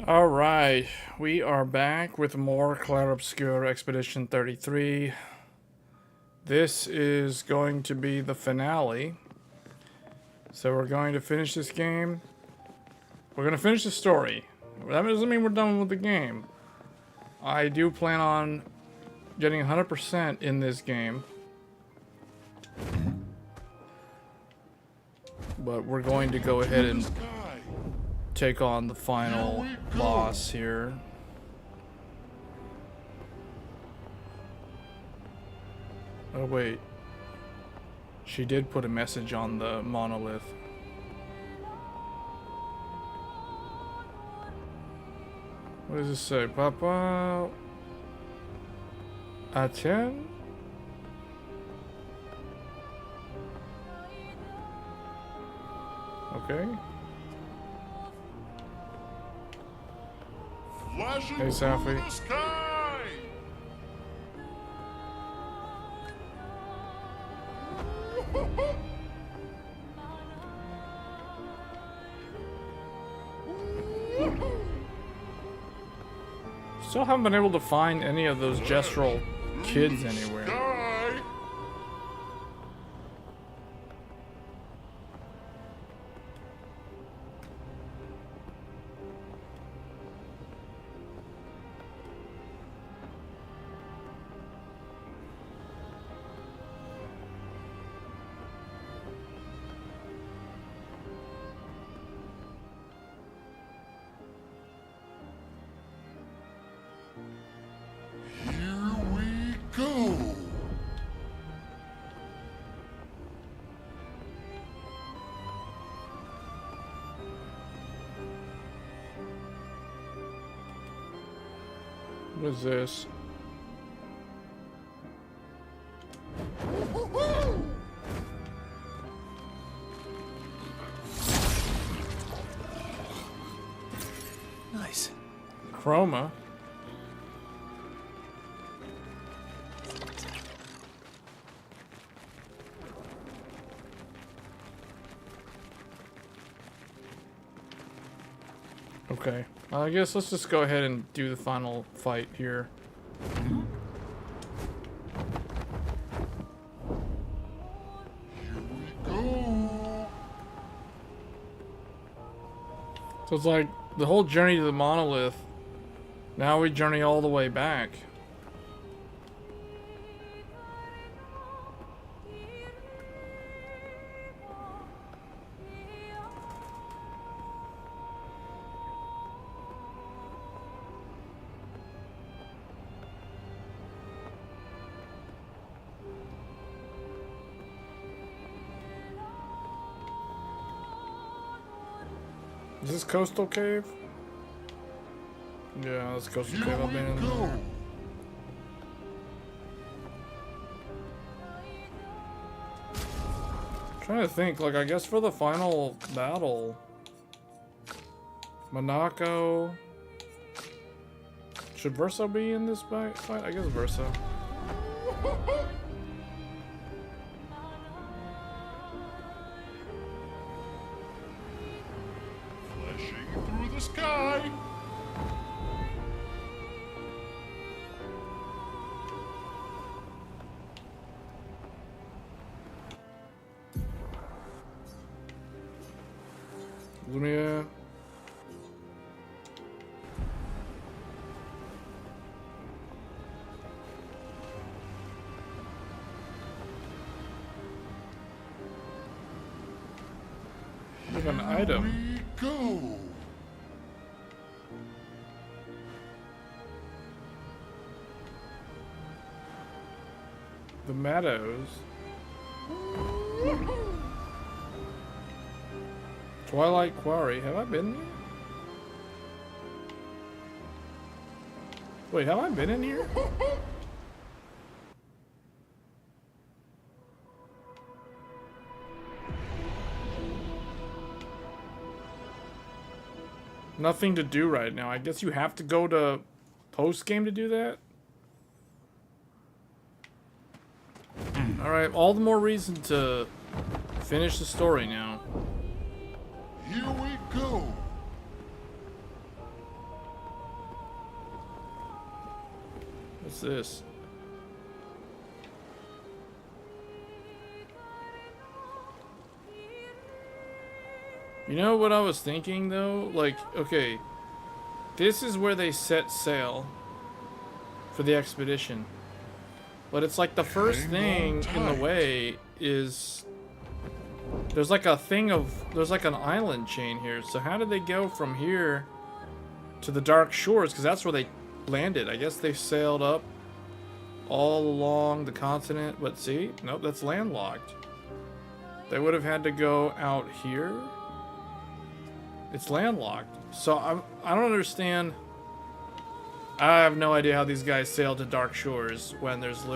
Alright, we are back with more Clair Obscur Expedition 33. This is going to be the finale. So we're going to finish this game. We're going to finish the story. That doesn't mean we're done with the game. I do plan on getting 100% in this game. But we're going to go ahead and take on the final boss here. Oh wait, she did put a message on the monolith. What does this say? Papa Atien? Okay. Hey, Safi. Still haven't been able to find any of those gestural kids anywhere. What is this? Nice. Chroma. Okay. I guess let's just go ahead and do the final fight here. So it's like the whole journey to the monolith. Now we journey all the way back. Is this Coastal Cave? Yeah, that's Coastal Cave. I've been in there. Trying to think, like, I guess for the final battle, Monaco. Should Verso be in this fight? I guess Verso. Through the sky. Lumia. We have an item. We go. The Meadows. Twilight Quarry. Have I been there? Wait, have I been in here? Nothing to do right now. I guess you have to go to post game to do that? Alright, all the more reason to finish the story now. Here we go. What's this? You know what I was thinking though? Like, okay, this is where they set sail for the expedition. But it's like the first thing in the way is there's like a thing of, there's like an island chain here. So how did they go from here to the Dark Shores? Because that's where they landed. I guess they sailed up all along the continent. But see, nope, that's landlocked. They would have had to go out here. It's landlocked. So I don't understand. I have no idea how these guys sailed to Dark Shores when there's a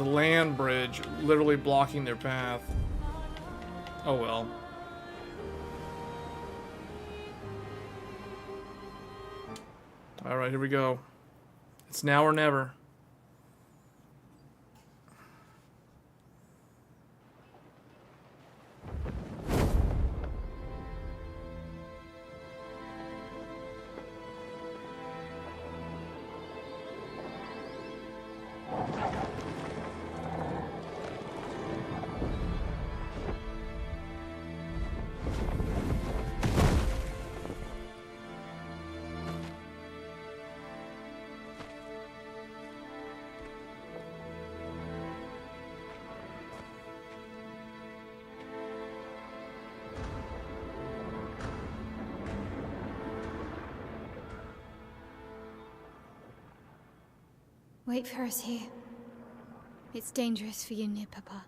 land bridge literally blocking their path. Oh well. Alright, here we go. It's now or never. Wait for us here. It's dangerous for you near Papa.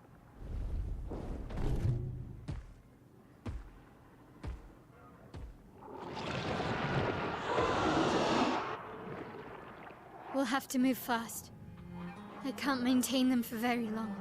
We'll have to move fast. I can't maintain them for very long.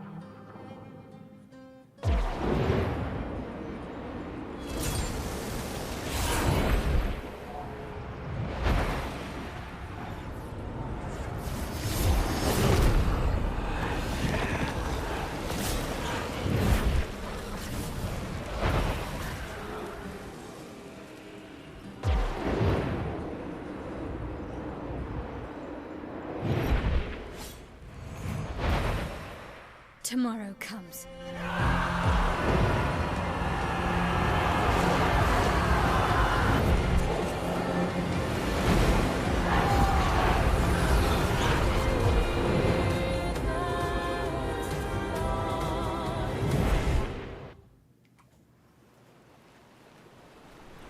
Tomorrow comes.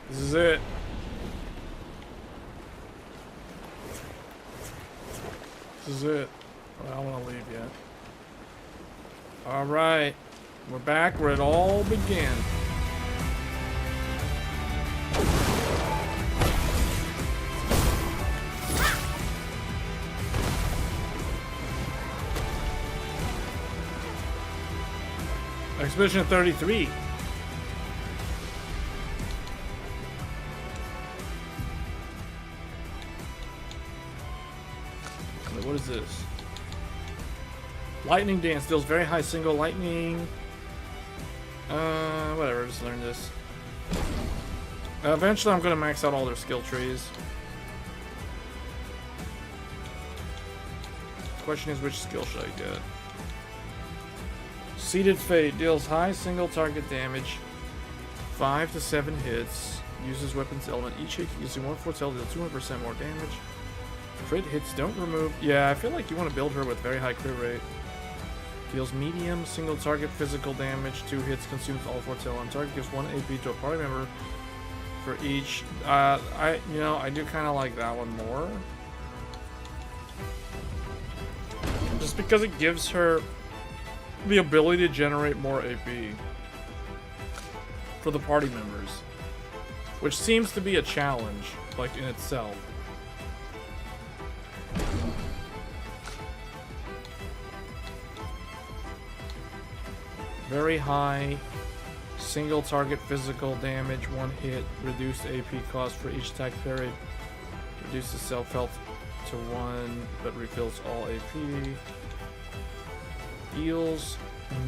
This is it. This is it. Well, I don't want to leave yet. Alright, we're back where it all began. Expedition 33. Wait, what is this? Lightning Dance deals very high single lightning. Whatever, just learn this. Eventually I'm gonna max out all their skill trees. Question is, which skill should I get? Seated Fate deals high single target damage, 5 to 7 hits, uses weapons element. Each hit using one foretell deals 200% more damage. Crit hits don't remove. Yeah, I feel like you want to build her with very high crit rate. Deals medium single target physical damage. 2 hits, consumes all foretell on target. Gives 1 AP to a party member for each. I do kind of like that one more, just because it gives her the ability to generate more AP for the party members, which seems to be a challenge, like in itself. Very high single target physical damage, 1 hit, reduced AP cost for each attack period, reduces self health to 1 but refills all AP, deals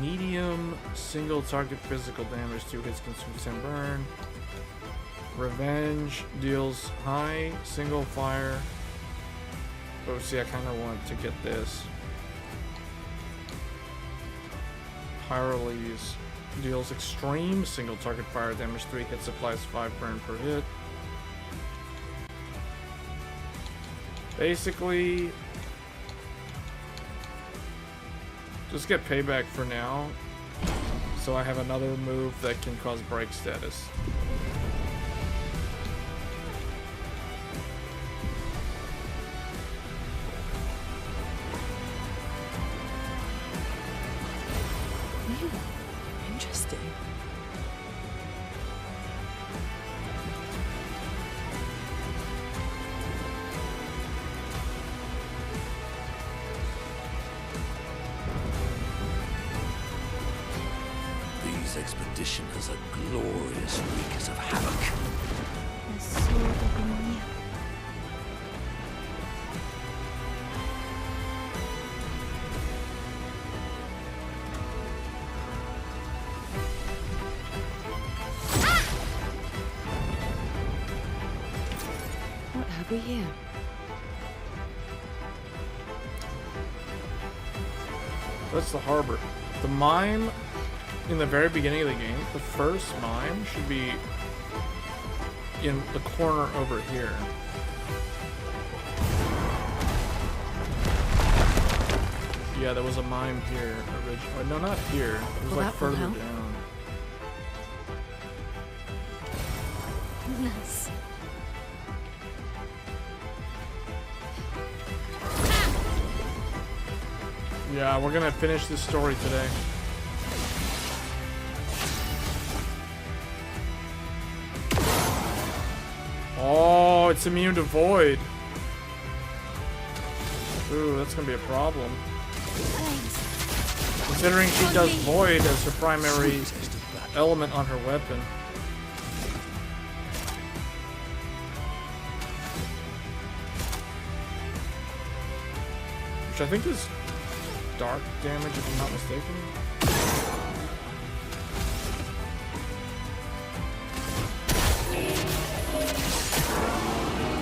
medium single target physical damage, 2 hits, consumes 10 burn. Revenge deals high single fire Oh, see, I kind of want to get this. Pyrolese deals extreme single target fire damage, 3 hits, applies 5 burn per hit. Basically, just get payback for now, so I have another move that can cause break status. Interesting. These expeditioners are glorious wreakers of havoc. The sword of Ymir. What have we here? That's the harbor. The mime in the very beginning of the game, the first mime should be in the corner over here. Yeah, there was a mime here originally. No, not here. It was Well, like that will further help. down. Goodness. Yeah, we're gonna finish this story today. Oh, it's immune to void. Ooh, that's gonna be a problem. Thanks. Considering she does void as her primary element on her weapon. Which I think is dark damage, if I'm not mistaken.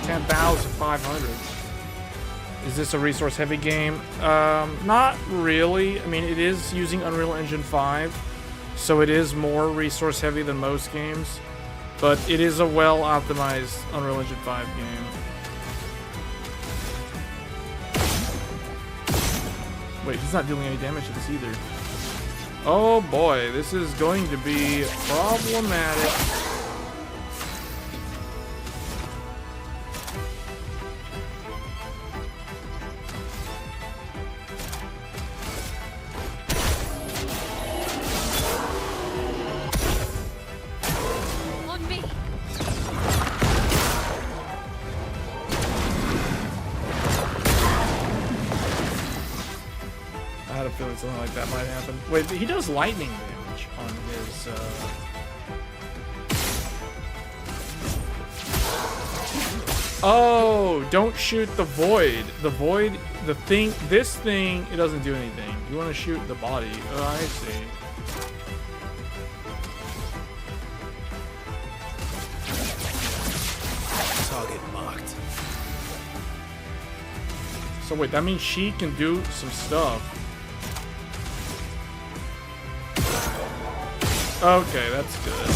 10,500. Is this a resource heavy game? Not really. I mean, it is using Unreal Engine 5, so it is more resource heavy than most games, but it is a well optimized Unreal Engine 5 game. Wait, he's not dealing any damage to this either. Oh boy, this is going to be problematic. On me. I had a feeling something like that might happen. Wait, he does lightning damage on his, Oh, don't shoot the void. The void, the thing, this thing, it doesn't do anything. You want to shoot the body. Oh, I see. Target marked. So wait, that means she can do some stuff. Okay, that's good.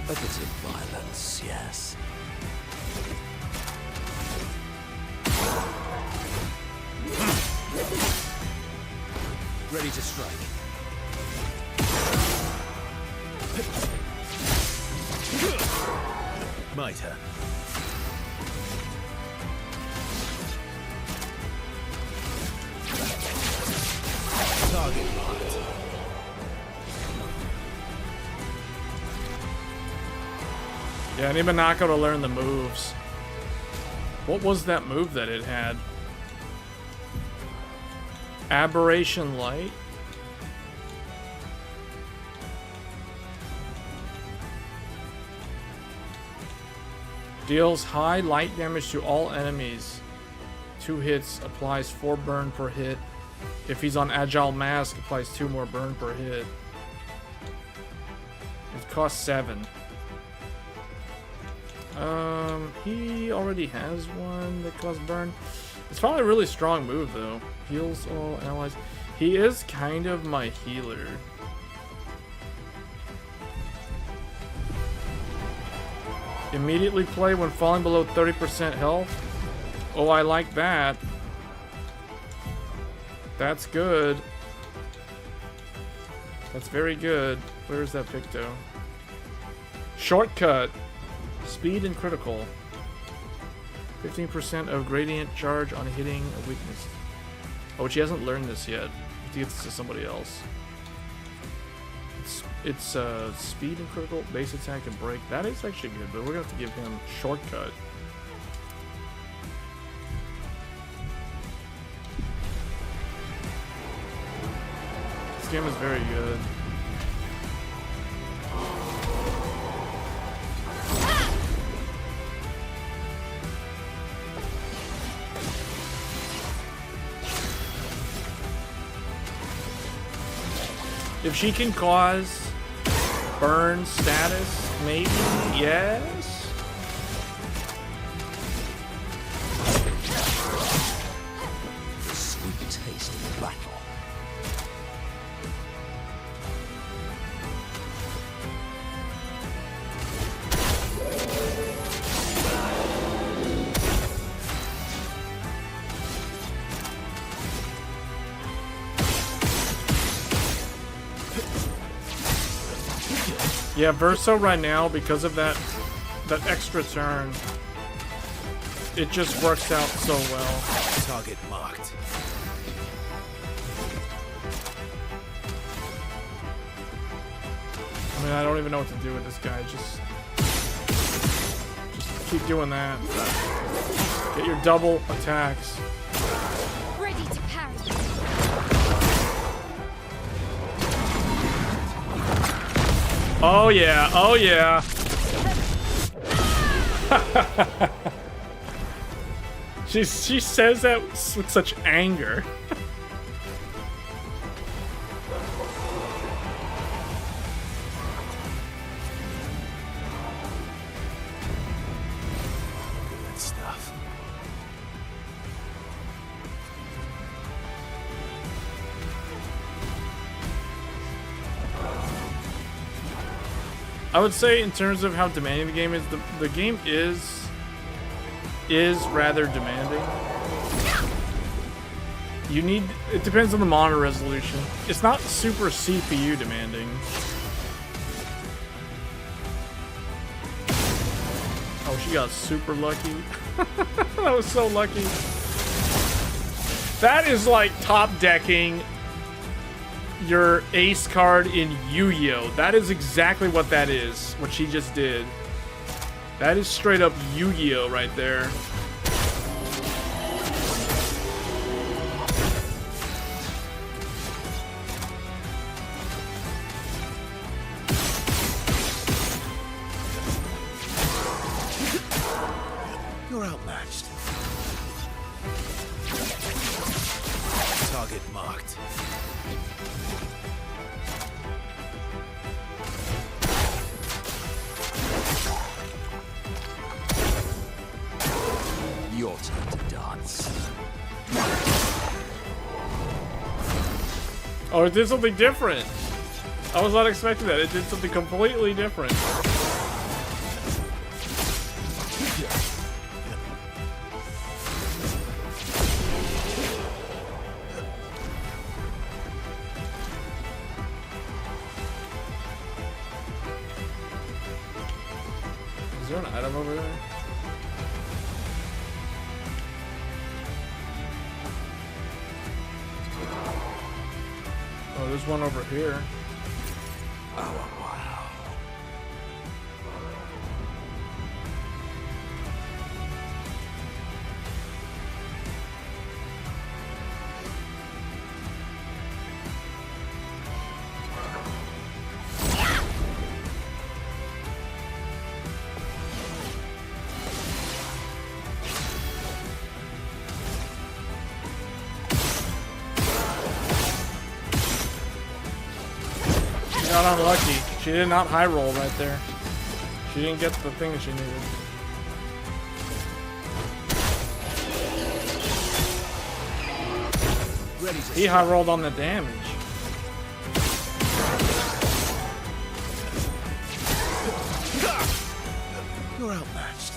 A bit of violence, yes. Ready to strike. Mitre. Target marked. Yeah, I need Monako to learn the moves. What was that move that it had? Aberration Light? Deals high light damage to all enemies. 2 hits, applies 4 burn per hit. If he's on Agile Mask, applies 2 more burn per hit. It costs 7. He already has one that causes burn. It's probably a really strong move though. Heals all allies. He is kind of my healer. Immediately play when falling below 30% health. Oh, I like that. That's good. That's very good. Where's that Picto? Shortcut. Speed and critical. 15% of gradient charge on hitting a weakness. Oh, she hasn't learned this yet. You have to get this to somebody else. It's speed and critical, base attack and break. That is actually good, but we're gonna have to give him shortcut. This game is very good. If she can cause burn status, maybe, yes. The sweet taste of battle. Yeah, Verso right now, because of that extra turn, it just works out so well. Target marked. I mean, I don't even know what to do with this guy. Just keep doing that. Get your double attacks. Ready to parry. Oh yeah, oh yeah. She says that with such anger. Good stuff. I would say in terms of how demanding the game is, the game is rather demanding. It depends on the monitor resolution. It's not super CPU demanding. Oh, she got super lucky. That was so lucky. That is like top decking your ace card in Yu-Gi-Oh! That is exactly what that is, what she just did. That is straight up Yu-Gi-Oh! Right there. You're outmatched. Target marked. Your turn to dance. Oh, it did something different. I was not expecting that. It did something completely different. Is there an item over there? Oh, there's one over here. Oh, wow. Got unlucky. She did not high roll right there. She didn't get the thing that she needed. He high rolled on the damage. You're outmatched.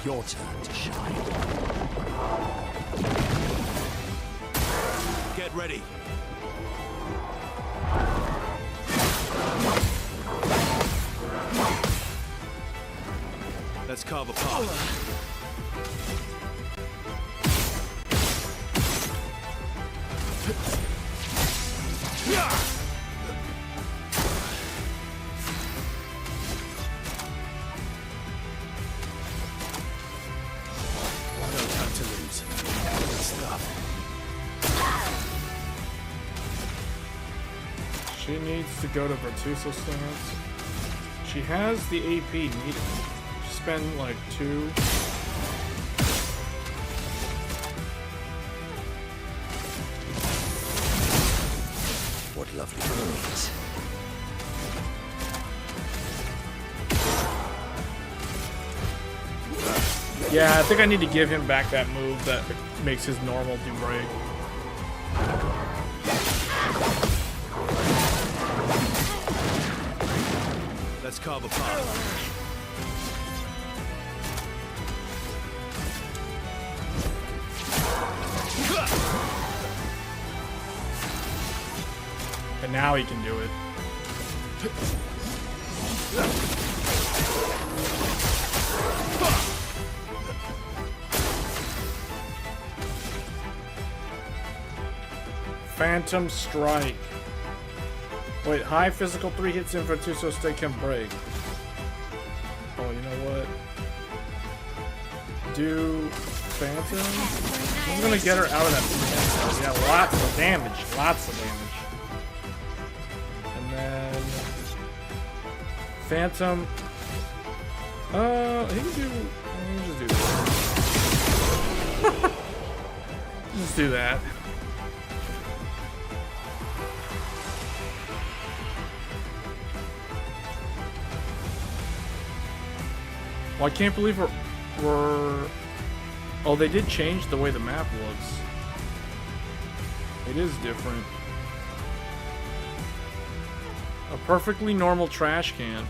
Your turn to shine. Get ready. Let's carve a path. She needs to go to Virtuoso stance. She has the AP needed. Spend like 2. What lovely memories. Yeah, I think I need to give him back that move that makes his normal do break. Let's carve a path. And now he can do it. Phantom Strike. Wait, high physical 3 hits in Virtuoso state can break. Oh, you know what? Do Phantom? This is gonna get her out of that. Yeah, lots of damage. Lots of damage. And then Phantom. He can do. Just do that. Just do that. Well, I can't believe we're... Oh, they did change the way the map looks. It is different. A perfectly normal trash can.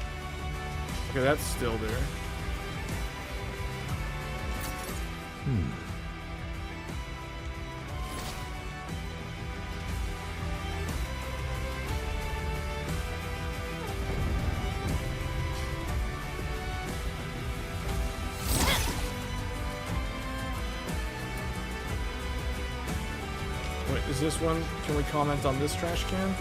Okay, that's still there. Wait, is this one? Can we comment on this trash can?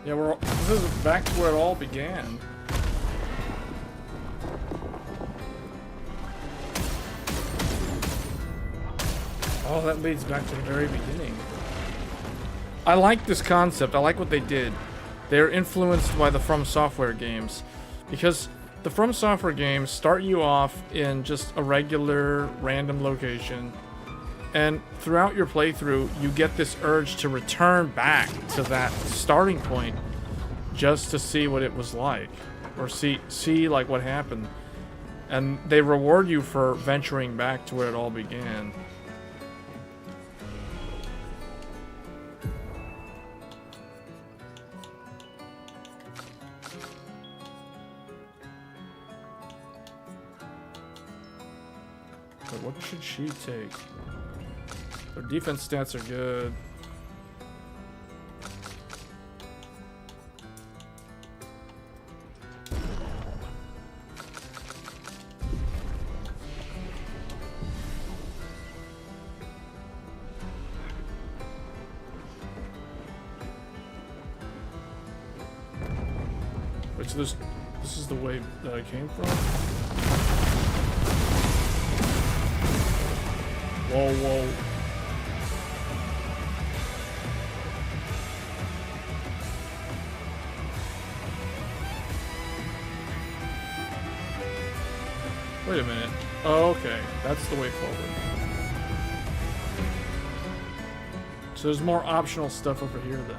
Yeah, this is back to where it all began. Oh, that leads back to the very beginning. I like this concept. I like what they did. They're influenced by the From Software games. Because the From Software games start you off in just a regular random location. And throughout your playthrough, you get this urge to return back to that starting point just to see what it was like. or see like what happened. And they reward you for venturing back to where it all began. But what should she take? Their defense stats are good. Wait, so this is the way that I came from? Whoa, whoa. Wait a minute. Oh, okay. That's the way forward. So there's more optional stuff over here then.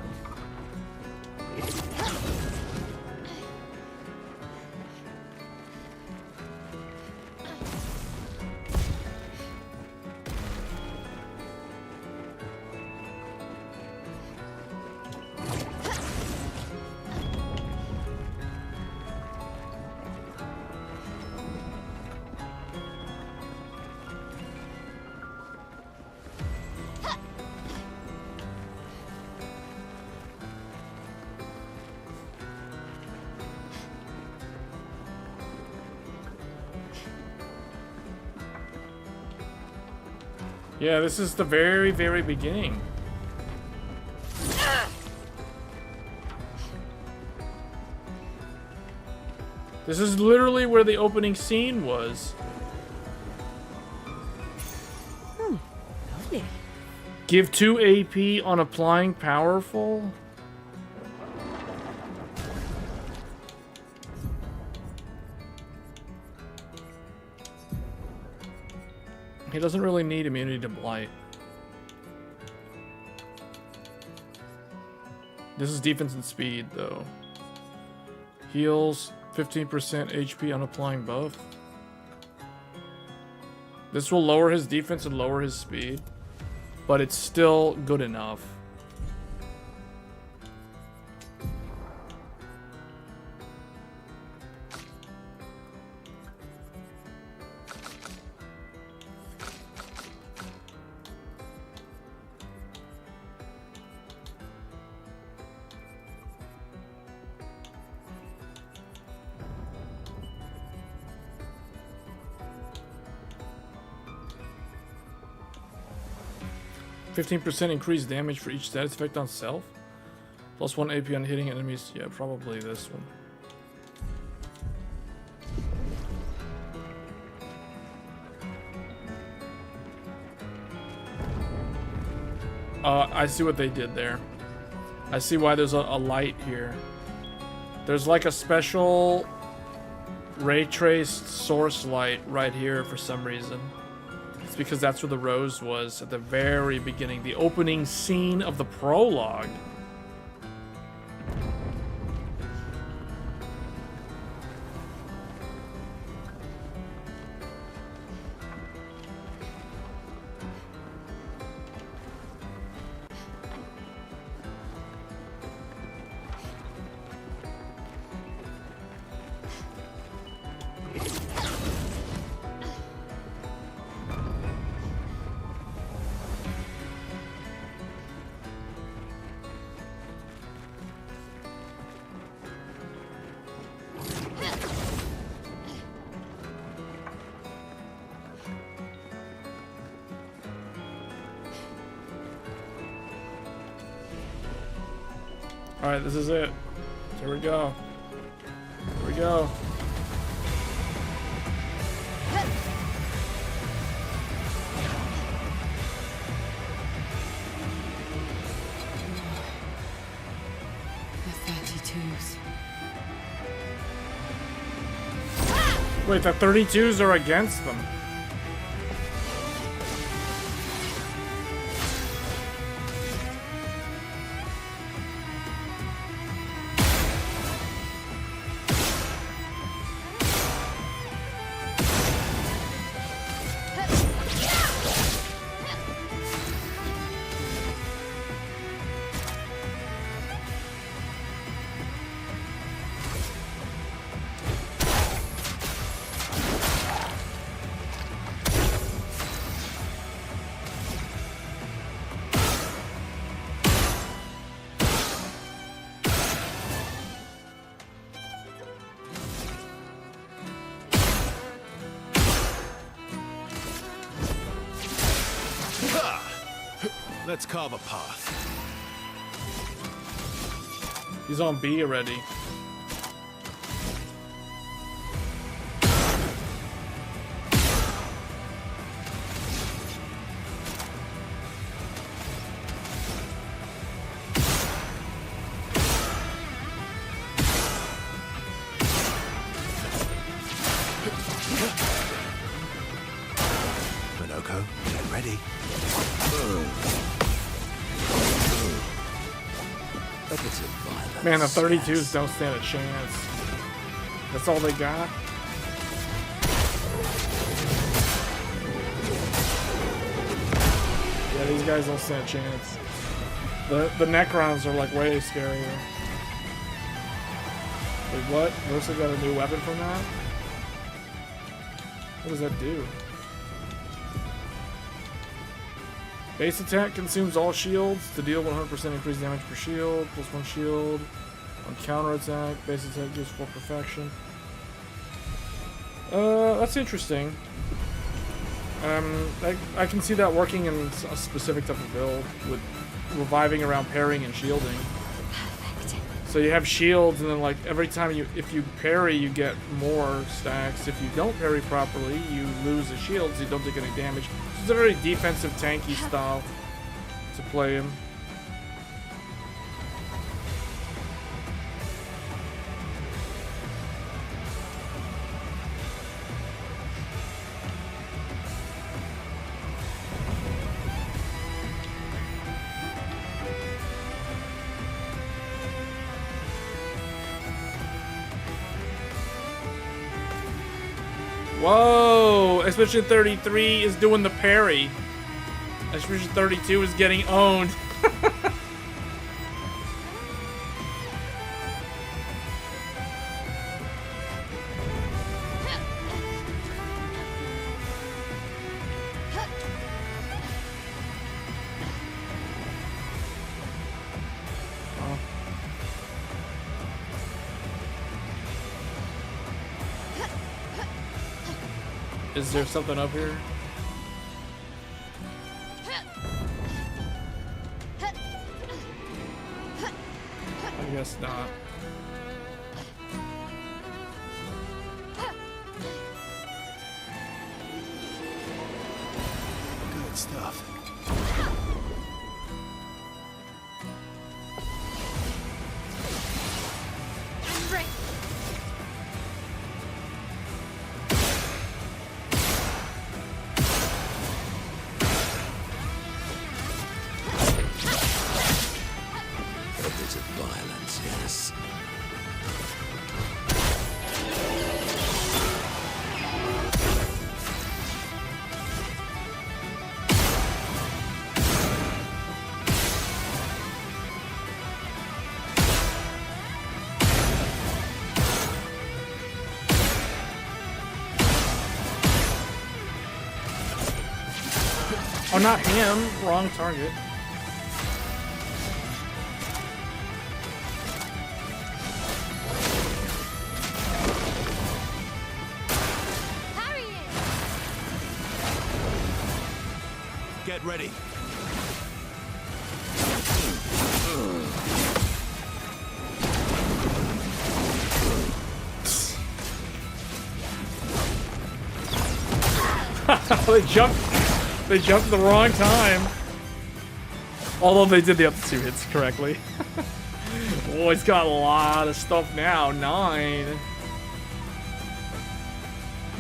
Yeah, this is the very, very beginning. This is literally where the opening scene was. Lovely. Give 2 AP on applying powerful. He doesn't really need immunity to blight. This is defense and speed, though. Heals 15% HP on applying buff. This will lower his defense and lower his speed, but it's still good enough. %15% increased damage for each status effect on self. Plus 1 AP on hitting enemies. Yeah, probably this one. I see what they did there. I see why there's a light here. There's like a special ray traced source light right here for some reason. It's because that's where the rose was at the very beginning, the opening scene of the prologue. Alright, this is it. Here we go. Here we go. The 32s. Wait, the 32s are against them. Let's carve a path. He's on B already. Minoko, get ready. Look at some violence. Man, the 32s don't stand a chance. That's all they got. Yeah, these guys don't stand a chance. The Necrons are like way scarier. Wait, what? Versa got a new weapon from that? What does that do? Base attack consumes all shields to deal 100% increased damage per shield, plus 1 shield. On counter attack, base attack gives 4 perfection. That's interesting. I can see that working in a specific type of build with reviving around parrying and shielding. Perfect. So you have shields, and then like every time if you parry, you get more stacks. If you don't parry properly, you lose the shields. You don't take any damage. It's a very defensive, tanky style to play him. Whoa! Expedition 33 is doing the parry. Expedition 32 is getting owned. Is there something up here? I guess not. Good stuff. Break. There's a violence, yes. Oh, not him. Wrong target. Parry it. Get ready. They jumped the wrong time. Although they did the other 2 hits correctly. Oh, he's got a lot of stuff now. 9.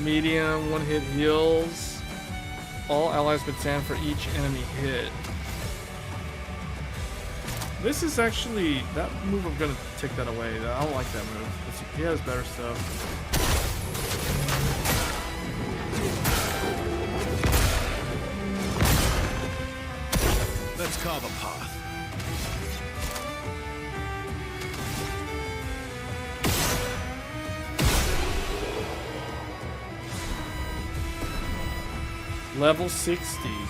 Medium, 1-hit heals. All allies but 10 for each enemy hit. This is actually... That move, I'm gonna take that away. I don't like that move. He has better stuff. Let's carve a path. Level 60. You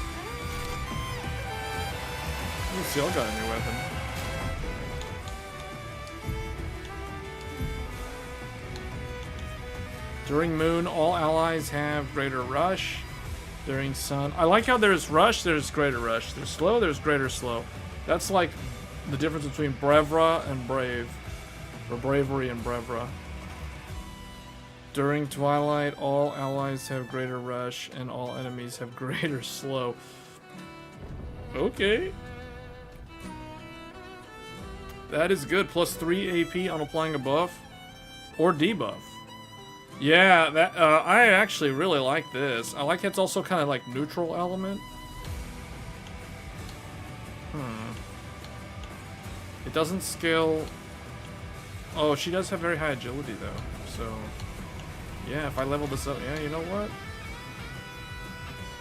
still got a new weapon. During Moon, all allies have greater rush. During sun. I like how there's rush, there's greater rush. There's slow, there's greater slow. That's like the difference between brevra and brave. Or bravery and brevra. During twilight, all allies have greater rush and all enemies have greater slow. Okay. That is good. Plus 3 AP on applying a buff or debuff. Yeah, that I actually really like this. I like it's also kind of like neutral element. It doesn't scale. Oh, she does have very high agility though. So, yeah, if I level this up, yeah, you know what?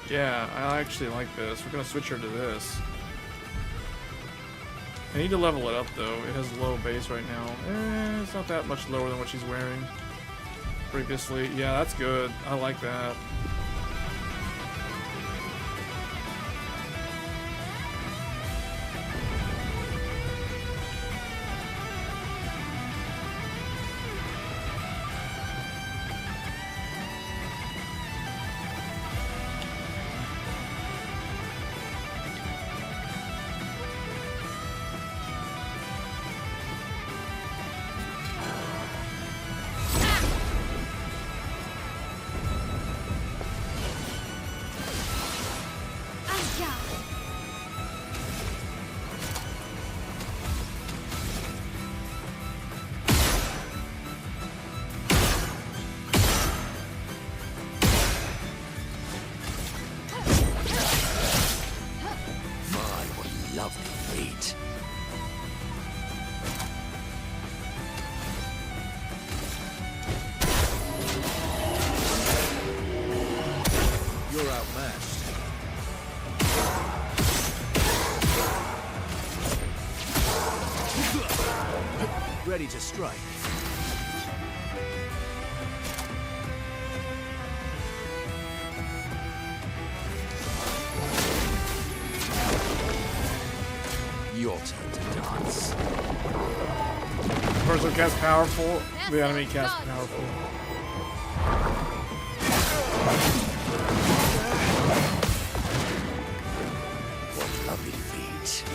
Yeah, I actually like this. We're gonna switch her to this. I need to level it up though. It has low base right now. It's not that much lower than what she's wearing previously. Yeah, that's good. I like that. Ready to strike. Your turn to dance. The person casts powerful, the enemy casts powerful. What lovely feet.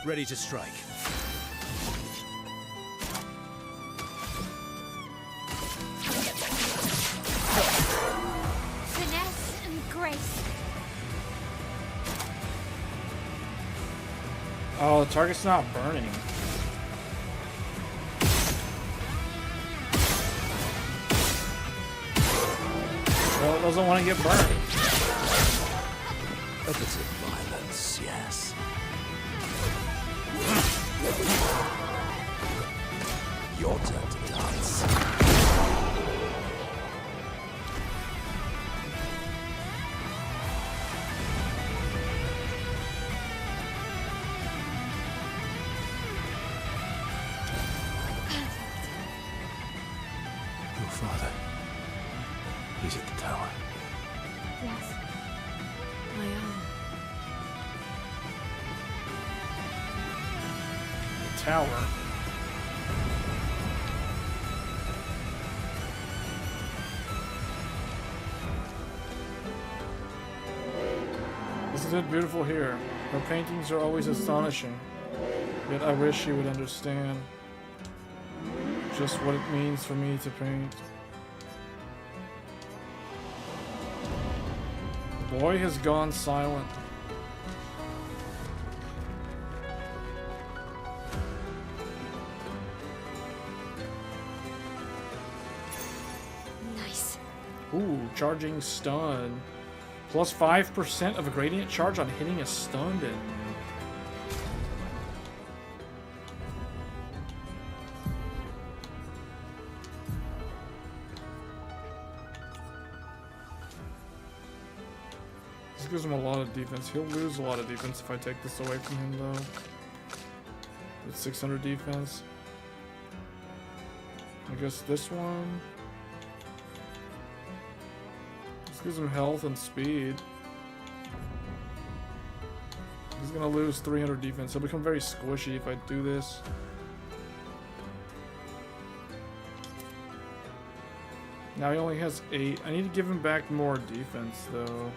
Ready to strike. Finesse and grace. Oh, the target's not burning. Well, it doesn't want to get burned. A bit of violence, yes. Your turn to dance. Your father. He's at the tower. Yes. I am. Tower. Isn't it beautiful here? Her paintings are always astonishing. Yet I wish she would understand just what it means for me to paint. The boy has gone silent. Nice. Ooh, charging stun. Plus 5% of a gradient charge on hitting a stunned enemy. gives him a lot of defense. He'll lose a lot of defense if I take this away from him, though. With 600 defense. I guess this one. This gives him health and speed. He's gonna lose 300 defense. He'll become very squishy if I do this. Now he only has 8. I need to give him back more defense, though.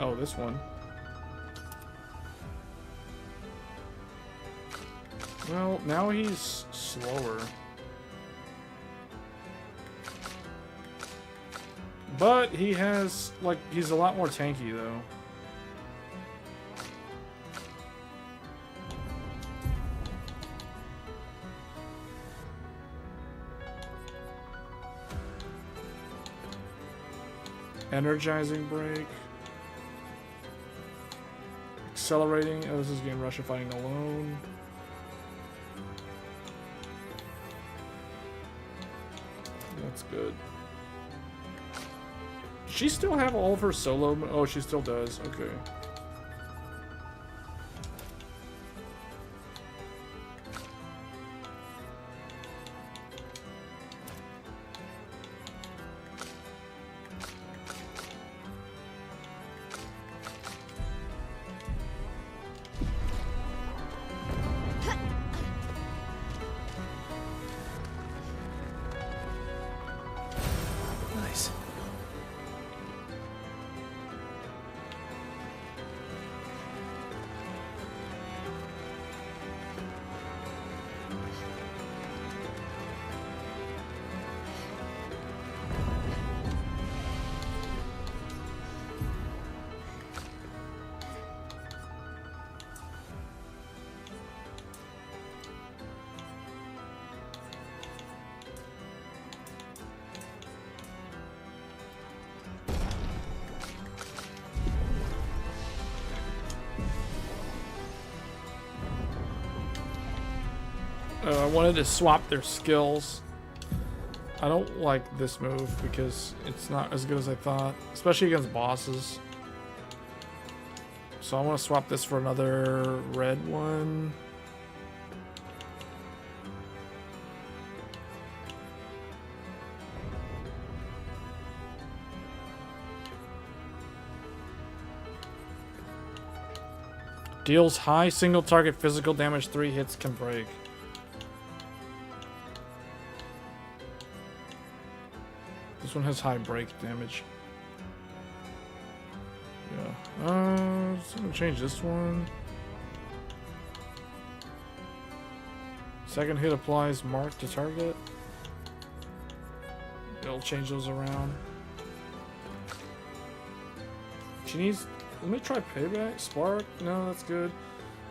Oh, this one. Well, now he's slower. But he has, like, he's a lot more tanky, though. Energizing break. Accelerating. Oh, this is getting Russia fighting alone. That's good. Does she still have all of her solo? Oh, she still does. Okay. Nice. I wanted to swap their skills. I don't like this move because it's not as good as I thought, especially against bosses. So I want to swap this for another red one. Deals high single target physical damage, 3 hits can break. This one has high break damage. Yeah. So I'm gonna change this one. Second hit applies mark to target. It'll change those around. She needs. Let me try payback. Spark. No, that's good.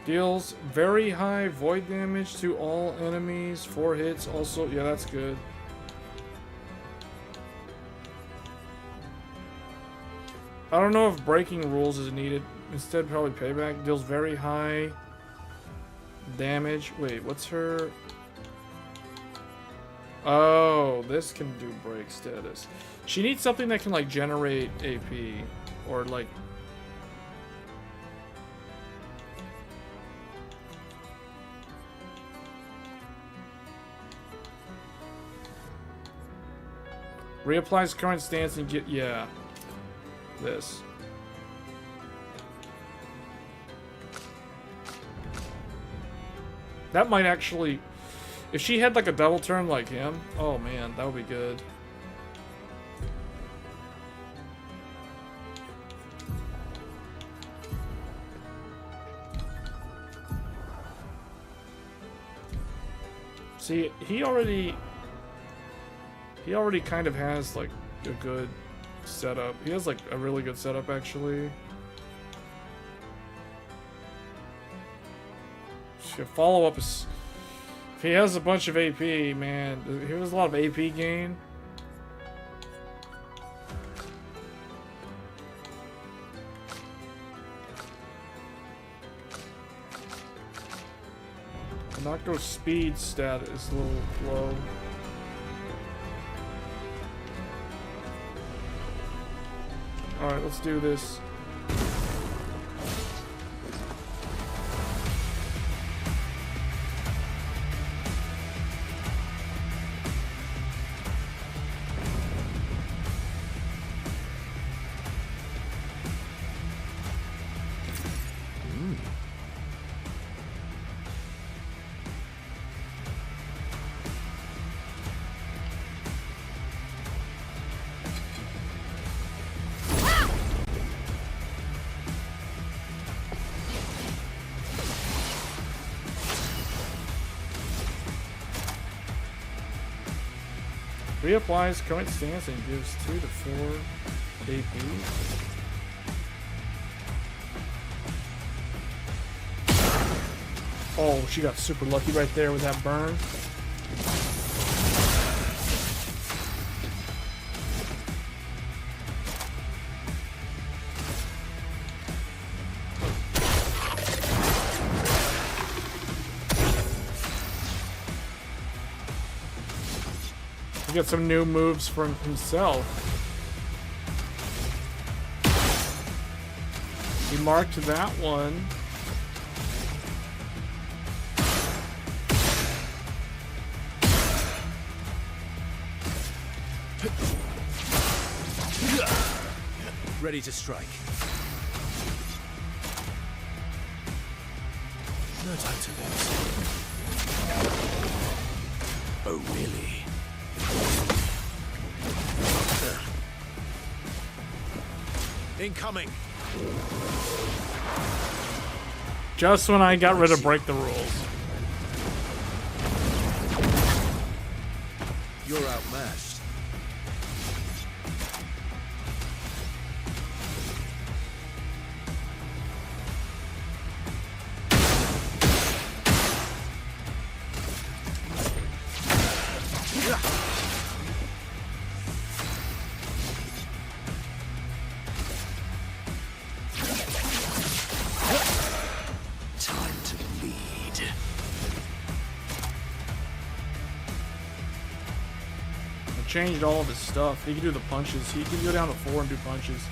Deals very high void damage to all enemies. 4 hits. Also, yeah, that's good. I don't know if breaking rules is needed. Instead, probably payback. Deals very high damage. Wait, what's her? Oh, this can do break status. She needs something that can, like, generate AP. Or, like... reapplies current stance and get... yeah. This. That might actually... if she had, like, a double turn like him... oh, man, that would be good. See, he already kind of has, like, a good setup. He has, like, a really good setup, actually. Follow up is... if he has a bunch of AP, man, he has a lot of AP gain. Nocto's speed stat is a little low. Alright, let's do this. Reapplies current stance and gives 2 to 4 AP. Oh, she got super lucky right there with that burn. He got some new moves for himself. He marked that one. Ready to strike. No time to lose. Oh, really? Incoming. Just when I got rid of break the rules. You're outmatched. Changed all of his stuff. He can do the punches. He can go down to 4 and do punches.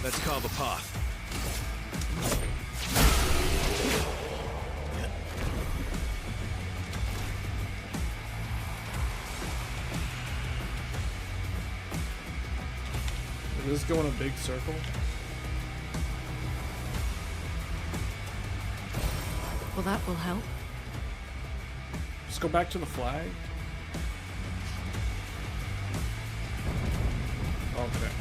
Let's carve a path. Does this go in a big circle? Well, that will help. Just go back to the flag. Okay.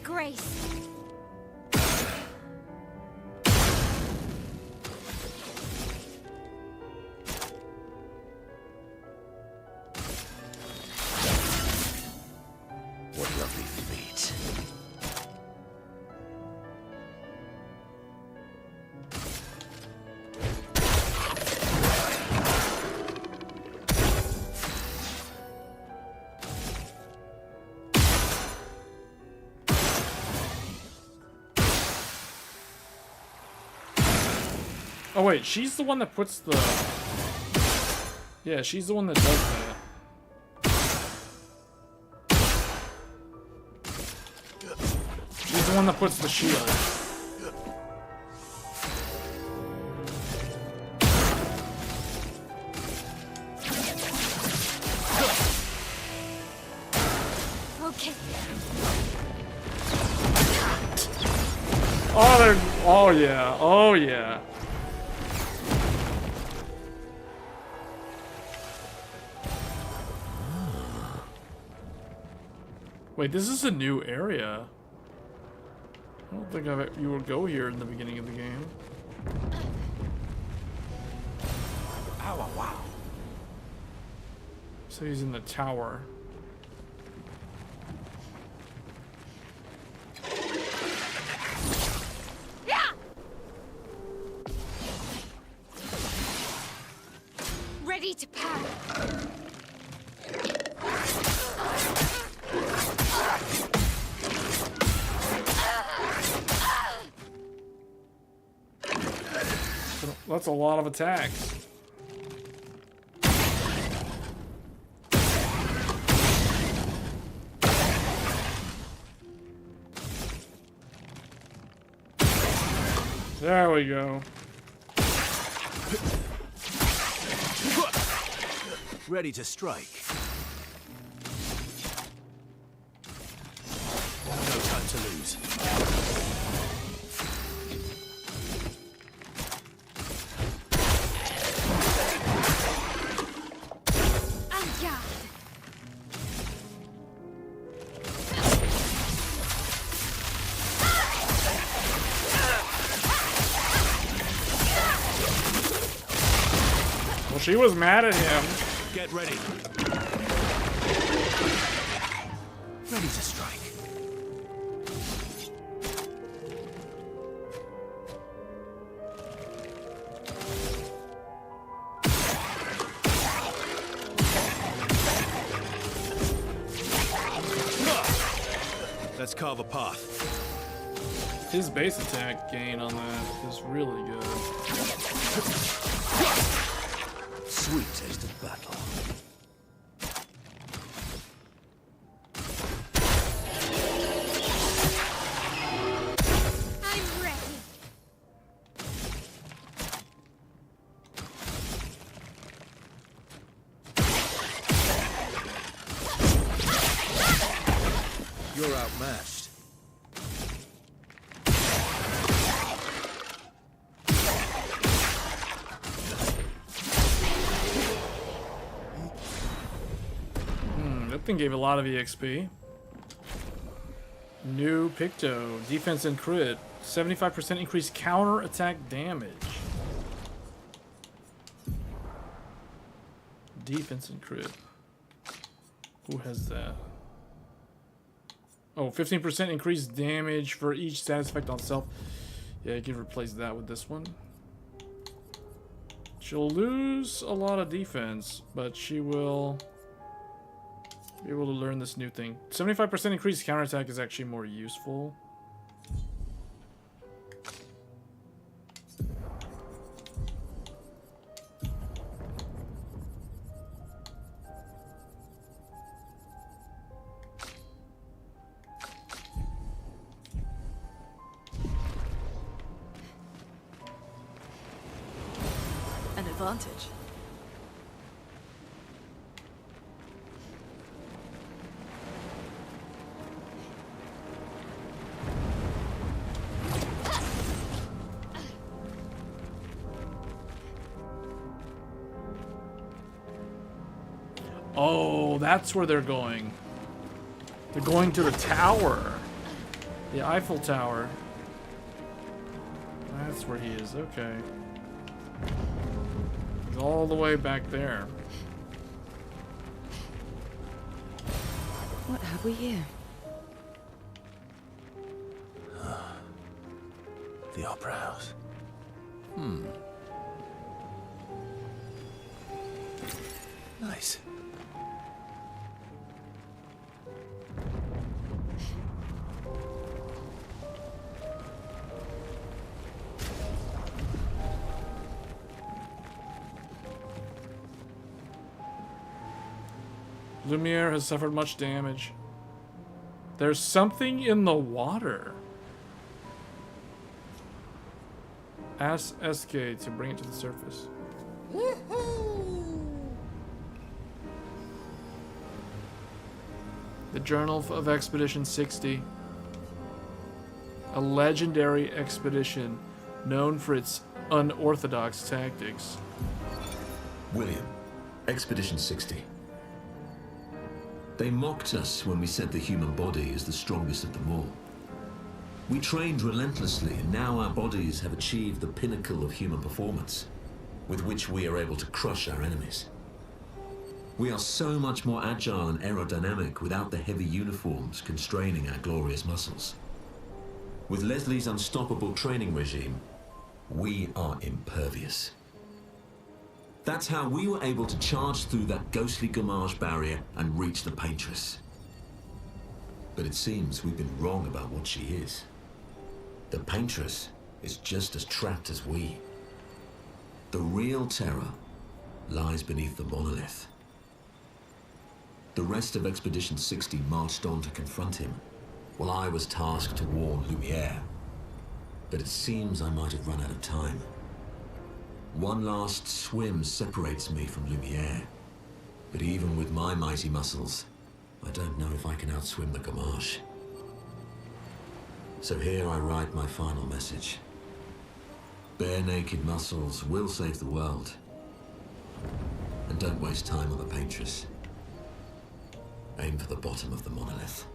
Grace. What lovely feet. Oh wait, she's the one that puts the... Yeah, she's the one that does that. She's the one that puts the shield. Oh, they're... Oh, yeah. Oh, yeah. Wait, this is a new area. I don't think you would go here in the beginning of the game. Ow, wow. So he's in the tower. Ready to power. That's a lot of attacks. There we go. Ready to strike. No time to lose. Well, she was mad at him. Get ready. Ready to strike. Let's carve a path. His base attack gain on that is really good. Sweet taste of battle. I'm ready. You're outmatched. That thing gave a lot of EXP. New Picto. Defense and crit. 75% increased counter attack damage. Defense and crit. Who has that? Oh, 15% increased damage for each status effect on self. Yeah, you can replace that with this one. She'll lose a lot of defense, but she will be able to learn this new thing. 75% increased counterattack is actually more useful. An advantage. Oh, that's where they're going. They're going to the tower. The Eiffel Tower. That's where he is. Okay. He's all the way back there. What have we here? The Opera House. Nice. Lumiere has suffered much damage. There's something in the water. Ask SK to bring it to the surface. The Journal of Expedition 60. A legendary expedition known for its unorthodox tactics. William, Expedition 60. They mocked us when we said the human body is the strongest of them all. We trained relentlessly, and now our bodies have achieved the pinnacle of human performance, with which we are able to crush our enemies. We are so much more agile and aerodynamic without the heavy uniforms constraining our glorious muscles. With Leslie's unstoppable training regime, we are impervious. That's how we were able to charge through that ghostly Gamage barrier and reach the Paintress. But it seems we've been wrong about what she is. The Paintress is just as trapped as we. The real terror lies beneath the monolith. The rest of Expedition 60 marched on to confront him, while I was tasked to warn Lumiere. But it seems I might have run out of time. One last swim separates me from Lumiere, but even with my mighty muscles, I don't know if I can outswim the Gamage. So here I write my final message. Bare naked muscles will save the world. And don't waste time on the Paintress. Aim for the bottom of the monolith.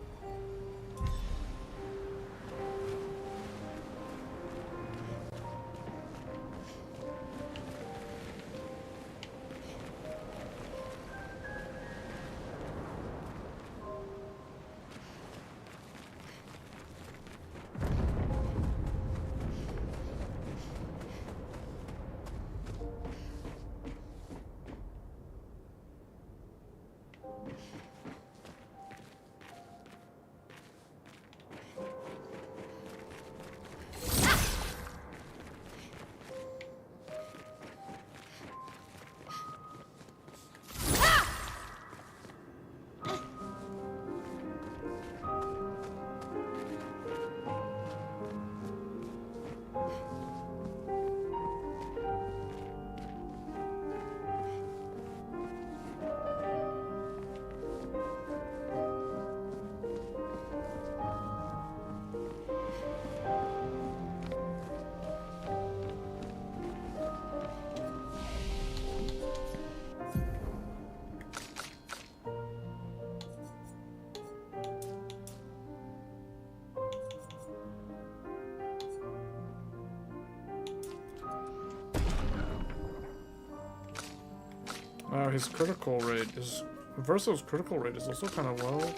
Wow, his critical rate is... Verso's critical rate is also kind of low.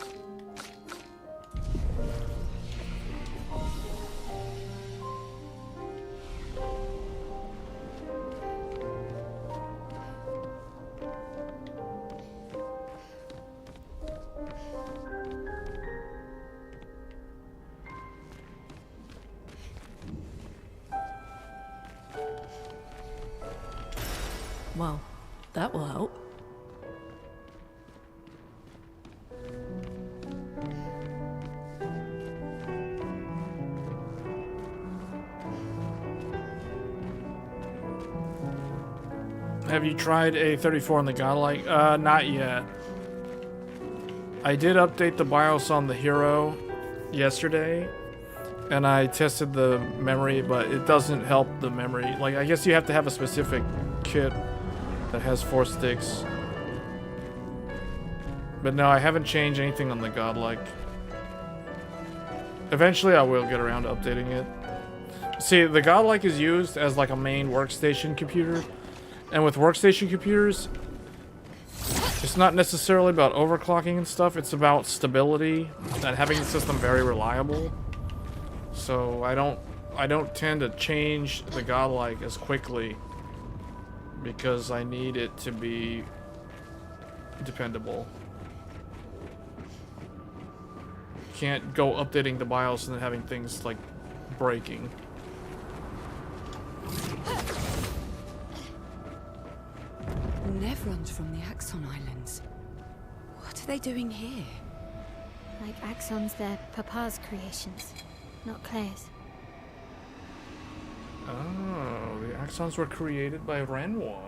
Well, that will help. Have you tried A34 on the Godlike? Not yet. I did update the BIOS on the Hero yesterday, and I tested the memory, but it doesn't help the memory. Like, I guess you have to have a specific kit that has 4 sticks. But no, I haven't changed anything on the Godlike. Eventually I will get around to updating it. See, the Godlike is used as like a main workstation computer. And with workstation computers, it's not necessarily about overclocking and stuff, it's about stability and having the system very reliable. So I don't tend to change the Godlike as quickly because I need it to be dependable. Can't go updating the BIOS and then having things like breaking. Nev runs from the Axon Islands. What are they doing here? Like Axons, they're Papa's creations, not Claire's. Oh, the Axons were created by Renoir.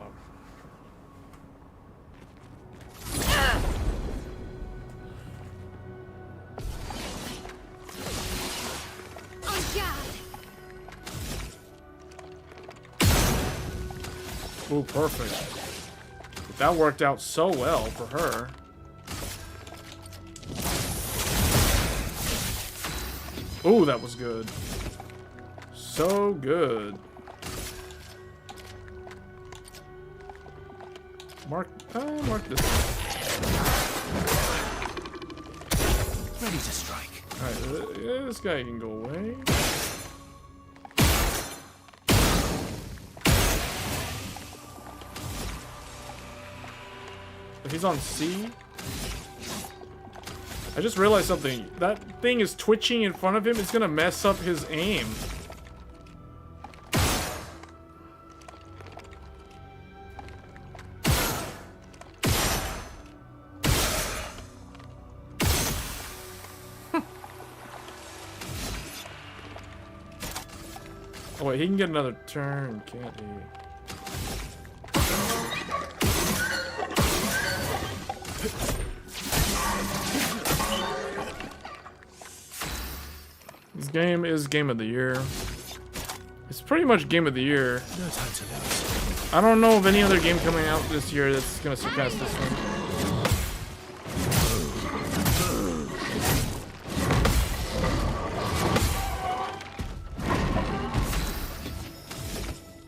Ooh, perfect. That worked out so well for her. Ooh, that was good. So good. Mark this. Ready to strike. Alright, this guy can go away. If he's on C. I just realized something. That thing is twitching in front of him. It's gonna mess up his aim. Oh wait, he can get another turn, can't he? This game is game of the year. It's pretty much game of the year. No time to lose. I don't know of any other game coming out this year that's gonna surpass this one.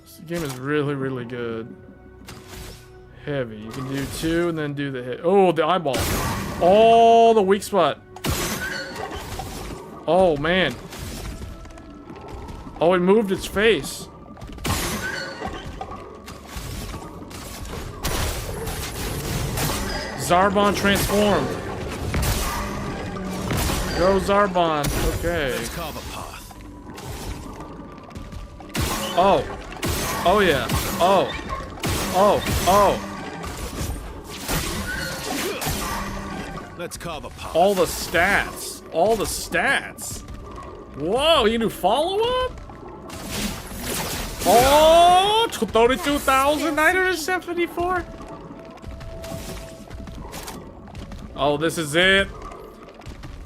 This game is really, really good. Heavy. You can do 2 and then do the hit. Oh, the eyeball. Oh, the weak spot. Oh, man. Oh, it moved its face. Zarbon transformed. Go Zarbon. Okay. Let's carve a path. Oh. Oh, yeah. Oh. Oh. Oh. Let's carve a path. All the stats. All the stats. Whoa, you do follow-up? Oh, 32,974? Oh, this is it.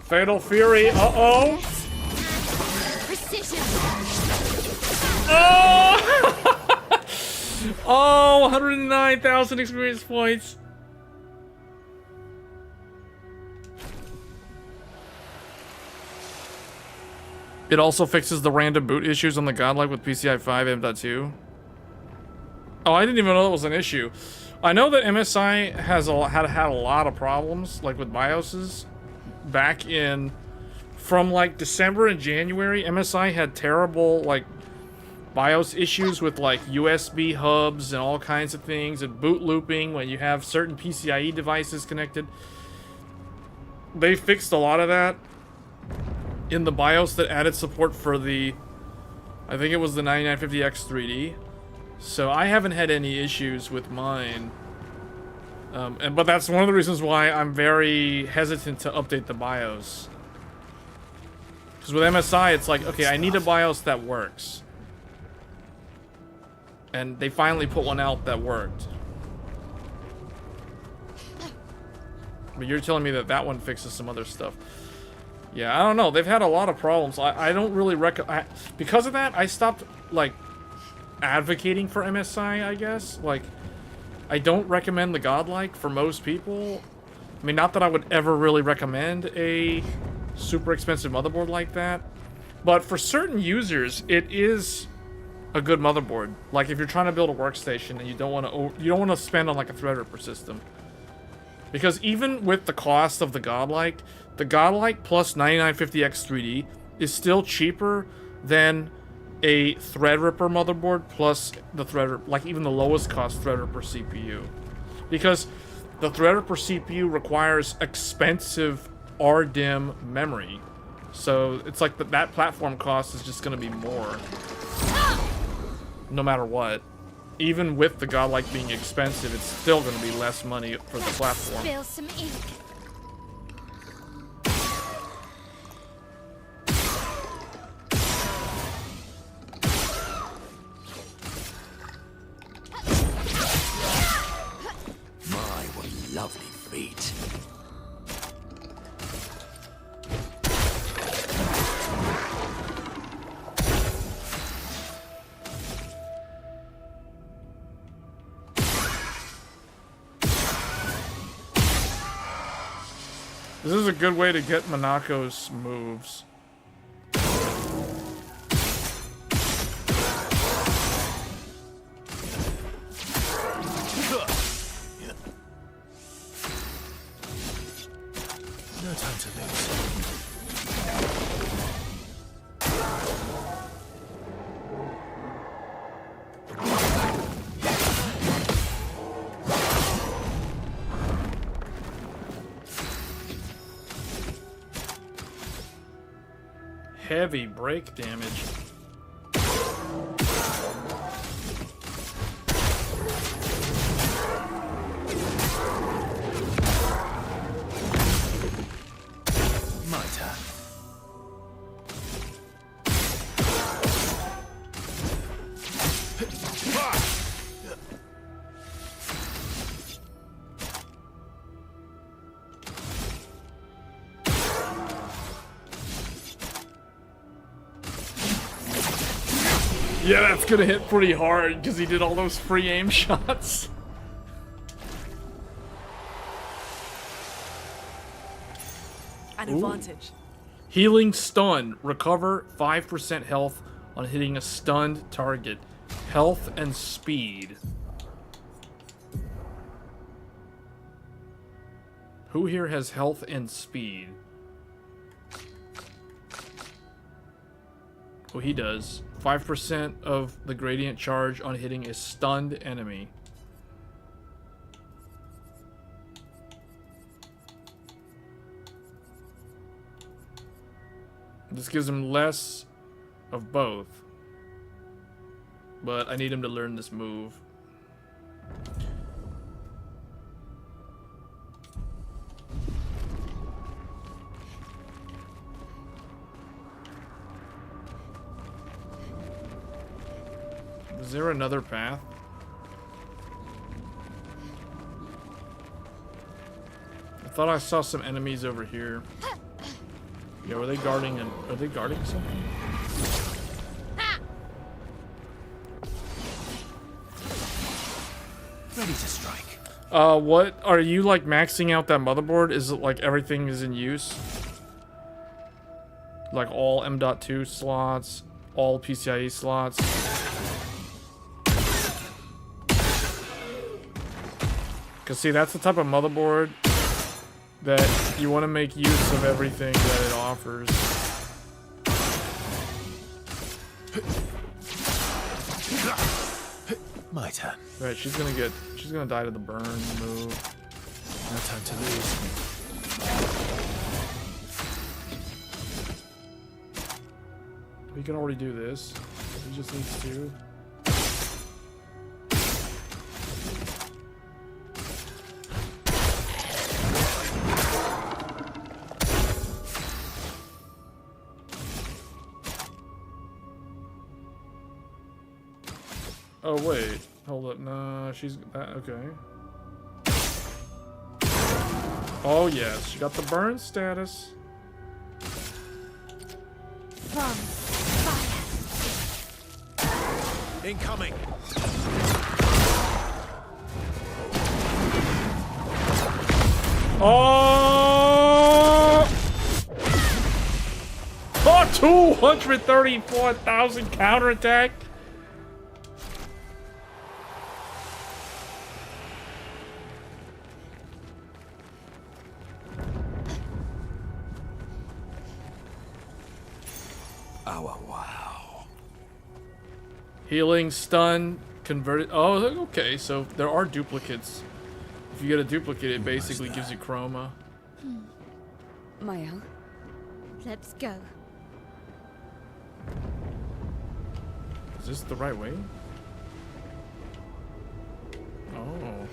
Fatal Fury. Uh-oh. Precision. Oh! Oh, 109,000 experience points. It also fixes the random boot issues on the Godlike with PCI 5 M.2. Oh, I didn't even know that was an issue. I know that MSI has had a lot of problems, like with BIOSes, back in from like December and January. MSI had terrible like BIOS issues with like USB hubs and all kinds of things, and boot looping when you have certain PCIe devices connected. They fixed a lot of that in the BIOS that added support for the, I think it was the 9950X 3D. So I haven't had any issues with mine. But that's one of the reasons why I'm very hesitant to update the BIOS. Because with MSI, it's like, okay, I need a BIOS that works. And they finally put one out that worked. But you're telling me that that one fixes some other stuff. Yeah, I don't know. They've had a lot of problems. I don't really recommend... Because of that, I stopped, like, advocating for MSI, I guess. Like, I don't recommend the Godlike for most people. I mean, not that I would ever really recommend a super expensive motherboard like that. But for certain users, it is a good motherboard. Like, if you're trying to build a workstation and you don't want to spend on, like, a Threadripper system. Because even with the cost of the Godlike plus 9950X 3D is still cheaper than a Threadripper motherboard plus the Threadripper, like even the lowest cost Threadripper CPU. Because the Threadripper CPU requires expensive RDIMM memory. So it's like that platform cost is just going to be more. No matter what. Even with the Godlike being expensive, it's still going to be less money for the platform. Spill some ink. My, what lovely feet. This is a good way to get Monaco's moves. No time to lose. Heavy break damage. My turn. Yeah, that's gonna hit pretty hard because he did all those free aim shots. An Ooh. advantage. Healing stun. Recover 5% health on hitting a stunned target. Health and speed. Who here has health and speed? Oh, he does. 5% of the gradient charge on hitting a stunned enemy. This gives him less of both. But I need him to learn this move. Is there another path? I thought I saw some enemies over here. Yeah, were they guarding are they guarding something? Ready to strike. What are you like maxing out that motherboard? Is it like everything is in use? Like all M.2 slots, all PCIe slots? Cause see, that's the type of motherboard that you want to make use of everything that it offers. My turn. Right, she's gonna die to the burn move. No time to lose. He can already do this. He just needs to. Oh wait, hold up. Nah, she's okay. Oh yes, she got the burn status. From fire. Incoming. Oh! Oh, 234,000 counterattack. Wow. Healing, stun, converted. Oh, okay. So there are duplicates. If you get a duplicate, it basically gives you chroma. Mael, Let's go. Is this the right way? Oh.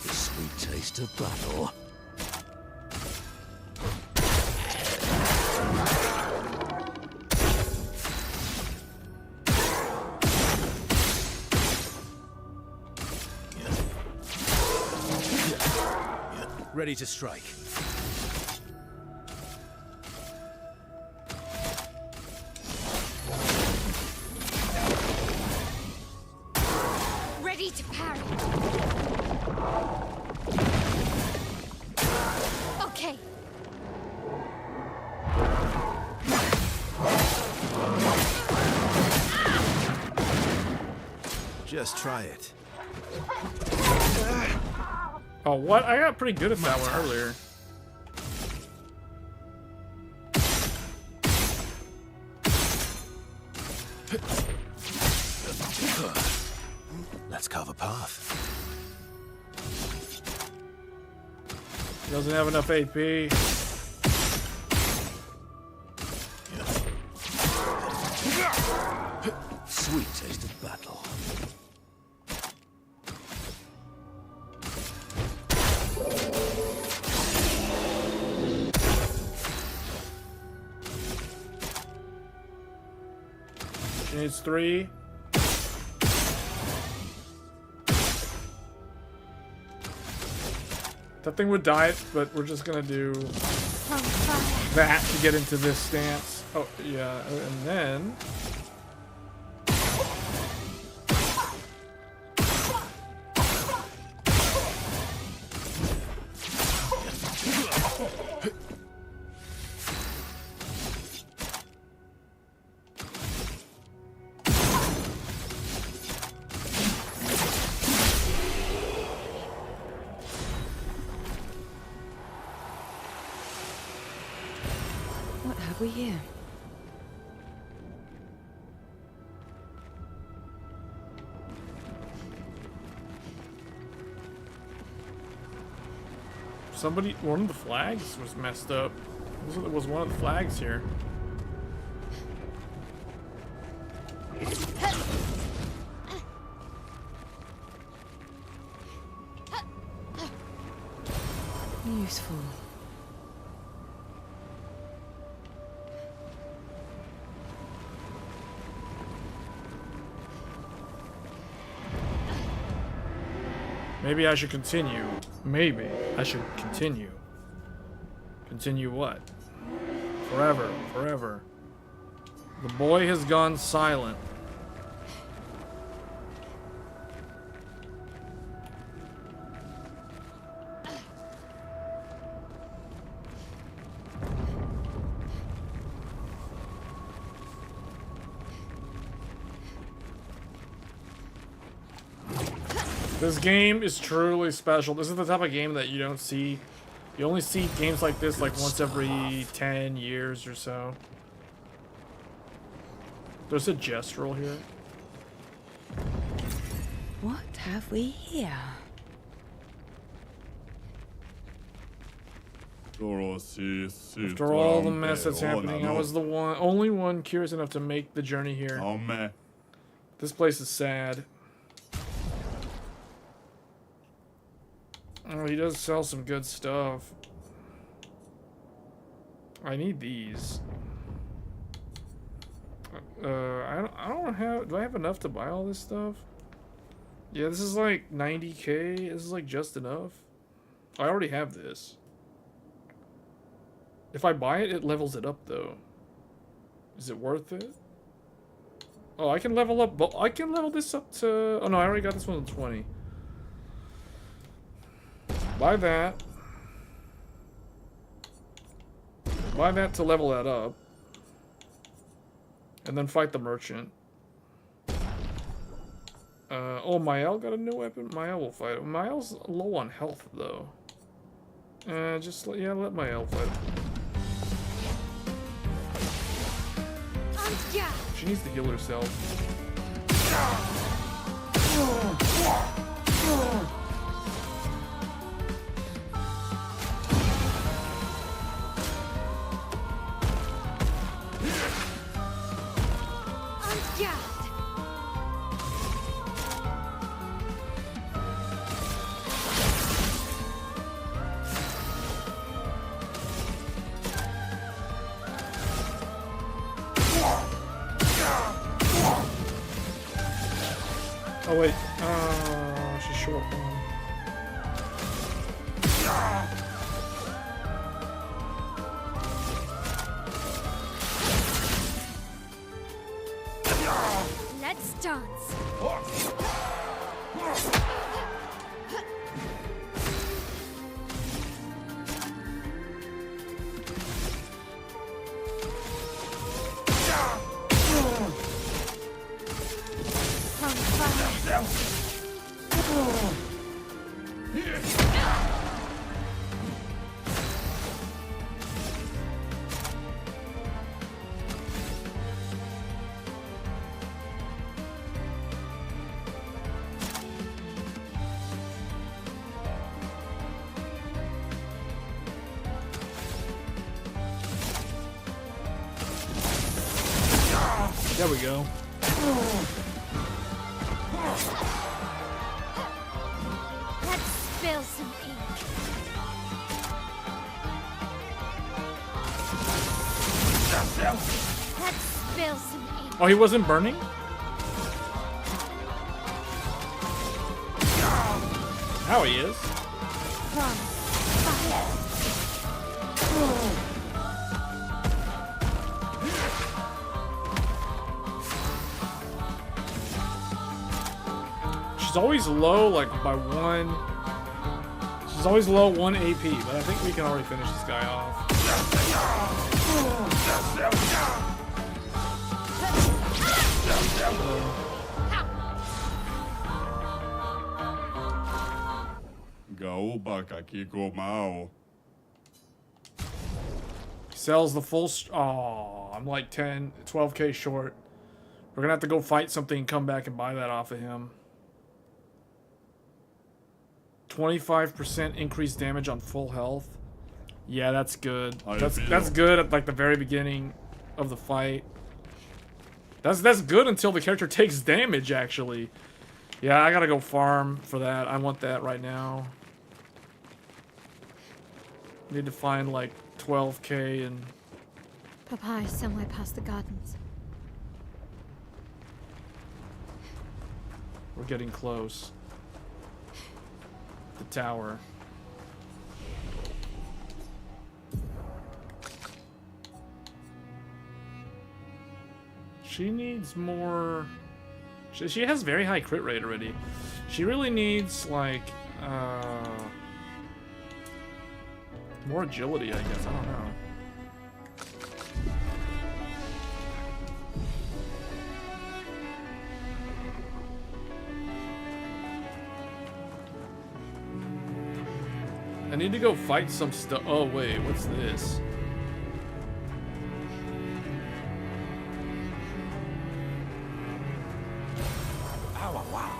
The sweet taste of battle. Ready to strike. Ready to parry. Okay. Just try it. Oh, what? I got pretty good at that one earlier. Let's carve a path. He doesn't have enough AP. Sweet taste of battle. She needs 3. That thing would die, but we're just gonna do that to get into this stance. Oh, yeah, and then... What have we here? Somebody, one of the flags was messed up. This was one of the flags here. Useful. Maybe I should continue. Maybe I should continue. Continue what? Forever, forever. The boy has gone silent. This game is truly special. This is the type of game that you don't see. You only see games like this like once every 10 years or so. There's a gestural here. What have we here? After all the mess that's happening, I was the only one curious enough to make the journey here. This place is sad. Oh, he does sell some good stuff. I need these. I don't have. Do I have enough to buy all this stuff? Yeah, this is like 90k. This is like just enough. I already have this. If I buy it, it levels it up though. Is it worth it? Oh, I can level up. But I can level this up to. Oh no, I already got this one to 20. Buy that. Buy that to level that up. And then fight the merchant. Oh, Mael got a new weapon? Mael will fight him. Mael's low on health, though. Yeah, let Mael fight him. She needs to heal herself. Oh wait, she's short one. dance. On fire. There we go. Let's spill some ink. Let's spill some ink. Oh, he wasn't burning? Now he is. From fire. She's always low, like by one. She's always low 1 AP, but I think we can already finish this guy off. Gaoba kakiko mao. Sells the full. Oh, I'm like 12K short. We're gonna have to go fight something and come back and buy that off of him. 25% increased damage on full health. Yeah, that's good. That's good at like the very beginning of the fight. That's good until the character takes damage, actually. Yeah, I gotta go farm for that. I want that right now. Need to find like 12K and... Papa is somewhere past the gardens. We're getting close. The tower. She needs more... She has very high crit rate already. She really needs, like, more agility, I guess. I don't know. I need to go fight some stuff. Oh, wait, what's this? Wow, wow.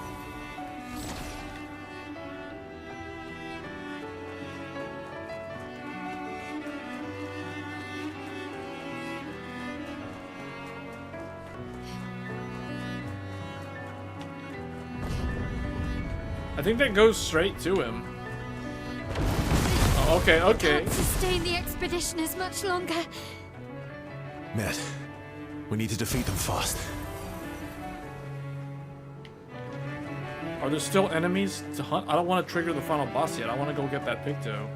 I think that goes straight to him. Oh, okay, okay. Can't sustain the expedition as much longer. Ned, we need to defeat them fast. Are there still enemies to hunt? I don't want to trigger the final boss yet. I want to go get that Picto.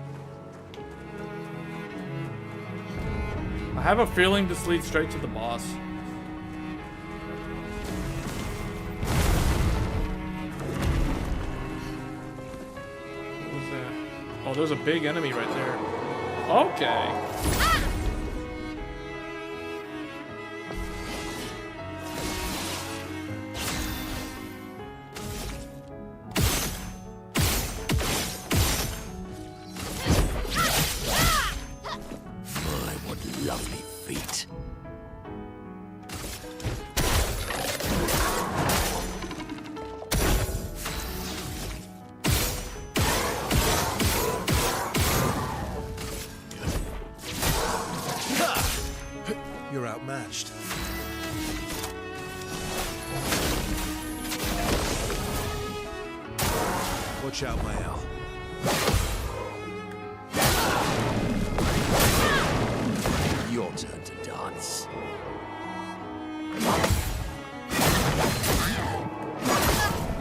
I have a feeling this leads straight to the boss. What was that? Oh, there's a big enemy right there. Okay. My, what lovely feet. You're outmatched. Watch out, Mael. Your turn to dance.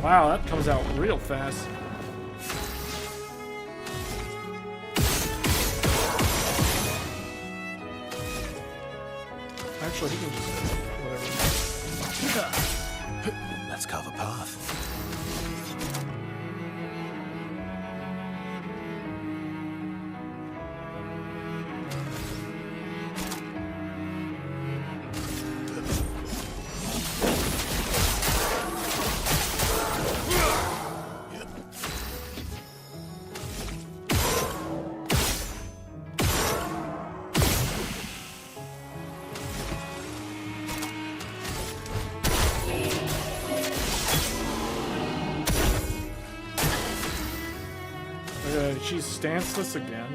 Wow, that comes out real fast. Actually, he can just whatever. Let's carve a path. Okay, she's stanceless again.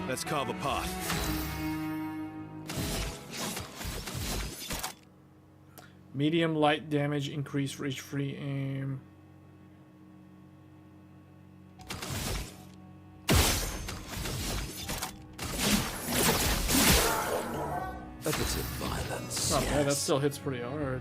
Let's carve a path. Medium light damage, increase reach free aim. A bit of violence. Not bad, that still hits pretty hard.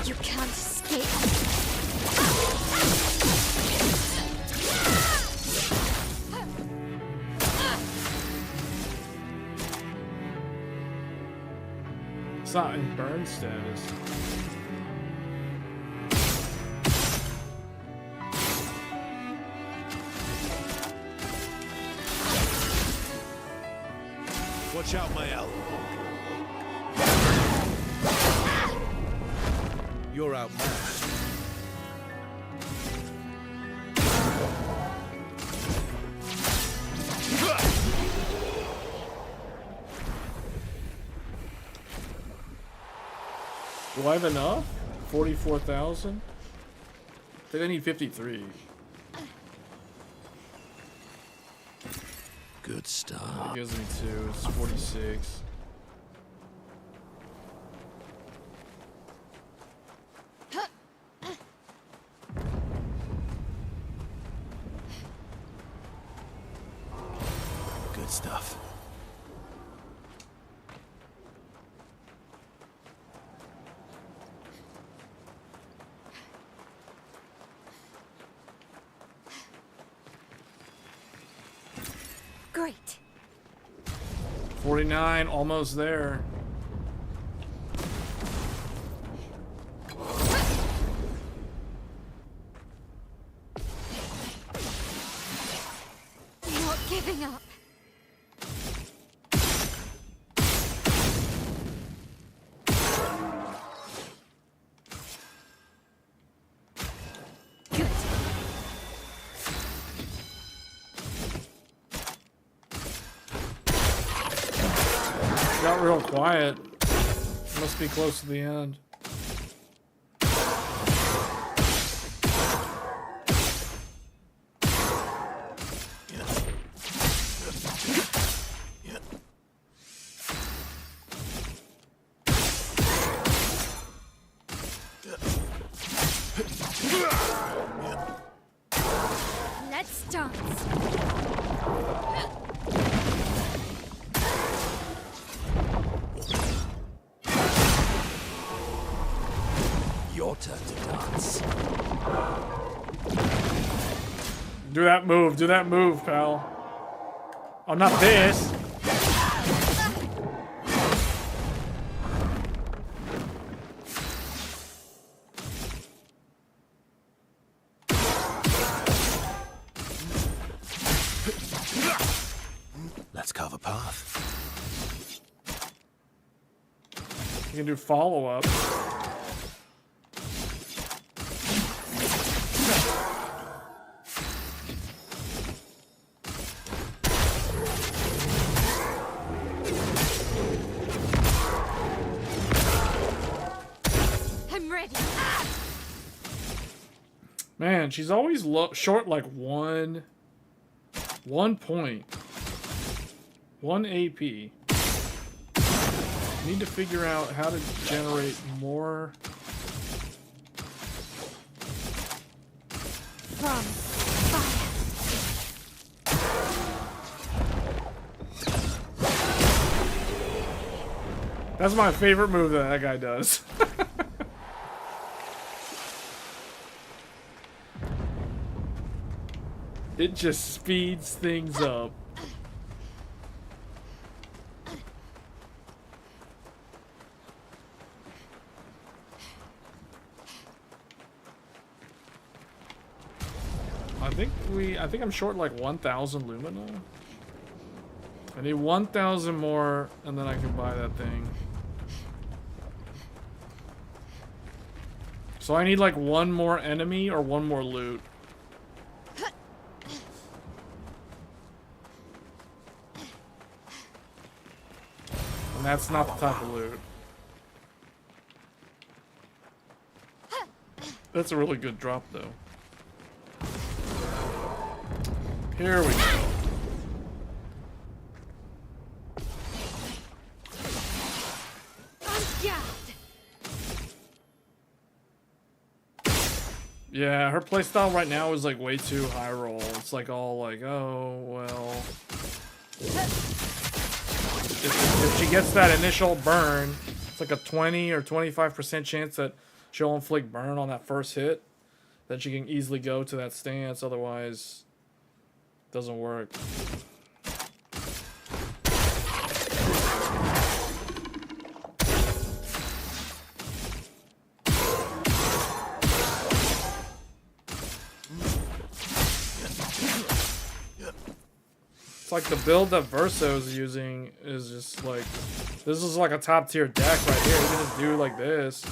You can't escape. It's not in burn status. Watch out, my elf. You're outmatched. Do I have enough? 44,000? I think I need 53. Good start. It gives me 2. It's 46. Good stuff. Great. 49, almost there. Not giving up. Good. Got real quiet. Must be close to the end. Let's dance. Your turn to dance. Do that move, pal. Oh, not this. Let's carve a path. You can do follow-up. I'm ready. Man, she's always short like one point. 1 AP. need to figure out how to generate more. From fire. That's my favorite move that that guy does. It just speeds things up. I think I'm short like 1,000 lumina. I need 1,000 more, and then I can buy that thing. So I need like one more enemy or one more loot. And that's not the type of loot. That's a really good drop though. Here we go. Yeah, her playstyle right now is like way too high roll. It's like all like, oh, well. If she gets that initial burn, it's like a 20 or 25% chance that she'll inflict burn on that first hit. Then she can easily go to that stance, otherwise it doesn't work. It's like the build that Verso's using is just like, this is like a top tier deck right here. You can just do like this.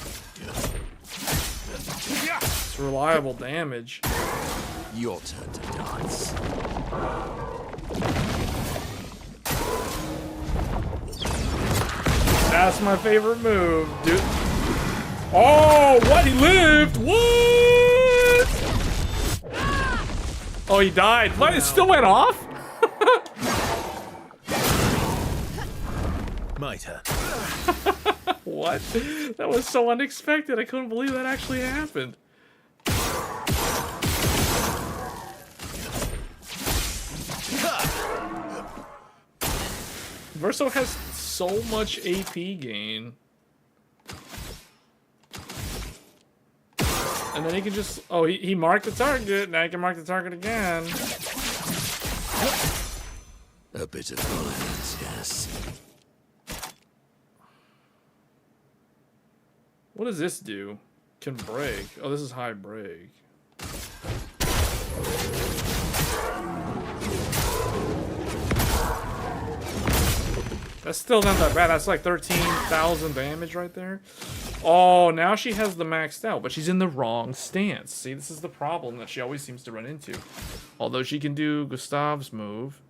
It's reliable damage. Your turn to dance. That's my favorite move, dude. Oh, what? He lived? What? Oh, he died. What? It still went off? My turn. What? That was so unexpected. I couldn't believe that actually happened. Verso has so much AP gain. And then he can just... Oh, he marked the target. Now he can mark the target again. A bit of violence, yes. What does this do? Can break. Oh, this is high break. That's still not that bad. That's like 13,000 damage right there. Oh, now she has the maxed out, but she's in the wrong stance. See, this is the problem that she always seems to run into. Although she can do Gustav's move.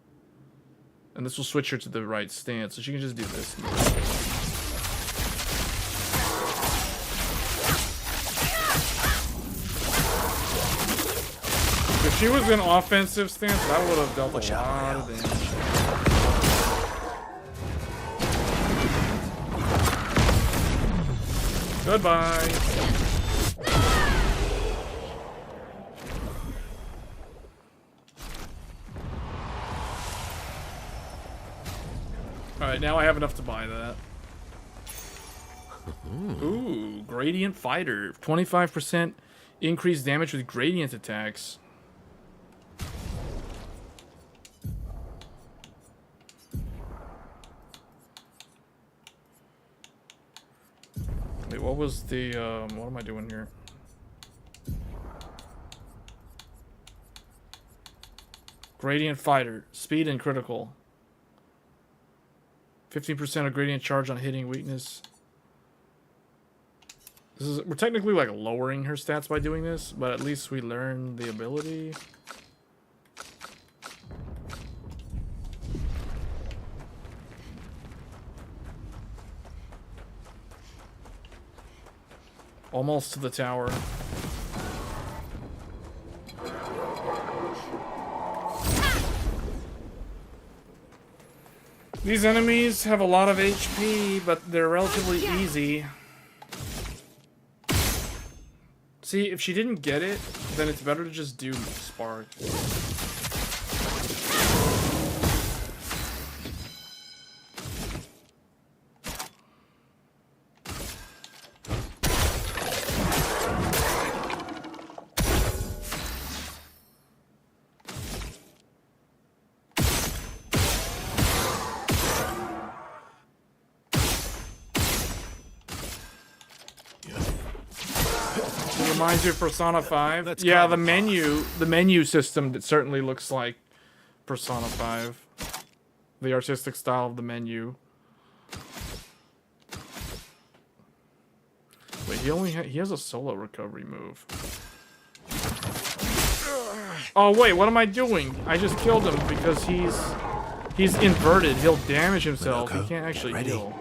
And this will switch her to the right stance, so she can just do this move. If she was in offensive stance, that would have dealt a lot of damage. Goodbye. Alright, now I have enough to buy that. Ooh, Gradient Fighter. 25% increased damage with gradient attacks. Wait, what was the, what am I doing here? Gradient Fighter. Speed and critical. 15% of gradient charge on hitting weakness. This is, we're technically like lowering her stats by doing this, but at least we learn the ability. Almost to the tower. These enemies have a lot of HP, but they're relatively easy. See, if she didn't get it, then it's better to just do Spark. Reminds you of Persona 5. Yeah, the menu system, it certainly looks like Persona 5. The artistic style of the menu. Wait, he has a solo recovery move. Oh wait, what am I doing? I just killed him because he's inverted. He'll damage himself. He can't actually heal.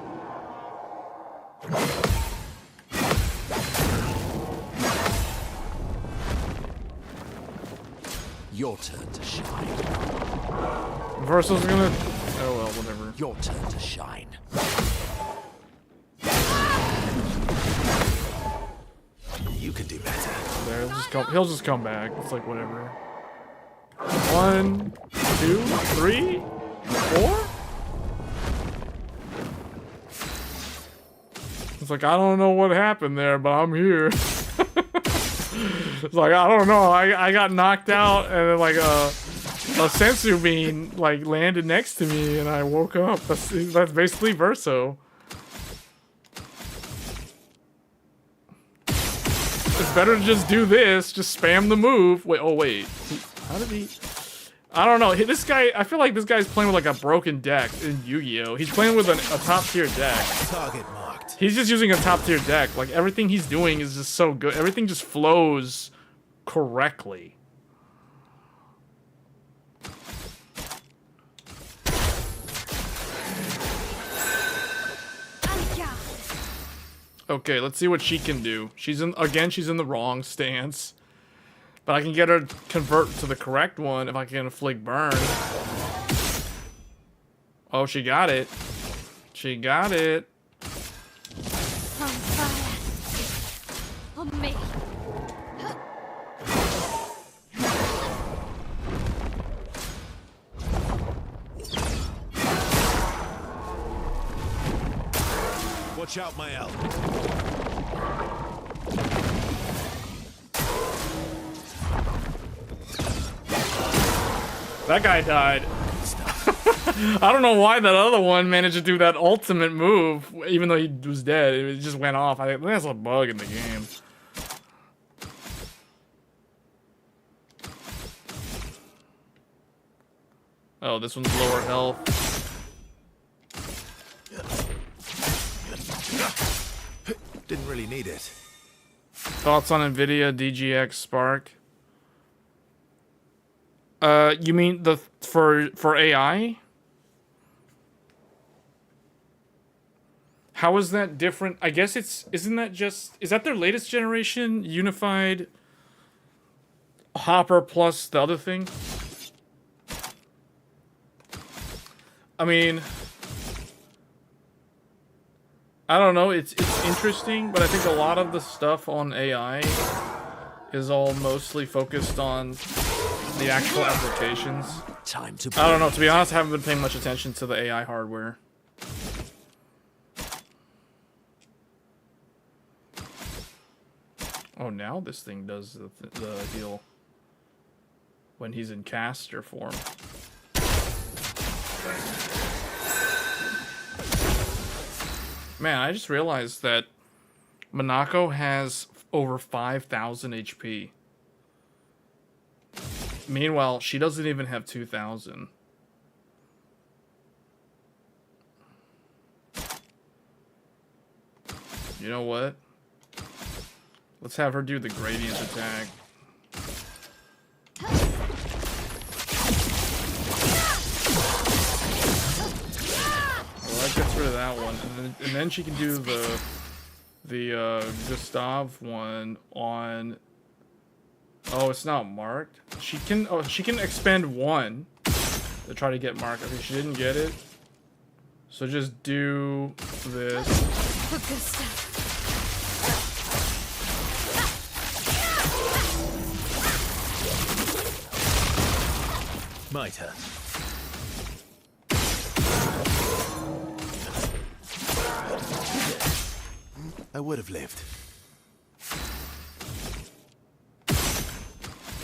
Your turn to shine. Versal's gonna... Oh well, whatever. Your turn to shine. You can do better. There, he'll just come back. It's like whatever. 1, 2, 3, 4? It's like, I don't know what happened there, but I'm here. It's like, I don't know. I got knocked out, and then like a sensu bean like landed next to me, and I woke up. That's basically Verso. It's better to just do this. Just spam the move. Wait. Oh wait. How did he? I don't know. This guy. I feel like this guy's playing with like a broken deck in Yu-Gi-Oh. He's playing with a top tier deck. Target marked. He's just using a top tier deck. Like everything he's doing is just so good. Everything just flows correctly. Okay, let's see what she can do. She's in the wrong stance. But I can get her to convert to the correct one if I can inflict burn. Oh, she got it. She got it. On fire. On me. Watch out, my elf. That guy died. I don't know why that other one managed to do that ultimate move, even though he was dead. It just went off. I think that's a bug in the game. Oh, this one's lower health. Didn't really need it. Thoughts on NVIDIA DGX Spark? You mean the for AI? How is that different? I guess is that their latest generation unified Hopper plus the other thing? I mean, I don't know, it's interesting, but I think a lot of the stuff on AI is all mostly focused on the actual applications. Time to I don't know, to be honest, I haven't been paying much attention to the AI hardware. Oh, now this thing does the heal when he's in caster form. Man, I just realized that Monako has over 5,000 HP. Meanwhile, she doesn't even have 2,000. You know what? Let's have her do the gradient attack. Well, that gets rid of that one, and then she can do the Gustav one on. Oh, it's not marked. She can expend one to try to get marked. Okay, she didn't get it. So just do this. For good stuff. My turn. I would have lived.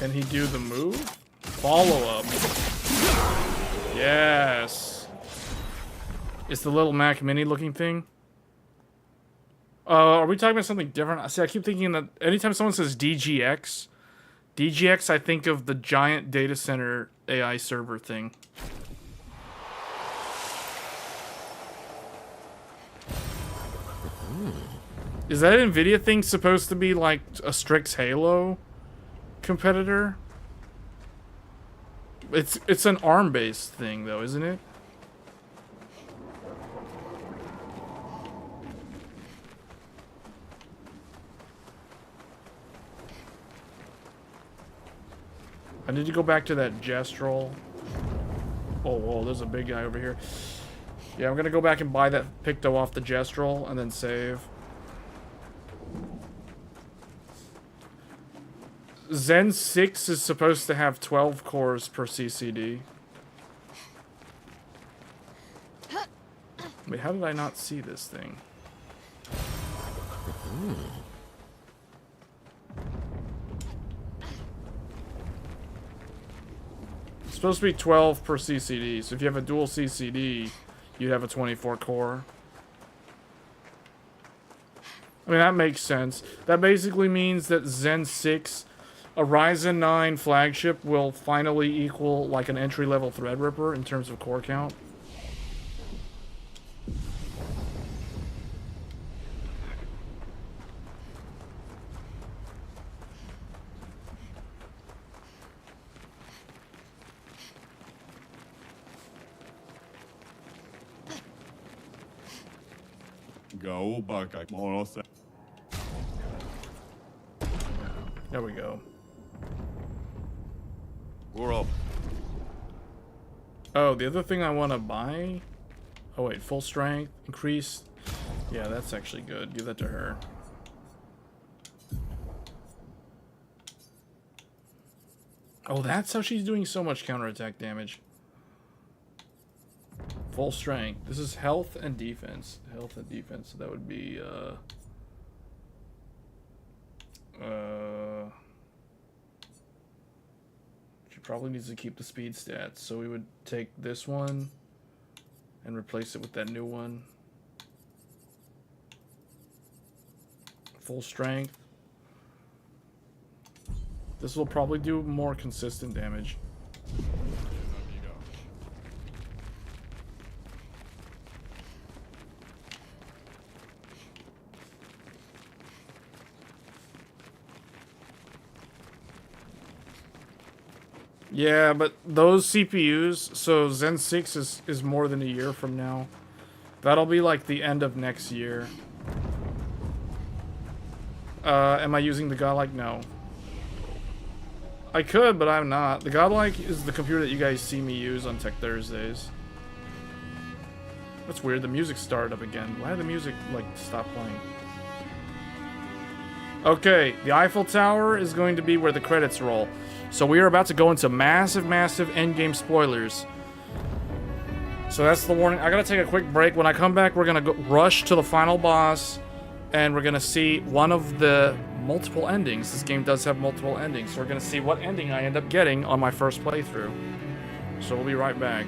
Can he do the move? Follow up. Yes. It's the little Mac Mini looking thing. Are we talking about something different? See, I keep thinking that anytime someone says DGX, I think of the giant data center AI server thing. Is that Nvidia thing supposed to be like a Strix Halo competitor? It's an ARM-based thing though, isn't it? I need to go back to that Gestrel. Oh, whoa, there's a big guy over here. Yeah, I'm gonna go back and buy that Picto off the Gestrel and then save. Zen 6 is supposed to have 12 cores per CCD. Wait, how did I not see this thing? It's supposed to be 12 per CCD, so if you have a dual CCD, you'd have a 24 core. I mean, that makes sense. That basically means that Zen 6, a Ryzen 9 flagship, will finally equal like an entry-level Threadripper in terms of core count. Go back, monolith. There we go. We're up. Oh, the other thing I want to buy... Oh wait, full strength, increased... Yeah, that's actually good. Give that to her. Oh, that's how she's doing so much counterattack damage. Full strength. This is health and defense. Health and defense. So that would be, she probably needs to keep the speed stats. So we would take this one and replace it with that new one. Full strength. This will probably do more consistent damage. Yeah, but those CPUs, so Zen 6 is more than a year from now. That'll be like the end of next year. Am I using the Godlike? No. I could, but I'm not. The Godlike is the computer that you guys see me use on Tech Thursdays. That's weird, the music started up again. Why did the music, like, stop playing? Okay, the Eiffel Tower is going to be where the credits roll. So we are about to go into massive, massive endgame spoilers. So that's the warning. I gotta take a quick break. When I come back, we're gonna go rush to the final boss, and we're gonna see one of the multiple endings. This game does have multiple endings, so we're gonna see what ending I end up getting on my first playthrough. So we'll be right back.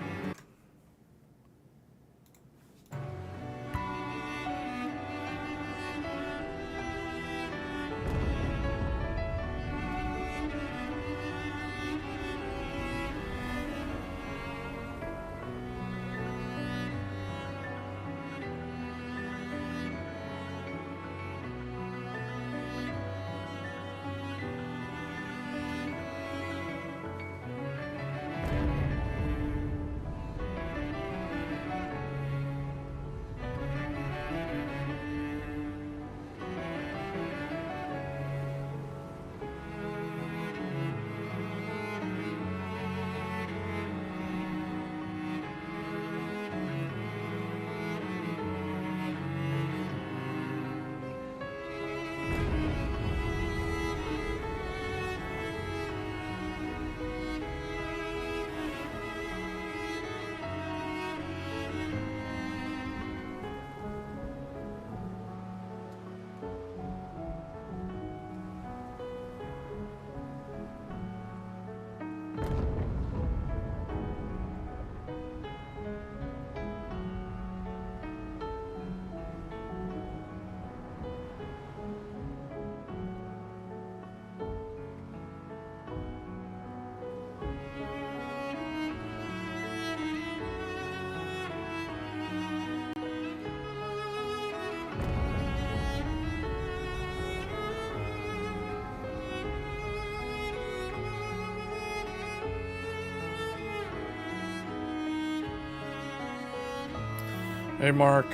Hey, Mark.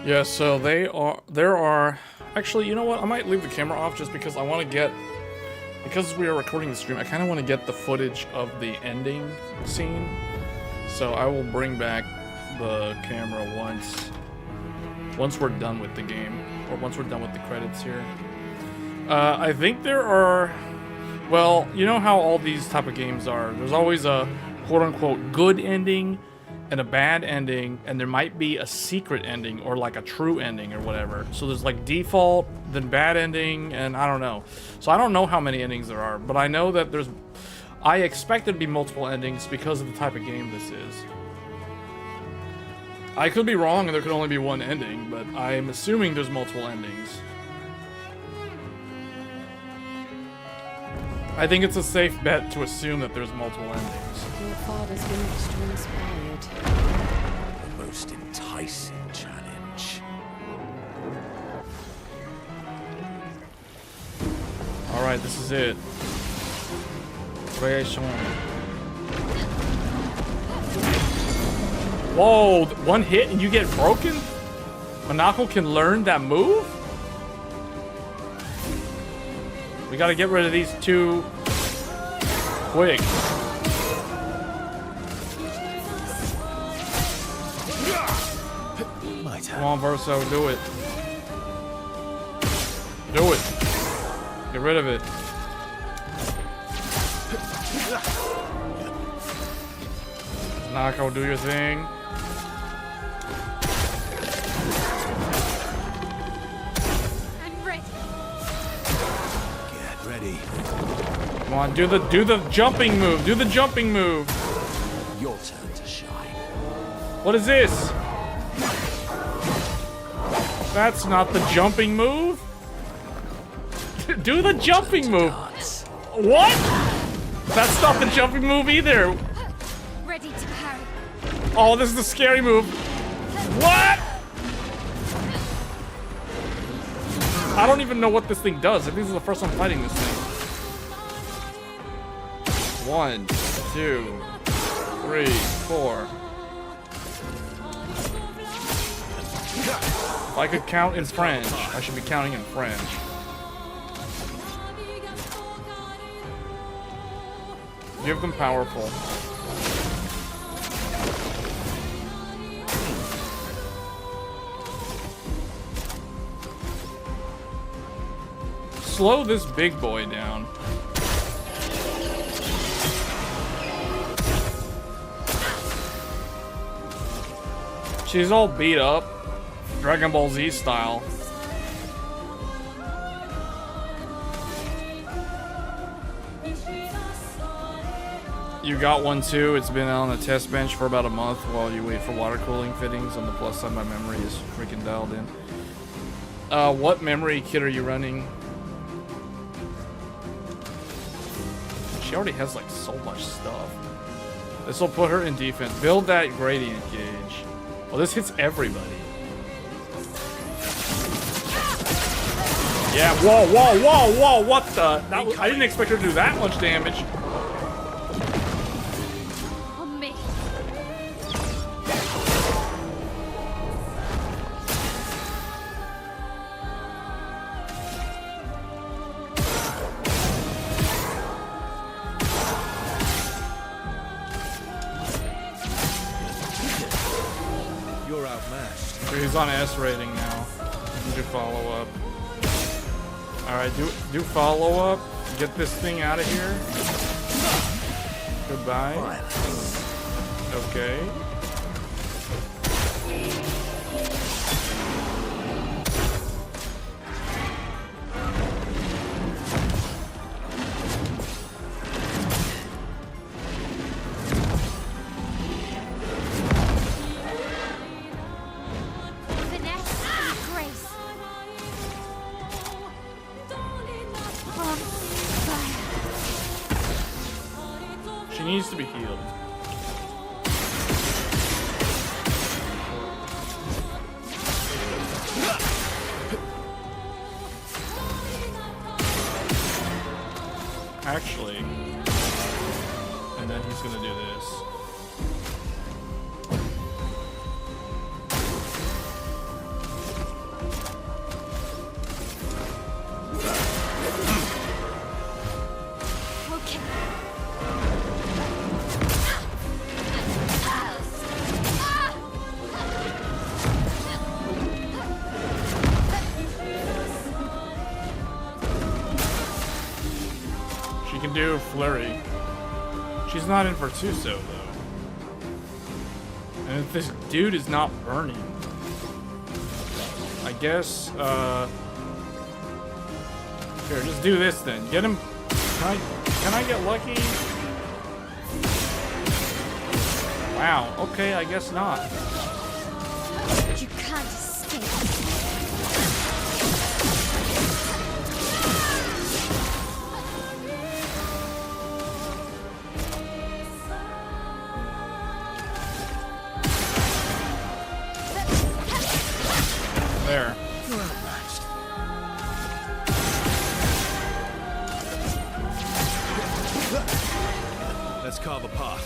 Yeah, so there are... Actually, you know what? I might leave the camera off just because I want to get... Because we are recording the stream, I kind of want to get the footage of the ending scene. So I will bring back the camera once we're done with the game. Or once we're done with the credits here. I think there are... Well, you know how all these type of games are. There's always a quote-unquote good ending and a bad ending, and there might be a secret ending or like a true ending or whatever. So there's like default, then bad ending, and I don't know. So I don't know how many endings there are, but I know that there's... I expect there to be multiple endings because of the type of game this is. I could be wrong and there could only be one ending, but I'm assuming there's multiple endings. I think it's a safe bet to assume that there's multiple endings. Your father's been extra inspired. The most enticing challenge. Alright, this is it. Creation. Whoa, one hit and you get broken? Monako can learn that move? We gotta get rid of these two quick. Come on, Verso, do it. Do it. Get rid of it. Nako, do your thing. I'm ready. Get ready. Come on, do the jumping move. Do the jumping move. Your turn to shine. What is this? That's not the jumping move. Do the jumping move. What? That's not the jumping move either. Ready to parry. Oh, this is the scary move. What? I don't even know what this thing does. I think this is the first time fighting this thing. 1, 2, 3, 4. If I could count in French, I should be counting in French. Give them powerful. Slow this big boy down. She's all beat up, Dragon Ball Z style. You got one too. It's been on the test bench for about a month while you wait for water cooling fittings. On the plus side, my memory is freaking dialed in. What memory kit are you running? She already has like so much stuff. This will put her in defense. Build that gradient gauge. Well, this hits everybody. Yeah, whoa, whoa, whoa, whoa, what the? I didn't expect her to do that much damage. On me. You're outmatched. He's on S rating now. Do follow up. Alright, do follow up. Get this thing out of here. Goodbye. Okay. Finesse and grace. On fire. She needs to be healed. Actually, and then he's gonna do this. She can do Flurry. She's not in for Tuso, though. And if this dude is not burning, I guess, here, just do this then. Get him. Can I get lucky? Wow, okay, I guess not. You can't escape. There. Let's carve a path.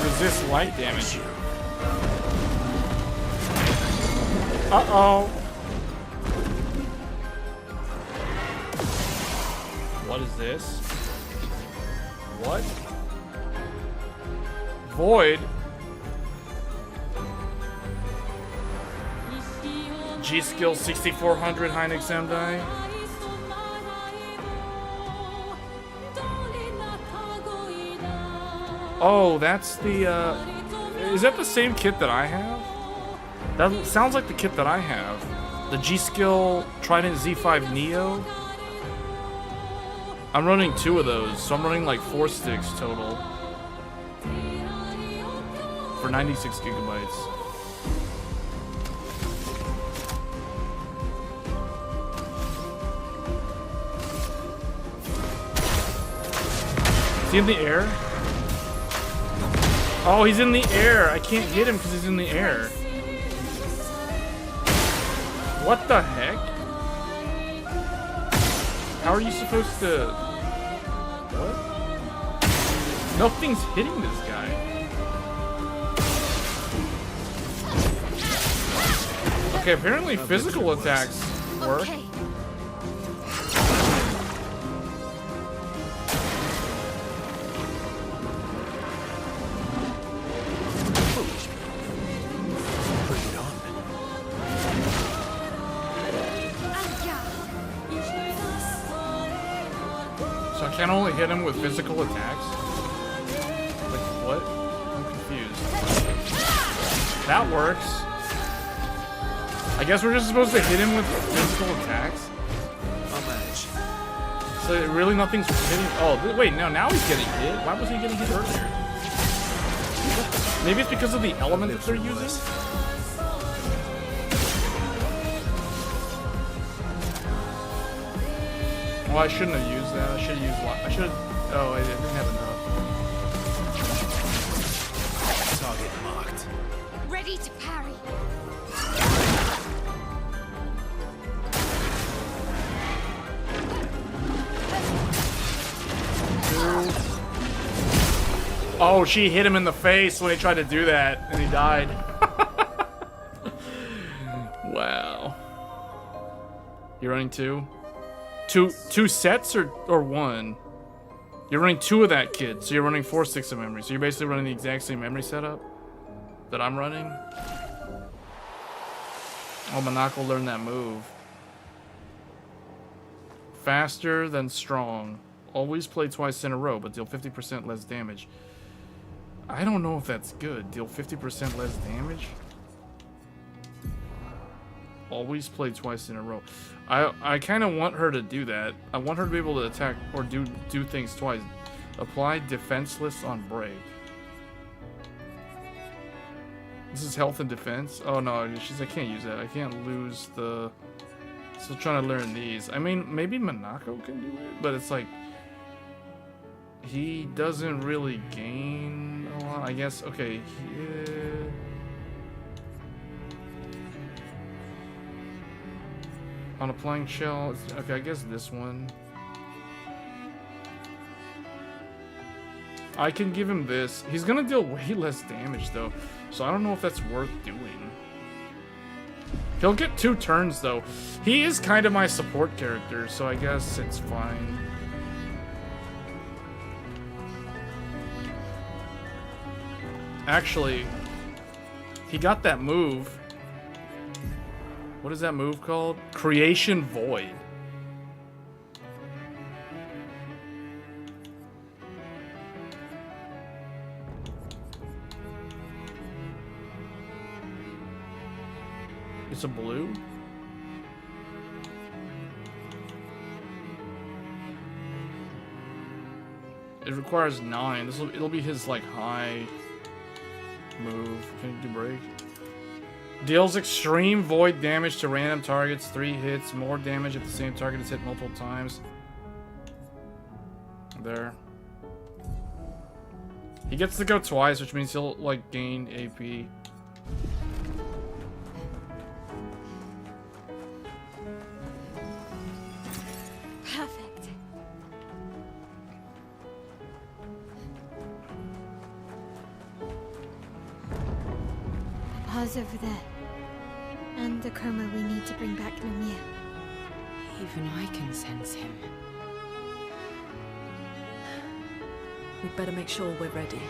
Resist light damage. Uh-oh. What is this? What? Void? G-Skill 6400 Hynix MDI. Oh, that's the, is that the same kit that I have? That sounds like the kit that I have. The G-Skill Trident Z5 Neo. I'm running 2 of those, so I'm running like 4 sticks total. For 96 gigabytes. Is he in the air? Oh, he's in the air. I can't hit him because he's in the air. What the heck? How are you supposed to... What? Nothing's hitting this guy. Okay, apparently physical attacks work. Okay. So I can only hit him with physical attacks? Like, what? I'm confused. That works. I guess we're just supposed to hit him with physical attacks? I'll manage. So really nothing's hitting... Oh, wait, no, now he's getting hit. Why was he getting hit earlier? Maybe it's because of the element that they're using? Well, I shouldn't have used that. I should have used... I should have... Oh, I didn't have enough. Target marked. Ready to parry. Oh, she hit him in the face when he tried to do that, and he died. Wow. You're running 2? Two sets or 1? You're running 2 of that kit, so you're running 4 sticks of memory. So you're basically running the exact same memory setup that I'm running. Oh, Monako learned that move. Faster than strong. Always play twice in a row, but deal 50% less damage. I don't know if that's good. Deal 50% less damage? Always play twice in a row. I kind of want her to do that. I want her to be able to attack or do things twice. Apply defenseless on break. This is health and defense. Oh no, I can't use that. I can't lose the... Still trying to learn these. I mean, maybe Monako can do it, but it's like... He doesn't really gain a lot, I guess. Okay, on a flying shell. Okay, I guess this one. I can give him this. He's gonna deal way less damage though, so I don't know if that's worth doing. He'll get 2 turns though. He is kind of my support character, so I guess it's fine. Actually, he got that move What is that move called? Creation Void. It's a blue? It requires 9. It'll be his like high move. Can you do break? Deals extreme void damage to random targets, 3 hits, more damage if the same target is hit multiple times. There. He gets to go twice, which means he'll like gain AP. Perfect. Papa's over there. And the coma we need to bring back Lumia. Even I can sense him. We'd better make sure we're ready.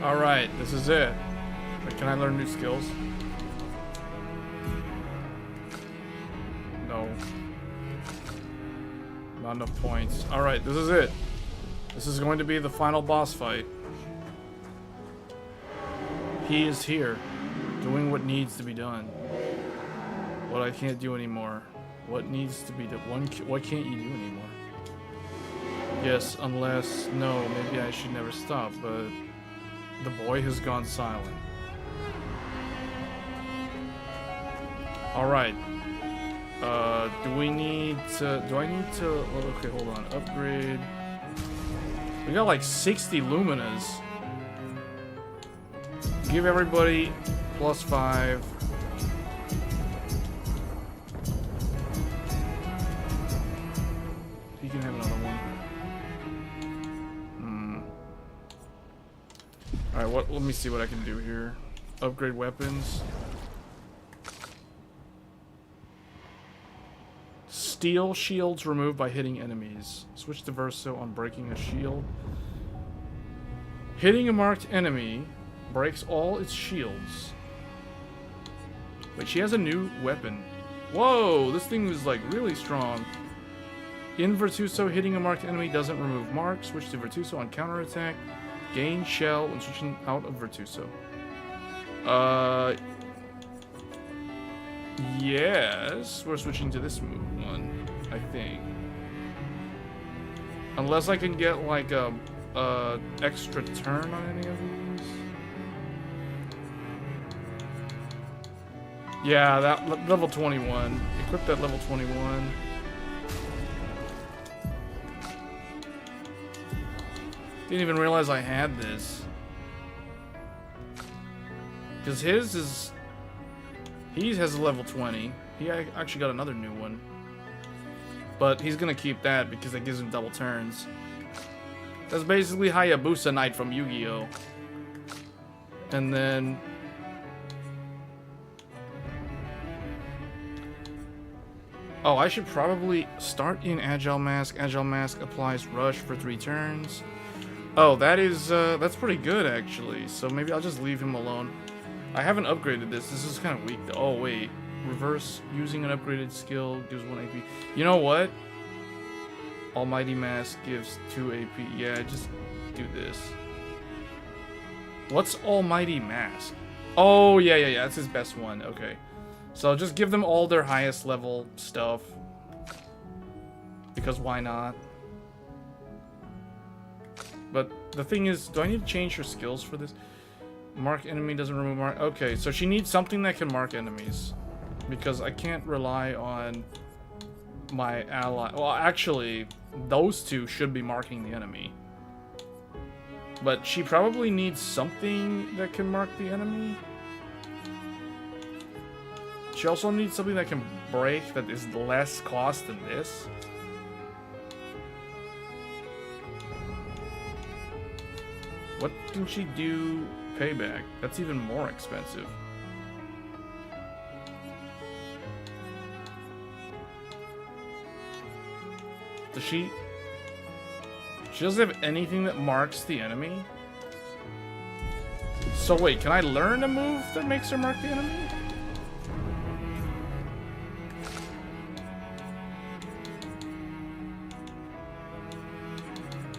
Alright, this is it. Wait, can I learn new skills? No. Not enough points. Alright, this is it. This is going to be the final boss fight. He is here, doing what needs to be done. What I can't do anymore. What needs to be done. What can't you do anymore? Yes, unless... No, maybe I should never stop, but... The boy has gone silent. Alright. Do I need to... Okay, hold on. Upgrade. We got like 60 Luminas. Give everybody +5. He can have another one. Alright, let me see what I can do here. Upgrade weapons. Steel shields removed by hitting enemies. Switch to Verso on breaking a shield. Hitting a marked enemy breaks all its shields. Wait, she has a new weapon. Whoa, this thing is like really strong. In Virtuoso, hitting a marked enemy doesn't remove marks. Switch to Virtuoso on counterattack. Gain shell when switching out of Virtuoso. Yes, we're switching to this one, I think. Unless I can get like a extra turn on any of these. Yeah, that level 21. Equip that level 21. Didn't even realize I had this. Because his is... He has a level 20. He actually got another new one. But he's gonna keep that because that gives him double turns. That's basically Hayabusa Knight from Yu-Gi-Oh! And then... Oh, I should probably start in Agile Mask. Agile Mask applies Rush for 3 turns. Oh, that is, that's pretty good, actually. So maybe I'll just leave him alone. I haven't upgraded this. This is kind of weak. Oh, wait. Reverse using an upgraded skill gives 1 AP. You know what? Almighty Mask gives 2 AP. Yeah, just do this. What's Almighty Mask? Oh, yeah. That's his best one. Okay. So just give them all their highest level stuff. Because why not? But the thing is, do I need to change her skills for this? Mark enemy doesn't remove mark. Okay, so she needs something that can mark enemies. Because I can't rely on my ally. Well, actually, those two should be marking the enemy. But she probably needs something that can mark the enemy. She also needs something that can break that is less cost than this. can she do payback? That's even more expensive. Does she... She doesn't have anything that marks the enemy? So wait, can I learn a move that makes her mark the enemy?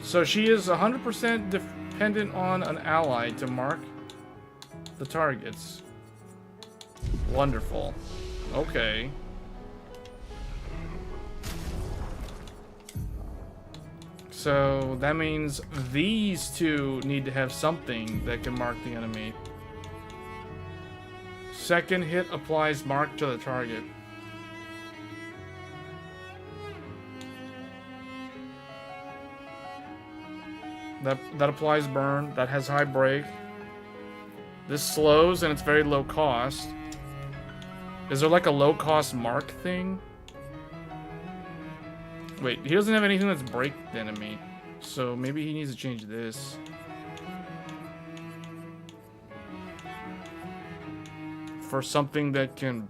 So she is 100% dependent on an ally to mark the targets. Wonderful. Okay. So that means these two need to have something that can mark the enemy. Second hit applies mark to the target. That applies burn. That has high break. This slows and it's very low cost. Is there like a low cost mark thing? Wait, he doesn't have anything that's break the enemy. So maybe he needs to change this. For something that can...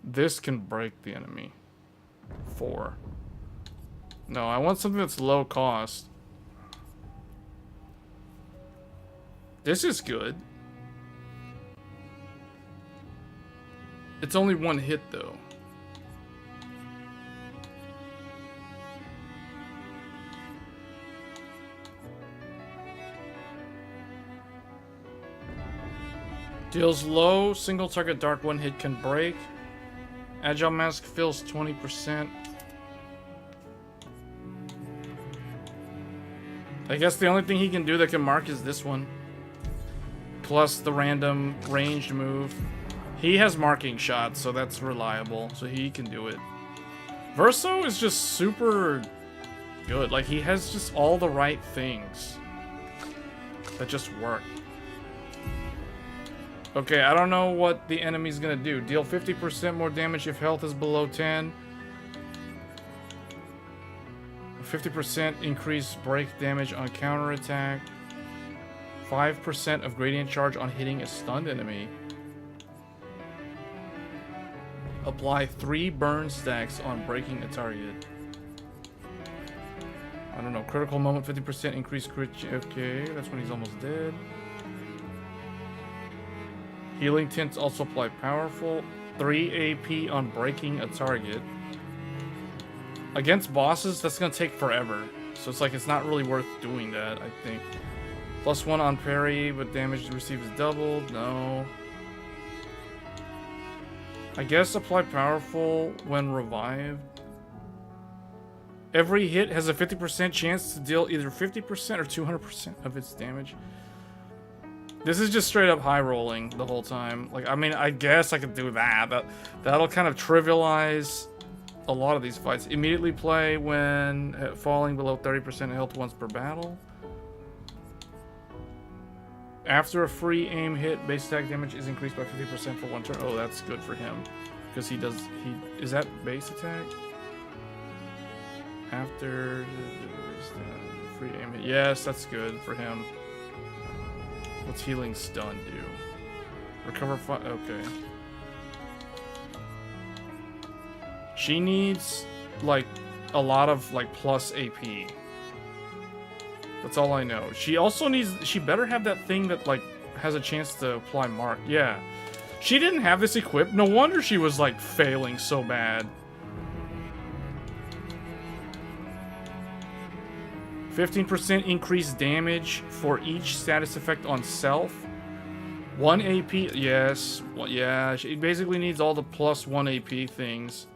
This can break the enemy. 4. No, I want something that's low cost. This is good. It's only one hit, though. Deals low, single target dark, one hit can break. Agile Mask fills 20%. I guess the only thing he can do that can mark is this one. Plus the random ranged move. He has marking shots, so that's reliable. So he can do it. Verso is just super good. Like, he has just all the right things that just work. Okay, I don't know what the enemy's gonna do. Deal 50% more damage if health is below 10. 50% increased break damage on counterattack. 5% of gradient charge on hitting a stunned enemy. Apply 3 burn stacks on breaking a target. I don't know. Critical moment, 50% increased crit. Okay, that's when he's almost dead. Healing tints also apply powerful. 3 AP on breaking a target. Against bosses, that's gonna take forever. So it's like, it's not really worth doing that, I think. +1 on parry, but damage received is doubled. No. I guess apply powerful when revived. Every hit has a 50% chance to deal either 50% or 200% of its damage. This is just straight up high rolling the whole time. Like, I mean, I guess I could do that. That'll kind of trivialize a lot of these fights. Immediately play when falling below 30% health once per battle. After a free aim hit, base attack damage is increased by 50% for 1 turn. Oh, that's good for him. Because is that base attack? After free aim hit. Yes, that's good for him. What's healing stun do? Recover okay. She needs, like, a lot of, like, plus AP. That's all I know. She also needs... She better have that thing that, like, has a chance to apply mark. Yeah. She didn't have this equipped. No wonder she was, like, failing so bad. 15% increased damage for each status effect on self. 1 AP... Yes. Well, yeah. She basically needs all the +1 AP things.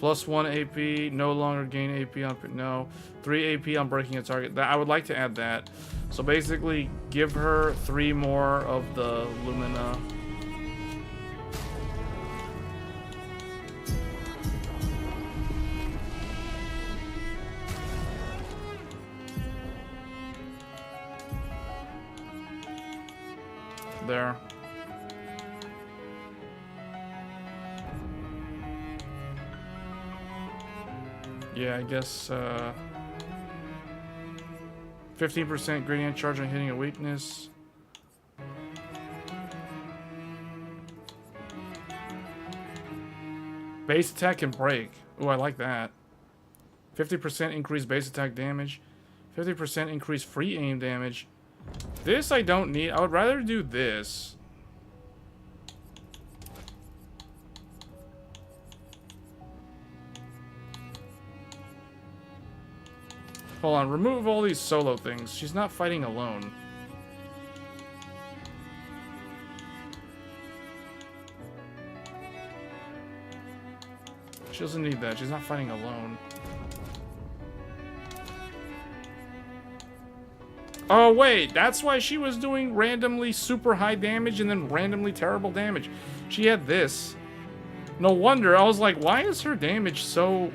+1 AP, no longer gain AP on... No. 3 AP on breaking a target. I would like to add that. So basically, give her 3 more of the Lumina. There. Yeah, I guess, 15% gradient charge on hitting a weakness. Base attack and break. Ooh, I like that. 50% increased base attack damage. 50% increased free aim damage. This I don't need. I would rather do this. Hold on, remove all these solo things. She's not fighting alone. She doesn't need that. She's not fighting alone. Oh, wait. That's why she was doing randomly super high damage and then randomly terrible damage. She had this. No wonder. I was like, why is her damage so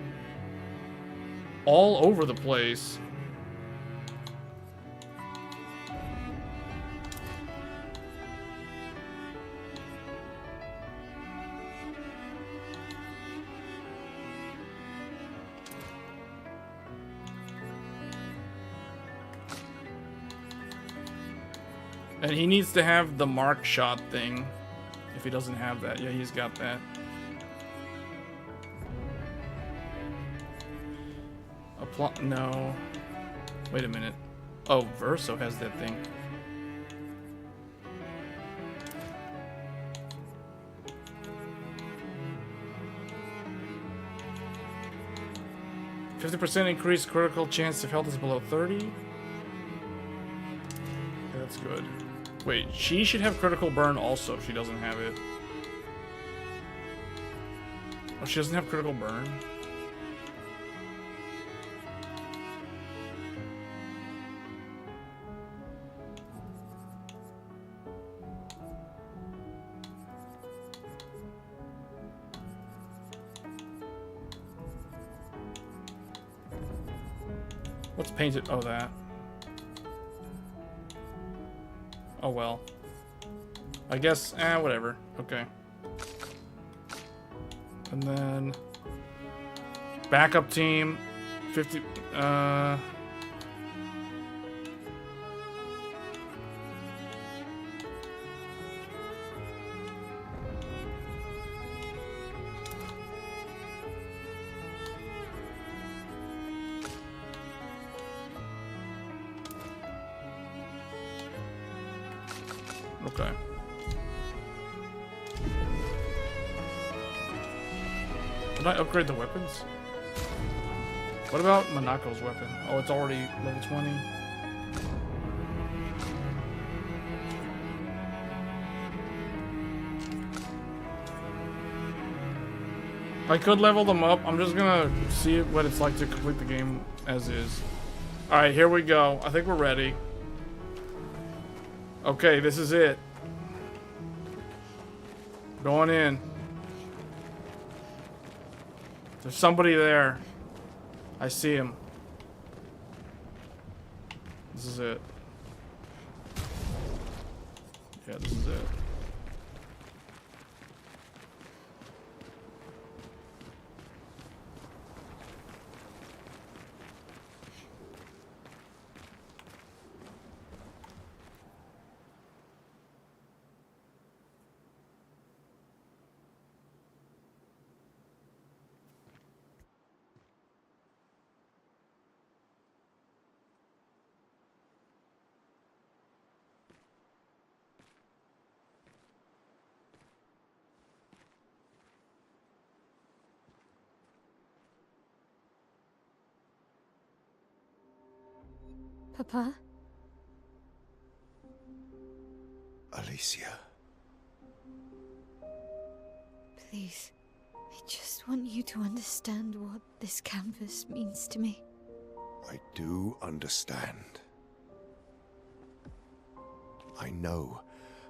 all over the place? And he needs to have the mark shot thing. If he doesn't have that. Yeah, he's got that. No. Wait a minute. Oh, Verso has that thing. %50 increased critical chance if health is below 30. Yeah, that's good. Wait, she should have critical burn also if she doesn't have it. Oh, she doesn't have critical burn? What's painted? Oh, that. Oh well. I guess, whatever. Okay. And then backup team 50 okay. Did I upgrade the weapons? What about Monaco's weapon? Oh, it's already level 20. I could level them up. I'm just gonna see what it's like to complete the game as is. Alright, here we go. I think we're ready. Okay, this is it. Going in. There's somebody there. I see him. This is it. Yeah, this is it. Papa? Alicia. Please. I just want you to understand what this canvas means to me. I do understand. I know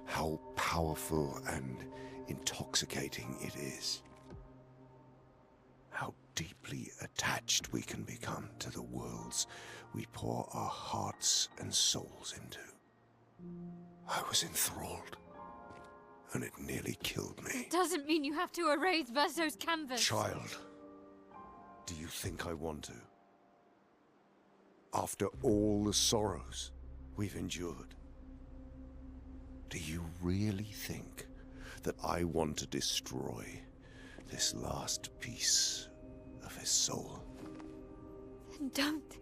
how powerful and intoxicating it is. How deeply attached we can become to the worlds we pour our hearts and souls into. I was enthralled, and it nearly killed me. It doesn't mean you have to erase Verso's canvas. Child, do you think I want to? After all the sorrows we've endured, do you really think that I want to destroy this last piece of his soul? Then don't.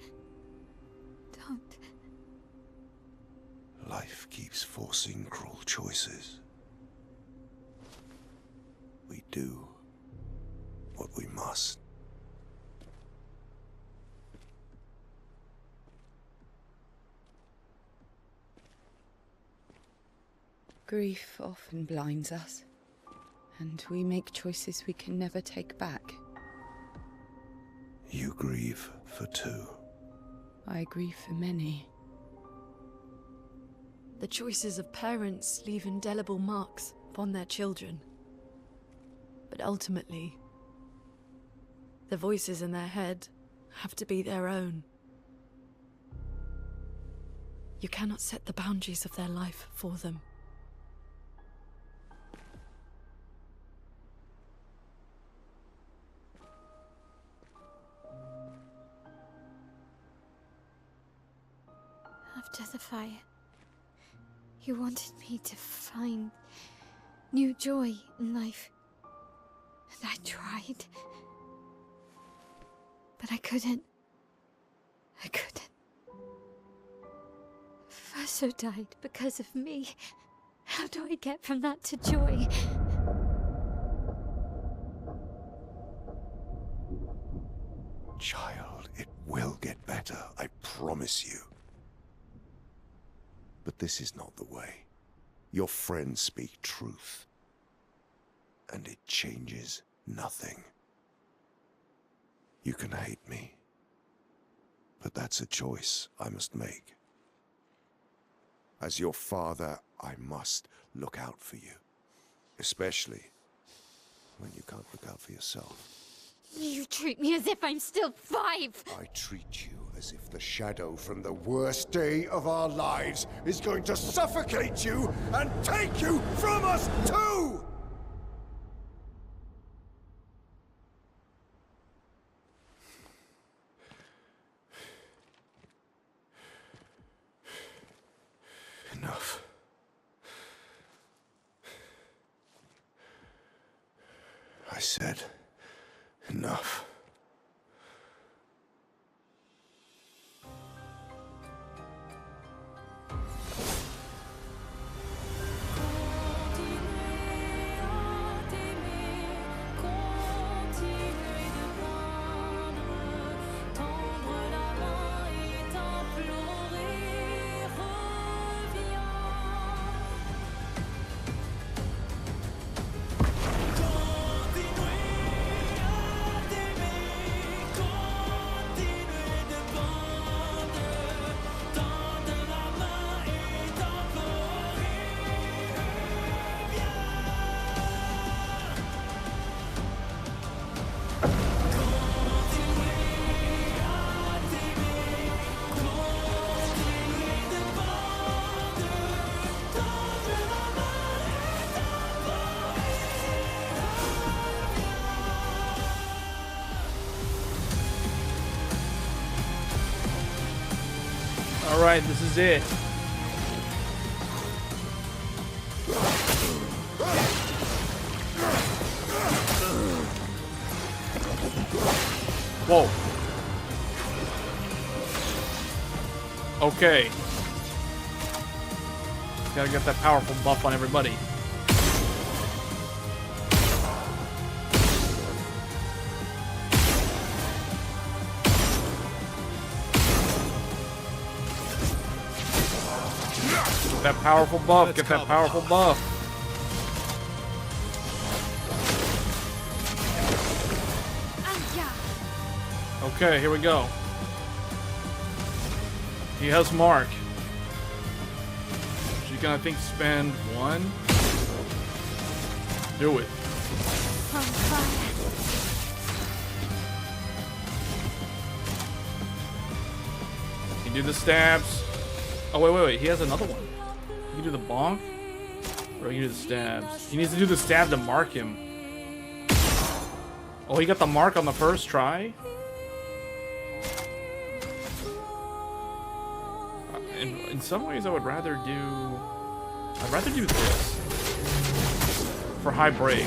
Don't. Life keeps forcing cruel choices. We do what we must. Grief often blinds us, and we make choices we can never take back. You grieve for two. I grieve for many. The choices of parents leave indelible marks upon their children. But ultimately, the voices in their head have to be their own. You cannot set the boundaries of their life for them. After the fire, you wanted me to find new joy in life. And I tried. But I couldn't. Faso died because of me. How do I get from that to joy? Child, it will get better, I promise you. But this is not the way. Your friends speak truth. And it changes nothing. You can hate me. But that's a choice I must make. As your father, I must look out for you. Especially when you can't look out for yourself. You treat me as if I'm still 5! I treat you as if the shadow from the worst day of our lives is going to suffocate you and take you from us too! Enough. I said enough. Alright, this is it. Whoa. Okay. Gotta get that powerful buff on everybody. Get that powerful buff. Get that powerful buff. Okay, here we go. He has Mark. She's gonna, I think, spend 1. Do it. You do the stabs. Oh, wait. He has another one. You can do the bonk. Or you can do the stabs. He needs to do the stab to mark him. Oh, he got the mark on the first try? in some ways, I would rather do... I'd rather do this. For high break.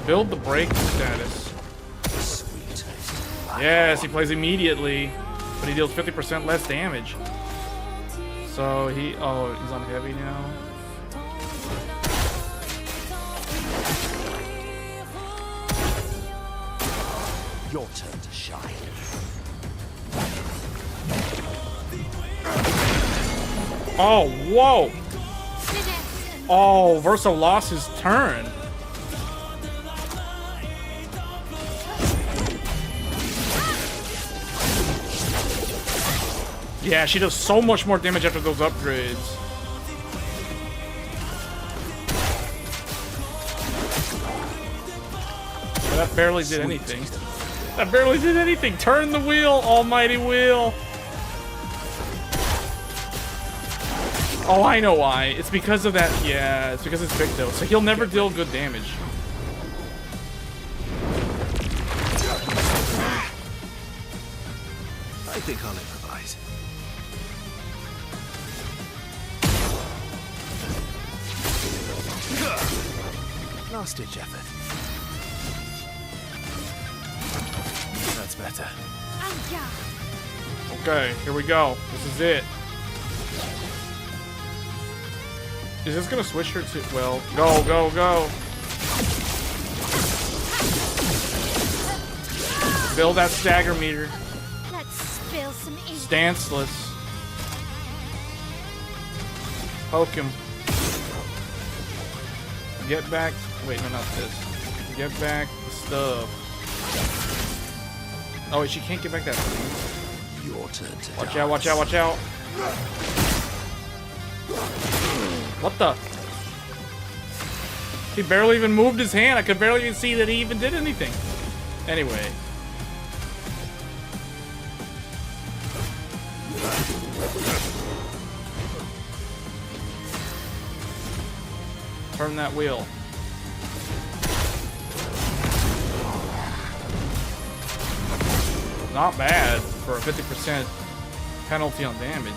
Build the break status. Yes, he plays immediately. But he deals 50% less damage. So he... Oh, he's on heavy now. Your turn to shine. Oh, whoa! Oh, Verso lost his turn. Yeah, she does so much more damage after those upgrades. But that barely did anything. That barely did anything. Turn the wheel, almighty wheel. Oh, I know why. It's because of that. Yeah, it's because it's Victo. So he'll never deal good damage. I think I'll improvise. Last ditch effort. That's better. Okay, here we go. This is it. Is this gonna switch her to... Well, go, go, go. Build that stagger meter. Let's spill some ink. Stanceless. Poke him. Get back. Wait, no, not this. Get back the stuff. Oh, wait, she can't get back that thing. Your turn to Watch out, watch out, watch out. What the? He barely even moved his hand. I could barely even see that he even did anything. Anyway. Turn that wheel. Not bad for a 50% penalty on damage.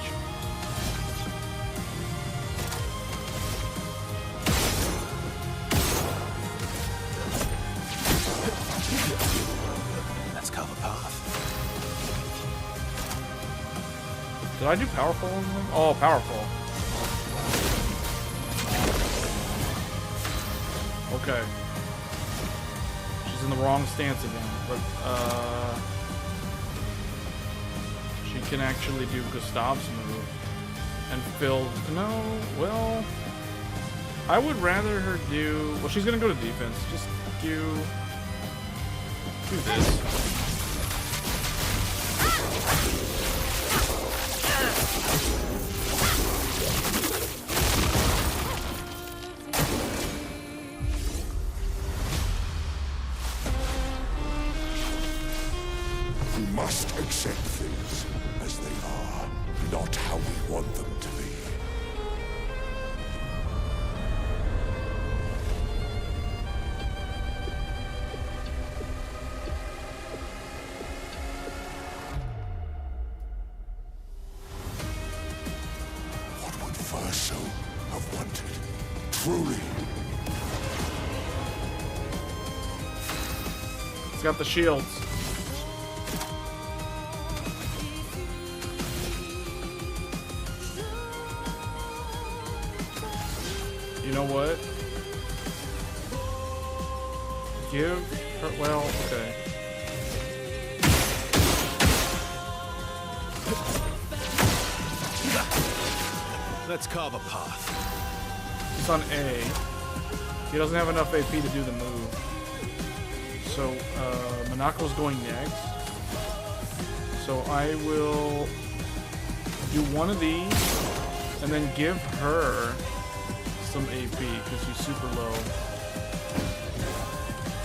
Let's cover path. Did I do powerful on them? Oh, powerful. Okay. She's in the wrong stance again, but she can actually do Gustav's move and fill. No, well, I would rather her do. Well, she's gonna go to defense. Just do this. We must accept things as they are, not how we want them to be. What would Verso have wanted? Truly. It's got the shields. You know what? Give her. Well, okay. Let's carve a path. It's on A. He doesn't have enough AP to do the move. So, Monaco's going next. So I will do one of these and then give her some AP because she's super low.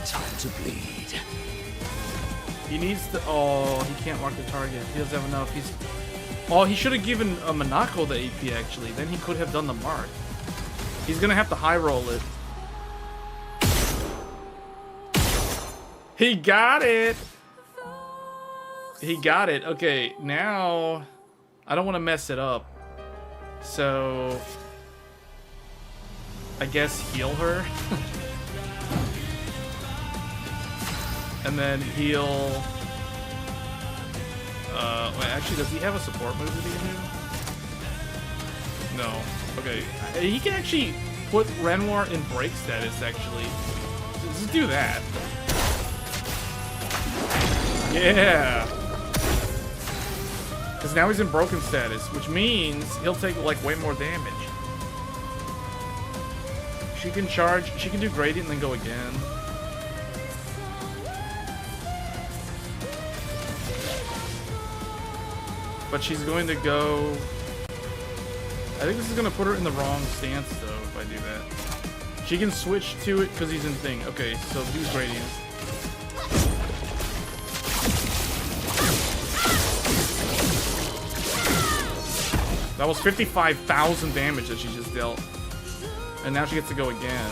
Time to bleed. He needs to. Oh, he can't mark the target. He doesn't have enough. He's. Oh, he should have given Monaco the AP actually. Then he could have done the mark. He's gonna have to high roll it. He got it. He got it. Okay, now I don't want to mess it up. So I guess heal her. And then heal. Wait, actually, does he have a support move that he can do? No. Okay. He can actually put Renoir in break status, actually. Let's do that. Yeah! Because now he's in broken status, which means he'll take, like, way more damage. She can charge, she can do gradient and then go again. But she's going to go... I think this is going to put her in the wrong stance, though, if I do that. She can switch to it because he's in thing. Okay, so do gradient. That was 55,000 damage that she just dealt. And now she gets to go again.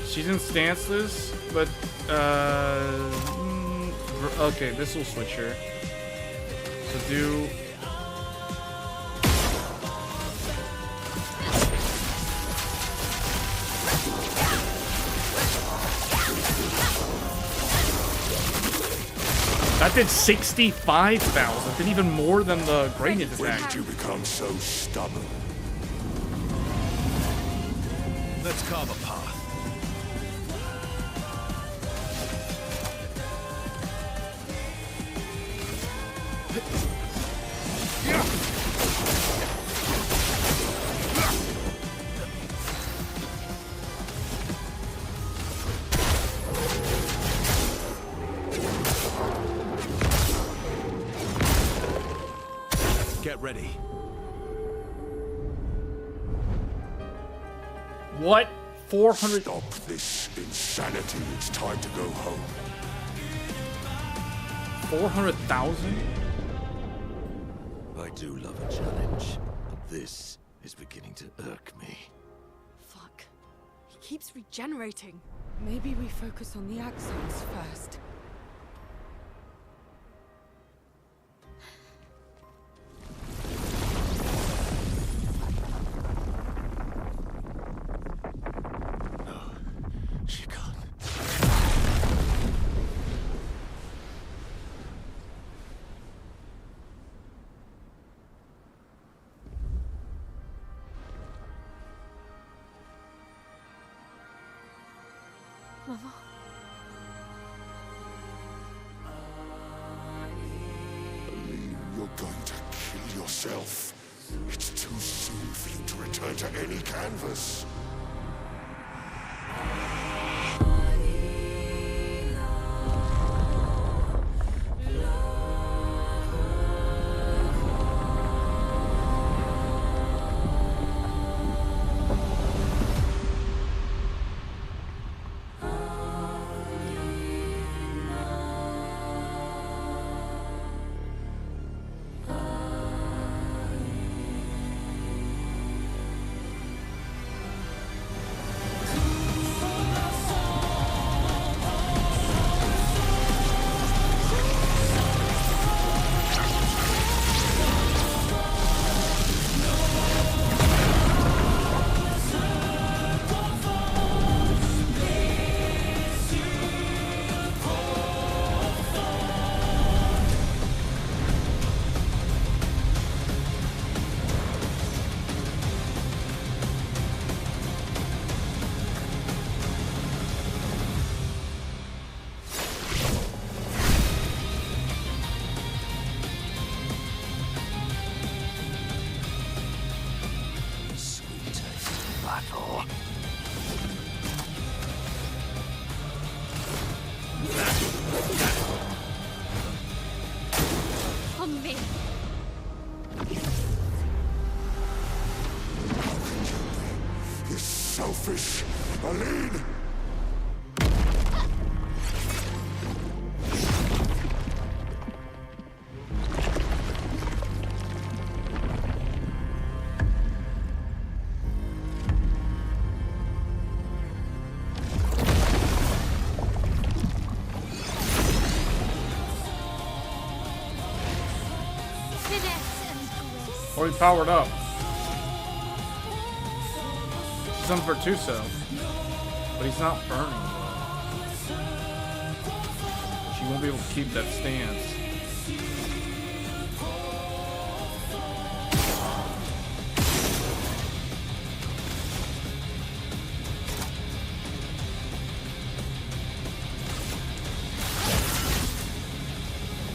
She's in stances, but... okay, this will switch her. So do... That did 65,000. Did even more than the gradient attack. When did you become so stubborn? Let's carve a path. Get ready. What? 400? Stop this insanity. It's time to go home. 400,000? I do love a challenge, but this is beginning to irk me. Fuck. He keeps regenerating. Maybe we focus on the axons first. She can't. Mama. You're going to kill yourself. It's too soon for you to return to any canvas. On me. You're selfish, Aline! Finesse. Or he powered up. He's on Virtuoso. But he's not burning. She won't be able to keep that stance.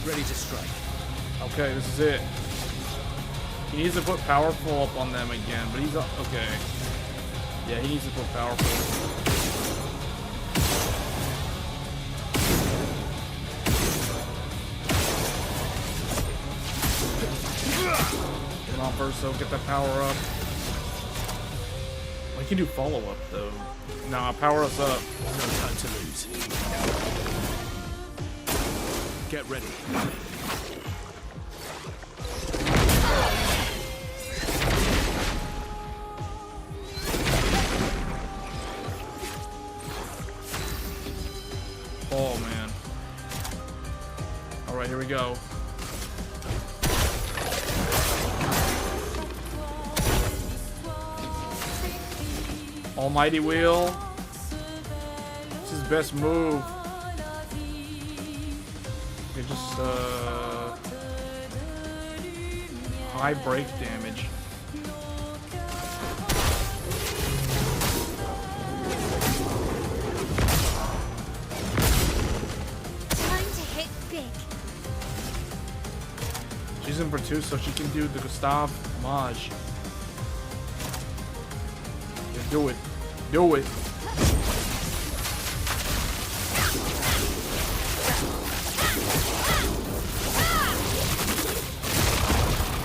Ready to strike. Okay, this is it. He needs to put powerful up on them again, but he's okay. Yeah, he needs to put powerful. Come on, Verso, get that power up. We can do follow up though. Nah, power us up. No time to lose. Get ready. Oh man. Alright, here we go. Almighty Wheel. This is his best move. Okay, just high break damage. Time to hit big. She's in Virtus, so she can do the Gustav Maj. Yeah, do it. Do it.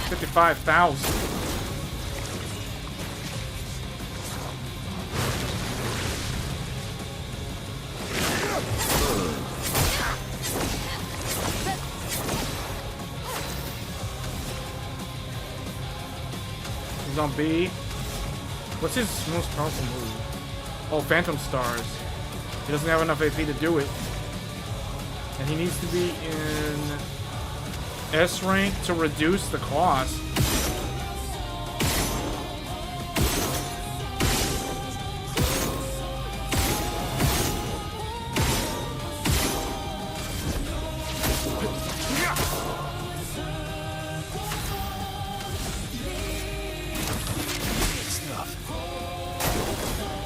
$55,000. He's on B. What's his most powerful move? Oh, Phantom Stars. He doesn't have enough AP to do it. And he needs to be in S rank to reduce the cost.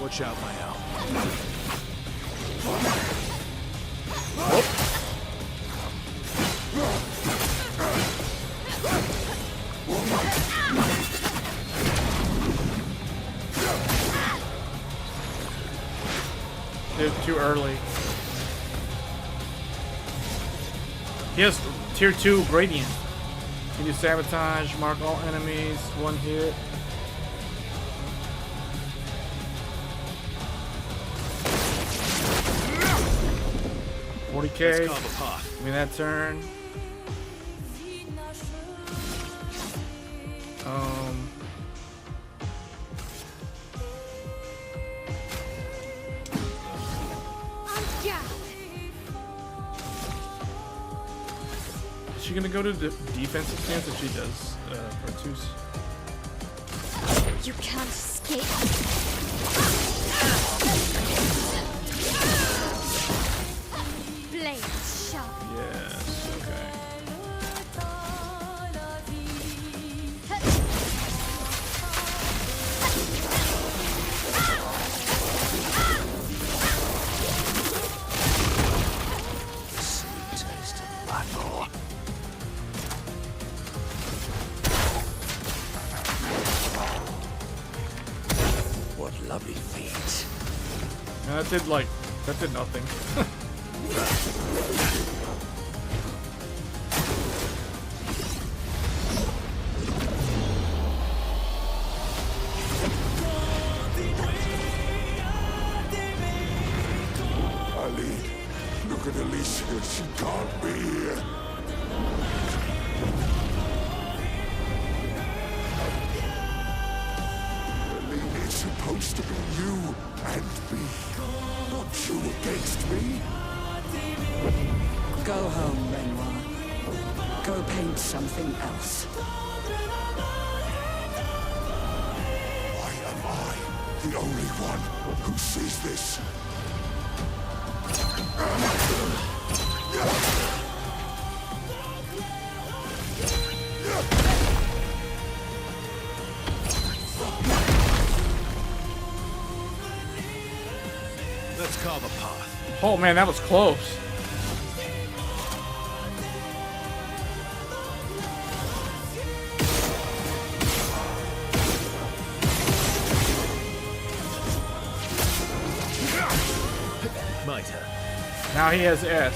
Watch out, my owl. Dude, too early. He has tier 2 gradient. Can you sabotage, mark all enemies, one hit. Let's 40k. carve a path. Give me that turn. Is she gonna go to the defensive stance if she does Virtus? You can't escape. Blade sharp. Yes, okay. Sweet taste of battle. What lovely feet. And that did nothing. Ali, look at Alicia. She can't be here. Ali, it's supposed to be you and me, not you against me. Go home, Renoir. Go paint something else. The only one who sees this. Let's carve a path. Oh man, that was close. My turn. Now he has S.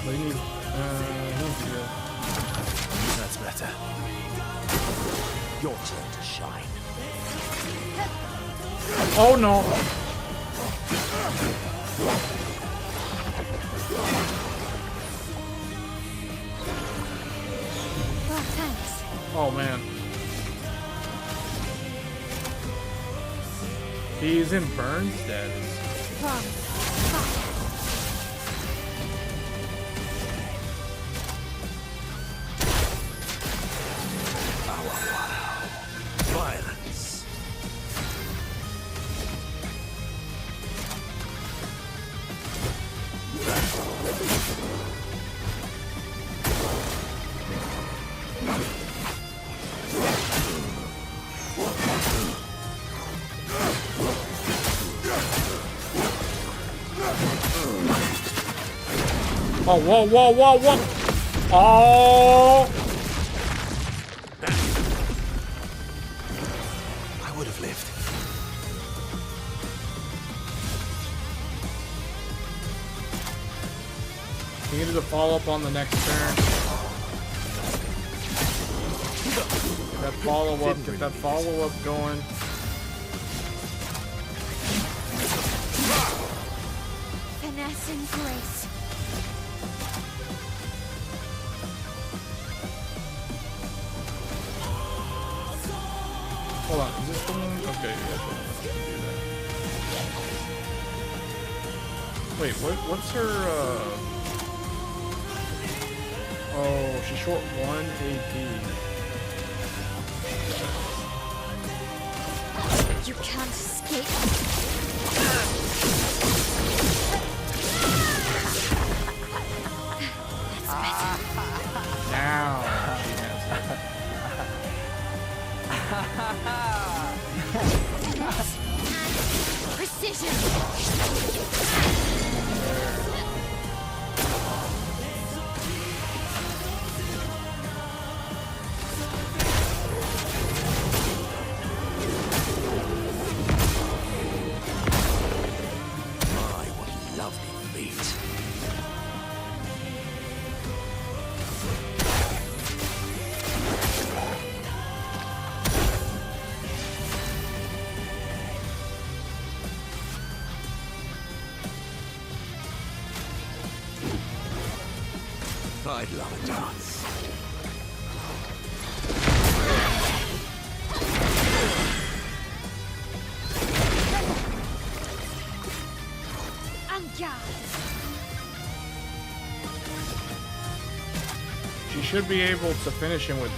But he needs, That's better. Your turn to shine. oh no. Oh, thanks. Oh man. He's in burn status. From fire. Violence. Oh, whoa, whoa, whoa, whoa. Oh. I would have lived. He needed to follow up on the next turn. Get that follow up going. Finesse and grace. Hold on, is this the one? Okay, yeah, that's what I can do that. Wait, what's her, oh, she's short 1 AP. You can't escape. Now she has it. Precision. My, what lovely feet. I'd love a dance. She should be able to finish him with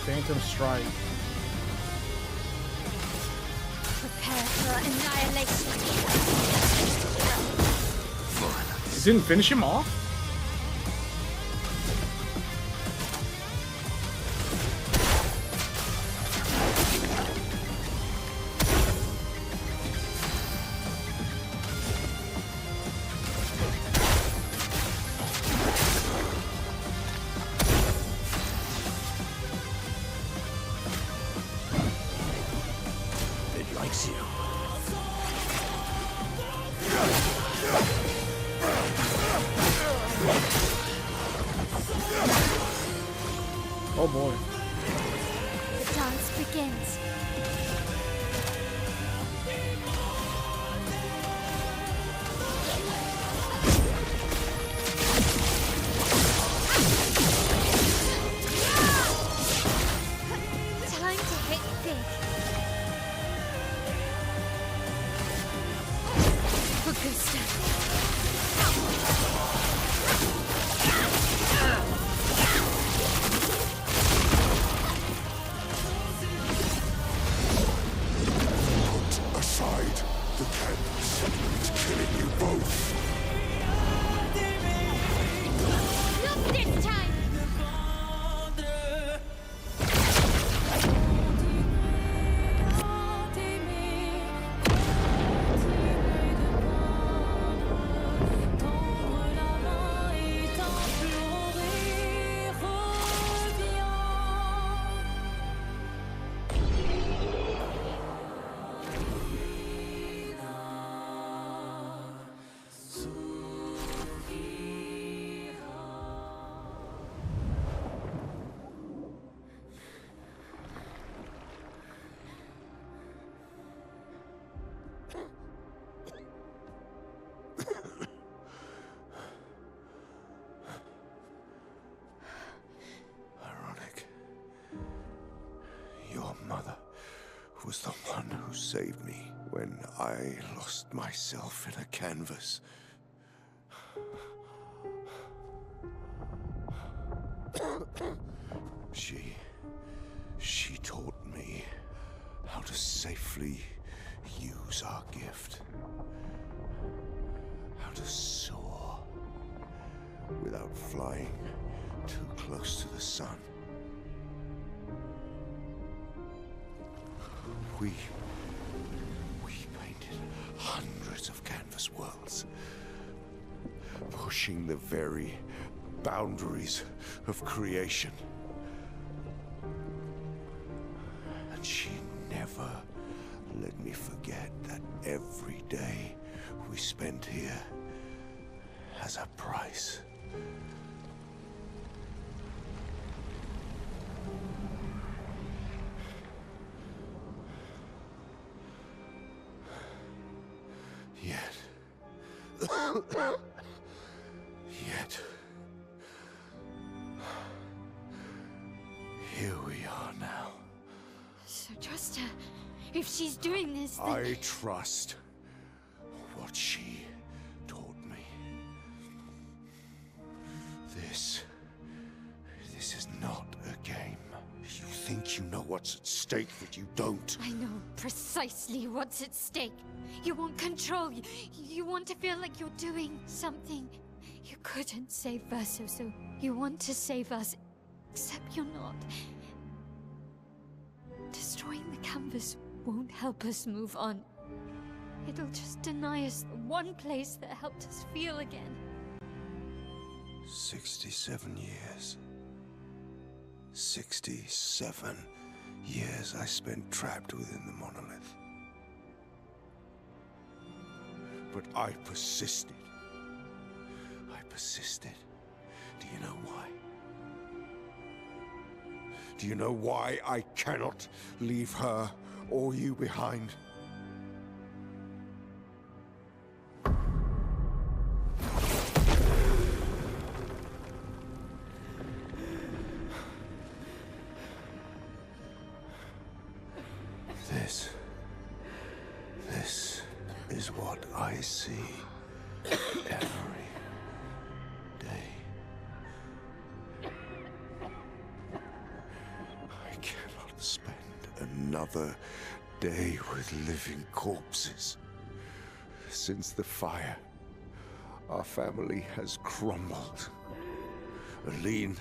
Phantom Strike. Prepare for annihilation. It didn't finish him off? It likes you. Oh boy. The dance begins. Time to hit big. Augusta. mother was the one who saved me when I lost myself in a canvas. She taught me how to safely use our gift. How to soar without flying too close to the sun. We painted hundreds of canvas worlds, pushing the very boundaries of creation. And she never let me forget that every day we spent here has a price. Yet, here we are now. So trust her. If she's doing this, then... I trust what she taught me. This is not a game. You think you know what's at stake, but you don't. I know precisely what's at stake. You want control. You want to feel like you're doing something. You couldn't save Verso, so you want to save us. Except you're not. Destroying the canvas won't help us move on. It'll just deny us the one place that helped us feel again. 67 years. 67 years I spent trapped within the monolith. But I persisted. I persisted. Do you know why? Do you know why I cannot leave her or you behind? This is what I see every day. I cannot spend another day with living corpses. Since the fire, our family has crumbled. Aline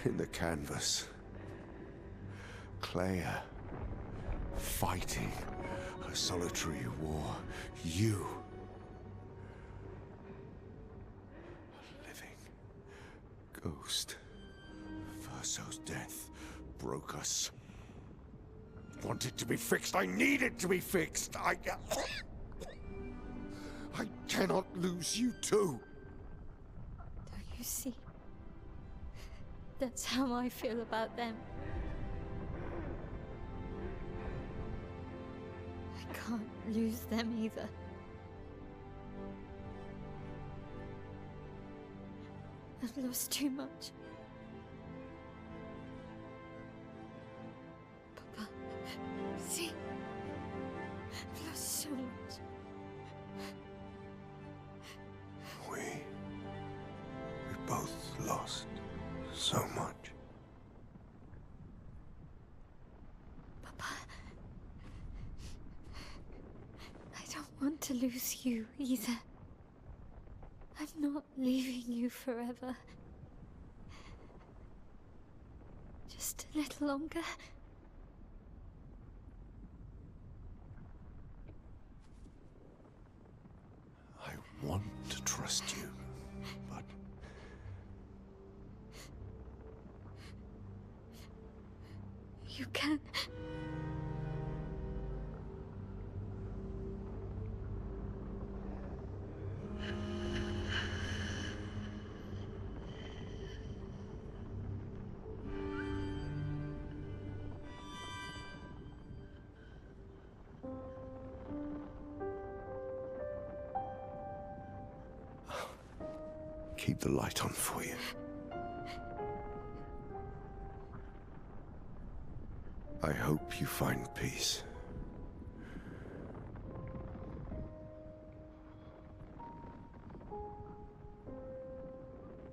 in the canvas. Clair fighting a solitary war. You, a living ghost. Verso's death broke us. Wanted to be fixed. I needed to be fixed. I cannot lose you too. Don't you see? That's how I feel about them. I can't lose them either. I've lost too much. Papa, see? I've lost so much. We both lost so much. Papa, I don't want to lose you either. I'm not leaving you forever. Just a little longer. I want to trust you, but you can. keep the light on for you. I hope you find peace.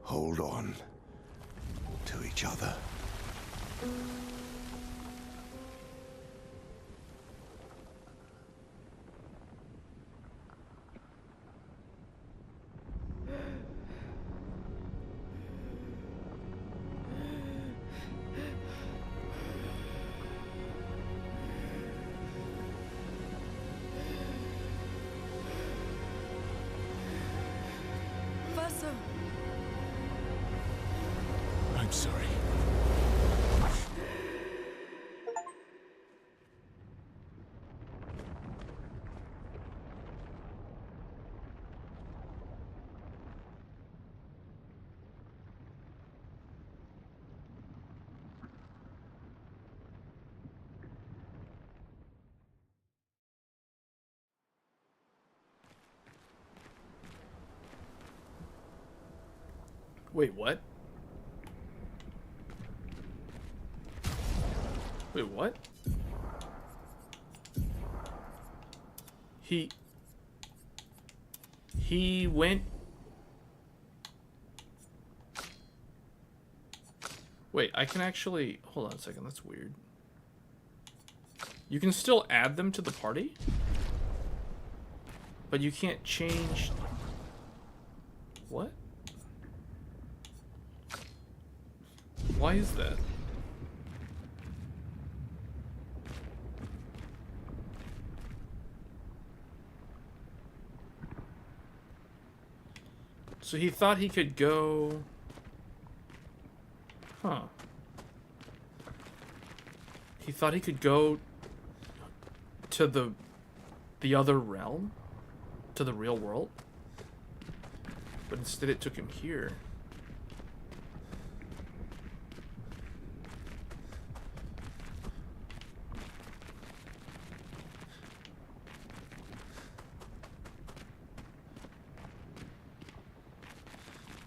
Hold on to each other. Verso! I'm sorry. Wait, what? Wait, what? He went... Wait, I can actually... Hold on a second, that's weird. You can still add them to the party? But you can't change... What? Why is that? So he thought he could go... Huh. He thought he could go to the other realm? To the real world? But instead it took him here.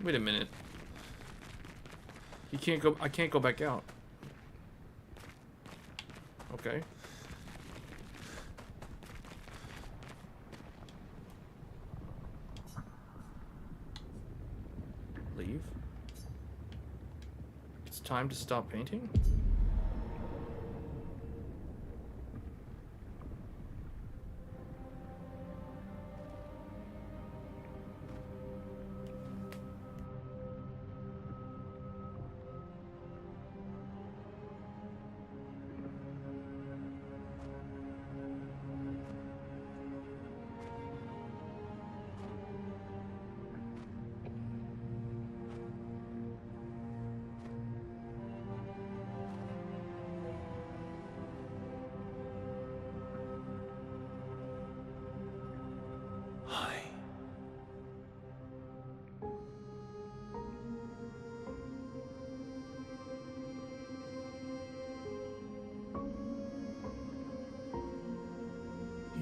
Wait a minute. He can't go... I can't go back out. Okay. Leave. It's time to stop painting?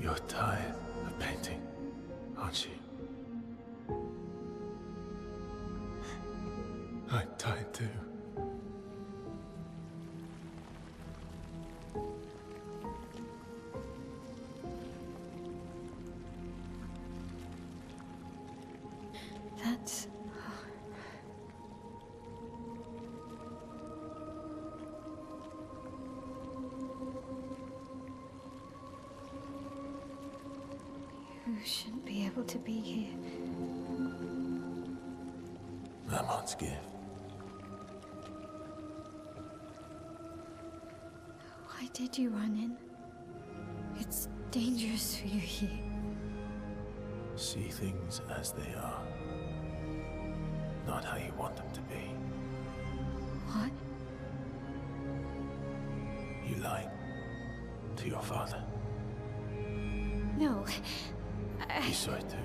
You're tired of painting, aren't you? I'm tired too. That's... You shouldn't be able to be here. Lamont's gift. Why did you run in? It's dangerous for you here. See things as they are. Not how you want them to be. What? You lied to your father. No. He saw it too.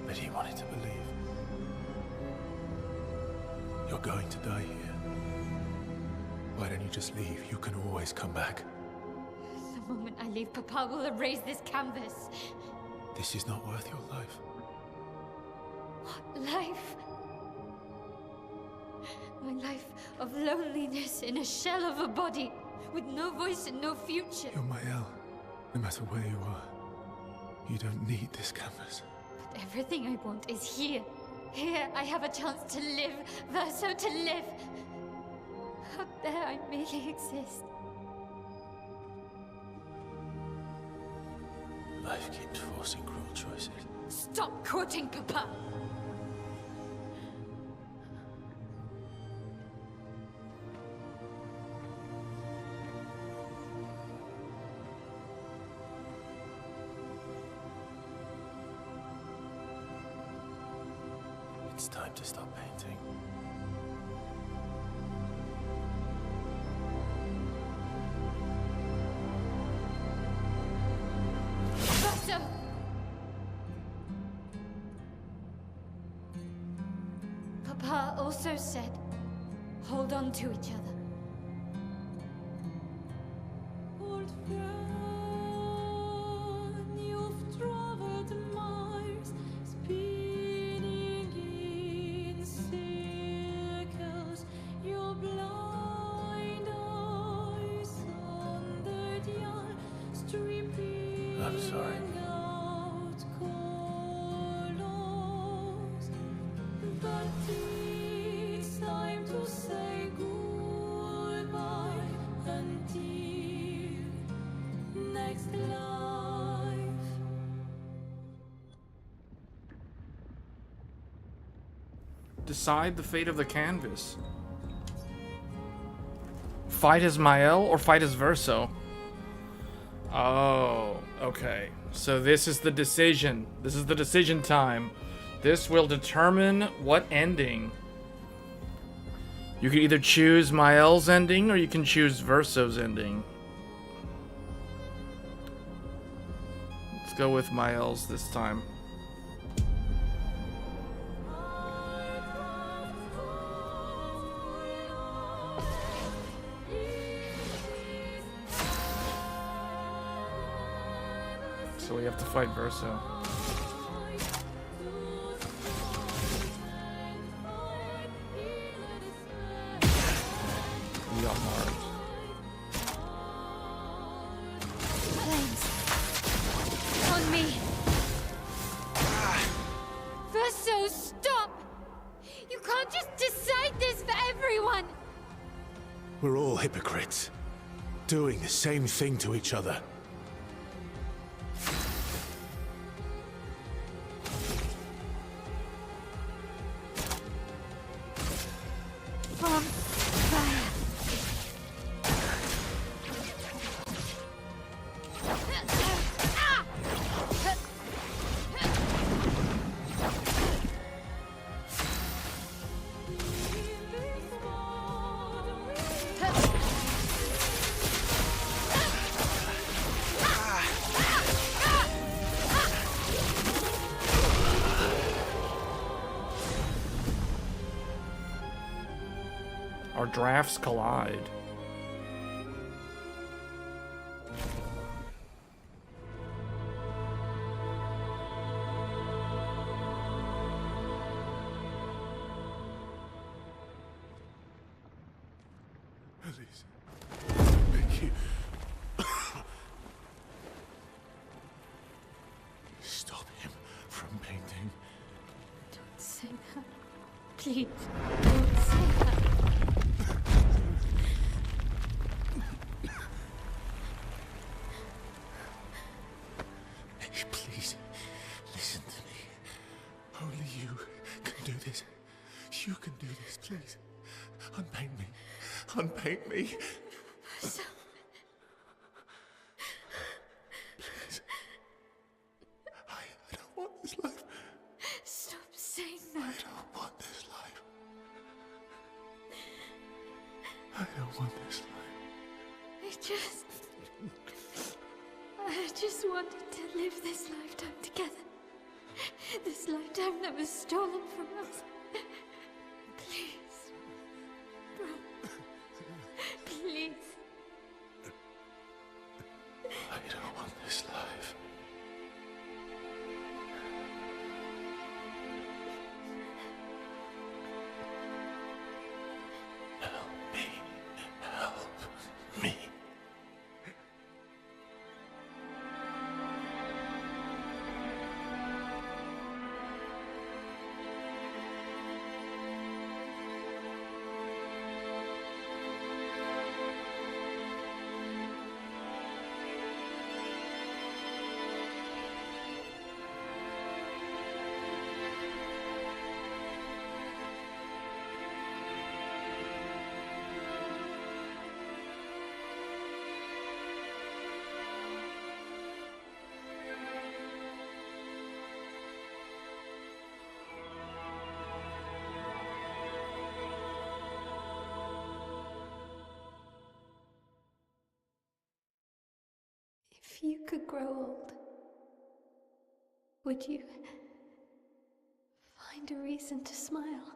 But he wanted to believe. You're going to die here. Why don't you just leave? You can always come back. The moment I leave, Papa will erase this canvas. This is not worth your life. What life? My life of loneliness in a shell of a body, with no voice and no future. You're my El. No matter where you are, you don't need this canvas. But everything I want is here. Here I have a chance to live, Verso, to live. Out there I merely exist. Life keeps forcing cruel choices. Stop quoting Papa! It's time to stop painting. Verso! Papa also said, hold on to each other. Old friend, you've traveled miles, spinning in circles, your blind eyes under the eye, stripping I'm sorry. out colors. But it's time to say goodbye until next life. Decide the fate of the canvas. Fight as Mael or fight as Verso? Oh, okay. So this is the decision. This is the decision time. This will determine what ending. You can either choose Mael's ending or you can choose Verso's ending. Let's go with Mael's this time. So we have to fight Verso. We got Mars. Flames. On me. Verso, stop! You can't just decide this for everyone! We're all hypocrites, doing the same thing to each other. From fire. Our drafts collide. Please. Thank you. Stop him from painting. Don't say that. Please, don't say that. Please, listen to me. Only you can do this. You can do this, please. Unpaint me. Unpaint me. So, Please. I don't want this life. stop saying I that. don't want this life. I don't want this life. I just wanted to live this lifetime together. This lifetime that was stolen from us. Please. Bro. Please. I don't want this life. No. If you could grow old, would you find a reason to smile?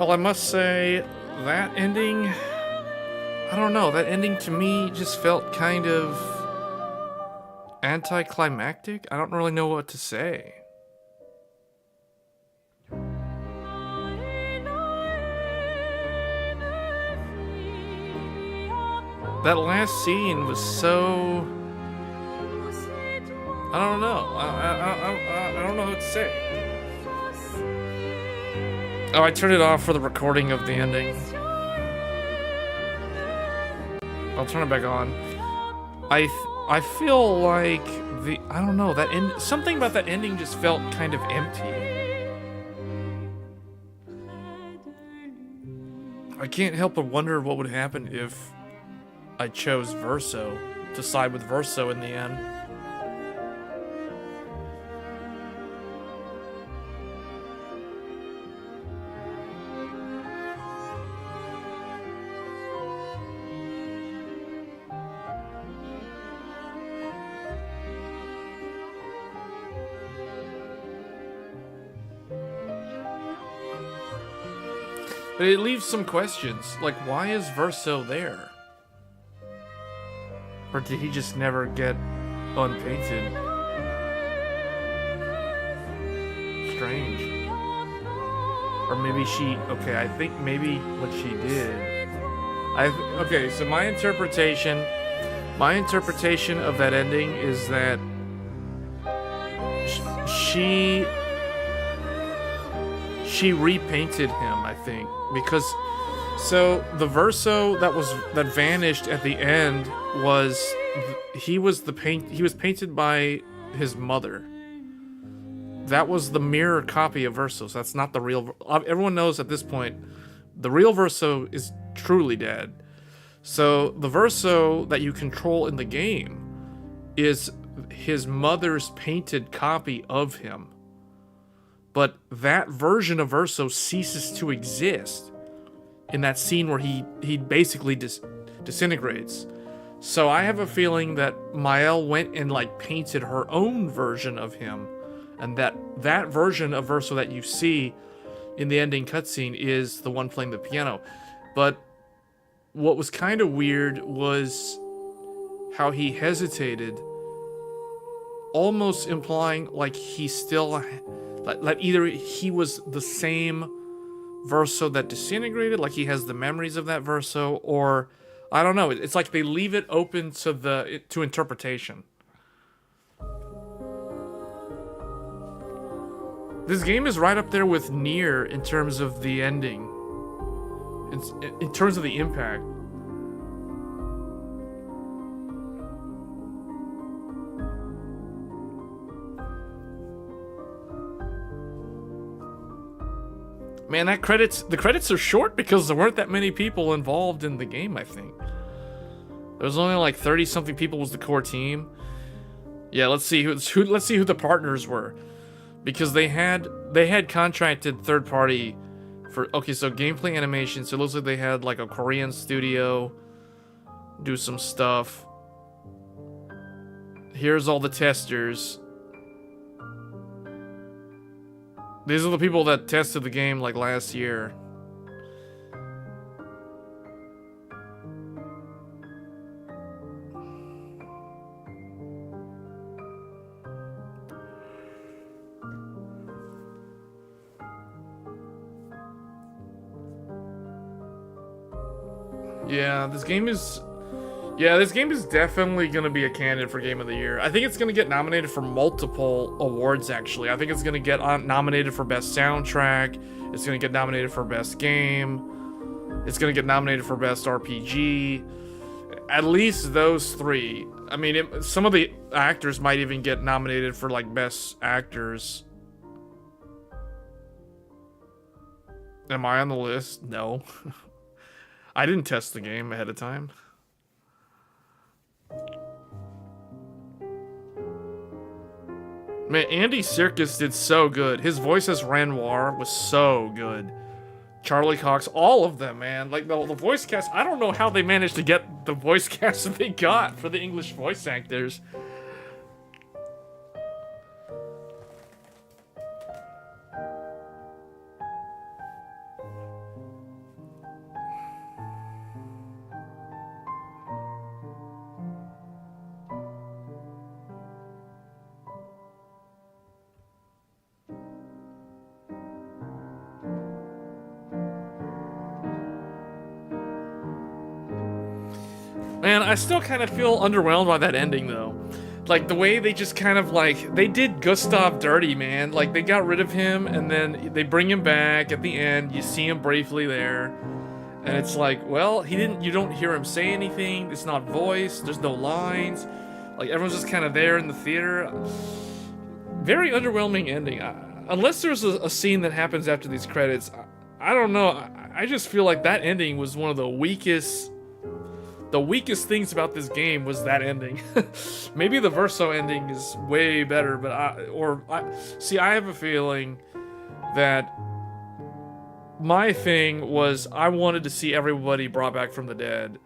Well, I must say, that ending, I don't know, that ending to me just felt kind of anticlimactic. I don't really know what to say. That last scene was so... I don't know. I don't know what to say. Oh, I turned it off for the recording of the ending. I'll turn it back on. I feel like I don't know, something about that ending just felt kind of empty. I can't help but wonder what would happen if I chose Verso, to side with Verso in the end. But it leaves some questions, like why is Verso there? Or did he just never get unpainted? Strange. Or maybe she, okay, I think maybe what she did. Okay, so my interpretation of that ending is that she repainted him, I think, because so the Verso that vanished at the end he was painted by his mother. That was the mirror copy of Verso. So that's not the real. Everyone knows at this point the real Verso is truly dead. So the Verso that you control in the game is his mother's painted copy of him. But that version of Verso ceases to exist in that scene where he basically disintegrates. So I have a feeling that Mael went and like painted her own version of him, and that version of Verso that you see in the ending cutscene is the one playing the piano. But what was kind of weird was how he hesitated, almost implying like he still... Like either he was the same Verso that disintegrated, like he has the memories of that Verso, or I don't know. It's like they leave it open to interpretation. This game is right up there with Nier in terms of the ending, in terms of the impact. Man, the credits are short because there weren't that many people involved in the game, I think. There was only like 30-something people was the core team. Yeah, let's see who the partners were. Because they had contracted third party for so gameplay animation, so it looks like they had like a Korean studio do some stuff. Here's all the testers. These are the people that tested the game like last year. Yeah, this game is definitely going to be a candidate for Game of the Year. I think it's going to get nominated for multiple awards, actually. I think it's going to get nominated for Best Soundtrack. It's going to get nominated for Best Game. It's going to get nominated for Best RPG. At least those three. I mean, some of the actors might even get nominated for, like, Best Actors. Am I on the list? No. I didn't test the game ahead of time. Man, Andy Serkis did so good. His voice as Renoir was so good. Charlie Cox, all of them, man. Like, the voice cast, I don't know how they managed to get the voice cast that they got for the English voice actors. Man, I still kind of feel underwhelmed by that ending, though. Like, the way they just kind of, like, they did Gustav dirty, man. Like, they got rid of him, and then they bring him back at the end. You see him briefly there. And it's like, well, you don't hear him say anything. It's not voiced. There's no lines. Like, everyone's just kind of there in the theater. Very underwhelming ending. Unless there's a scene that happens after these credits, I don't know. I just feel like that ending was one of the weakest things about this game was that ending. Maybe the Verso ending is way better, but I have a feeling that my thing was I wanted to see everybody brought back from the dead,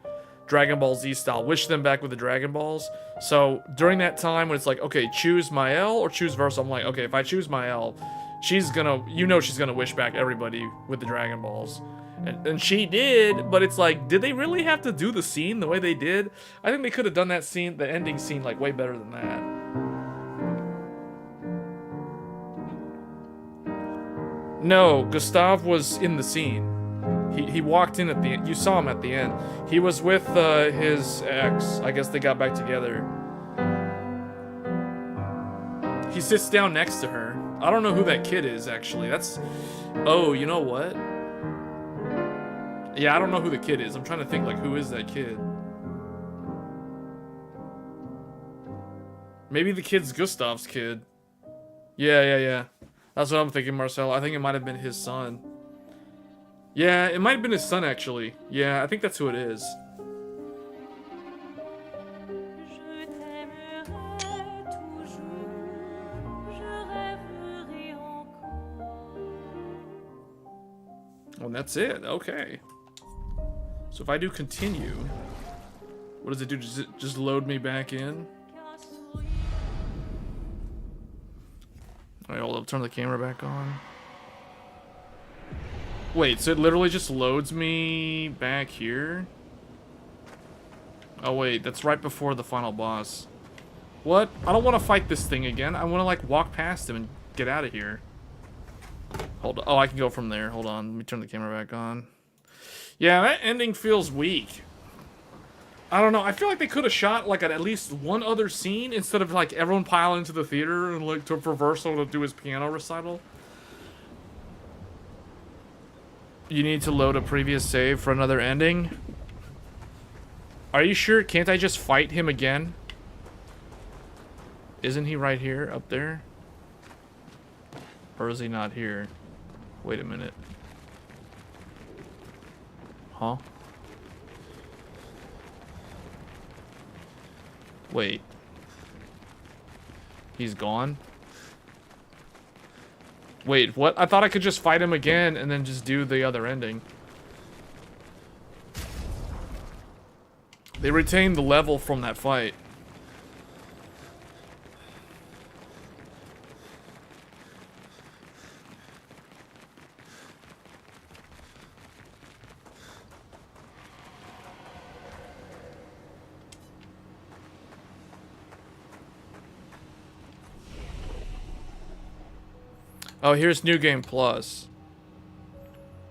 Dragon Ball Z style, wish them back with the Dragon Balls. So during that time when it's like, okay, choose Mael or choose Verso, I'm like, okay, if I choose Mael, she's gonna wish back everybody with the Dragon Balls. And she did, but it's like, did they really have to do the scene the way they did? I think they could have done that scene, the ending scene, like way better than that. No, Gustav was in the scene. He walked in at the end. You saw him at the end. He was with his ex. I guess they got back together. He sits down next to her. I don't know who that kid is, actually. Oh, you know what? Yeah, I don't know who the kid is. I'm trying to think, like, who is that kid? Maybe the kid's Gustav's kid. Yeah. That's what I'm thinking, Marcel. I think it might have been his son. Yeah, it might have been his son, actually. Yeah, I think that's who it is. Oh, and that's it. Okay. So if I do continue, what does it do? Does it just load me back in? Alright, hold up. Turn the camera back on. Wait, so it literally just loads me back here? Oh wait, that's right before the final boss. What? I don't want to fight this thing again. I want to, like, walk past him and get out of here. Hold on. Oh, I can go from there. Hold on. Let me turn the camera back on. Yeah, that ending feels weak. I don't know. I feel like they could have shot, like, at least one other scene instead of, like, everyone piling into the theater and, like, for Verso to do his piano recital. You need to load a previous save for another ending? Are you sure? Can't I just fight him again? Isn't he right here, up there? Or is he not here? Wait a minute. Huh? Wait. He's gone? Wait, what? I thought I could just fight him again and then just do the other ending. They retained the level from that fight. Oh, here's New Game Plus.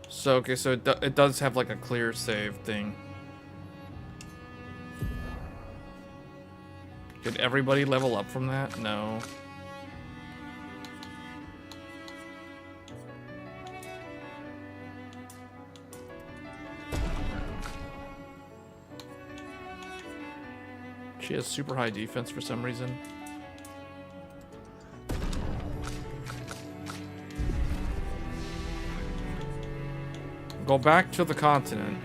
So, okay, so it does have like a clear save thing. Did everybody level up from that? No. She has super high defense for some reason. Go back to the continent.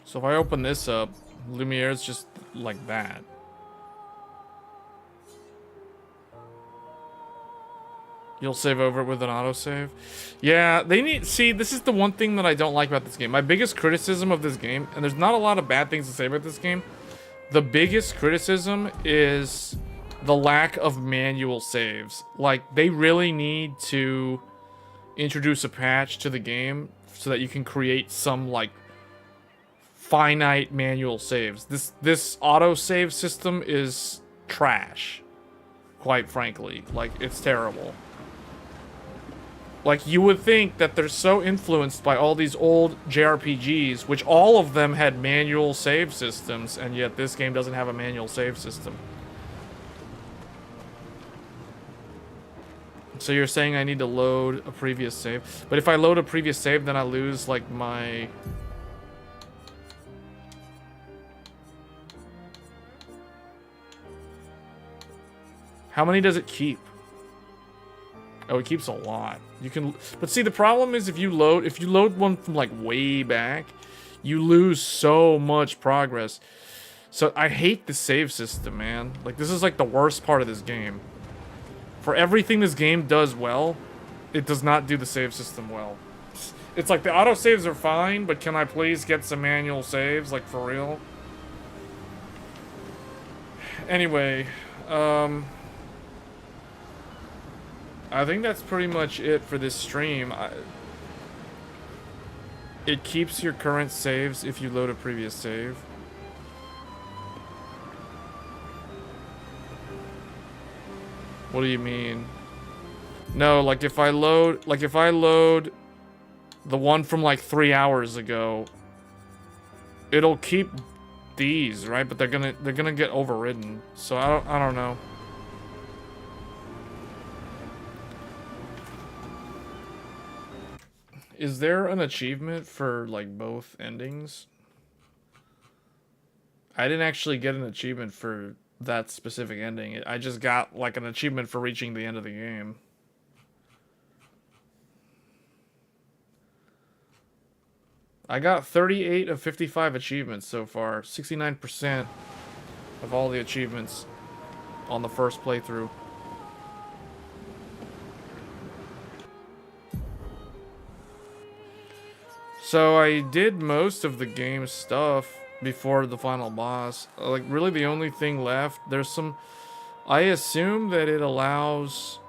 So if I open this up, Lumiere's just like that. You'll save over it with an autosave. Yeah, they need... See, this is the one thing that I don't like about this game. My biggest criticism of this game, and there's not a lot of bad things to say about this game, the biggest criticism is the lack of manual saves. Like, they really need to introduce a patch to the game so that you can create some, like, finite manual saves. This autosave system is trash, quite frankly. Like, it's terrible. Like, you would think that they're so influenced by all these old JRPGs, which all of them had manual save systems, and yet this game doesn't have a manual save system. So you're saying I need to load a previous save? But if I load a previous save, then I lose, like, my... How many does it keep? Oh, it keeps a lot. You can, but see, the problem is if you load one from like way back, you lose so much progress. So I hate the save system, man. Like, this is like the worst part of this game. For everything this game does well, it does not do the save system well. It's like the autosaves are fine, but can I please get some manual saves, like for real? Anyway, I think that's pretty much it for this stream. It keeps your current saves if you load a previous save. What do you mean? No, like if I load the one from like 3 hours ago, it'll keep these, right? But they're gonna get overridden. So I don't know. Is there an achievement for, like, both endings? I didn't actually get an achievement for that specific ending. I just got, like, an achievement for reaching the end of the game. I got 38 of 55 achievements so far. 69% of all the achievements on the first playthrough. So I did most of the game's stuff before the final boss. Like, really the only thing left, there's some... I assume that it allows...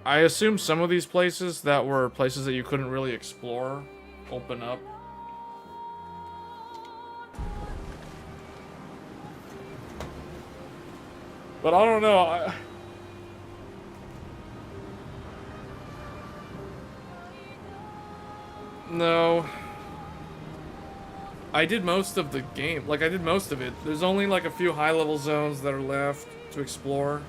I assume some of these places that were places that you couldn't really explore open up. But I don't know, No. I did most of the game. Like, I did most of it. There's only, like, a few high-level zones that are left to explore.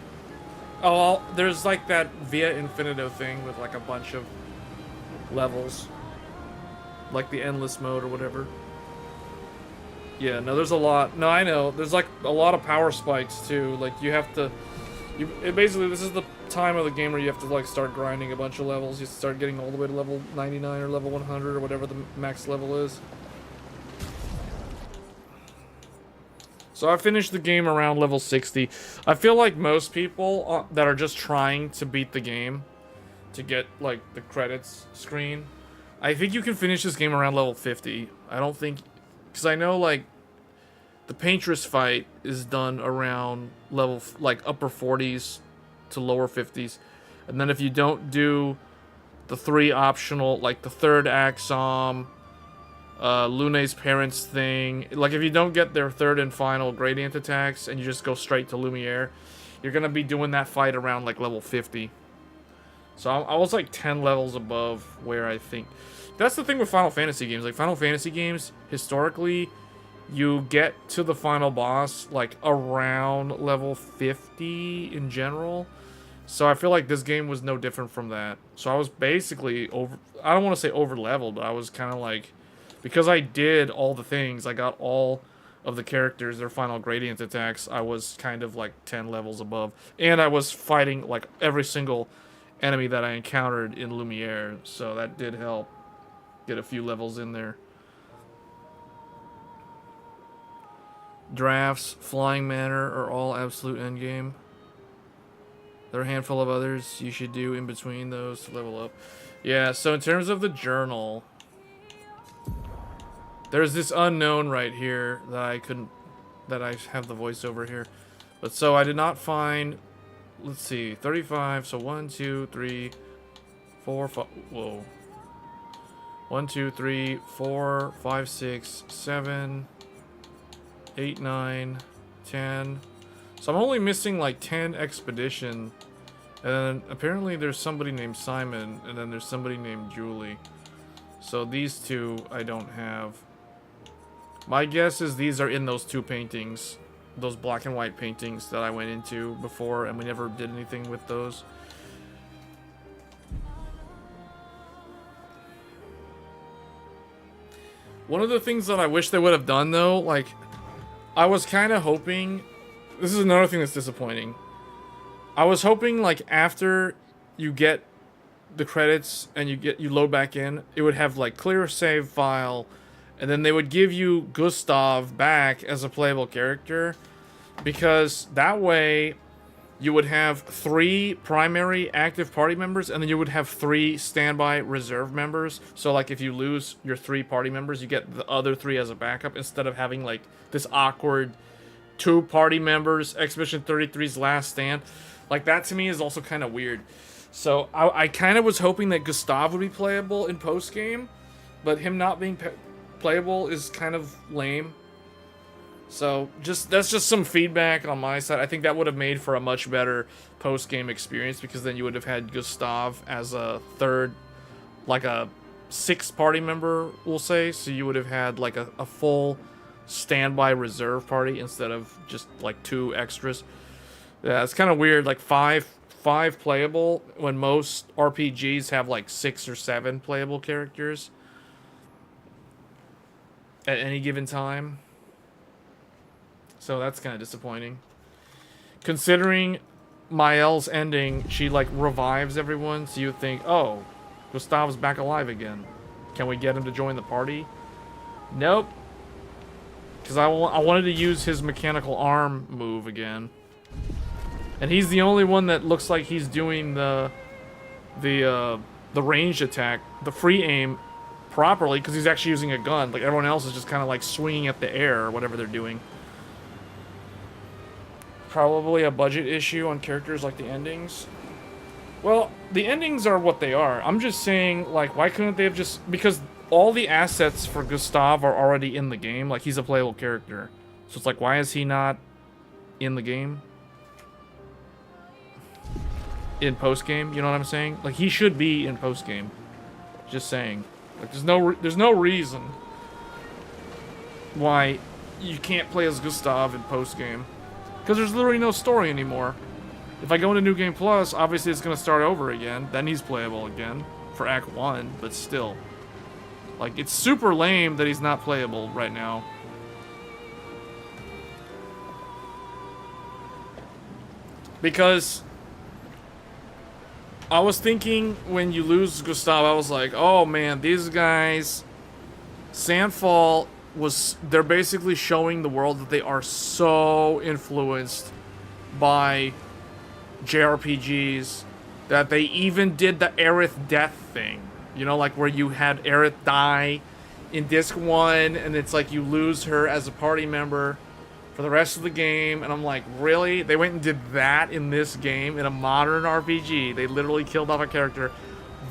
Oh, there's, like, that Via Infinito thing with, like, a bunch of levels. Like the endless mode or whatever. Yeah, no, there's a lot. No, I know. There's, like, a lot of power spikes, too. Like, you have to... basically, this is the time of the game where you have to, like, start grinding a bunch of levels. You start getting all the way to level 99 or level 100 or whatever the max level is. So I finished the game around level 60. I feel like most people that are just trying to beat the game to get, like, the credits screen, I think you can finish this game around level 50. I don't think... Because I know, like, the Paintress fight is done around level, like, upper 40s to lower 50s. And then if you don't do the 3 optional, like the third Axom, Lune's parents thing, like if you don't get their third and final gradient attacks and you just go straight to Lumiere, you're going to be doing that fight around like level 50. So I was like 10 levels above where I think... That's the thing with Final Fantasy games. Like Final Fantasy games, historically... You get to the final boss, like, around level 50 in general. So I feel like this game was no different from that. So I was basically over... I don't want to say over-leveled, but I was kind of like... Because I did all the things, I got all of the characters, their final gradient attacks, I was kind of, like, 10 levels above. And I was fighting, like, every single enemy that I encountered in Lumiere. So that did help get a few levels in there. Drafts, Flying Manor are all absolute endgame. There are a handful of others you should do in between those to level up. Yeah, so in terms of the journal, there's this unknown right here that I couldn't, that I have the voiceover here. But so I did not find, let's see, 35, so 1, 2, 3, 4, 5, whoa. 1, 2, 3, 4, 5, 6, 7... 8, 9, 10. So I'm only missing like 10 expedition And then apparently there's somebody named Simon, and then there's somebody named Julie. So these two I don't have. My guess is these are in those two paintings. Those black and white paintings that I went into before, and we never did anything with those. One of the things that I wish they would have done, though, like, I was kind of hoping... This is another thing that's disappointing. I was hoping, like, after you get the credits and you load back in, it would have, like, clear save file, and then they would give you Gustav back as a playable character, because that way you would have 3 primary active party members, and then you would have 3 standby reserve members. So, like, if you lose your 3 party members, you get the other 3 as a backup, instead of having, like, this awkward 2 party members, Expedition 33's last stand. Like, that to me is also kind of weird. So, I kind of was hoping that Gustav would be playable in post-game, but him not being playable is kind of lame. So, that's just some feedback on my side. I think that would have made for a much better post-game experience, because then you would have had Gustav as a third, like a 6th party member, we'll say. So you would have had like a full standby reserve party instead of just like 2 extras. Yeah, it's kind of weird, like 5 playable when most RPGs have like 6 or 7 playable characters at any given time. So that's kind of disappointing. Considering Mael's ending, she like revives everyone, so you would think, oh, Gustav's back alive again. Can we get him to join the party? Nope. Because I wanted to use his mechanical arm move again. And he's the only one that looks like he's doing the ranged attack, the free aim, properly, because he's actually using a gun. Like, everyone else is just kind of like swinging at the air or whatever they're doing. Probably a budget issue on characters like the endings. Well, the endings are what they are. I'm just saying, like, why couldn't they have just... Because all the assets for Gustav are already in the game. Like, he's a playable character. So it's like, why is he not in the game? In post-game, you know what I'm saying? Like, he should be in post-game. Just saying. Like, there's no reason why you can't play as Gustav in post-game. Because there's literally no story anymore. If I go into New Game Plus, obviously it's going to start over again. Then he's playable again for Act 1, but still. Like, it's super lame that he's not playable right now. Because I was thinking when you lose Gustav, I was like, oh man, these guys, Sandfall they're basically showing the world that they are so influenced by JRPGs that they even did the Aerith death thing. You know, like where you had Aerith die in Disc 1, and it's like you lose her as a party member for the rest of the game. And I'm like, really? They went and did that in this game, in a modern RPG. They literally killed off a character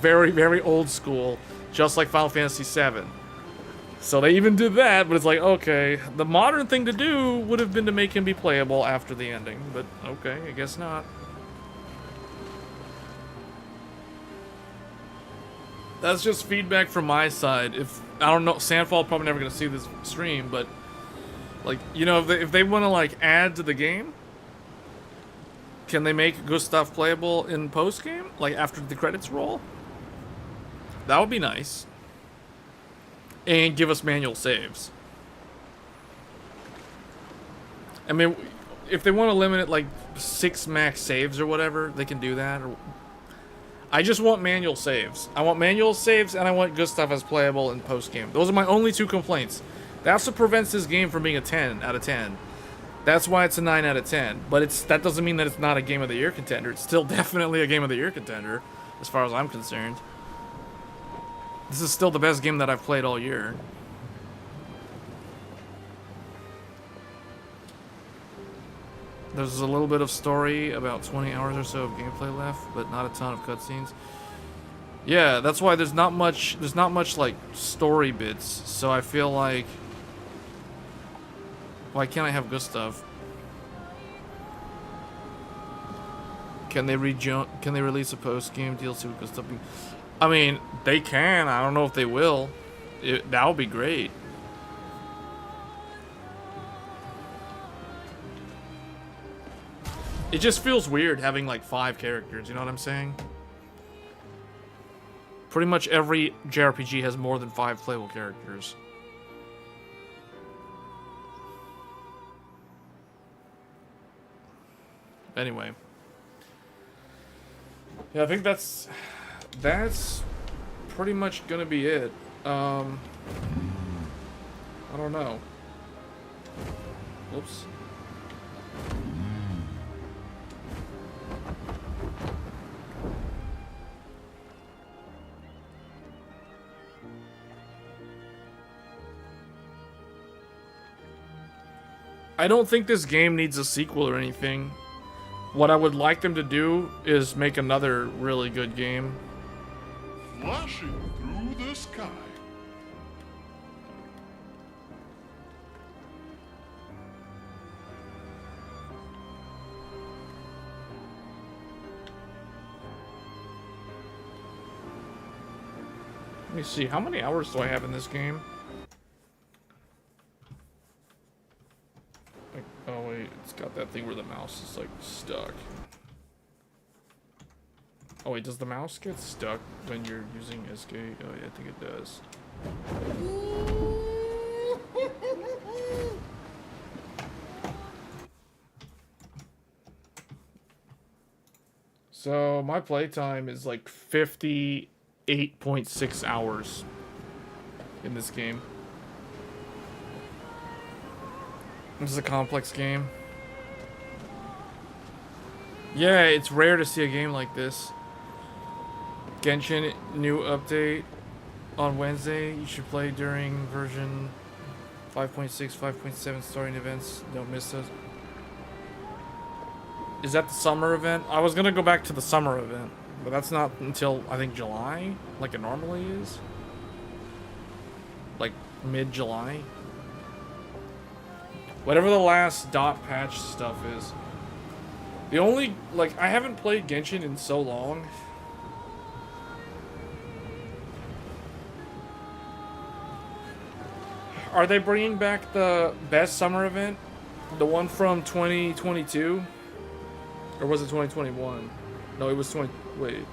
very, very old school, just like Final Fantasy VII. So they even did that, but it's like, okay, the modern thing to do would have been to make him be playable after the ending, but okay, I guess not. That's just feedback from my side. If I don't know, Sandfall probably never gonna see this stream, but like, you know, if they want to like add to the game, can they make Gustav playable in post game, like after the credits roll? That would be nice. And give us manual saves. I mean, if they want to limit it like 6 max saves or whatever, they can do that. I just want manual saves. I want manual saves, and I want Gustav as playable in post-game. Those are my only 2 complaints. That's what prevents this game from being a 10 out of 10. That's why it's a 9 out of 10. But that doesn't mean that it's not a Game of the Year contender. It's still definitely a Game of the Year contender, as far as I'm concerned. This is still the best game that I've played all year. There's a little bit of story, about 20 hours or so of gameplay left, but not a ton of cutscenes. Yeah, that's why there's not much like story bits. So I feel like, why can't I have Gustav? Can they release a post-game DLC with stuff? I mean, they can. I don't know if they will. That would be great. It just feels weird having like 5 characters, you know what I'm saying? Pretty much every JRPG has more than 5 playable characters. Anyway. Yeah, I think that's pretty much gonna be it. I don't know. Whoops. I don't think this game needs a sequel or anything. What I would like them to do is make another really good game. Flashing through the sky. Let me see, how many hours do I have in this game? Like, oh wait, it's got that thing where the mouse is like stuck. Oh wait, does the mouse get stuck when you're using SK? Oh yeah, I think it does. So my playtime is like 58.6 hours in this game. This is a complex game. Yeah, it's rare to see a game like this. Genshin new update on Wednesday. You should play during version 5.6, 5.7 starting events. Don't miss those. Is that the summer event? I was gonna go back to the summer event, but that's not until I think July, like it normally is. Like mid-July. Whatever the last dot patch stuff is. The only, like, I haven't played Genshin in so long. Are they bringing back the best summer event? The one from 2022? Or was it 2021? No, it was 20... Wait.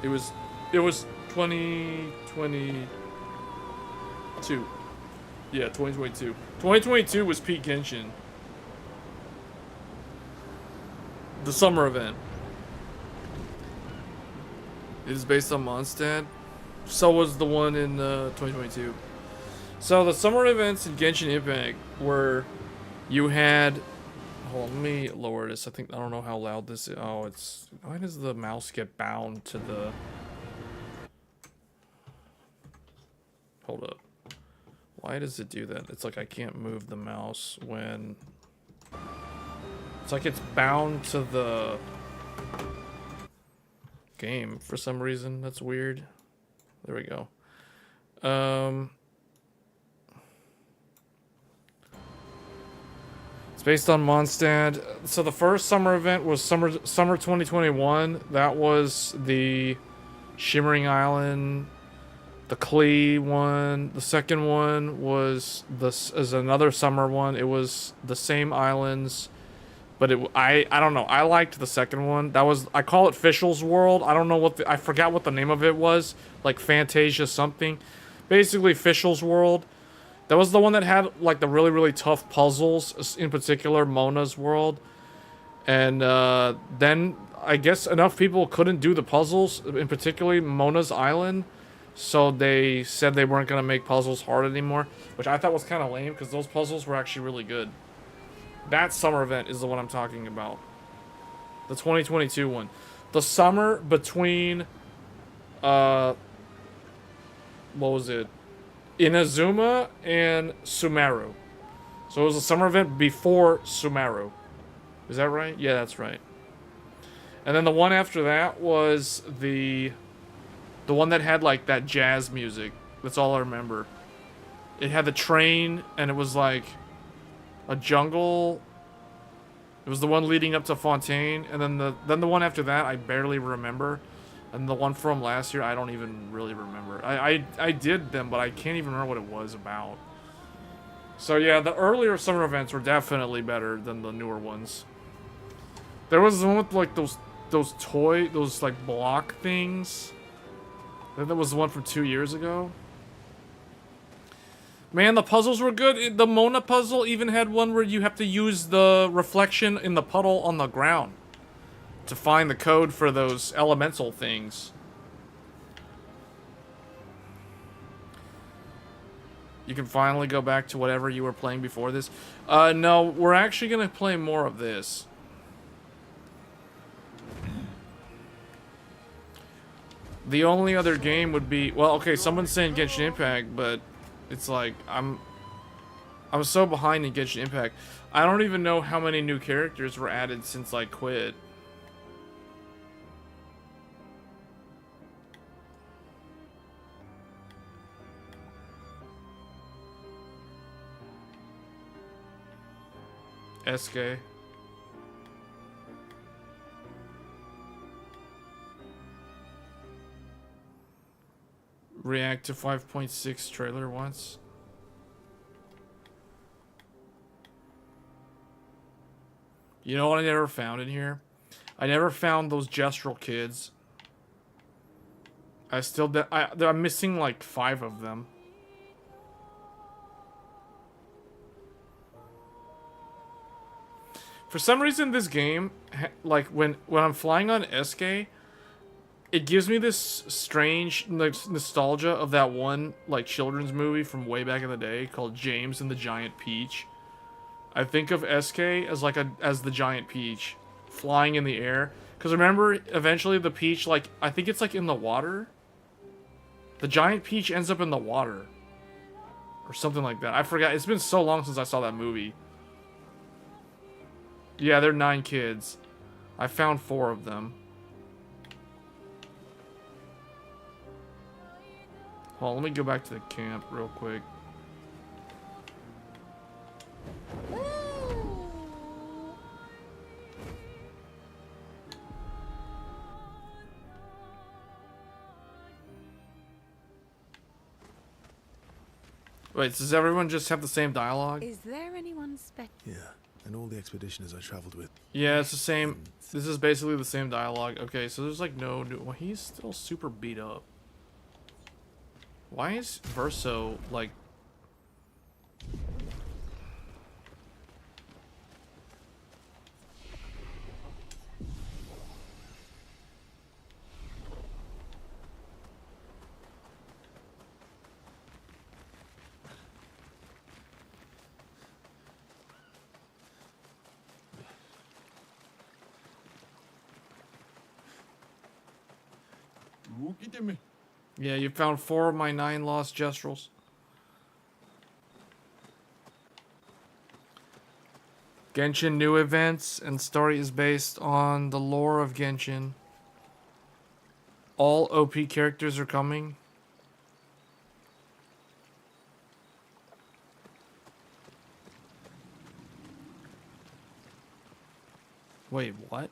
It was 2022. Yeah, 2022. 2022 was Peak Genshin. The summer event. It is based on Mondstadt. So was the one in 2022. So the summer events in Genshin Impact were you had... Hold on, let me lower this. I don't know how loud this is. Oh, it's... Why does the mouse get bound to the... Hold up. Why does it do that? It's like I can't move the mouse when... It's like it's bound to the game for some reason. That's weird. There we go. It's based on Mondstadt. So the first summer event was summer 2021. That was the Shimmering Island, the Klee one. The second one was another summer one. It was the same islands. But I don't know. I liked the second one. That was, I call it Fischl's World. I don't know I forgot what the name of it was. Like Fantasia something. Basically Fischl's World. That was the one that had like the really, really tough puzzles. In particular, Mona's World. And then I guess enough people couldn't do the puzzles. In particular, Mona's Island. So they said they weren't going to make puzzles hard anymore. Which I thought was kind of lame because those puzzles were actually really good. That summer event is the one I'm talking about. The 2022 one. The summer between, what was it? Inazuma and Sumeru. So it was a summer event before Sumeru. Is that right? Yeah, that's right. And then the one after that was the one that had like that jazz music. That's all I remember. It had the train and it was like a jungle It was the one leading up to Fontaine, and then the one after that I barely remember, and the one from last year I don't even really remember. I did them, but I can't even remember what it was about. So yeah, the earlier summer events were definitely better than the newer ones. There was one with like those like block things. I think that was the one from 2 years ago. Man, the puzzles were good. The Mona puzzle even had one where you have to use the reflection in the puddle on the ground to find the code for those elemental things. You can finally go back to whatever you were playing before this. No, we're actually going to play more of this. The only other game would be... Well, okay, someone's saying Genshin Impact, but it's like, I'm so behind in Genshin Impact. I don't even know how many new characters were added since I quit. SK. React to 5.6 trailer once. You know what I never found in here? I never found those gestural kids. I'm missing like 5 of them. For some reason, this game, like when I'm flying on SK, it gives me this strange nostalgia of that one like children's movie from way back in the day called James and the Giant Peach. I think of SK as like as the giant peach flying in the air. Because remember, eventually the peach, like, I think it's like in the water. The giant peach ends up in the water. Or something like that. I forgot. It's been so long since I saw that movie. Yeah, they're 9 kids. I found 4 of them. Hold on, let me go back to the camp real quick. Wait, does everyone just have the same dialogue? Is there anyone special? Yeah, and all the expeditioners I traveled with. Yeah, it's the same. This is basically the same dialogue. Okay, so there's like no new... Well, he's still super beat up. Why is Verso, like... Yeah, you found 4 of my 9 lost gestrals. Genshin new events and story is based on the lore of Genshin. All OP characters are coming. Wait, what?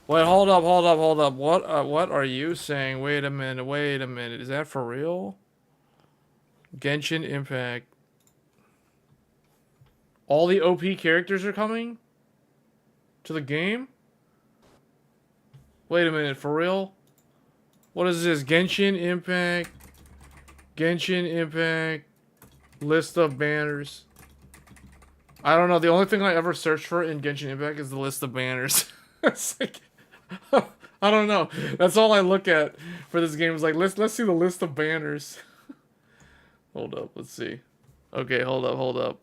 Wait, hold up. What are you saying? Wait a minute. Is that for real? Genshin Impact. All the OP characters are coming? To the game? Wait a minute, for real? What is this? Genshin Impact. Genshin Impact. List of banners. I don't know. The only thing I ever search for in Genshin Impact is the list of banners. It's like... I don't know. That's all I look at for this game. Is like, let's see the list of banners. Hold up, let's see. Okay, hold up.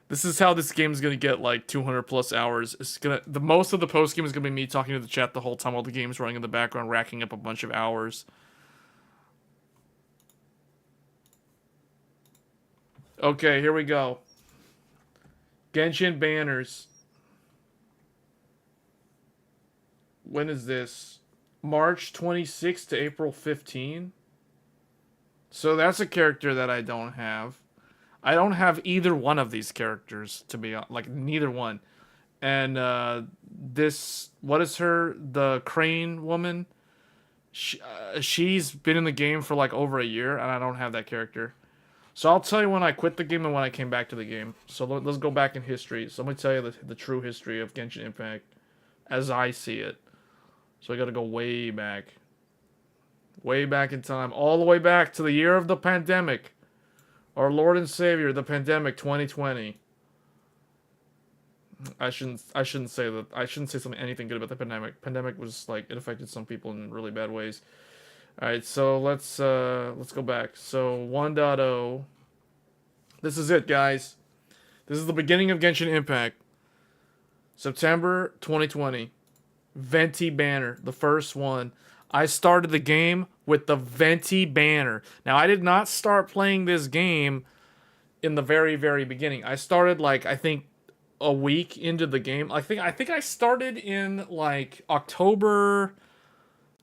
This is how this game is gonna get like 200 plus hours. It's gonna the most of the post game is gonna be me talking to the chat the whole time while the game's running in the background, racking up a bunch of hours. Okay, here we go. Genshin banners. When is this? March 26th to April 15? So that's a character that I don't have. I don't have either one of these characters, to be honest. Like, neither one. And this, what is her? The crane woman? She's been in the game for like over a year, and I don't have that character. So I'll tell you when I quit the game and when I came back to the game. So let's go back in history. So let me tell you the true history of Genshin Impact as I see it. So I gotta go way back. Way back in time. All the way back to the year of the pandemic. Our Lord and Savior, the pandemic 2020. I shouldn't say that. I shouldn't say anything good about the pandemic. Pandemic was like, it affected some people in really bad ways. All right, so let's go back. So 1.0. This is it, guys. This is the beginning of Genshin Impact. September 2020. Venti banner, the first one. I started the game with the Venti banner. Now, I did not start playing this game in the very, very beginning. I started like, I think, a week into the game. I think I started in like October.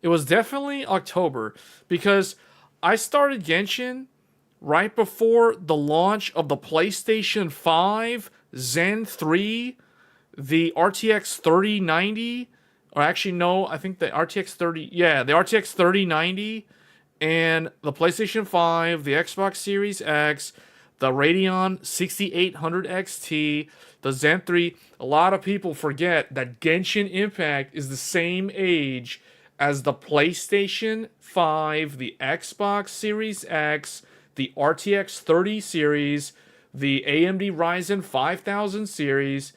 It was definitely October, because I started Genshin right before the launch of the PlayStation 5, Zen 3, the RTX 3090, or actually no, I think the RTX 3090, and the PlayStation 5, the Xbox Series X, the Radeon 6800 XT, the Zen 3. A lot of people forget that Genshin Impact is the same age as the PlayStation 5, the Xbox Series X, the RTX 30 series, the AMD Ryzen 5000 series,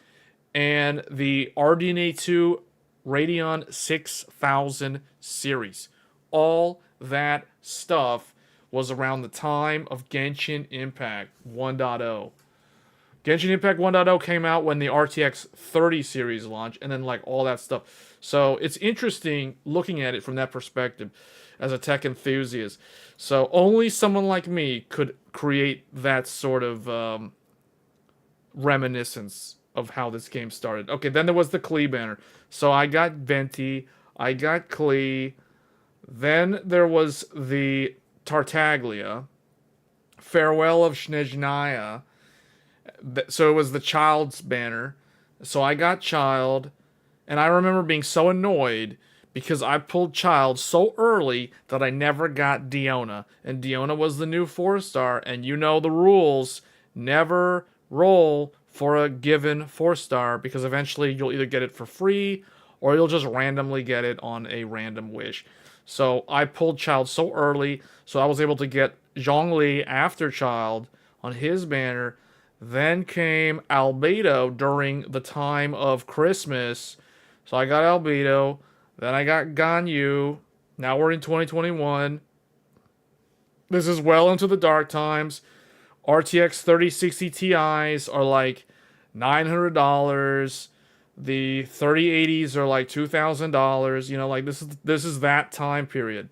and the RDNA 2 Radeon 6000 series. All that stuff was around the time of Genshin Impact 1.0. Genshin Impact 1.0 came out when the RTX 30 series launched, and then like all that stuff. So it's interesting looking at it from that perspective as a tech enthusiast. So only someone like me could create that sort of reminiscence of how this game started. Okay, then there was the Klee banner. So I got Venti, I got Klee, then there was the Tartaglia, Farewell of Snezhnaya. So it was the Child's banner. So I got Child, and I remember being so annoyed because I pulled Child so early that I never got Diona. And Diona was the new 4-star, and you know the rules. Never roll for a given 4-star, because eventually you'll either get it for free or you'll just randomly get it on a random wish. So I pulled Child so early, so I was able to get Zhongli after Child on his banner. Then came Albedo during the time of Christmas. So I got Albedo. Then I got Ganyu. Now we're in 2021. This is well into the dark times. RTX 3060 Ti's are like $900. The 3080s are like $2,000. You know, like this is that time period.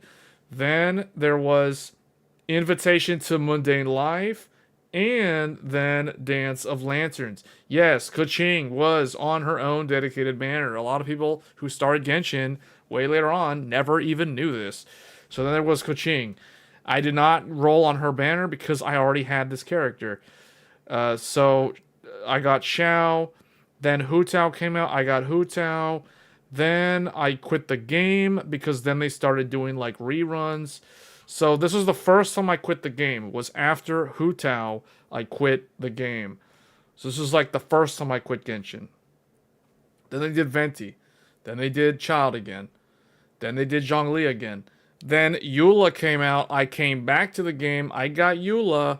Then there was Invitation to Mundane Life, and then Dance of Lanterns. Yes, Keqing was on her own dedicated banner. A lot of people who started Genshin way later on never even knew this. So then there was Keqing. I did not roll on her banner because I already had this character. So I got Xiao. Then Hu Tao came out. I got Hu Tao. Then I quit the game because then they started doing like reruns. So this was the first time I quit the game. Was after Hu Tao, I quit the game. So this was like the first time I quit Genshin. Then they did Venti. Then they did Child again. Then they did Zhongli again. Then Eula came out. I came back to the game. I got Eula.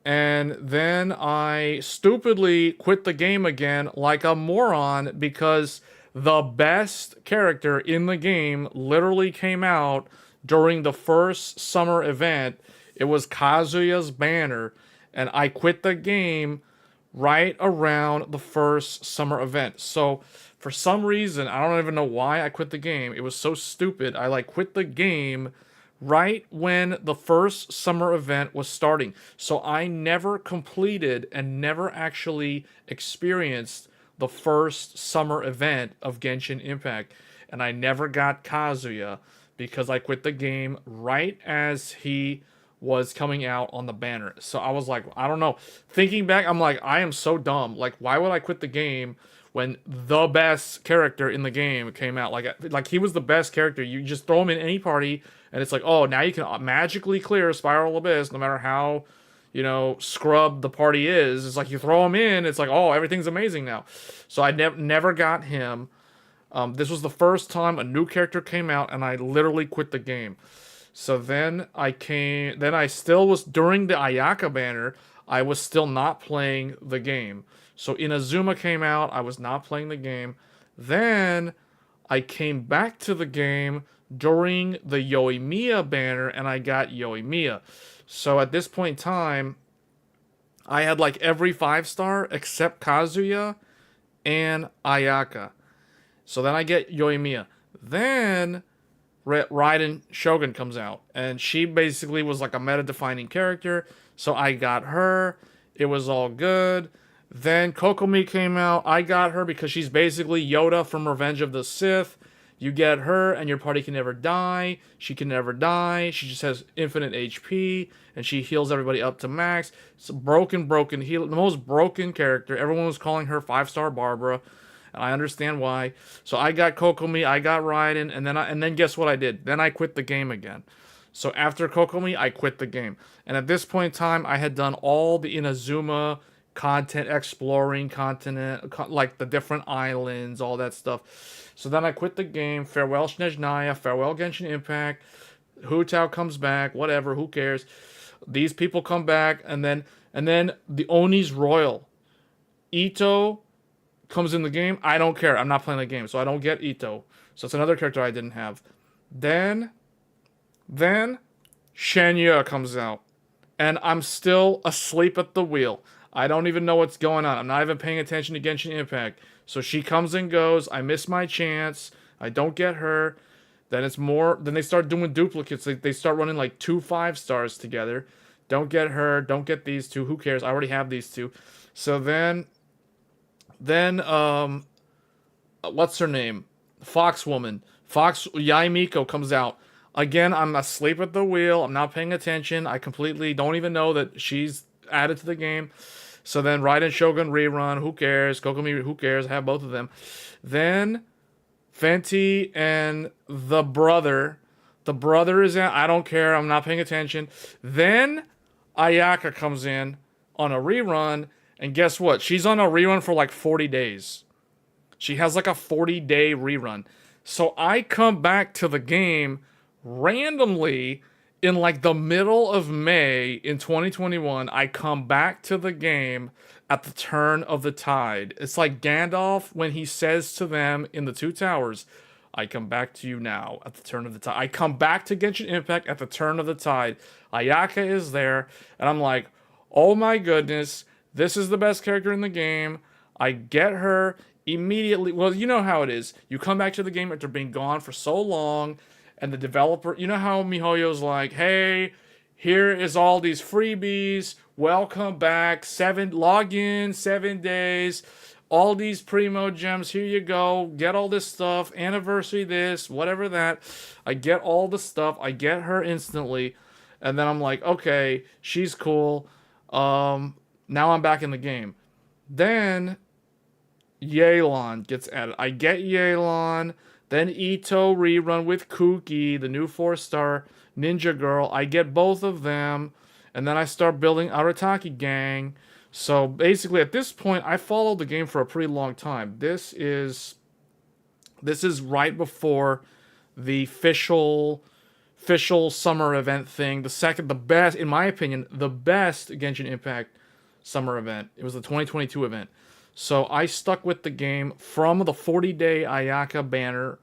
And then I stupidly quit the game again like a moron because the best character in the game literally came out during the first summer event. It was Kazuya's banner, and I quit the game right around the first summer event. So for some reason, I don't even know why I quit the game. It was so stupid. I like quit the game right when the first summer event was starting. So I never completed and never actually experienced the first summer event of Genshin Impact. And I never got Kazuya because I quit the game right as he was coming out on the banner. So I was like, I don't know. Thinking back, I'm like, I am so dumb. Like, why would I quit the game when the best character in the game came out? Like he was the best character. You just throw him in any party, and it's like, oh, now you can magically clear Spiral Abyss, no matter how, you know, scrub the party is. It's like you throw him in, it's like, oh, everything's amazing now. So I never got him. This was the first time a new character came out, and I literally quit the game. So then I still was, during the Ayaka banner, I was still not playing the game. So Inazuma came out, I was not playing the game. Then I came back to the game during the Yoimiya banner, and I got Yoimiya. So at this point in time, I had like every 5-star except Kazuya and Ayaka. So then I get Yoimiya. Then Raiden Shogun comes out, and she basically was like a meta-defining character, so I got her. It was all good. Then Kokomi came out. I got her because she's basically Yoda from Revenge of the Sith. You get her, and your party can never die. She can never die. She just has infinite HP, and she heals everybody up to max. It's a broken heal. The most broken character. Everyone was calling her 5-star Barbara. And I understand why. So I got Kokomi, I got Raiden, and then guess what I did? Then I quit the game again. So after Kokomi, I quit the game. And at this point in time, I had done all the Inazuma content, exploring continent, like the different islands, all that stuff. So then I quit the game. Farewell Snezhnaya, farewell Genshin Impact. Hu Tao comes back, whatever, who cares? These people come back, and then the Oni's Royal. Ito comes in the game. I don't care. I'm not playing the game, so I don't get Ito. So it's another character I didn't have. Then Shenya comes out, and I'm still asleep at the wheel. I don't even know what's going on. I'm not even paying attention to Genshin Impact. So she comes and goes. I miss my chance. I don't get her. Then they start doing duplicates. They start running like 2 5-stars together. Don't get her. Don't get these two. Who cares? I already have these two. So then what's her name? Fox Woman. Fox Yaimiko comes out. Again, I'm asleep at the wheel. I'm not paying attention. I completely don't even know that she's added to the game. So then Raiden Shogun rerun. Who cares? Kokomi, who cares? I have both of them. Then Fenty and the brother. The brother is in. I don't care. I'm not paying attention. Then Ayaka comes in on a rerun. And guess what? She's on a rerun for like 40 days. She has like a 40-day rerun. So I come back to the game randomly in like the middle of May in 2021. I come back to the game at the turn of the tide. It's like Gandalf when he says to them in the Two Towers, I come back to you now at the turn of the tide. I come back to Genshin Impact at the turn of the tide. Ayaka is there. And I'm like, oh my goodness. This is the best character in the game. I get her immediately. Well, you know how it is. You come back to the game after being gone for so long, and the developer, you know how MiHoYo's like, hey, here is all these freebies. Welcome back. Log in, 7 days. All these primo gems. Here you go. Get all this stuff. Anniversary this, whatever that. I get all the stuff. I get her instantly. And then I'm like, okay, she's cool. Now I'm back in the game. Then Yelan gets added. I get Yelan. Then Ito rerun with Kuki, the new 4-star ninja girl. I get both of them. And then I start building Arataki gang. So basically at this point, I followed the game for a pretty long time. This is right before the official summer event thing. The best, in my opinion, the best Genshin Impact summer event. It was the 2022 event. So I stuck with the game from the 40-day Ayaka banner.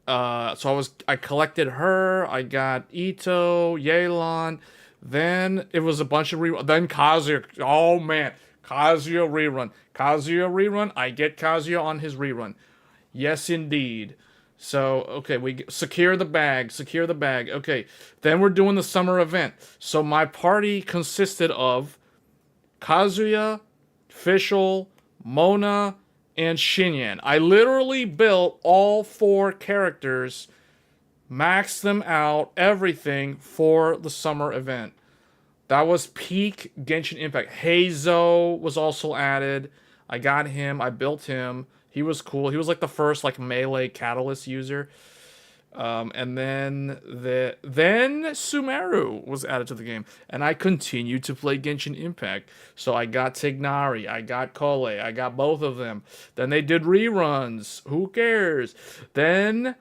So I collected her. I got Ito, Yelan. Then it was a bunch of then Kazuya. Oh man, Kazuya rerun. I get Kazuya on his rerun. Yes, indeed. So, okay, we secure the bag. Okay, then we're doing the summer event. So my party consisted of Kazuya, Fischl, Mona, and Xinyan. I literally built all 4 characters Maxed them out, everything for the summer event. That was peak Genshin Impact. Heizo was also added. I got him. I built him. He was cool. He was like the first like melee catalyst user. And then Sumeru was added to the game, and I continued to play Genshin Impact. So I got Tignari, I got Kole, I got both of them. Then they did reruns. Who cares? Then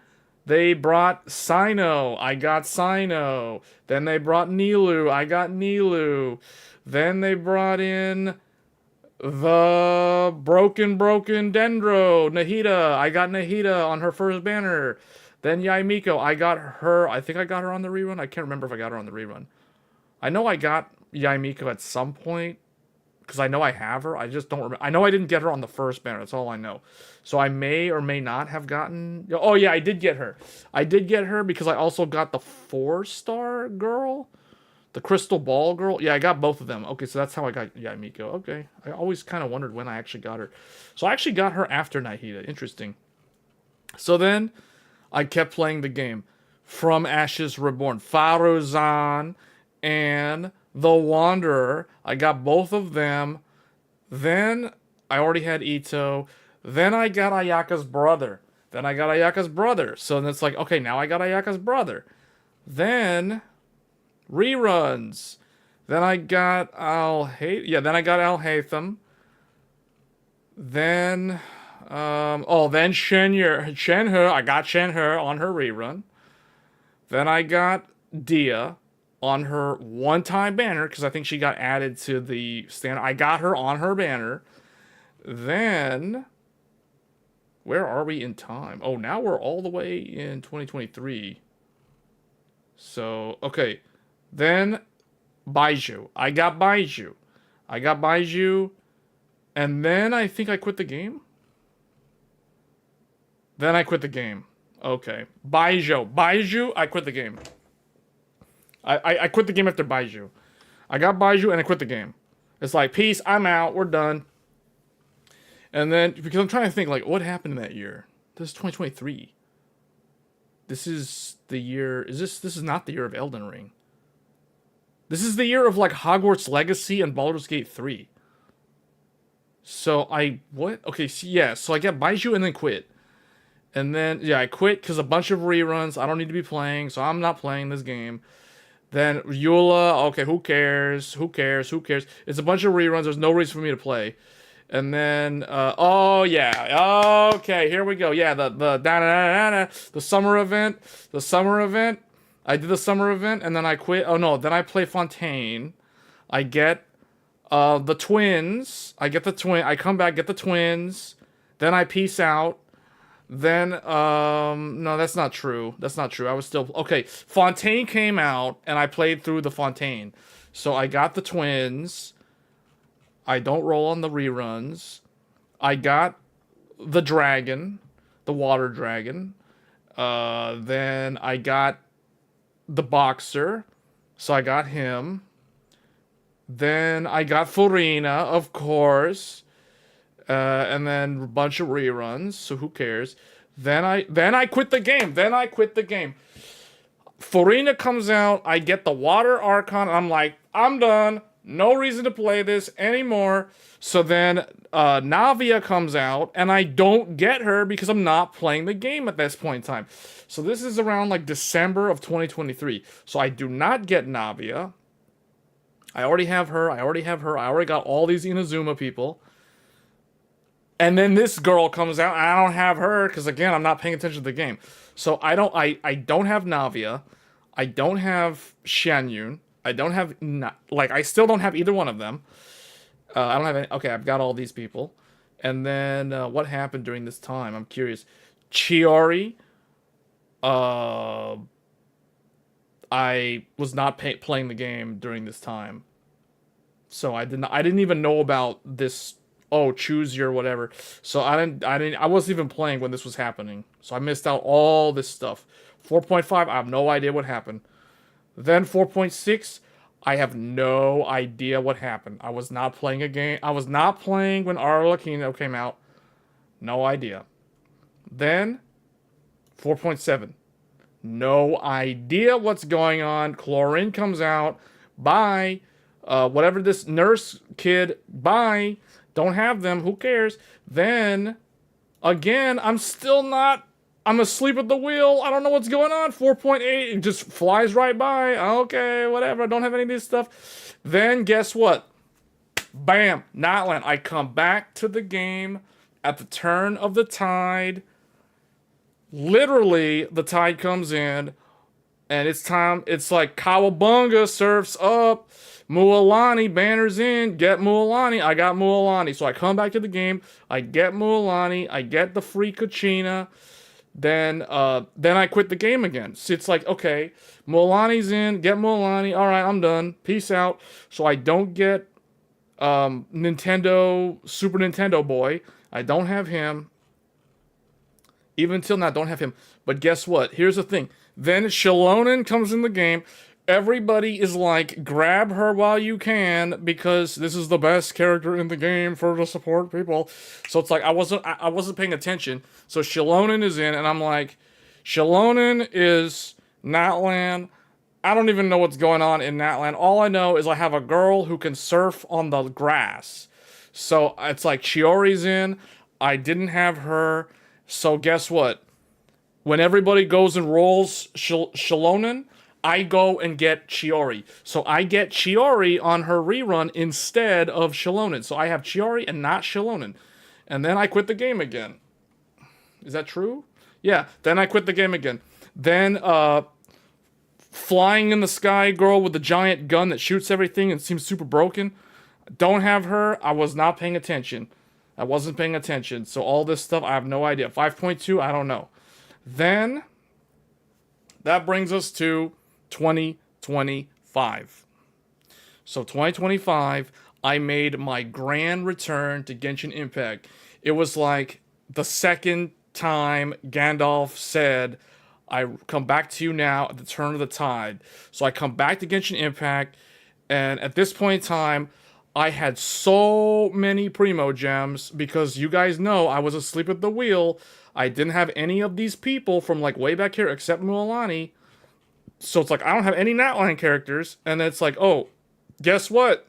they brought Sino, I got Sino. Then they brought Nilu, I got Nilu. Then they brought in the broken Dendro, Nahida. I got Nahida on her first banner. Then Yaimiko, I got her. I think I got her on the rerun. I can't remember if I got her on the rerun. I know I got Yaimiko at some point, because I know I have her. I just don't remember. I know I didn't get her on the first banner. That's all I know. So I may or may not have gotten... Oh, yeah, I did get her. I did get her because I also got the 4-star girl. The crystal ball girl. Yeah, I got both of them. Okay, so that's how I got Yaimiko. Okay. I always kind of wondered when I actually got her. So I actually got her after Nahida. Interesting. So then I kept playing the game. From Ashes Reborn. Faruzan and the Wanderer. I got both of them. Then I already had Ito. Then I got Ayaka's brother. So then it's like, okay, now I got Ayaka's brother. Then reruns. Then I got then I got Al-Haytham. Then then Shenhe. I got Shenhe on her rerun. Then I got Dia on her one-time banner, because I think she got added to the standard. I got her on her banner. Then, where are we in time? Oh, now we're all the way in 2023. So, okay. Then, Baiju. I got Baiju. And then I think I quit the game. Okay. Baiju, I quit the game. I quit the game after Baiju. I got Baiju and I quit the game. It's like, peace, I'm out, we're done. And then, because I'm trying to think, like, what happened in that year? This is 2023. This is the year, this is not the year of Elden Ring. This is the year of, like, Hogwarts Legacy and Baldur's Gate 3. So, Okay, so, yeah, so I got Baiju and then quit. And then, yeah, I quit because a bunch of reruns. I don't need to be playing, so I'm not playing this game. Then Eula, okay, who cares? It's a bunch of reruns. There's no reason for me to play. And then, okay, here we go. Yeah, the summer event. I did the summer event, and then I quit. Oh, no, then I play Fontaine. I get the twins. I come back, get the twins. Then I peace out. Then, no, that's not true. I was still, okay, Fontaine came out, and I played through the Fontaine. So I got the twins. I don't roll on the reruns. I got the dragon, the water dragon. Then I got the boxer. So I got him. Then I got Furina, of course. And then a bunch of reruns, so who cares? Then I quit the game. Furina comes out, I get the Water Archon, and I'm like, I'm done. No reason to play this anymore. So then Navia comes out, and I don't get her because I'm not playing the game at this point in time. So this is around like December of 2023. So I do not get Navia. I already have her. I already got all these Inazuma people. And then this girl comes out, and I don't have her, because again, I'm not paying attention to the game. So I don't have Navia. I don't have Xianyun. I don't have, I still don't have either one of them. I don't have any, okay, I've got all these people. And then, what happened during this time? I'm curious. Chiori. I was not playing the game during this time. So I didn't even know about this, choose your whatever. So I wasn't even playing when this was happening. So I missed out all this stuff. 4.5, I have no idea what happened. Then 4.6, I have no idea what happened. I was not playing a game. I was not playing when Arlecchino came out. No idea. Then 4.7. No idea what's going on. Chlorine comes out. Bye. Whatever this nurse kid, bye. Don't have them. Who cares? Then, again, I'm asleep at the wheel. I don't know what's going on. 4.8, it just flies right by. Okay, whatever. I don't have any of this stuff. Then, guess what? Bam, Nightland. I come back to the game at the turn of the tide. Literally, the tide comes in, and it's time. It's like Kawabunga, surfs up. Mualani, banners in. Get Mualani. I got Mualani. So I come back to the game. I get Mualani. I get the free Kachina. Then I quit the game again. So it's like, okay, Mualani's in. Get Mualani. All right, I'm done. Peace out. So I don't get Super Nintendo boy. I don't have him. Even until now, I don't have him. But guess what? Here's the thing. Then Shalonen comes in the game. Everybody is like, grab her while you can, because this is the best character in the game for the support people. So it's like, I wasn't paying attention. So Shalonen is in, and I'm like, Shalonen is Natlan. I don't even know what's going on in Natlan. All I know is I have a girl who can surf on the grass. So it's like, Shiori's in. I didn't have her. So guess what? When everybody goes and rolls Shalonen, I go and get Chiori. So I get Chiori on her rerun instead of Shalonen. So I have Chiori and not Shalonen. And then I quit the game again. Is that true? Yeah, then I quit the game again. Then, flying in the sky girl with the giant gun that shoots everything and seems super broken. Don't have her. I was not paying attention. I wasn't paying attention. So all this stuff, I have no idea. 5.2, I don't know. Then, that brings us to 2025. So 2025, I made my grand return to Genshin Impact. It was like the second time Gandalf said, I come back to you now at the turn of the tide. So I come back to Genshin Impact, and at this point in time, I had so many Primo Gems, because you guys know I was asleep at the wheel. I didn't have any of these people from like way back here except Mualani. So it's like, I don't have any Natline characters. And then it's like, oh, guess what?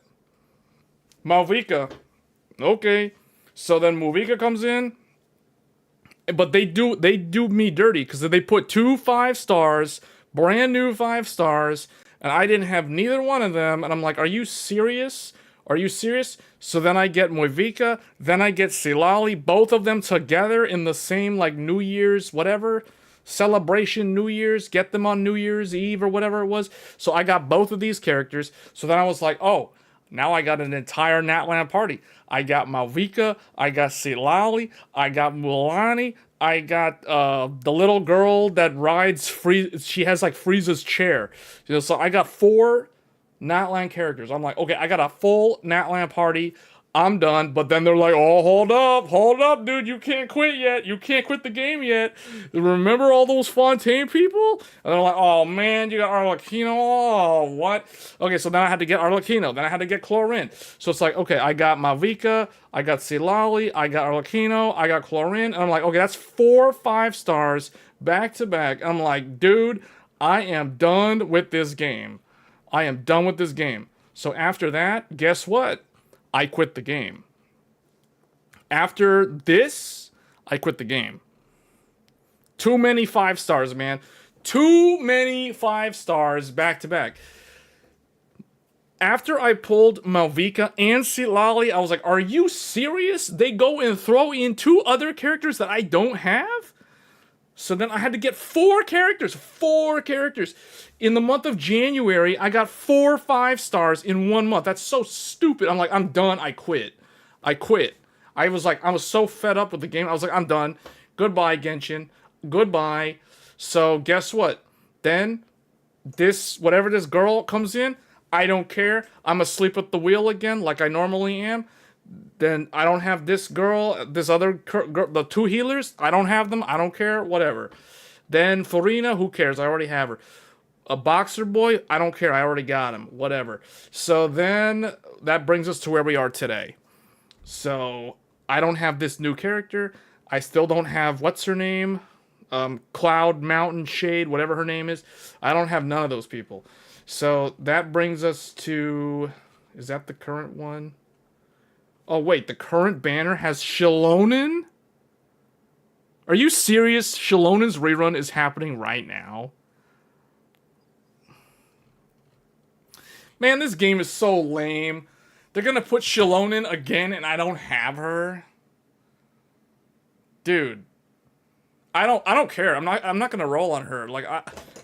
Malvika. Okay. So then Malvika comes in. But they do me dirty, because they put 2 5-stars, brand new 5-stars, and I didn't have neither one of them. And I'm like, are you serious? Are you serious? So then I get Moivika, then I get Silali, both of them together in the same, like, New Year's, whatever, celebration New Year's, get them on New Year's Eve or whatever it was. So I got both of these characters. So then I was like, oh, now I got an entire Natland party. I got Malvika, I got Silali, I got Mualani, I got the little girl that rides she has like Frieza's chair. You know, so I got 4 Natland characters. I'm like, okay, I got a full Natland party. I'm done. But then they're like, oh, hold up, dude. You can't quit yet. You can't quit the game yet. Remember all those Fontaine people? And they're like, oh, man, you got Arlecchino. Oh, what? Okay, so then I had to get Arlecchino. Then I had to get Chlorine. So it's like, okay, I got Malvika, I got Silali, I got Arlecchino, I got Chlorine. And I'm like, okay, that's 4 5-stars back to back. I'm like, dude, I am done with this game. I am done with this game. So after that, guess what? I quit the game. After this, I quit the game. Too many 5-stars, man. Too many 5-stars back to back. After I pulled Malvika and Silali, I was like, are you serious? They go and throw in 2 other characters that I don't have? So then I had to get 4 characters. 4 characters. In the month of January, I got 4 5-stars in 1 month. That's so stupid. I'm like, I'm done. I quit. I was so fed up with the game. I was like, I'm done. Goodbye, Genshin. Goodbye. So guess what? Then whatever this girl comes in, I don't care. I'm asleep at the wheel again like I normally am. Then I don't have this girl, this other girl, the 2 healers. I don't have them. I don't care. Whatever. Then Farina, who cares? I already have her. A boxer boy, I don't care. I already got him. Whatever. So then that brings us to where we are today. So I don't have this new character. I still don't have, what's her name? Cloud Mountain Shade, whatever her name is. I don't have none of those people. So that brings us to... Is that the current one? Oh, wait. The current banner has Shilonen? Are you serious? Shilonen's rerun is happening right now? Man, this game is so lame. They're gonna put Shilonen again and I don't have her? Dude. I don't care. I'm not gonna roll on her. Like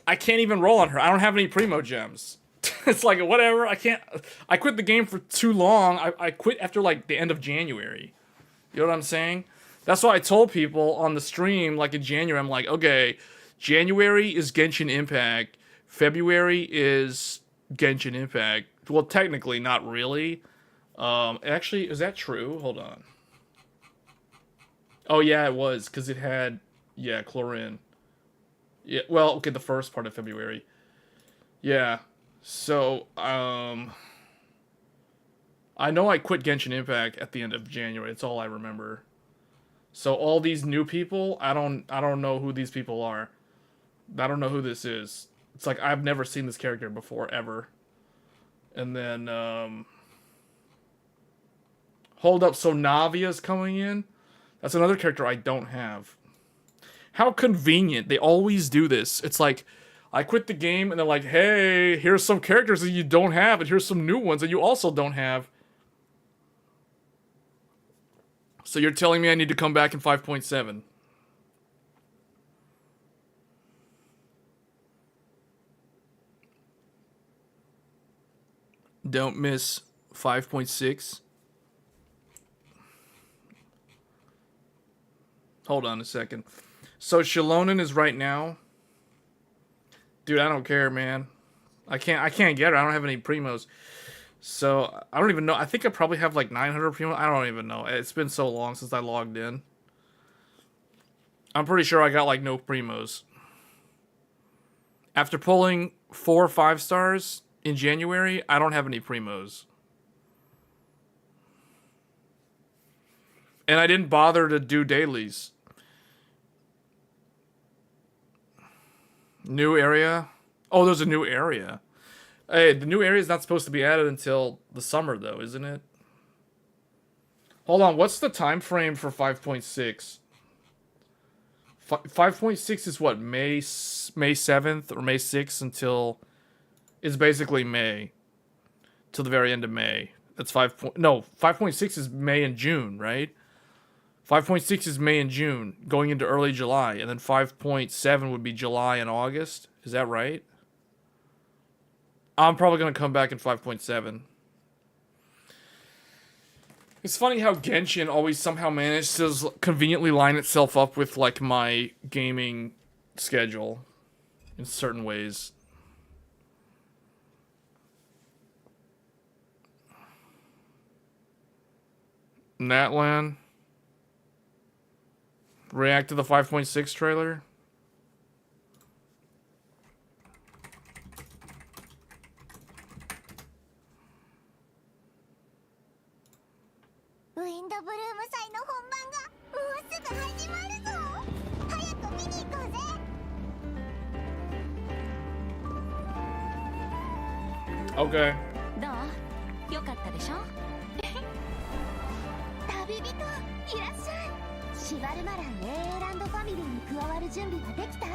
I can't even roll on her. I don't have any primo gems. It's like whatever. I quit the game for too long. I quit after like the end of January. You know what I'm saying? That's why I told people on the stream like in January, I'm like, okay, January is Genshin Impact. February is Genshin Impact. Well, technically not really. Actually, is that true? Hold on. Oh yeah, it was, because it had Chlorine. Yeah, well, okay, the first part of February. Yeah. So, I know I quit Genshin Impact at the end of January. That's all I remember. So all these new people, I don't know who these people are. I don't know who this is. It's like I've never seen this character before ever. And then hold up, so Navia's coming in? That's another character I don't have. How convenient. They always do this. It's like I quit the game and they're like, "Hey, here's some characters that you don't have and here's some new ones that you also don't have." So you're telling me I need to come back in 5.7? Don't miss 5.6. Hold on a second. So Shilonen is right now. Dude, I don't care, man. I can't get her. I don't have any primos. So, I don't even know. I think I probably have like 900 primos. I don't even know. It's been so long since I logged in. I'm pretty sure I got like no primos. After pulling 4 5-stars in January, I don't have any primos. And I didn't bother to do dailies. New area? Oh, there's a new area. Hey, the new area is not supposed to be added until the summer, though, isn't it? Hold on, what's the time frame for 5.6? 5.6 is what, May 7th or May 6th until... It's basically May. Till the very end of May. That's 5.6 is May and June, right? 5.6 is May and June, going into early July. And then 5.7 would be July and August. Is that right? I'm probably going to come back in 5.7. It's funny how Genshin always somehow manages to conveniently line itself up with, like, my gaming schedule. In certain ways. Natlan. React to the 5.6 trailer. Okay. どう？よかったでしょ？旅人いらっしゃい。シバルマラン A ランドファミリーに加わる準備はできた？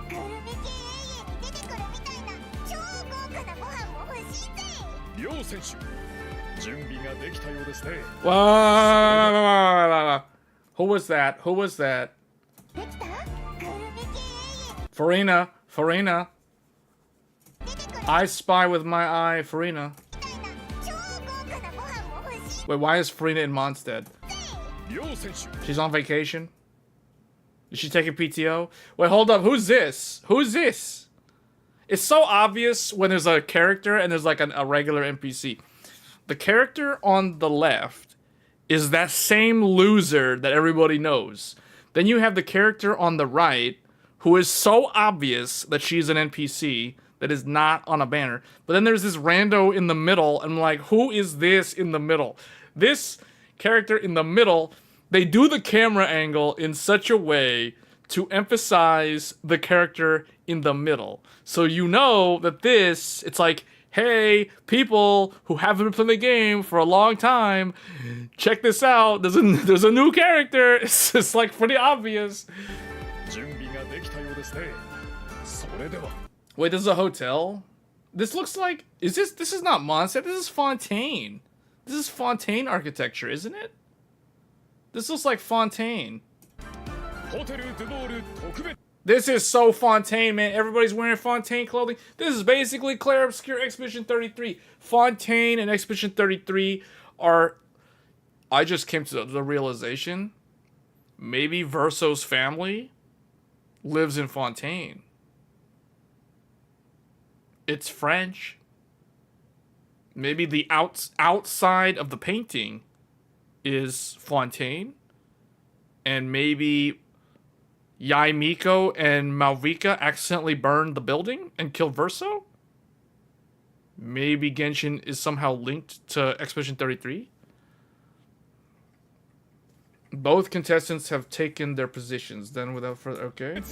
グルメ系 A に出てくるみたいな超豪華なご飯も欲しいぜ。両選手、準備ができたようですね。Who was that? Who was that? できた？グルメ系 A Farina. Farina. I spy with my eye, Farina. Wait, why is Farina in Mondstadt? She's on vacation? Is she taking PTO? Wait, hold up. Who's this? Who's this? It's so obvious when there's a character and there's like a regular NPC. The character on the left is that same loser that everybody knows. Then you have the character on the right who is so obvious that she's an NPC that is not on a banner. But then there's this rando in the middle, and I'm like, who is this in the middle? This character in the middle, they do the camera angle in such a way to emphasize the character in the middle. So you know that this, it's like, hey, people who haven't been playing the game for a long time, check this out. There's a new character. It's just like pretty obvious. Wait, this is a hotel? This looks like, this is not Mondstadt, this is Fontaine. This is Fontaine architecture, isn't it? This looks like Fontaine. This is so Fontaine, man. Everybody's wearing Fontaine clothing. This is basically Clair Obscur Expedition 33. Fontaine and Expedition 33 are... I just came to the realization, maybe Verso's family lives in Fontaine. It's French. Maybe the outside of the painting is Fontaine. And maybe Yaimiko and Malvika accidentally burned the building and killed Verso? Maybe Genshin is somehow linked to Expedition 33? Both contestants have taken their positions. Then without further... Okay.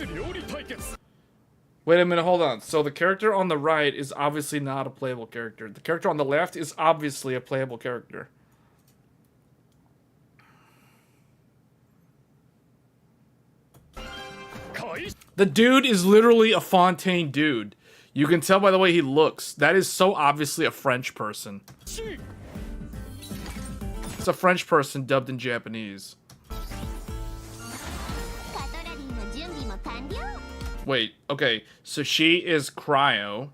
Wait a minute, hold on. So the character on the right is obviously not a playable character. The character on the left is obviously a playable character. The dude is literally a Fontaine dude. You can tell by the way he looks. That is so obviously a French person. It's a French person dubbed in Japanese. Wait, okay, so she is Cryo.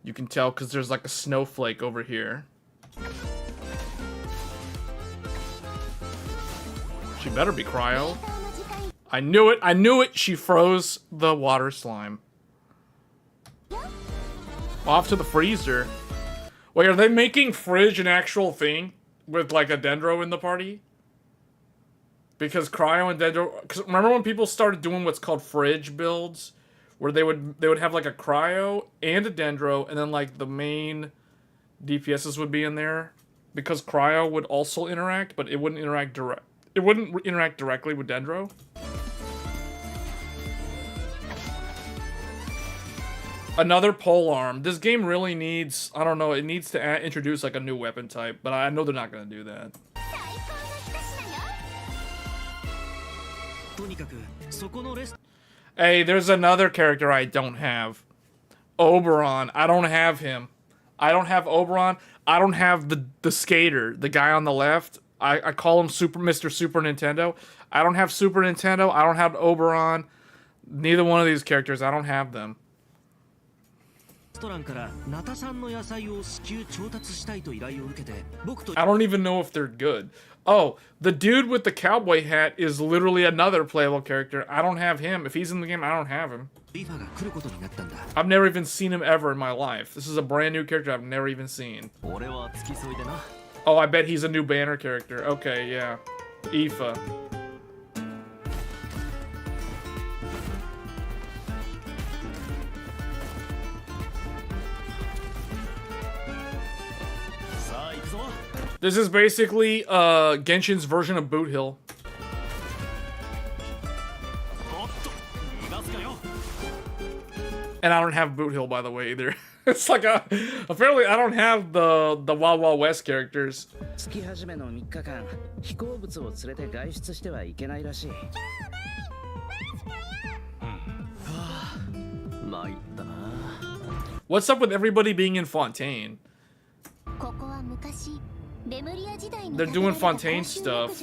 You can tell because there's like a snowflake over here. She better be Cryo. I knew it, she froze the water slime. Off to the freezer. Wait, are they making Fridge an actual thing? With like a Dendro in the party? Because Cryo and Dendro... Cause remember when people started doing what's called Fridge builds? Where they would have like a Cryo and a Dendro, and then like the main DPSs would be in there. Because Cryo would also interact, but it wouldn't interact directly with Dendro. Another polearm. This game really needs, I don't know, it needs to introduce like a new weapon type, but I know they're not going to do that. Hey, there's another character I don't have. Oberon. I don't have him. I don't have Oberon. I don't have the skater, the guy on the left. I call him Mr. Super Nintendo. I don't have Super Nintendo. I don't have Oberon. Neither one of these characters. I don't have them. I don't even know if they're good. Oh, the dude with the cowboy hat is literally another playable character. I don't have him. If he's in the game, I don't have him. I've never even seen him ever in my life. This is a brand new character I've never even seen. Oh, I bet he's a new banner character. Okay, yeah. Aoife. This is basically Genshin's version of Boot Hill. And I don't have Boot Hill, by the way, either. It's like apparently I don't have the Wild Wild West characters. What's up with everybody being in Fontaine? They're doing Fontaine stuff.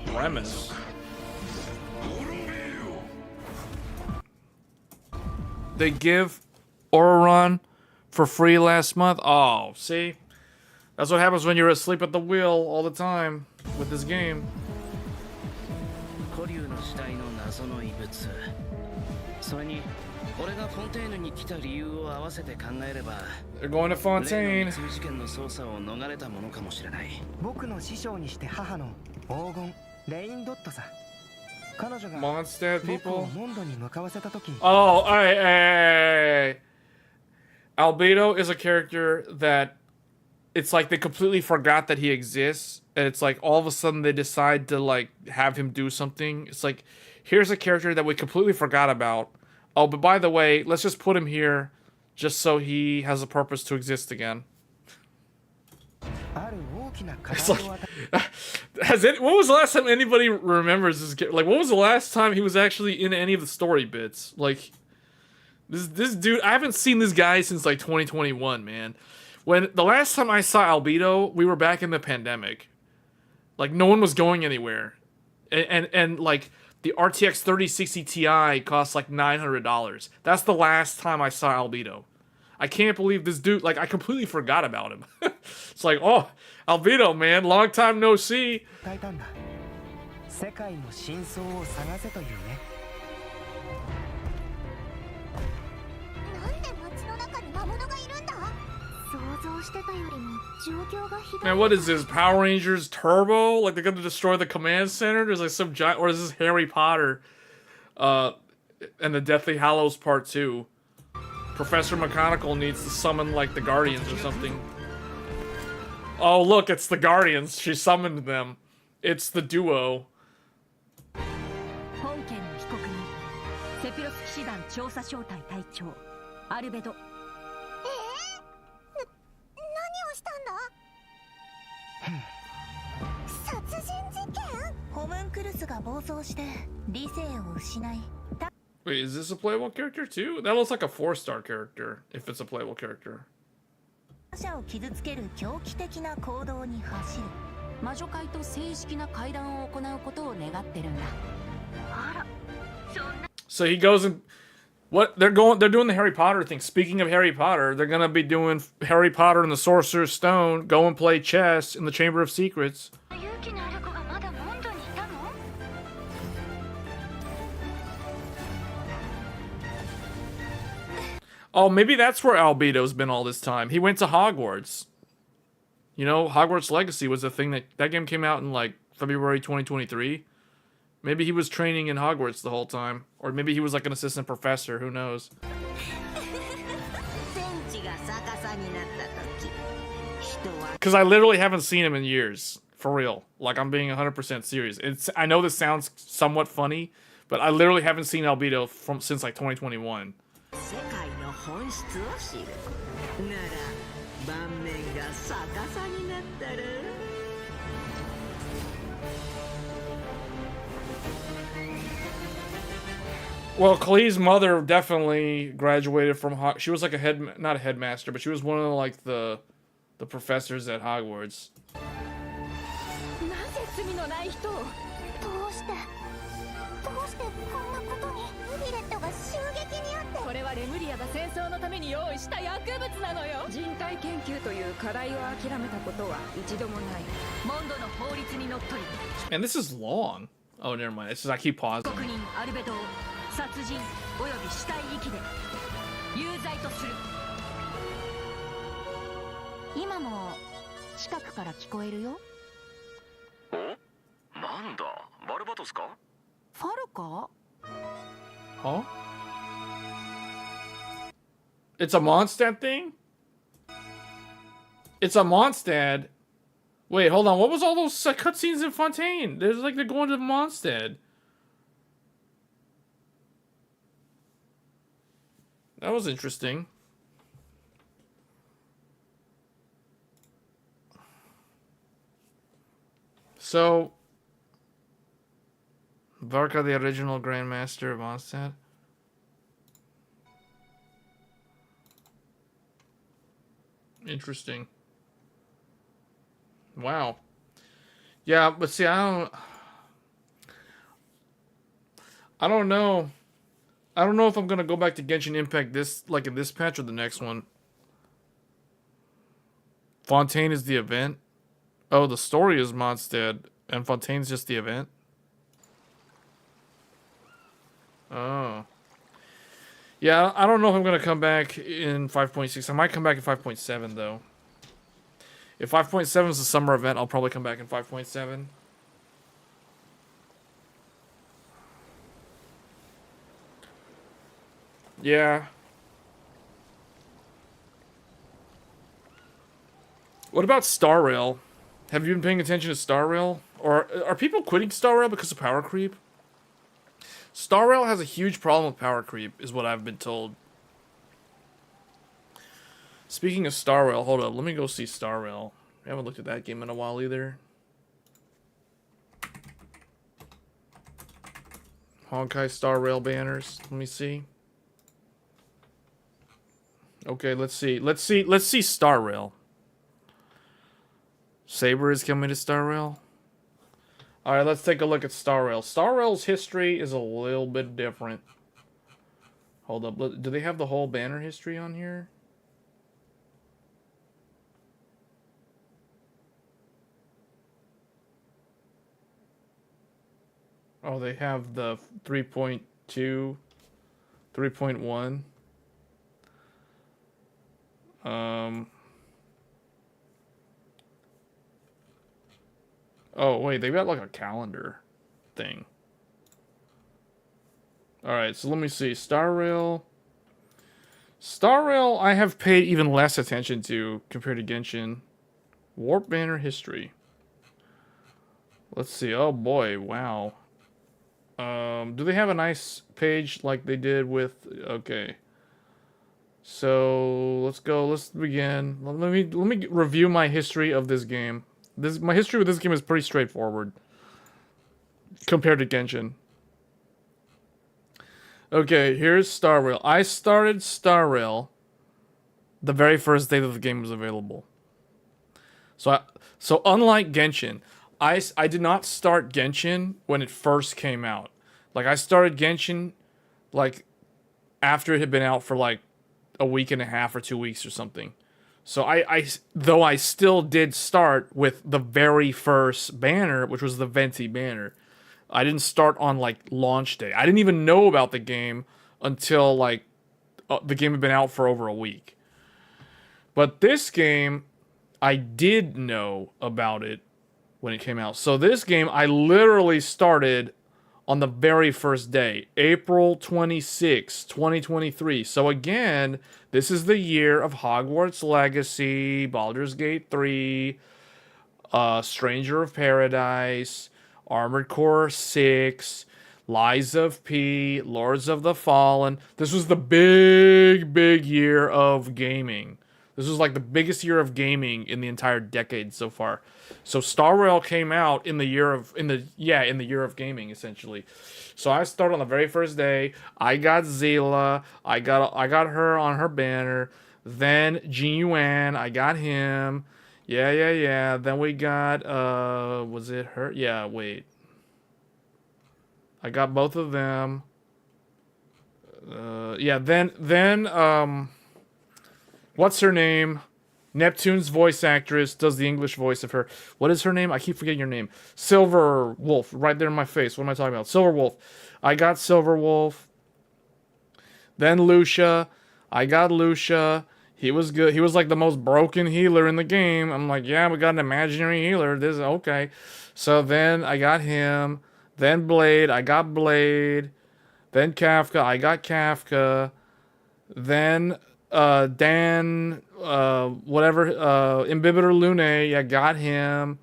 Premise. They give Auron for free last month. Oh, see? That's what happens when you're asleep at the wheel all the time with this game. They're going to Fontaine. Mondstadt people? Oh, hey. Albedo is a character that it's like they completely forgot that he exists, and it's like all of a sudden they decide to like have him do something. It's like, here's a character that we completely forgot about. Oh, but by the way, let's just put him here just so he has a purpose to exist again. It's like, when was the last time anybody remembers this? Like, when was the last time he was actually in any of the story bits? Like, this dude, I haven't seen this guy since like 2021, man. When the last time I saw Albedo, we were back in the pandemic. Like, no one was going anywhere, and like the RTX 3060 Ti costs like $900. That's the last time I saw Albedo. I can't believe this dude, like, I completely forgot about him. It's like, oh, Albedo, man, long time no see. Man, what is this, Power Rangers Turbo? Like, they're gonna destroy the command center? There's like some giant, or is this Harry Potter, and the Deathly Hallows Part 2? Professor McGonagall needs to summon, like, the Guardians or something. Oh, look, it's the Guardians. She summoned them. It's the duo. Wait, is this a playable character too? That looks like a 4-star character, if it's a playable character. So he goes and what they're doing the Harry Potter thing. Speaking of Harry Potter, they're gonna be doing Harry Potter and the Sorcerer's Stone, go and play chess in the Chamber of Secrets. Oh, maybe that's where Albedo's been all this time. He went to Hogwarts. You know, Hogwarts Legacy was a thing that game came out in like February 2023. Maybe he was training in Hogwarts the whole time. Or maybe he was like an assistant professor, who knows. Because I literally haven't seen him in years. For real. Like, I'm being 100% serious. I know this sounds somewhat funny, but I literally haven't seen Albedo since like 2021. Well, Klee's mother definitely graduated from she was like not a headmaster, but she was one of like the professors at Hogwarts. And this is long. Oh, never mind. It's just I keep pausing. Huh? It's a Mondstadt thing? It's a Mondstadt. Wait, hold on. What was all those cutscenes in Fontaine? There's like they're going to Mondstadt. That was interesting. So, Varka, the original Grandmaster of Mondstadt. Interesting. Wow. Yeah, but see, I don't know. I don't know if I'm gonna go back to Genshin Impact in this patch or the next one. Fontaine is the event. Oh, the story is Mondstadt, and Fontaine's just the event. Oh. Yeah, I don't know if I'm gonna come back in 5.6. I might come back in 5.7 though. If 5.7 is a summer event, I'll probably come back in 5.7. Yeah. What about Star Rail? Have you been paying attention to Star Rail? Or are people quitting Star Rail because of power creep? Star Rail has a huge problem with power creep, is what I've been told. Speaking of Star Rail, hold up, let me go see Star Rail. I haven't looked at that game in a while either. Honkai Star Rail banners. Let me see. Okay, let's see. Let's see Star Rail. Saber is coming to Star Rail. Alright, let's take a look at Star Rail. Star Rail's history is a little bit different. Hold up. Do they have the whole banner history on here? Oh, they have the 3.2, 3.1. Oh, wait, they've got like a calendar thing. Alright, so let me see. Star Rail. Star Rail, I have paid even less attention to compared to Genshin. Warp banner history. Let's see. Oh boy, wow. Do they have a nice page like they did with... Okay. So, let's go. Let's begin. Let me review my history of this game. My history with this game is pretty straightforward compared to Genshin. Okay, here's Star Rail. I started Star Rail the very first day that the game was available. So unlike Genshin, I did not start Genshin when it first came out. Like, I started Genshin, like, after it had been out for, like, a week and a half or 2 weeks or something. So though I still did start with the very first banner, which was the Venti banner. I didn't start on, like, launch day. I didn't even know about the game until, like, the game had been out for over a week. But this game, I did know about it when it came out. So this game, I literally started on the very first day, April 26, 2023. So again, this is the year of Hogwarts Legacy, Baldur's Gate 3, Stranger of Paradise, Armored Core 6, Lies of P, Lords of the Fallen. This was the big year of gaming. This was like the biggest year of gaming in the entire decade so far. So Star Rail came out in the year of year of gaming essentially. So I started on the very first day. I got Zila. I got her on her banner. Then Jin Yuan. I got him. Yeah. Then we got was it her? Yeah, wait. I got both of them. Then what's her name? Neptune's voice actress does the English voice of her. What is her name? I keep forgetting her name. Silver Wolf, right there in my face. What am I talking about? Silver Wolf. I got Silver Wolf. Then Lucia. I got Lucia. He was good. He was like the most broken healer in the game. I'm like, yeah, we got an imaginary healer. This is okay. So then I got him. Then Blade. I got Blade. Then Kafka. I got Kafka. Then Dan, Imbibitor Lune, yeah, got him.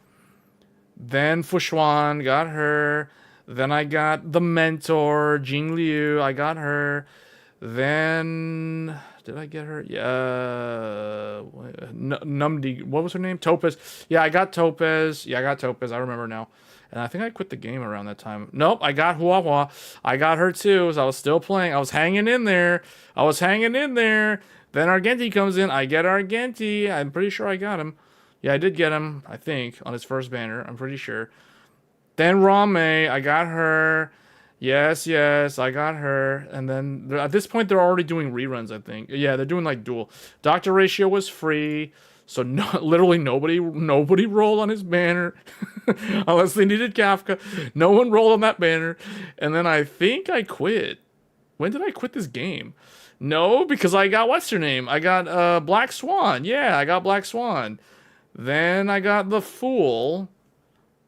Then Fushuan, got her. Then I got the Mentor, Jing Liu, I got her. Then, did I get her? Yeah, Numdi, what was her name? Topaz. Yeah, I got Topaz. I remember now. And I think I quit the game around that time. Nope, I got Huahua. I got her too, so I was still playing. I was hanging in there. Then Argenti comes in. I get Argenti. I'm pretty sure I got him. Yeah, I did get him, I think, on his first banner. I'm pretty sure. Then Rame. I got her. Yes, I got her. And then, at this point, they're already doing reruns, I think. Yeah, they're doing, like, dual. Dr. Ratio was free. So literally nobody rolled on his banner unless they needed Kafka. No one rolled on that banner. And then I think I quit. When did I quit this game? No, because I got what's her name? I got Black Swan. Yeah, I got Black Swan. Then I got the Fool,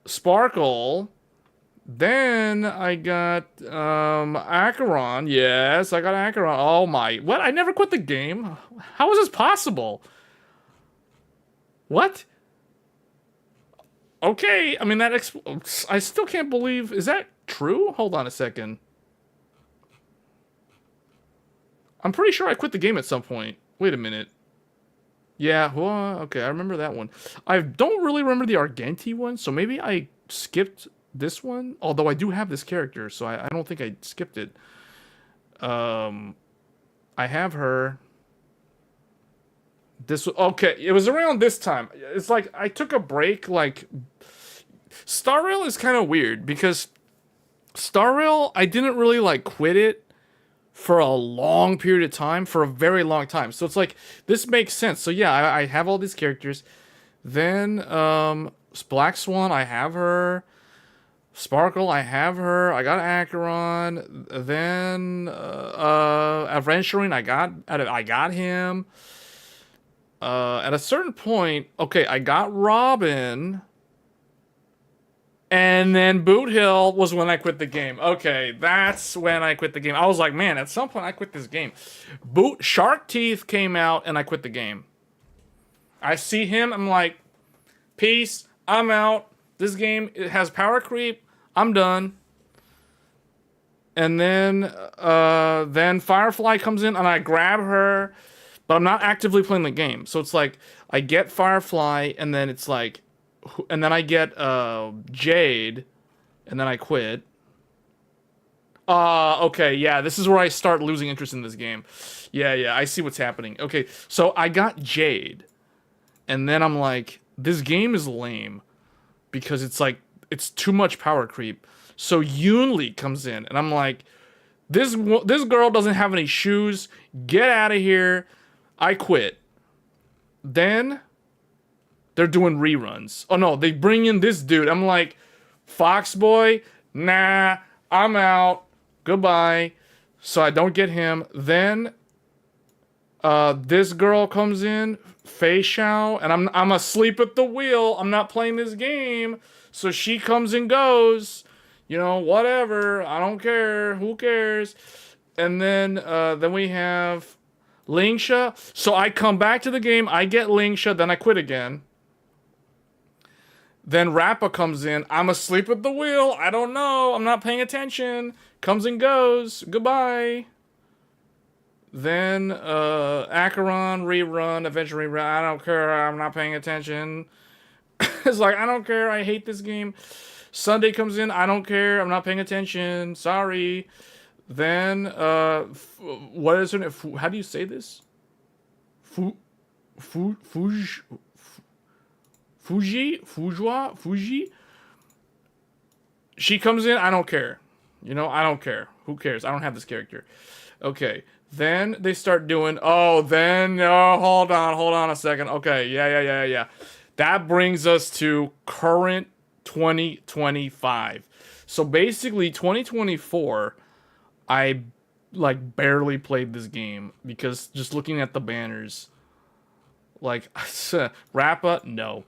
Sparkle. Then I got Acheron. Yes, I got Acheron. Oh my! What? I never quit the game. How is this possible? What? Okay, I mean, I still can't believe... Is that true? Hold on a second. I'm pretty sure I quit the game at some point. Wait a minute. Yeah, well, okay, I remember that one. I don't really remember the Argenti one, so maybe I skipped this one. Although I do have this character, so I don't think I skipped it. I have her... Okay, it was around this time. It's like, I took a break, like... Star Rail is kind of weird, because Star Rail, I didn't really, like, quit it for a long period of time, for a very long time. So it's like, this makes sense. So yeah, I have all these characters. Then, Black Swan, I have her. Sparkle, I have her. I got Acheron. Then, Adventuring, I got him. At a certain point, okay, I got Robin, and then Boot Hill was when I quit the game. Okay, that's when I quit the game. I was like, man, at some point I quit this game. Shark Teeth came out, and I quit the game. I see him, I'm like, peace, I'm out. This game, it has power creep, I'm done. And then Firefly comes in, and I grab her, but I'm not actively playing the game. So it's like, I get Firefly, and then it's like, and then I get Jade, and then I quit. Okay, yeah, this is where I start losing interest in this game. Yeah, I see what's happening. Okay, so I got Jade, and then I'm like, this game is lame, because it's like, it's too much power creep. So Yunli comes in, and I'm like, this girl doesn't have any shoes, get out of here. I quit. Then they're doing reruns. Oh no, they bring in this dude. I'm like, Foxboy, nah, I'm out. Goodbye. So I don't get him. Then this girl comes in, Fei Xiao, and I'm asleep at the wheel. I'm not playing this game. So she comes and goes. You know, whatever. I don't care. Who cares? And then we have Lingsha. So I come back to the game. I get Lingsha. Then I quit again. Then Rappa comes in. I'm asleep at the wheel. I don't know. I'm not paying attention. Comes and goes. Goodbye. Then Acheron, rerun, Adventure rerun. I don't care. I'm not paying attention. It's like, I don't care. I hate this game. Sunday comes in. I don't care. I'm not paying attention. Sorry. Then, what is her name? How do you say this? Fuji? She comes in, I don't care. You know, I don't care. Who cares? I don't have this character. Okay. Then they start doing, hold on a second. Okay, yeah. That brings us to current 2025. So basically 2024, I like barely played this game because just looking at the banners, like Rappa, no.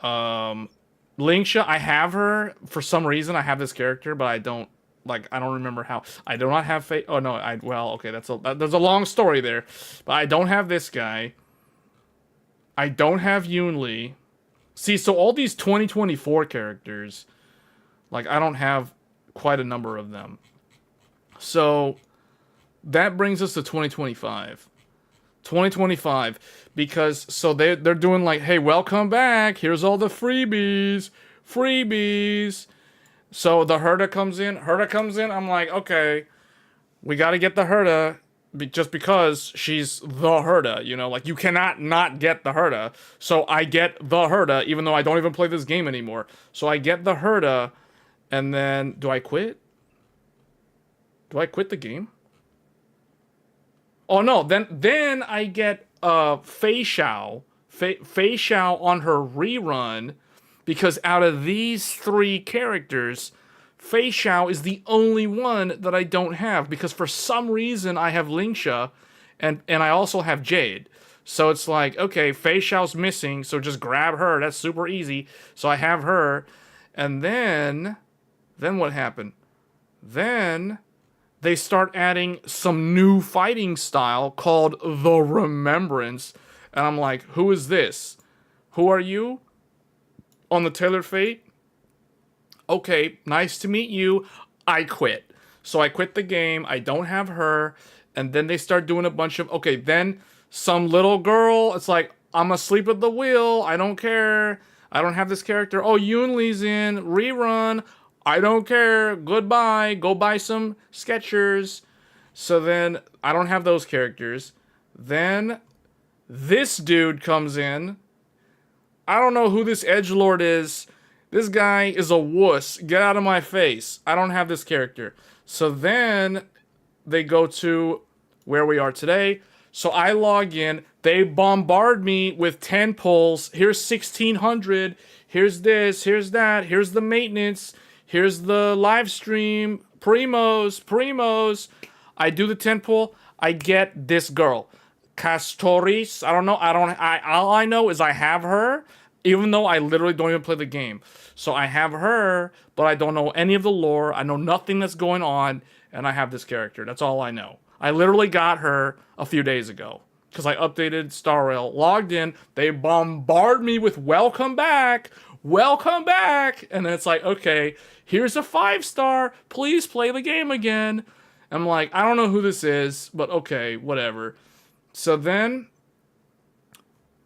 Lingsha, I have her for some reason. I have this character, but I don't remember how. I do not have Faye. Oh no, okay, there's a long story there, but I don't have this guy. I don't have Yunli. See, so all these 2024 characters, like I don't have quite a number of them. So that brings us to 2025. 2025, because so they're doing like, hey, welcome back, here's all the freebies. So the Herda comes in, I'm like, okay, we gotta get the Herda, just because she's the Herda, you know, like you cannot not get the Herda. So I get the Herda, even though I don't even play this game anymore. So I get the Herda, and then, do I quit? Do I quit the game? Oh no, then I get Fei Xiao on her rerun, because out of these three characters, Fei Xiao is the only one that I don't have, because for some reason I have Lingsha and I also have Jade. So it's like, okay, Fei Xiao's missing, so just grab her. That's super easy. So I have her. And then what happened? Then they start adding some new fighting style called the Remembrance. And I'm like, who is this? Who are you? on the Tailored Fate. Okay, nice to meet you. I quit. So I quit the game. I don't have her. And then they start doing a bunch of, okay, then some little girl, it's like, I'm asleep at the wheel. I don't care. I don't have this character. Oh, Yunli's in. Rerun. I don't care. Goodbye. Go buy some Skechers. So then I don't have those characters. Then this dude comes in. I don't know who this edgelord is. This guy is a wuss. Get out of my face. I don't have this character. So then they go to where we are today. So I log in. They bombard me with 10 pulls. Here's 1600. Here's this. Here's that. Here's the maintenance. Here's the live stream. Primos. I do the 10 pull. I get this girl. Castoris. I don't know. All I know is I have her, even though I literally don't even play the game. So I have her, but I don't know any of the lore. I know nothing that's going on, and I have this character. That's all I know. I literally got her a few days ago because I updated Star Rail, logged in. They bombard me with welcome back, and then it's like, okay, here's a 5-star. Please play the game again. I'm like, I don't know who this is, but okay, whatever. So then,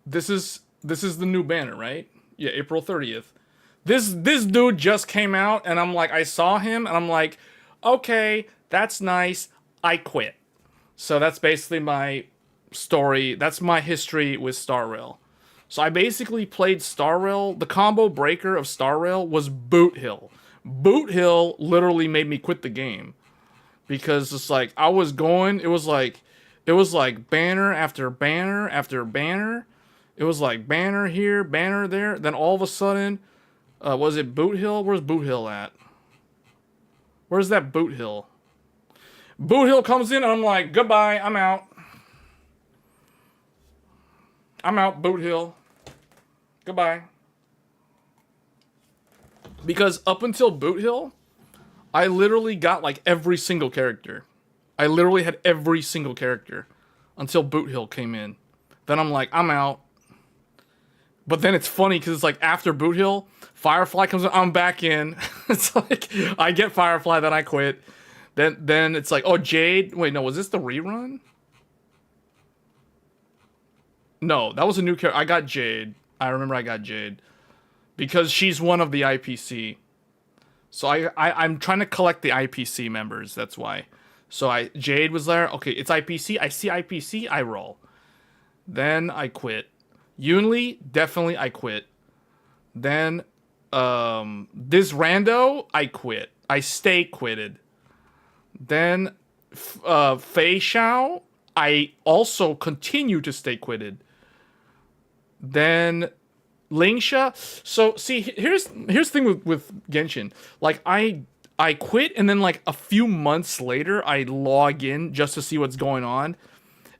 this is the new banner, right? Yeah, April 30th. This dude just came out, and I'm like, I saw him, and I'm like, okay, that's nice. I quit. So that's basically my story. That's my history with Star Rail. So I basically played Star Rail. The combo breaker of Star Rail was Boot Hill. Boot Hill literally made me quit the game. Because it's like, I was going, it was like banner after banner after banner. It was like banner here, banner there. Then all of a sudden, was it Boot Hill? Where's Boot Hill at? Where's that Boot Hill? Boot Hill comes in and I'm like, goodbye, I'm out. I'm out, Boot Hill. Goodbye. Because up until Boot Hill, I literally got like every single character. I literally had every single character until Boot Hill came in. Then I'm like, I'm out. But then it's funny because it's like after Boot Hill, Firefly comes in, I'm back in. It's like I get Firefly, then I quit. Then it's like, oh, Jade. Wait, no, was this the rerun? No, that was a new character. I got Jade. I remember I got Jade. Because she's one of the IPC. So I'm trying to collect the IPC members, that's why. So Jade was there. Okay, it's IPC. I see IPC, I roll. Then I quit. Yunli, definitely I quit. Then this rando, I quit. I stay quitted. Then Fei Xiao, I also continue to stay quitted. Then Lingsha. So see, here's the thing with Genshin. Like I quit, and then like a few months later, I log in just to see what's going on,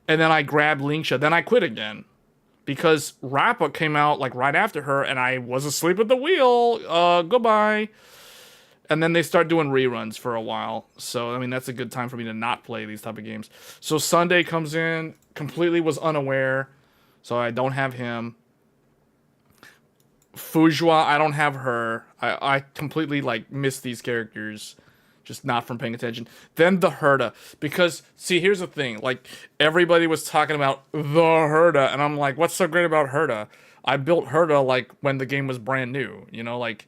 and then I grab Lingsha. Then I quit again because Rappa came out like right after her, and I was asleep at the wheel. Goodbye. And then they start doing reruns for a while. So I mean that's a good time for me to not play these type of games. So Sunday comes in, completely was unaware, so I don't have him. Fujua, I don't have her. I completely like missed these characters, just not from paying attention. Then the Herda, because see, here's the thing, like everybody was talking about the Herda, and I'm like, what's so great about Herda? I built Herda like when the game was brand new, you know, like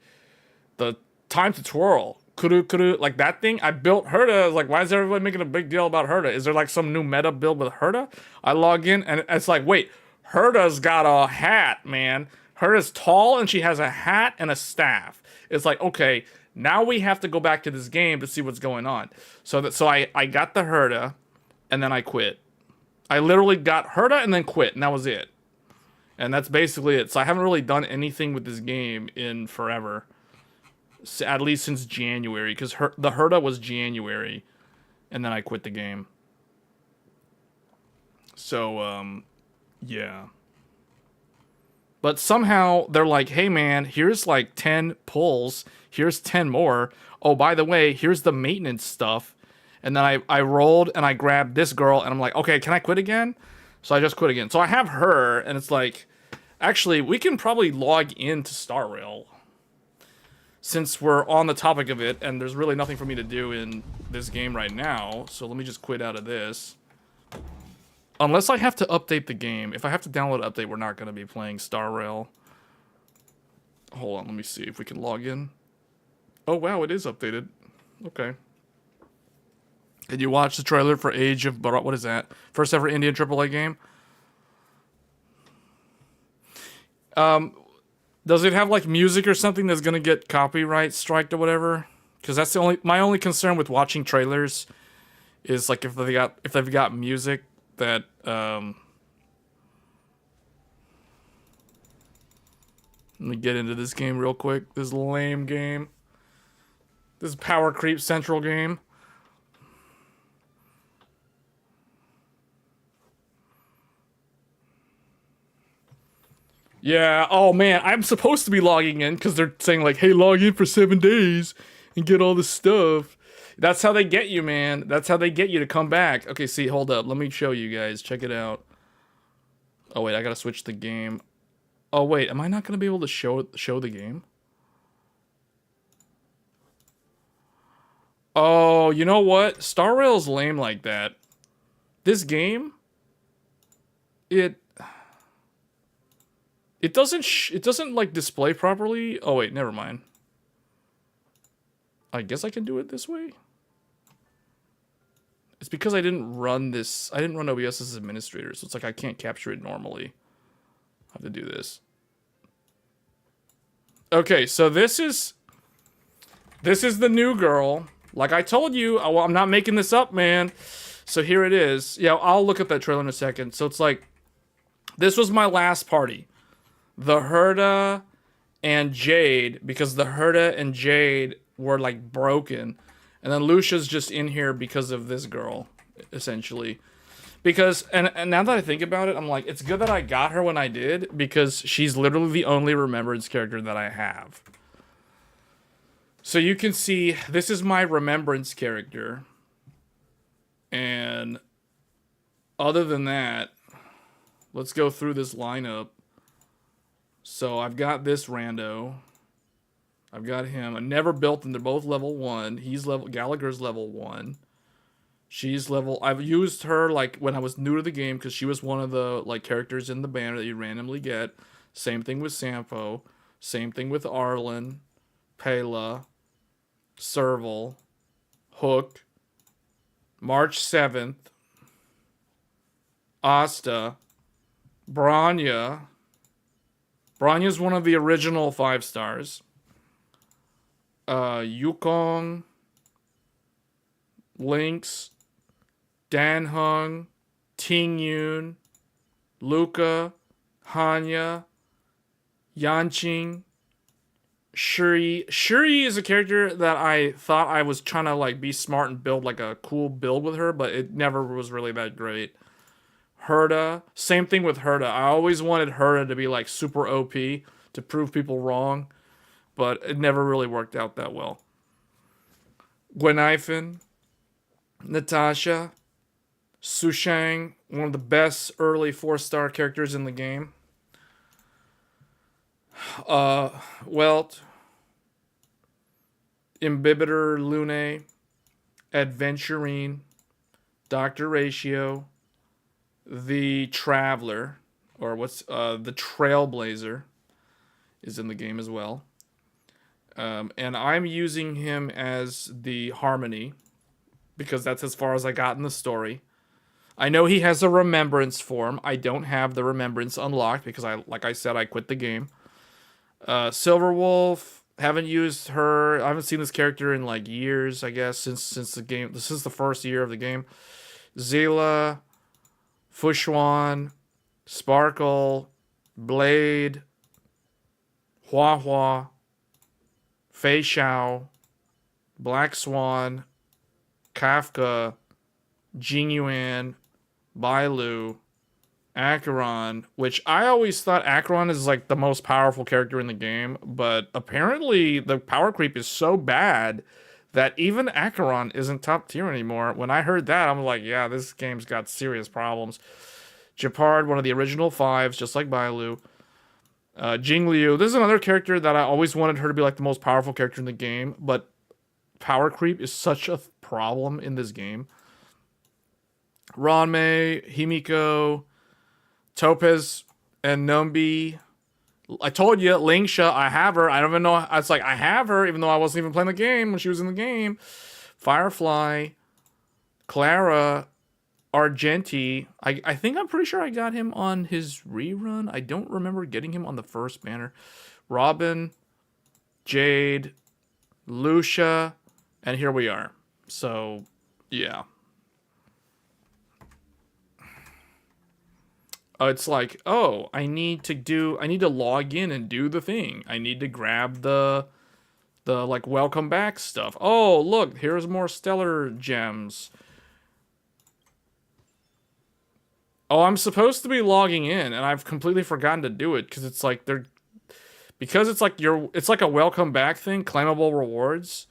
the time to twirl, kuru, like that thing. I built Herda. Like, why is everybody making a big deal about Herda? Is there like some new meta build with Herda? I log in and it's like, wait, Herda's got a hat, man. Herda's tall and she has a hat and a staff. It's like, okay, now we have to go back to this game to see what's going on. So I got the Herda and then I quit. I literally got Herda and then quit, and that was it. And that's basically it. So I haven't really done anything with this game in forever. At least since January, because the Herda was January, and then I quit the game. So, yeah. But somehow they're like, hey man, here's like 10 pulls, here's 10 more. Oh, by the way, here's the maintenance stuff. And then I rolled and I grabbed this girl, and I'm like, okay, can I quit again? So I just quit again. So I have her, and it's like, Actually, we can probably log into Star Rail since we're on the topic of it, and there's really nothing for me to do in this game right now. So let me just quit out of this. Unless I have to update the game. If I have to download an update, we're not going to be playing Star Rail. Hold on, let me see if we can log in. Oh, wow, it is updated. Okay. Did you watch the trailer for Age of... What is that? First ever Indian AAA game? Does it have, like, music or something that's going to get copyright striked or whatever? Because that's my only concern with watching trailers is, like, if they've got music that, Let me get into this game real quick. This lame game. This Power Creep Central game. Yeah, oh man, I'm supposed to be logging in because they're saying like, hey, log in for 7 days and get all this stuff. That's how they get you, man. That's how they get you to come back. Okay, see, hold up. Let me show you guys. Check it out. Oh, wait, I gotta switch the game. Oh, wait, am I not gonna be able to show the game? Oh, you know what? Star Rail's lame like that. This game, it doesn't like display properly. Oh wait, never mind. I guess I can do it this way. It's because I didn't run OBS as administrator, so it's like I can't capture it normally. I have to do this. Okay, so this is the new girl. Like I told you, I'm not making this up, man. So here it is. Yeah, I'll look at that trailer in a second. So it's like, this was my last party. The Herda and Jade, because the Herda and Jade were like broken. And then Lucia's just in here because of this girl, essentially. Because, and now that I think about it, I'm like, it's good that I got her when I did, because she's literally the only remembrance character that I have. So you can see, this is my remembrance character. And other than that, let's go through this lineup. So I've got this rando. I've got him. I never built them. They're both level 1. Gallagher's level 1. She's level... I've used her like when I was new to the game because she was one of the like characters in the banner that you randomly get. Same thing with Sampo. Same thing with Arlen, Pela, Serval, Hook, March 7th, Asta, Branya. Branya's one of the original 5 stars. Yukong, Lynx, Danhung, Tingyun, Luca, Hanya, Yanqing, Shuri. Shuri is a character that I thought I was trying to like be smart and build like a cool build with her, but it never was really that great. Herda, same thing with Herda. I always wanted Herda to be like super OP to prove people wrong, but it never really worked out that well. Gwenifin, Natasha, Sushang, one of the best early 4-star characters in the game. Welt, Imbibitor Lune, Adventurine, Dr. Ratio, the Traveler, or the Trailblazer is in the game as well. And I'm using him as the Harmony because that's as far as I got in the story. I know he has a remembrance form. I don't have the remembrance unlocked because like I said, I quit the game. Silverwolf, haven't used her. I haven't seen this character in like years, I guess, since the game. This is the first year of the game. Zila, Fushuan, Sparkle, Blade, Hua Hua, Fei Xiao, Black Swan, Kafka, Jingyuan, Bailu, Acheron, which I always thought Acheron is like the most powerful character in the game, but apparently the power creep is so bad that even Acheron isn't top tier anymore. When I heard that, I'm like, yeah, this game's got serious problems. Japard, one of the original 5s, just like Bailu. Jing Liu. This is another character that I always wanted her to be like the most powerful character in the game, but power creep is such a problem in this game. Ranmei, Himiko, Topaz, and Numbi. I told you, Lingsha, I have her. I don't even know. It's like, I have her, even though I wasn't even playing the game when she was in the game. Firefly, Clara, Argenti. I think I'm pretty sure I got him on his rerun. I don't remember getting him on the first banner. Robin, Jade, Lucia, and here we are. So, yeah. It's like, oh, I need to log in and do the thing. I need to grab the like welcome back stuff. Oh, look, here's more stellar gems. Oh, I'm supposed to be logging in and I've completely forgotten to do it because it's like it's like a welcome back thing, claimable rewards.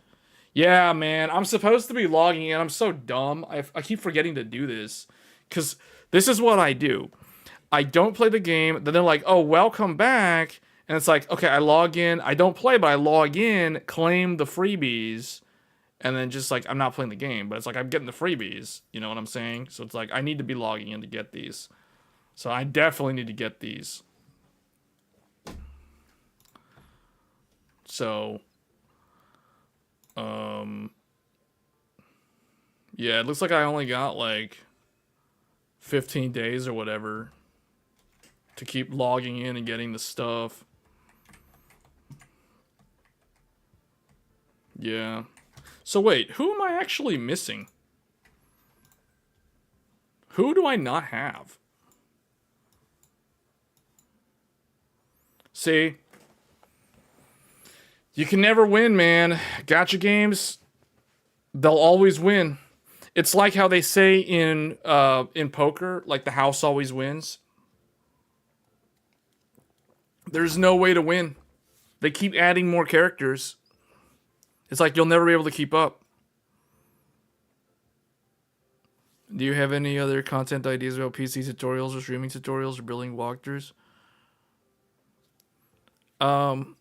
Yeah, man, I'm supposed to be logging in. I'm so dumb. I keep forgetting to do this because this is what I do. I don't play the game, then they're like, oh, welcome back. And it's like, okay, I log in. I don't play, but I log in, claim the freebies, and then just like, I'm not playing the game, but it's like, I'm getting the freebies. You know what I'm saying? So it's like, I need to be logging in to get these. So I definitely need to get these. So, yeah, it looks like I only got like 15 days or whatever to keep logging in and getting the stuff. Yeah. So wait, who am I actually missing? Who do I not have? See? You can never win, man. Gacha games, they'll always win. It's like how they say in poker, like the house always wins. There's no way to win. They keep adding more characters. It's like you'll never be able to keep up. Do you have any other content ideas about PC tutorials or streaming tutorials or building walkthroughs? You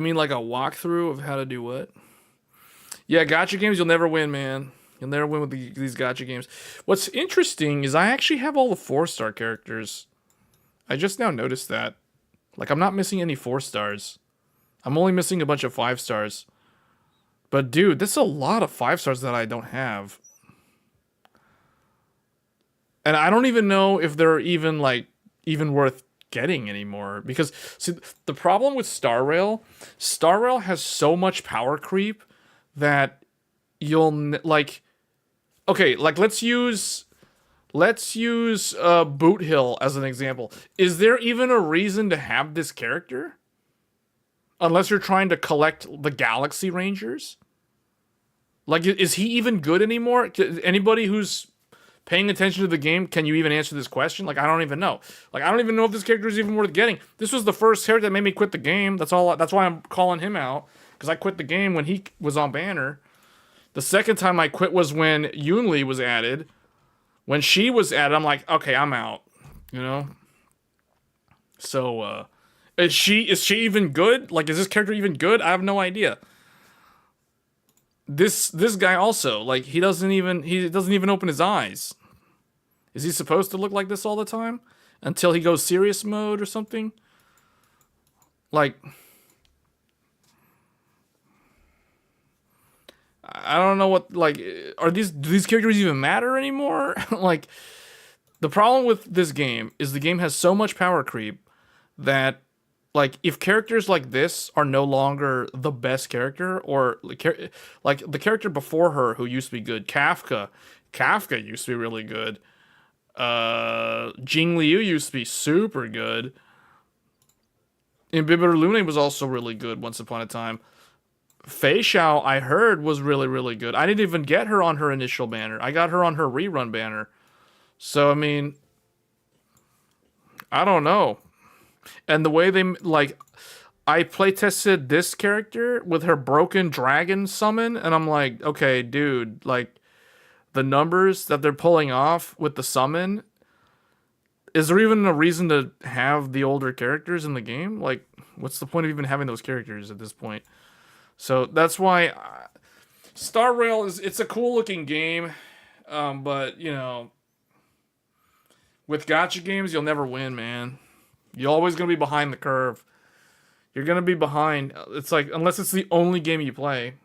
mean like a walkthrough of how to do what? Yeah, gacha games, you'll never win, man. You'll never win with these gacha games. What's interesting is I actually have all the 4-star characters. I just now noticed that. Like, I'm not missing any 4 stars. I'm only missing a bunch of 5 stars. But, dude, this is a lot of 5 stars that I don't have. And I don't even know if they're even worth getting anymore. Because, see, the problem with Star Rail has so much power creep that you'll, okay, let's use Boot Hill as an example. Is there even a reason to have this character? Unless you're trying to collect the Galaxy Rangers? Like, is he even good anymore? Anybody who's paying attention to the game, can you even answer this question? Like, I don't even know. Like, I don't even know if this character is even worth getting. This was the first character that made me quit the game. That's why I'm calling him out. Because I quit the game when he was on banner. The second time I quit was when Yunli was added. When she was added, I'm like, okay, I'm out. You know? So, is she even good? Like, is this character even good? I have no idea. This guy also, like, he doesn't even open his eyes. Is he supposed to look like this all the time? Until he goes serious mode or something? Like, I don't know what, like, do these characters even matter anymore? Like, the problem with this game is the game has so much power creep that, like, if characters like this are no longer the best character, or, like, the character before her who used to be good, Kafka used to be really good. Jing Liu used to be super good. Imbibitor Lune was also really good once upon a time. Fei Xiao, I heard, was really, really good. I didn't even get her on her initial banner. I got her on her rerun banner. So, I mean, I don't know. And the way they, like, I playtested this character with her broken dragon summon, and I'm like, okay, dude, like, the numbers that they're pulling off with the summon, is there even a reason to have the older characters in the game? Like, what's the point of even having those characters at this point? So that's why Star Rail it's a cool looking game, but you know, with gacha games, you'll never win, man. You're always gonna be behind the curve. You're gonna be behind. It's like, unless it's the only game you play.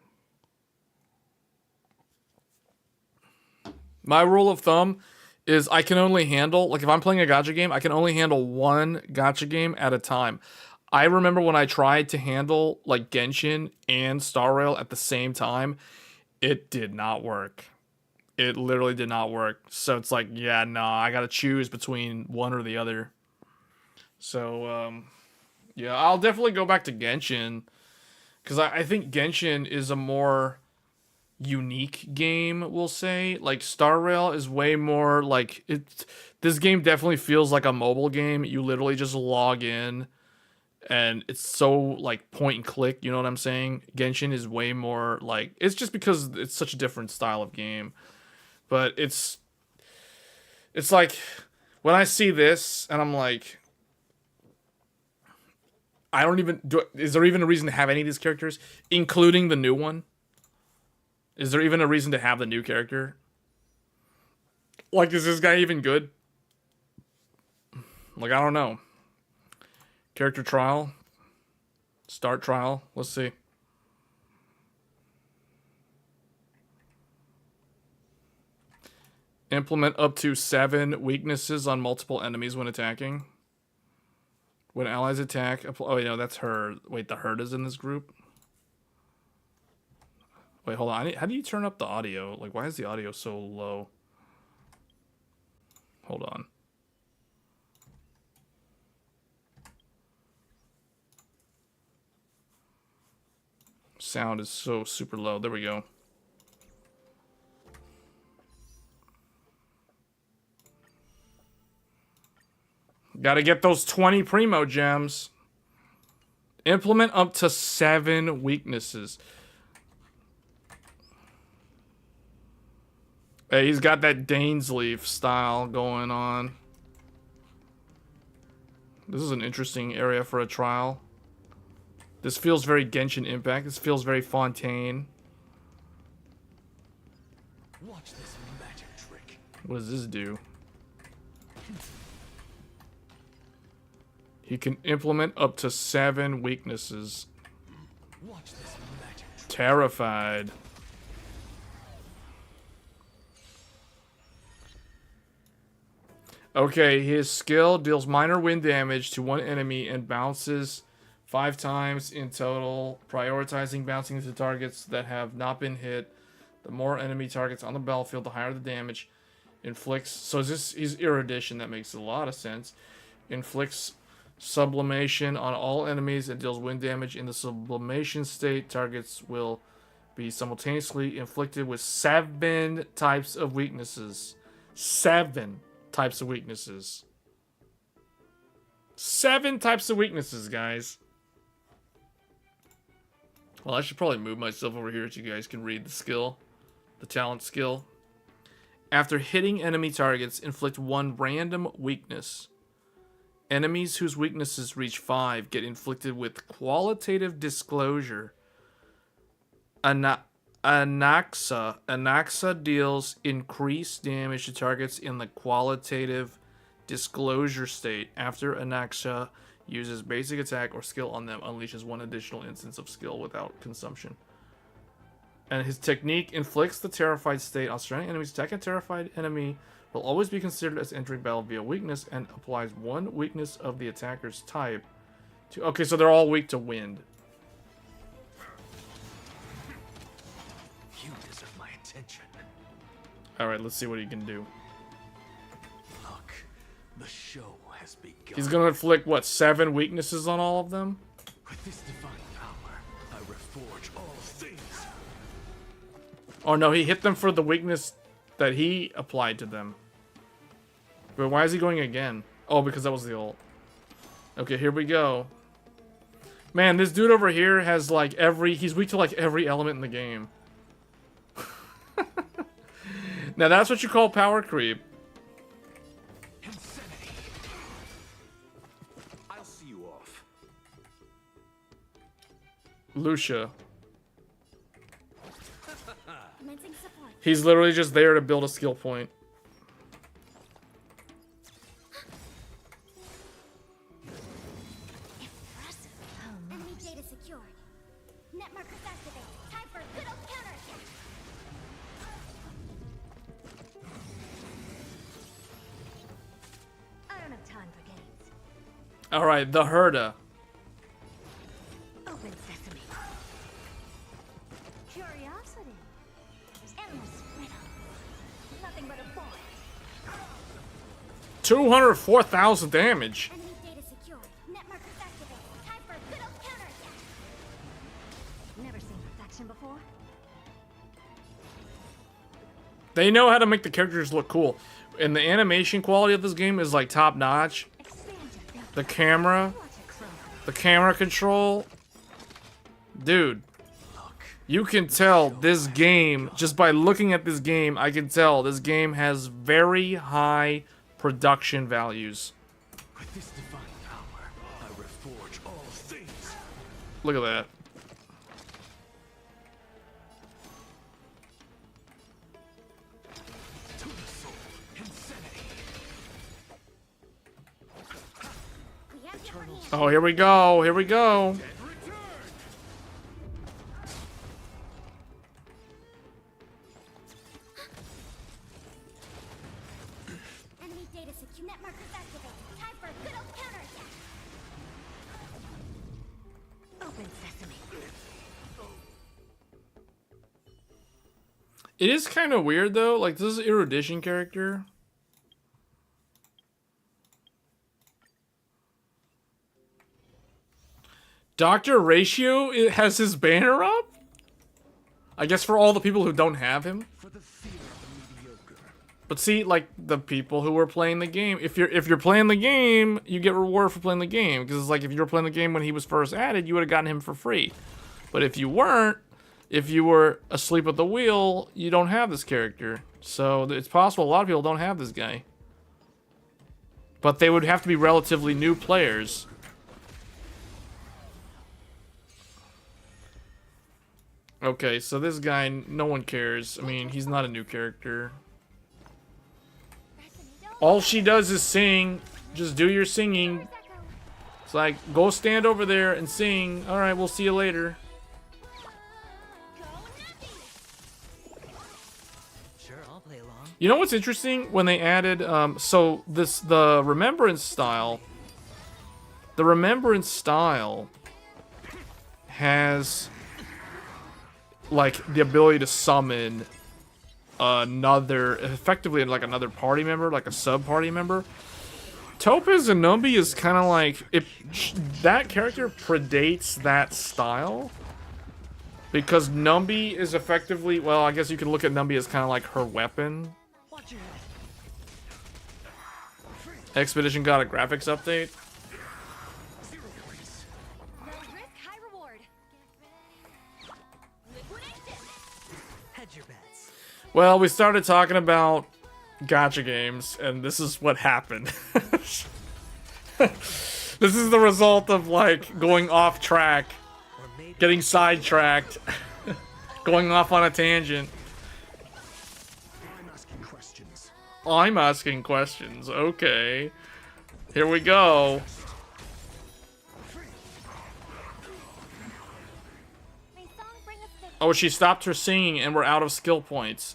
My rule of thumb is I can only handle, like if I'm playing a gacha game, I can only handle one gacha game at a time. I remember when I tried to handle like Genshin and Star Rail at the same time, it did not work. It literally did not work. So it's like, yeah, no, I gotta choose between one or the other. So, yeah, I'll definitely go back to Genshin. Because I think Genshin is a more unique game, we'll say. Like, Star Rail is way more like... This game definitely feels like a mobile game. You literally just log in. And it's so, like, point and click, you know what I'm saying? Genshin is way more, like... It's just because it's such a different style of game. But it's like... When I see this, and I'm like... I don't even... Is there even a reason to have any of these characters? Including the new one? Is there even a reason to have the new character? Like, is this guy even good? Like, I don't know. Character trial. Start trial. Let's see. Implement up to 7 weaknesses on multiple enemies when attacking. When allies attack... Oh, no, that's her. Wait, the herd is in this group? Wait, hold on. How do you turn up the audio? Like, why is the audio so low? Hold on. Sound is so super low. There we go. Gotta get those 20 Primo gems. Implement up to 7 weaknesses. Hey, he's got that Dainsleif style going on. This is an interesting area for a trial. This feels very Genshin Impact. This feels very Fontaine. Watch this magic trick. What does this do? He can implement up to 7 weaknesses. Watch this magic trick. Terrified. Okay, his skill deals minor wind damage to one enemy and bounces 5 times in total, prioritizing bouncing into targets that have not been hit. The more enemy targets on the battlefield, the higher the damage. Inflicts... So is erudition. That makes a lot of sense. Inflicts sublimation on all enemies and deals wind damage. In the sublimation state, targets will be simultaneously inflicted with 7 types of weaknesses. 7 types of weaknesses. 7 types of weaknesses, guys. Well, I should probably move myself over here so you guys can read the skill. The talent skill. After hitting enemy targets, inflict 1 random weakness. Enemies whose weaknesses reach 5 get inflicted with qualitative disclosure. Anaxa deals increased damage to targets in the qualitative disclosure state. After Anaxa uses basic attack or skill on them, unleashes 1 additional instance of skill without consumption. And his technique inflicts the terrified state on surrounding enemies. Attack a terrified enemy will always be considered as entering battle via weakness and applies 1 weakness of the attacker's type to... Okay, so they're all weak to wind. You deserve my attention. Alright, let's see what he can do. Look, the show has begun. He's gonna inflict, what, 7 weaknesses on all of them? With this divine power, I reforge all things. Oh no, he hit them for the weakness that he applied to them. But why is he going again? Oh, because that was the ult. Okay, here we go. Man, this dude over here has like he's weak to like every element in the game. Now that's what you call power creep. Insanity. Lucia. Commencing support. He's literally just there to build a skill point. Impressive. Enemy data secured. Net markers activated. Time for a good old counterattack. I don't have time for games. All right, the Herda. Open sesame. Curiosity. Endless riddle. Nothing but a ball. 204,000 damage. Enemy data secured. Net markers activated. Time for a good old counterattack. Never seen perfection before. They know how to make the characters look cool. And the animation quality of this game is like top notch. Expand your thinking. The camera, Watch it grow. the camera control. Dude, you can tell this game, just by looking at this game, I can tell this game has very high production values. With this divine power, I reforge all things. Look at that. To the soul, insanity. We have the upper hand. Oh, here we go. Here we go. And return. Enemy data secure. Net markers activated. Time for a good old counterattack. Open sesame. It is kind of weird though. Like, this is erudition character. Dr. Ratio has his banner up? I guess for all the people who don't have him. For the fear of the mediocre. But see, like the people who were playing the game, if you're playing the game, you get reward for playing the game. Because it's like if you were playing the game when he was first added, you would have gotten him for free. But if you weren't, if you were asleep at the wheel, you don't have this character. So it's possible a lot of people don't have this guy. But they would have to be relatively new players. Okay, so this guy, no one cares. I mean, he's not a new character. All she does is sing. Just do your singing. It's like, go stand over there and sing. Alright, we'll see you later. Sure, I'll play along. You know what's interesting? When they added, the Remembrance style. The Remembrance style has, like, the ability to summon effectively like another party member, like a sub-party member. Topaz and Numby is kind of like, that character predates that style. Because Numby is effectively, well, I guess you could look at Numby as kind of like her weapon. Expedition got a graphics update. Low risk, high reward. Liquidation. Hedge your bets. Well, we started talking about gacha games, and this is what happened. This is the result of, like, going off track, getting sidetracked, going off on a tangent. I'm asking questions. I'm asking questions. Okay. Here we go. May song bring us victory. Oh, she stopped her singing, and we're out of skill points.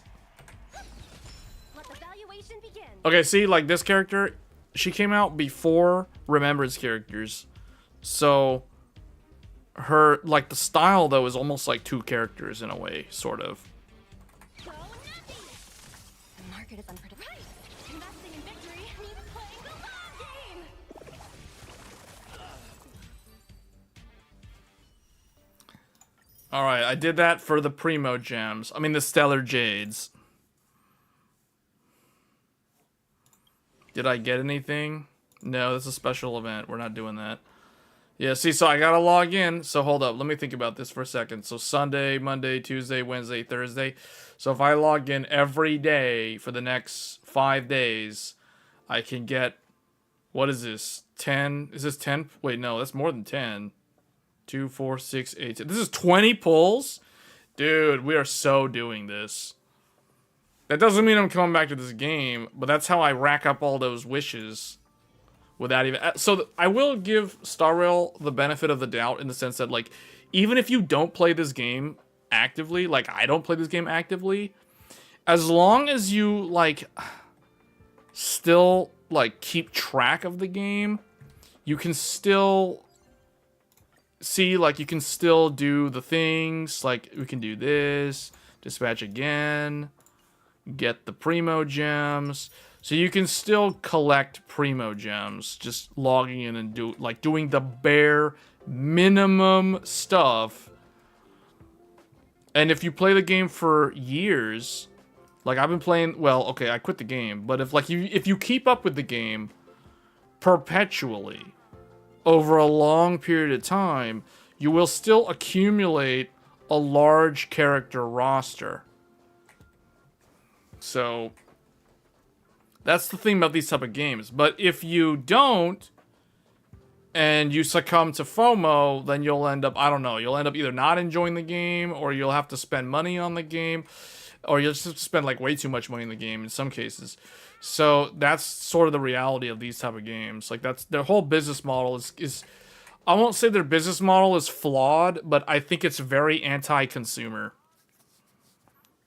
Let the valuation begin. Okay, see, like, this character, she came out before Remembrance characters. So, her, like, the style, though, is almost like two characters in a way, sort of. Go Nappy. The market is unpredictable. Right. Investing in victory means playing the long game. Alright, I did that for the Primo Gems. I mean, the Stellar Jades. Did I get anything? No, that's a special event. We're not doing that. Yeah, see, so I gotta log in. So hold up, let me think about this for a second. So Sunday, Monday, Tuesday, Wednesday, Thursday. So if I log in every day for the next 5 days, I can get, what is this, 10? Is this 10? Wait, no, that's more than 10. 2, 4, 6, 8. This is 20 pulls? Dude, we are so doing this. That doesn't mean I'm coming back to this game, but that's how I rack up all those wishes without even... So I will give Star Rail the benefit of the doubt in the sense that, like, even if you don't play this game actively, like I don't play this game actively, as long as you, like, still, like, keep track of the game, you can still see, like, you can still do the things, like, we can do this, dispatch again, get the Primo gems. So you can still collect Primo gems, just logging in and doing the bare minimum stuff. And if you play the game for years, like I've been playing, well, okay, I quit the game, but if you keep up with the game perpetually over a long period of time, you will still accumulate a large character roster. So that's the thing about these type of games. But if you don't, and you succumb to FOMO, then you'll end up, I don't know, you'll end up either not enjoying the game, or you'll have to spend money on the game, or you'll just spend like way too much money in the game in some cases. So that's sort of the reality of these type of games. Like that's their whole business model is I won't say their business model is flawed, but I think it's very anti-consumer.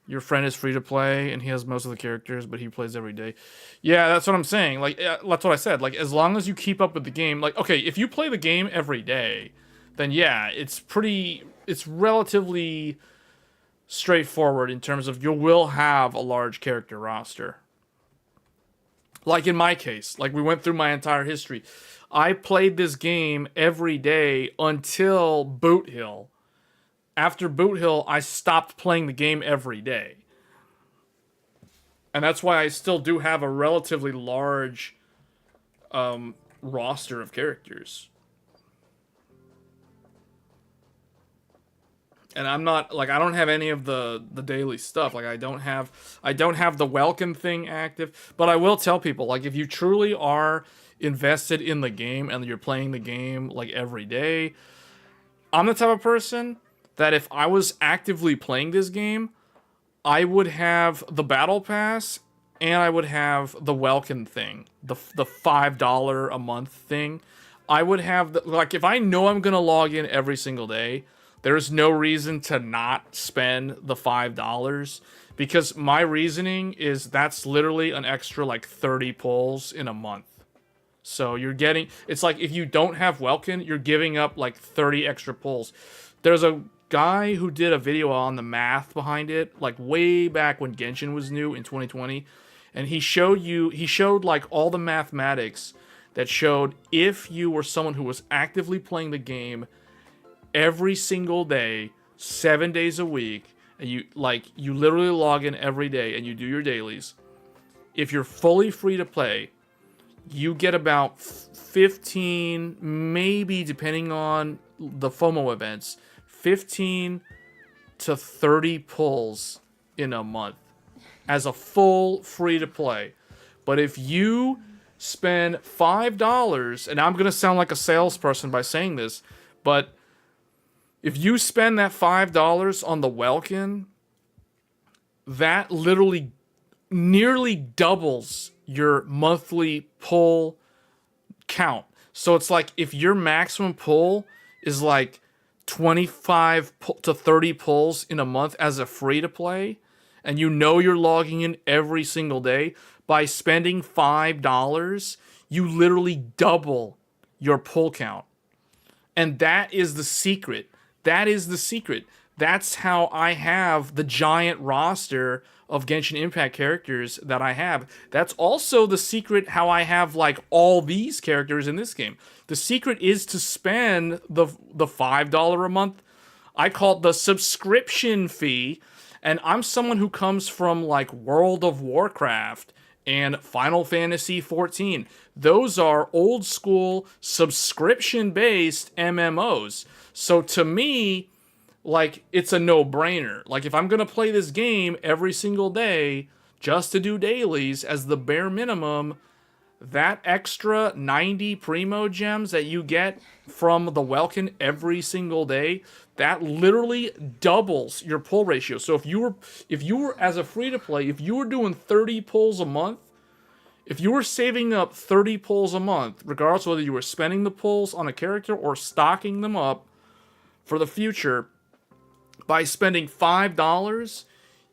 Your friend is free to play, and he has most of the characters, but he plays every day. Yeah, that's what I'm saying. Like, that's what I said. Like, as long as you keep up with the game, like, okay, if you play the game every day, then yeah, it's relatively straightforward in terms of you will have a large character roster. Like in my case, like we went through my entire history. I played this game every day until Boot Hill. After Boot Hill, I stopped playing the game every day. And that's why I still do have a relatively large roster of characters. And I'm not, like, I don't have any of the daily stuff. Like, I don't have the welcome thing active. But I will tell people, like, if you truly are invested in the game and you're playing the game, like, every day, I'm the type of person that if I was actively playing this game, I would have the battle pass and I would have the welcome thing, the $5 a month thing. I would have like if I know I'm gonna log in every single day, there's no reason to not spend the $5 because my reasoning is that's literally an extra like 30 pulls in a month. So you're getting, it's like if you don't have welcome, you're giving up like 30 extra pulls. There's a guy who did a video on the math behind it, like way back when Genshin was new in 2020, and he showed like all the mathematics that showed if you were someone who was actively playing the game every single day, 7 days a week, and you literally log in every day and you do your dailies, if you're fully free to play, you get about 15, maybe depending on the FOMO events, 15 to 30 pulls in a month as a full free to play. But if you spend $5, and I'm going to sound like a salesperson by saying this, but if you spend that $5 on the welcome, that literally nearly doubles your monthly pull count. So it's like if your maximum pull is like 25 to 30 pulls in a month as a free to play, and you know you're logging in every single day, by spending $5, you literally double your pull count. And that is the secret. That is the secret. That's how I have the giant roster of Genshin Impact characters that I have. That's also the secret how I have like all these characters in this game. The secret is to spend the $5 a month. I call it the subscription fee. And I'm someone who comes from like World of Warcraft and Final Fantasy XIV. Those are old school subscription-based MMOs. So to me, like, it's a no-brainer. Like, if I'm going to play this game every single day just to do dailies as the bare minimum, that extra 90 primo gems that you get from the Welkin every single day, that literally doubles your pull ratio. So if you were as a free to play, if you were doing 30 pulls a month, if you were saving up 30 pulls a month, regardless of whether you were spending the pulls on a character or stocking them up for the future, by spending $5,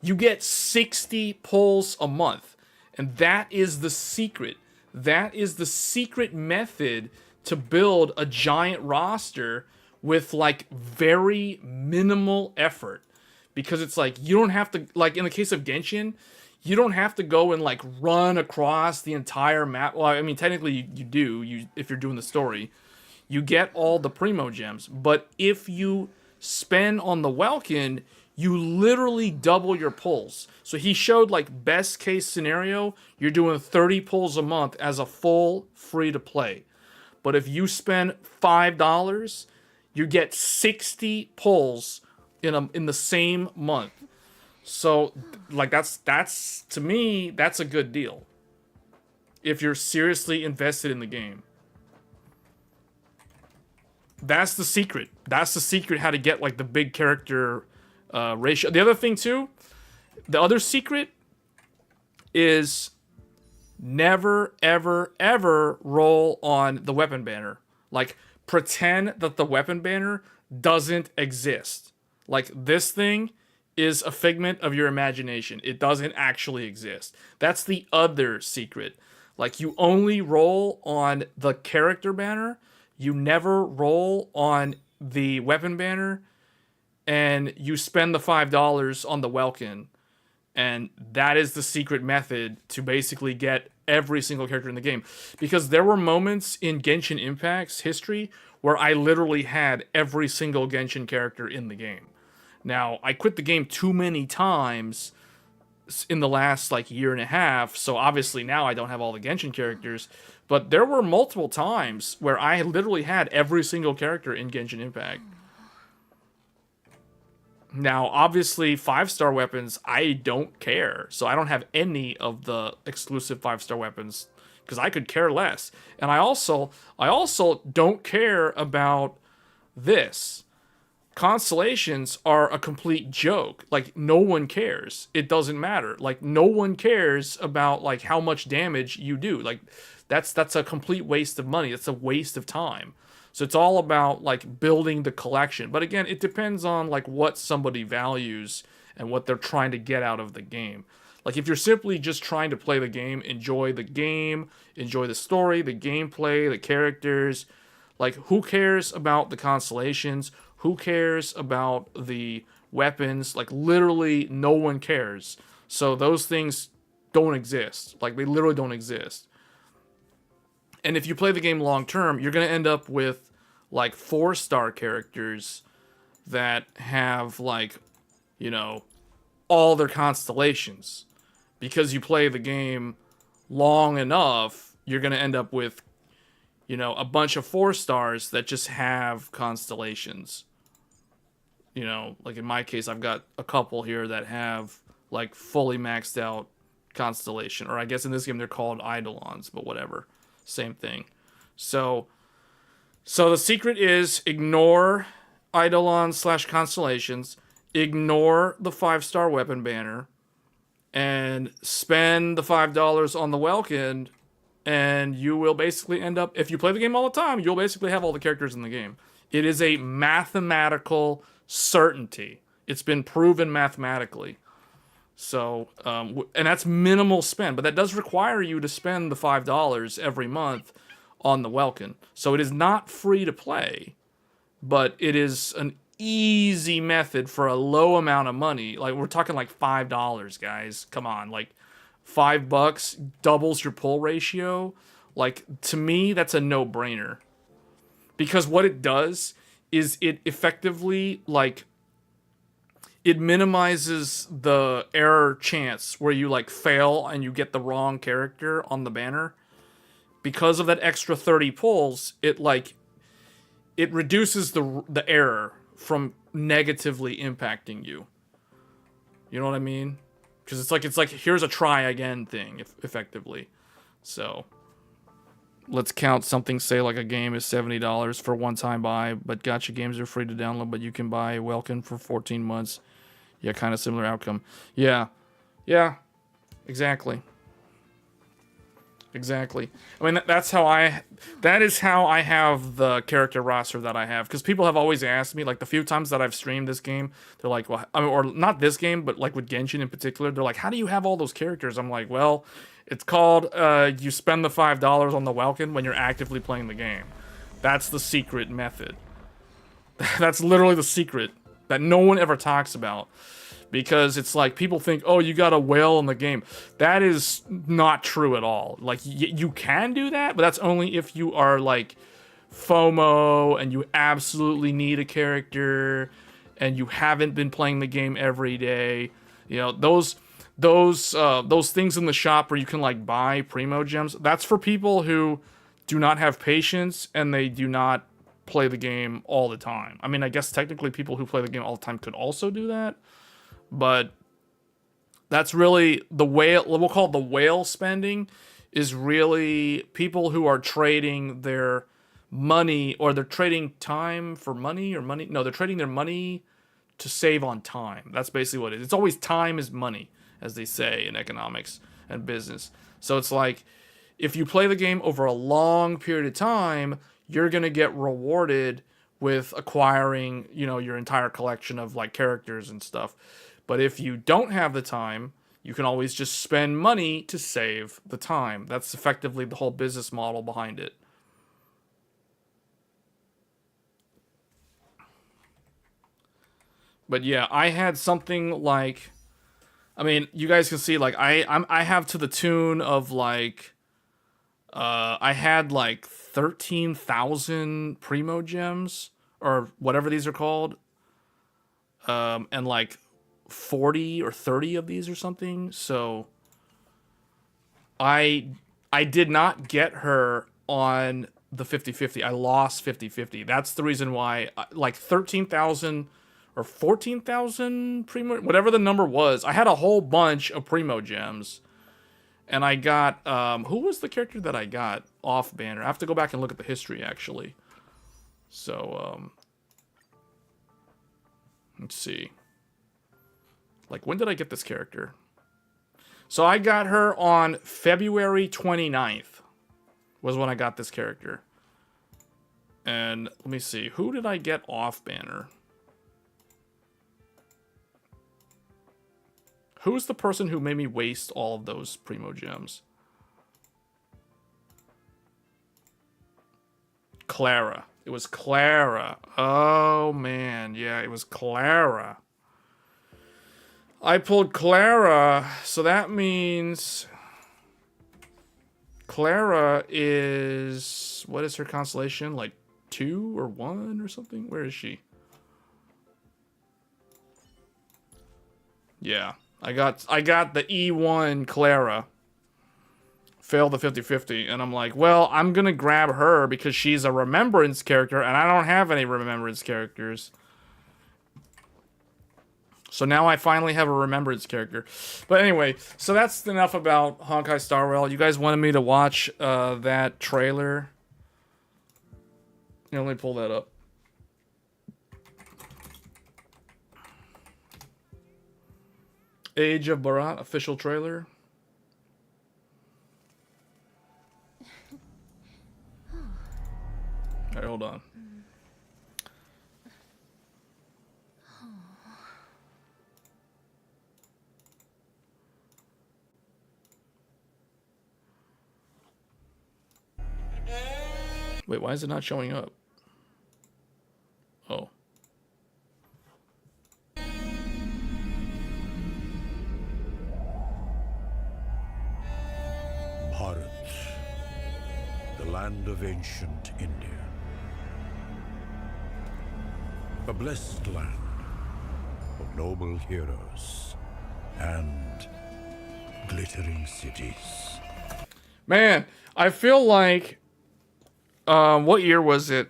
you get 60 pulls a month. And that is the secret. That is the secret method to build a giant roster with like very minimal effort. Because it's like, you don't have to, like in the case of Genshin, you don't have to go and like run across the entire map. Well, I mean, technically you do, if you're doing the story. You get all the primo gems. But if you spend on the Welkin, you literally double your pulls. So he showed like best case scenario, you're doing 30 pulls a month as a full free to play. But if you spend $5, you get 60 pulls in the same month. So like that's to me, that's a good deal. If you're seriously invested in the game. That's the secret. That's the secret how to get like the big character ratio. The other thing too, the other secret is never, ever, ever roll on the weapon banner. Like, pretend that the weapon banner doesn't exist. Like, this thing is a figment of your imagination. It doesn't actually exist. That's the other secret. Like, you only roll on the character banner. You never roll on the weapon banner. And you spend the $5 on the Welkin. And that is the secret method to basically get every single character in the game. Because there were moments in Genshin Impact's history where I literally had every single Genshin character in the game. Now, I quit the game too many times in the last like year and a half, so obviously now I don't have all the Genshin characters, but there were multiple times where I literally had every single character in Genshin Impact. Now, obviously, 5-star weapons, I don't care. So I don't have any of the exclusive 5-star weapons because I could care less. And I also don't care about this. Constellations are a complete joke. Like, no one cares. It doesn't matter. Like, no one cares about like how much damage you do. Like, that's a complete waste of money. That's a waste of time. So it's all about like building the collection. But again, it depends on like what somebody values and what they're trying to get out of the game. Like if you're simply just trying to play the game, enjoy the story, the gameplay, the characters, like who cares about the constellations? Who cares about the weapons? Like literally no one cares. So those things don't exist. Like they literally don't exist. And if you play the game long term, you're going to end up with like 4-star characters that have like, you know, all their constellations. Because you play the game long enough, you're going to end up with, you know, a bunch of 4-stars that just have constellations. You know, like in my case, I've got a couple here that have like fully maxed out constellation. Or I guess in this game they're called eidolons, but whatever. Same thing. So the secret is ignore eidolons / constellations, ignore the 5-star weapon banner, and spend the $5 on the Welkin, and you will basically end up, if you play the game all the time, you'll basically have all the characters in the game. It is a mathematical certainty. It's been proven mathematically. So, and that's minimal spend, but that does require you to spend the $5 every month on the Welkin. So it is not free to play, but it is an easy method for a low amount of money. Like we're talking like $5, guys. Come on, like $5 doubles your pull ratio. Like to me, that's a no-brainer. Because what it does is it effectively like it minimizes the error chance where you like fail and you get the wrong character on the banner. Because of that extra 30 pulls, it reduces the error from negatively impacting you. You know what I mean? Because it's like here's a try again thing, effectively. So let's count something, say like a game is $70 for one-time buy, but gacha games are free to download, but you can buy Welkin for 14 months. Yeah, kind of similar outcome. Yeah. Yeah. Exactly. Exactly. I mean, that is how I have the character roster that I have. Because people have always asked me, like the few times that I've streamed this game, they're like, well, I mean, or not this game, but like with Genshin in particular, they're like, how do you have all those characters? I'm like, well, it's called, you spend the $5 on the Welkin when you're actively playing the game. That's the secret method. That's literally the secret that no one ever talks about. Because it's like, people think, oh, you got a whale in the game. That is not true at all. Like, you can do that, but that's only if you are, like, FOMO, and you absolutely need a character, and you haven't been playing the game every day. You know, those things in the shop where you can, like, buy Primo Gems, that's for people who do not have patience, and they do not play the game all the time. I mean, I guess technically people who play the game all the time could also do that. But that's really the whale, we'll call it the whale spending, is really people who are trading their money, or they're trading time for money, or money. No, they're trading their money to save on time. That's basically what it is. It's always time is money, as they say in economics and business. So it's like, if you play the game over a long period of time, you're going to get rewarded with acquiring, you know, your entire collection of like characters and stuff. But if you don't have the time, you can always just spend money to save the time. That's effectively the whole business model behind it. But yeah, I had something like, I mean, you guys can see, like, I have to the tune of like, I had like 13,000 Primo Gems, or whatever these are called, and like 40 or 30 of these or something. So I did not get her on the 50-50. I lost 50-50. That's the reason why, like 13,000 or 14,000 Primo, whatever the number was. I had a whole bunch of Primo Gems, and I got, who was the character that I got off banner? I have to go back and look at the history actually. So let's see. Like, when did I get this character? So I got her on February 29th was when I got this character. And let me see. Who did I get off banner? Who's the person who made me waste all of those Primo Gems? Clara. It was Clara. Oh, man. Yeah, it was Clara. I pulled Clara, so that means Clara is, what is her constellation? Like 2 or 1 or something? Where is she? Yeah, I got the E1 Clara. Failed the 50-50, and I'm like, well, I'm gonna grab her because she's a remembrance character, and I don't have any remembrance characters. So now I finally have a remembrance character. But anyway, so that's enough about Honkai Star Rail. You guys wanted me to watch that trailer. Let me pull that up. Age of Barat official trailer. Alright, hold on. Wait, why is it not showing up? Oh. Bharat, the land of ancient India. A blessed land of noble heroes and glittering cities. Man, I feel like, what year was it?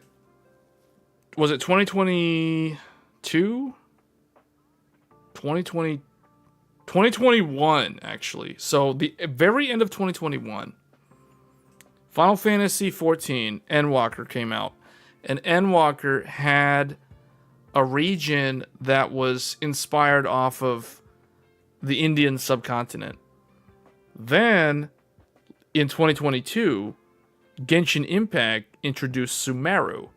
Was it 2022? 2021, actually. So the very end of 2021, Final Fantasy XIV Endwalker came out, and Endwalker had a region that was inspired off of the Indian subcontinent. Then, in 2022, Genshin Impact introduced Sumeru,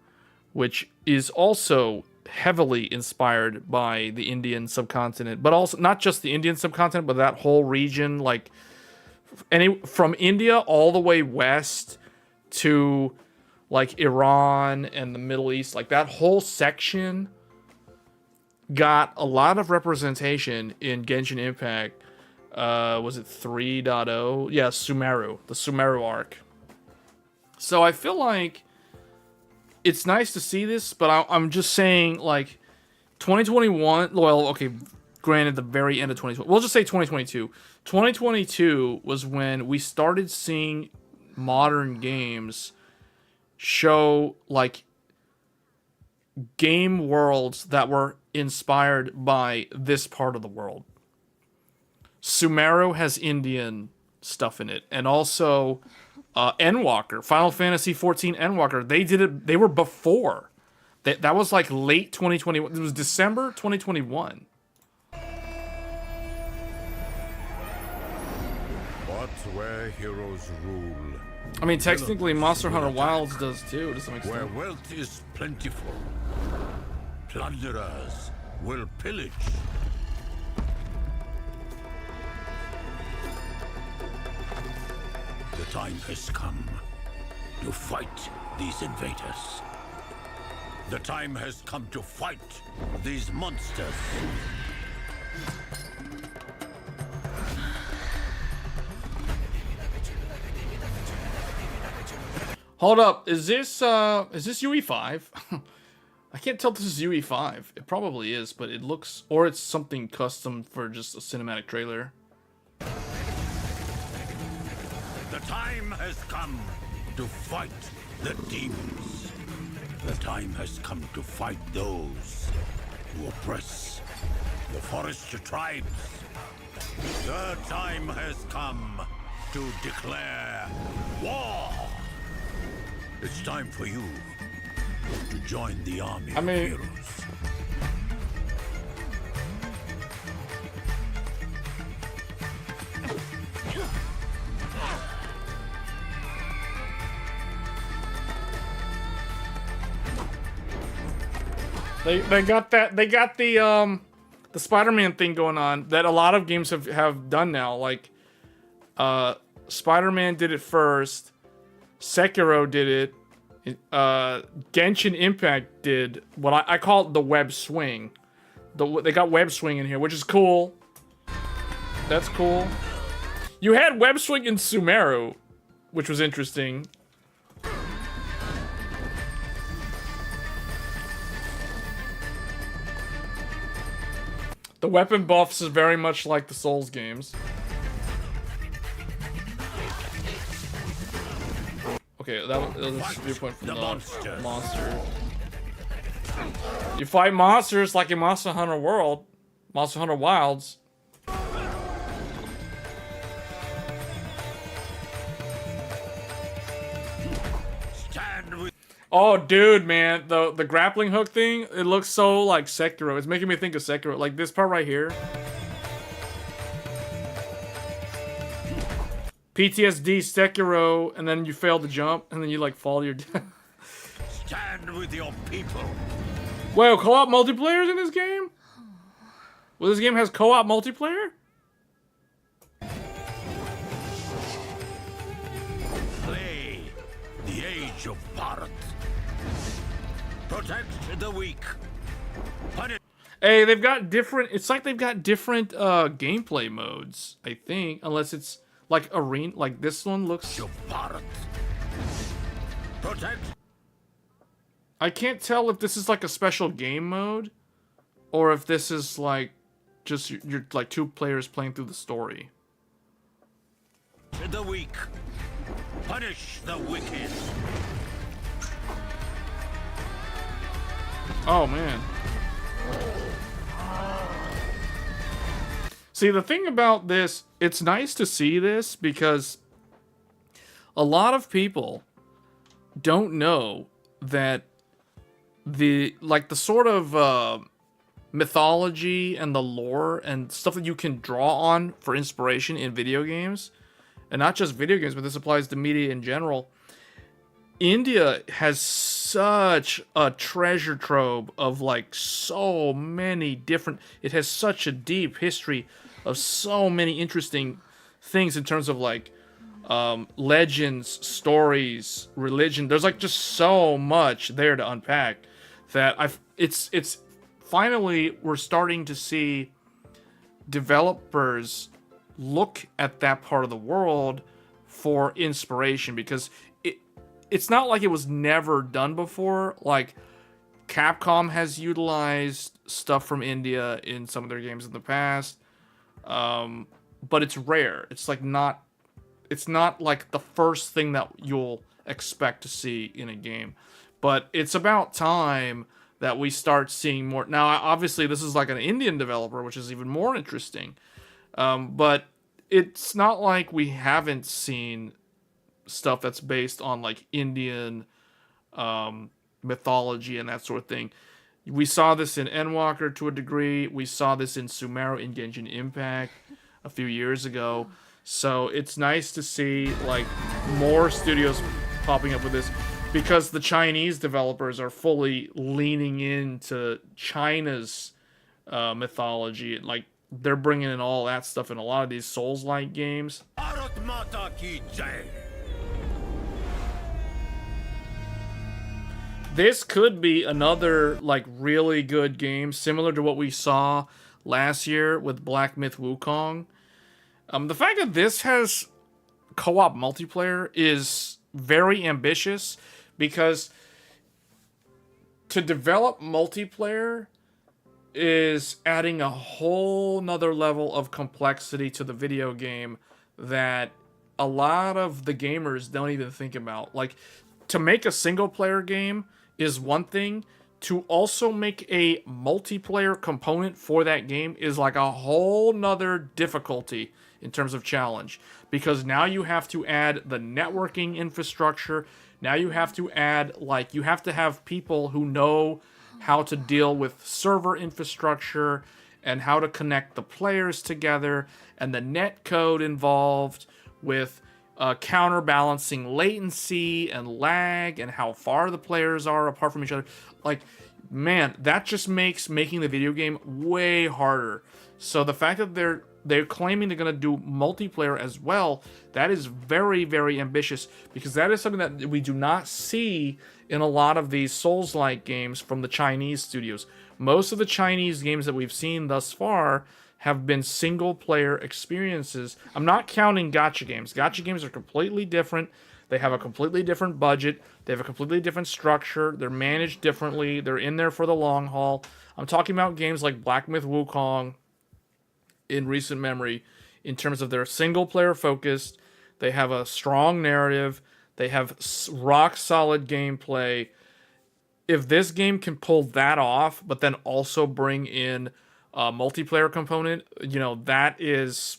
which is also heavily inspired by the Indian subcontinent, but also not just the Indian subcontinent, but that whole region, like from India all the way west to like Iran and the Middle East, like that whole section got a lot of representation in Genshin Impact. Was it 3.0? Yeah, Sumeru, the Sumeru arc. So I feel like it's nice to see this, but I'm just saying, like, 2021, well, okay, granted, the very end of 2020, we'll just say 2022. 2022 was when we started seeing modern games show, like, game worlds that were inspired by this part of the world. Sumeru has Indian stuff in it, and also Endwalker, Final Fantasy XIV Endwalker, they did it, they were before. That was like late 2021. It was December 2021. But where heroes rule, I mean, technically, Monster Hunter Wilds does too, to some Where extent. wealth is plentiful, plunderers will pillage. The time has come to fight these invaders. The time has come to fight these monsters. Hold up, is this UE5? I can't tell if this is UE5. It probably is, but it looks, or it's something custom for just a cinematic trailer. The time has come to fight the demons. The time has come to fight those who oppress the forest tribes. The time has come to declare war. It's time for you to join the army of heroes. They got the Spider-Man thing going on that a lot of games have done now. Like Spider-Man did it first, Sekiro did it, Genshin Impact did what I call it the web swing. They got web swing in here, which is cool. That's cool. You had web swing in Sumeru, which was interesting. The weapon buffs is very much like the Souls games. Okay, that was a viewpoint from the monster. You fight monsters like in Monster Hunter World, Monster Hunter Wilds. Oh, dude, man, the grappling hook thing, it looks so like Sekiro. It's making me think of Sekiro. Like this part right here. PTSD, Sekiro, and then you fail to jump, and then you like fall to your death. Stand with your people. Whoa, co-op multiplayer in this game? Well, this game has co-op multiplayer? Play the age of Bharat. Protect the weak. Hey, they've got different, it's like they've got different gameplay modes, I think, unless it's like arena, like this one looks. Protect. I can't tell if this is like a special game mode, or if this is like just you're like two players playing through the story. The weak. Punish the wicked. Oh man. See, the thing about this, it's nice to see this because a lot of people don't know that the sort of mythology and the lore and stuff that you can draw on for inspiration in video games, and not just video games, but this applies to media in general. India has such a treasure trove of like so many different, it has such a deep history of so many interesting things in terms of like legends, stories, religion. There's like just so much there to unpack that it's finally we're starting to see developers look at that part of the world for inspiration, because it's not like it was never done before. Like, Capcom has utilized stuff from India in some of their games in the past, but it's rare. It's not like the first thing that you'll expect to see in a game. But it's about time that we start seeing more. Now, obviously, this is like an Indian developer, which is even more interesting. But it's not like we haven't seen stuff that's based on like Indian mythology and that sort of thing. We saw this in Endwalker to a degree. We saw this in Sumeru in Genshin Impact a few years ago. So it's nice to see like more studios popping up with this, because the Chinese developers are fully leaning into China's mythology. Like, they're bringing in all that stuff in a lot of these Souls-like games. This could be another like really good game, similar to what we saw last year with Black Myth Wukong. The fact that this has co-op multiplayer is very ambitious, because to develop multiplayer is adding a whole nother level of complexity to the video game that a lot of the gamers don't even think about. Like, to make a single player game is one thing. To also make a multiplayer component for that game is like a whole nother difficulty in terms of challenge, because now you have to add the networking infrastructure. Now you have to add, like, you have to have people who know how to deal with server infrastructure and how to connect the players together, and the net code involved with counterbalancing latency and lag and how far the players are apart from each other. Like, man, that just makes making the video game way harder. So the fact that they're claiming they're going to do multiplayer as well, that is very, very ambitious, because that is something that we do not see in a lot of these Souls-like games from the Chinese studios. Most of the Chinese games that we've seen thus far have been single-player experiences. I'm not counting gacha games. Gacha games are completely different. They have a completely different budget. They have a completely different structure. They're managed differently. They're in there for the long haul. I'm talking about games like Black Myth Wukong in recent memory, in terms of their single-player focused. They have a strong narrative. They have rock-solid gameplay. If this game can pull that off, but then also bring in a multiplayer component, you know, that is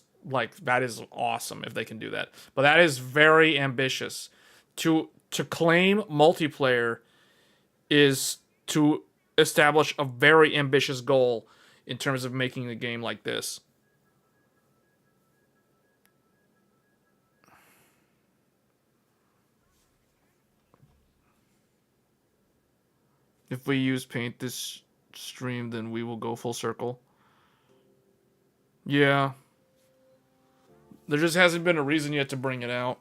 awesome if they can do that. But that is very ambitious. To claim multiplayer is to establish a very ambitious goal in terms of making a game like this. If we use paint this stream, then we will go full circle. Yeah. There just hasn't been a reason yet to bring it out.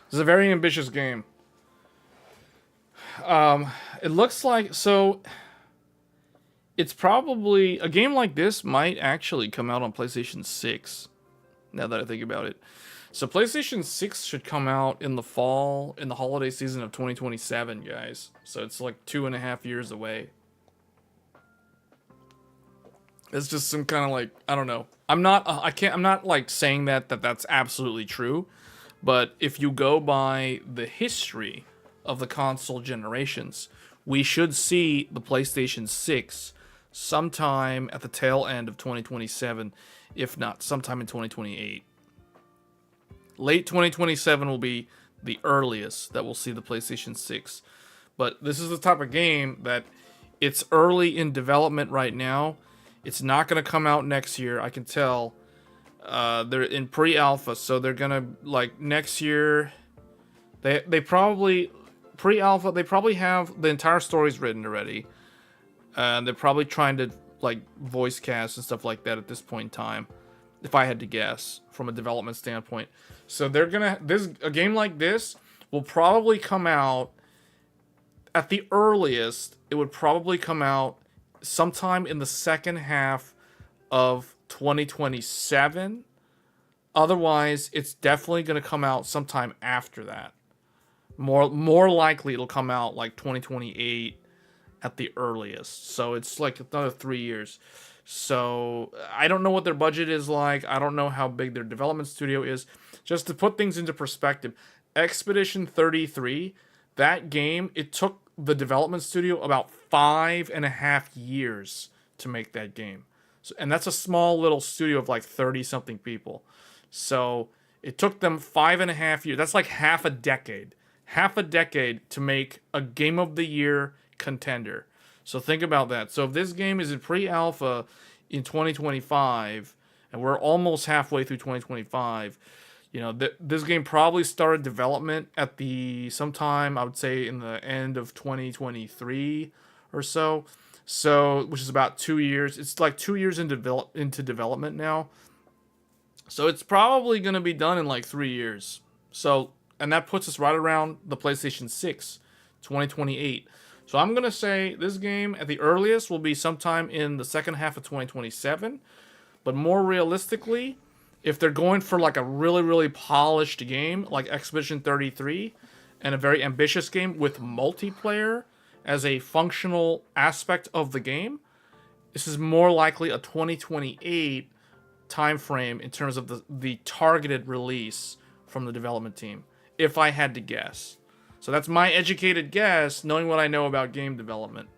It's a very ambitious game. It looks like, so it's probably, a game like this might actually come out on PlayStation 6, now that I think about it. So PlayStation 6 should come out in the fall, in the holiday season of 2027, guys. So it's like 2.5 years away. It's just some kind of like, I don't know. I'm not like saying that's absolutely true. But if you go by the history of the console generations, we should see the PlayStation 6 sometime at the tail end of 2027, if not sometime in 2028. Late 2027 will be the earliest that we'll see the PlayStation 6. But this is the type of game that it's early in development right now. It's not going to come out next year, I can tell. They're in pre-alpha, so they're going to, like, next year... They probably... Pre-alpha, they probably have the entire stories written already. They're probably trying to, like, voice cast and stuff like that at this point in time. If I had to guess, from a development standpoint. So they're gonna... A game like this will probably come out... At the earliest, it would probably come out sometime in the second half of 2027. Otherwise, it's definitely going to come out sometime after that. More likely, it'll come out like 2028 at the earliest. So it's like another 3 years. So I don't know what their budget is like. I don't know how big their development studio is. Just to put things into perspective, Expedition 33, that game, it took the development studio about 5.5 years to make that game. So, and that's a small little studio of like 30-something people. So it took them 5.5 years. That's like half a decade. Half a decade to make a Game of the Year contender. So think about that. So if this game is in pre-alpha in 2025, and we're almost halfway through 2025, you know, this game probably started development at sometime, I would say, in the end of 2023 or so. So, which is about 2 years. It's like 2 years into development now. So it's probably going to be done in like 3 years. So, and that puts us right around the PlayStation 6, 2028. So I'm going to say this game at the earliest will be sometime in the second half of 2027. But more realistically, if they're going for like a really, really polished game like Expedition 33 and a very ambitious game with multiplayer as a functional aspect of the game, this is more likely a 2028 time frame in terms of the targeted release from the development team, if I had to guess. So that's my educated guess, knowing what I know about game development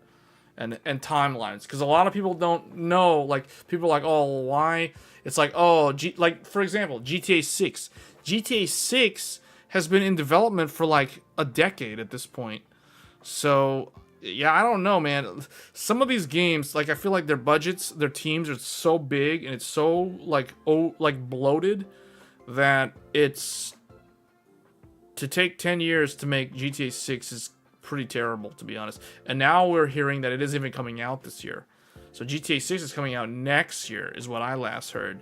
and timelines. Because a lot of people don't know, like, people are like, oh, why? It's like, oh, like, for example, GTA 6. GTA 6 has been in development for, like, a decade at this point. So, yeah, I don't know, man. Some of these games, like, I feel like their budgets, their teams are so big, and it's so, like, bloated, that it's... To take 10 years to make GTA 6 is pretty terrible, to be honest. And now we're hearing that it isn't even coming out this year. So GTA 6 is coming out next year, is what I last heard.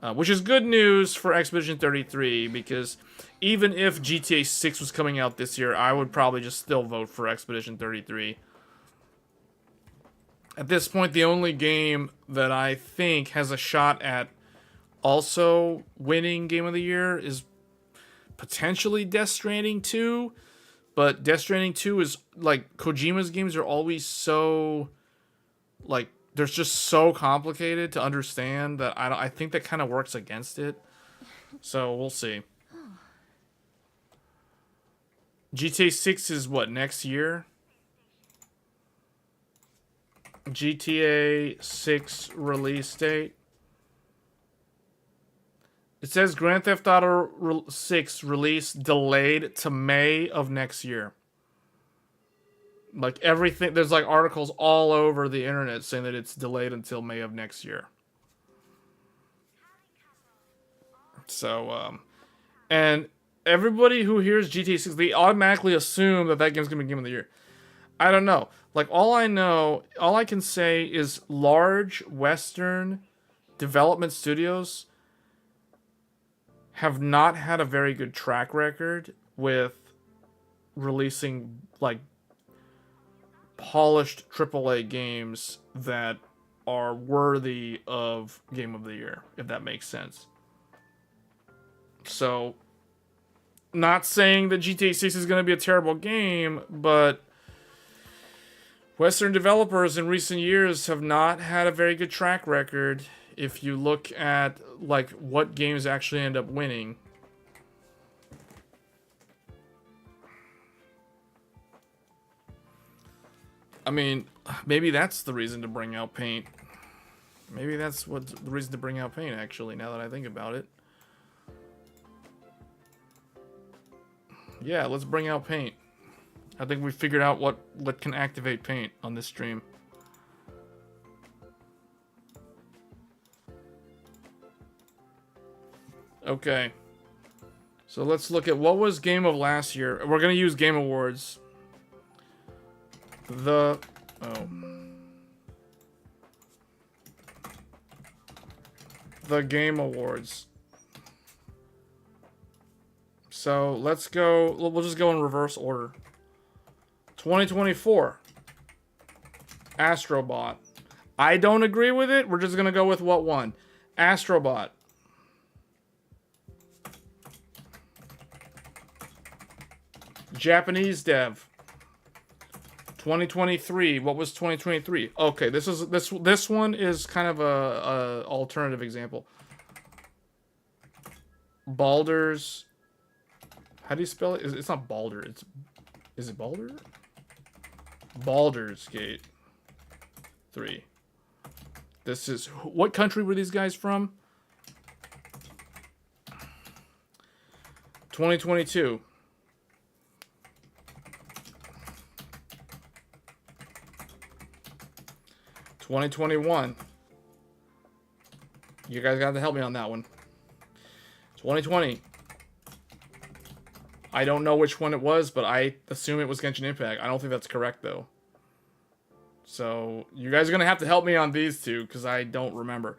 Which is good news for Expedition 33, because even if GTA 6 was coming out this year, I would probably just still vote for Expedition 33. At this point, the only game that I think has a shot at also winning Game of the Year is potentially Death Stranding 2. But Death Stranding 2 is, like, Kojima's games are always so, like, they're just so complicated to understand that I think that kind of works against it. So, we'll see. GTA 6 is what, next year? GTA 6 release date. It says Grand Theft Auto 6 release delayed to May of next year. Like everything, there's like articles all over the internet saying that it's delayed until May of next year. So, and everybody who hears GTA 6, they automatically assume that game's gonna be Game of the Year. I don't know. Like, all I can say is large Western development studios have not had a very good track record with releasing, like, polished AAA games that are worthy of Game of the Year, if that makes sense. So, not saying that GTA 6 is going to be a terrible game, but Western developers in recent years have not had a very good track record if you look at, like, what games actually end up winning. I mean, maybe that's the reason to bring out paint. Maybe that's what's the reason to bring out paint, actually, now that I think about it. Yeah, let's bring out paint. I think we figured out what can activate paint on this stream. Okay. So let's look at what was game of last year. We're going to use Game Awards. The Game Awards. So let's go. We'll just go in reverse order. 2024. Astrobot. I don't agree with it. We're just going to go with what won. Astrobot. Japanese dev. 2023. What was 2023? Okay, this one is kind of a alternative example. Baldur's. How do you spell it? It's not Baldur. Is it Baldur? Baldur's Gate 3. This is, what country were these guys from? 2022. $2021. You guys got to help me on that one. 2020. I don't know which one it was, but I assume it was Genshin Impact. I don't think that's correct, though. So, you guys are going to have to help me on these two, because I don't remember.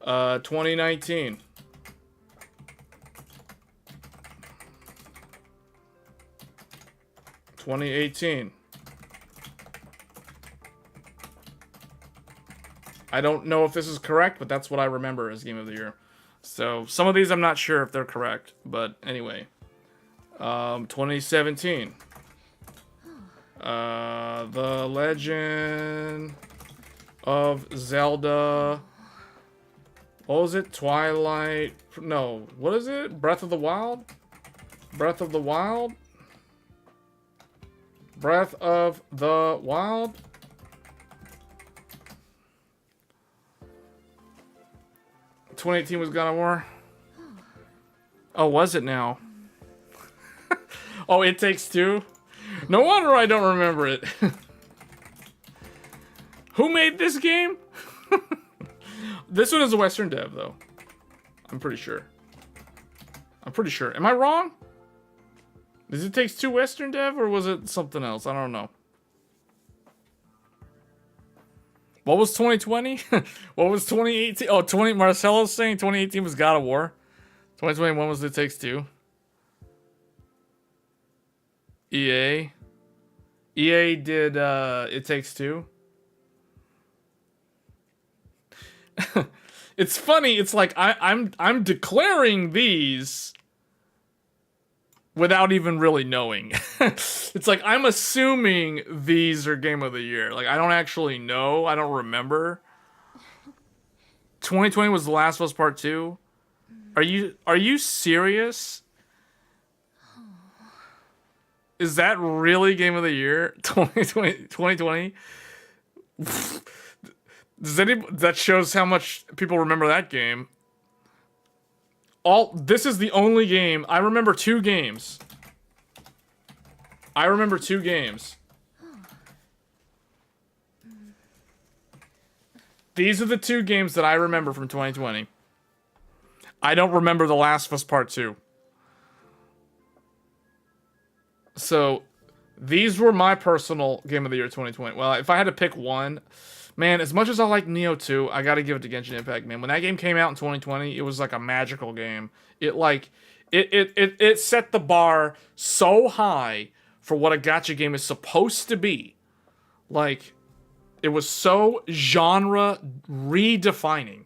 2019. $2018. I don't know if this is correct, but that's what I remember as Game of the Year. So, some of these I'm not sure if they're correct, but anyway. 2017. The Legend of Zelda. What was it? Twilight. No, what is it? Breath of the Wild? Breath of the Wild? Breath of the Wild? $2018 was God of War. Oh, was it now? Oh, It Takes Two? No wonder I don't remember it. Who made this game? This one is a Western dev, though. I'm pretty sure. Am I wrong? Is It Takes Two Western dev, or was it something else? I don't know. What was 2020? What was 2018? Oh, Marcelo's saying 2018 was God of War. 2021 was It Takes Two. EA did It Takes Two. It's funny. It's like I'm declaring these without even really knowing. It's like I'm assuming these are Game of the Year. Like I don't actually know. I don't remember. 2020 was The Last of Us Part 2. Are you serious? Is that really Game of the Year? 2020? That shows how much people remember that game. This is the only game. I remember two games. These are the two games that I remember from 2020. I don't remember The Last of Us Part 2. So, these were my personal Game of the Year 2020. Well, if I had to pick one, man, as much as I like Neo 2, I gotta give it to Genshin Impact, man. When that game came out in 2020, it was like a magical game. It set the bar so high for what a gacha game is supposed to be. Like, it was so genre redefining.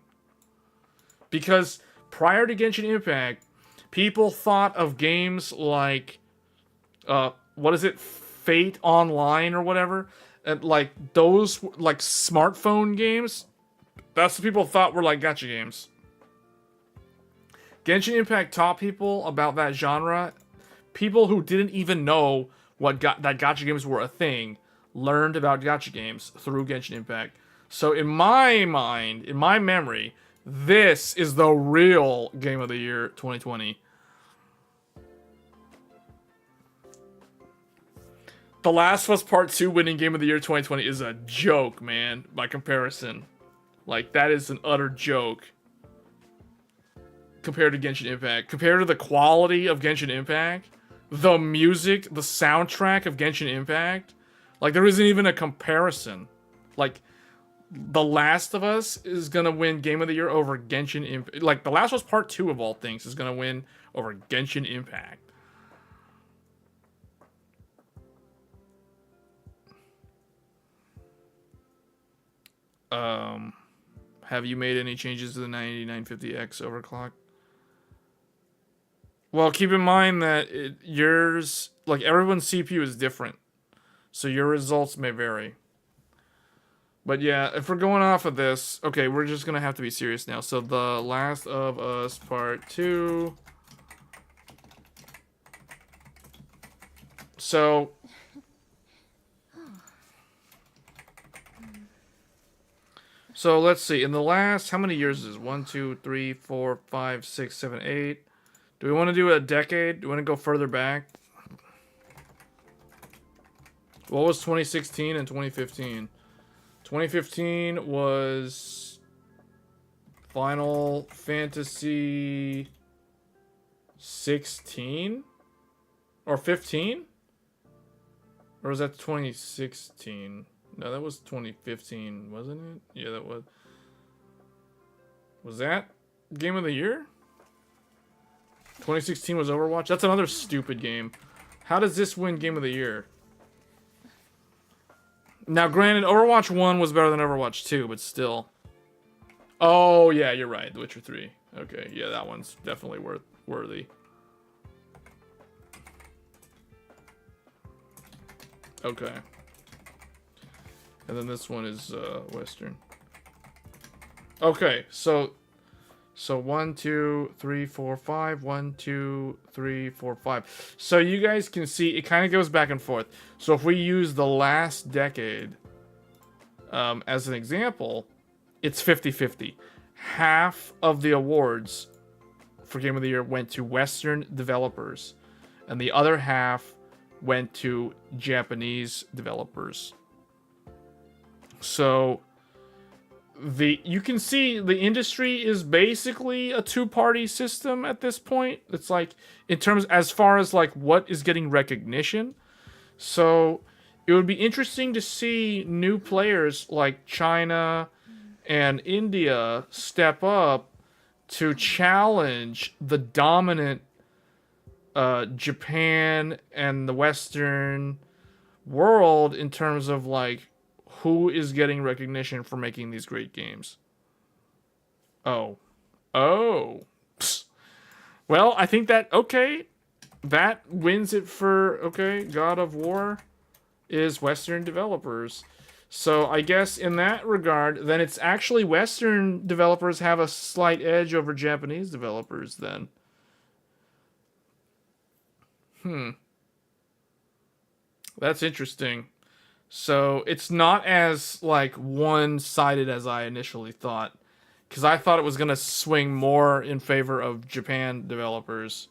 Because prior to Genshin Impact, people thought of games like what is it, Fate Online or whatever, and like those like smartphone games, that's what people thought were like gacha games. Genshin Impact taught people about that genre. People who didn't even know that gacha games were a thing learned about gacha games through Genshin Impact. So in my mind, in my memory, this is the real Game of the Year 2020. The Last of Us Part 2 winning Game of the Year 2020 is a joke, man, by comparison. Like, that is an utter joke. Compared to Genshin Impact. Compared to the quality of Genshin Impact, the music, the soundtrack of Genshin Impact, like, there isn't even a comparison. Like, The Last of Us is gonna win Game of the Year over Genshin Impact. Like, The Last of Us Part 2 of all things is gonna win over Genshin Impact. Have you made any changes to the 9950X overclock? Well, keep in mind that yours, like, everyone's CPU is different. So your results may vary. But yeah, if we're going off of this, okay, we're just gonna have to be serious now. So The Last of Us Part 2. So let's see. In the last, how many years is this? 1, 2, 3, 4, 5, 6, 7, 8. Do we want to do a decade? Do we want to go further back? What was 2016 and 2015? 2015 was Final Fantasy 16 or 15? Or was that 2016? No, that was 2015, wasn't it? Yeah, that was. Was that Game of the Year? 2016 was Overwatch? That's another stupid game. How does this win Game of the Year? Now, granted, Overwatch 1 was better than Overwatch 2, but still. Oh, yeah, you're right. The Witcher 3. Okay, yeah, that one's definitely worthy. Okay. And then this one is Western. Okay, so 1, 2, 3, 4, 5. 1, 2, 3, 4, 5. So you guys can see it kind of goes back and forth. So if we use the last decade as an example, it's 50-50. Half of the awards for Game of the Year went to Western developers, and the other half went to Japanese developers. So you can see the industry is basically a two-party system at this point. It's like, in terms, as far as like what is getting recognition. So it would be interesting to see new players like China and India step up to challenge the dominant Japan and the Western world in terms of like who is getting recognition for making these great games. Oh. Psst. Well, I think that, okay, that wins it for, okay, God of War is Western developers. So I guess in that regard, then it's actually Western developers have a slight edge over Japanese developers then. That's interesting. So it's not as like one-sided as I initially thought, because I thought it was gonna swing more in favor of Japan developers,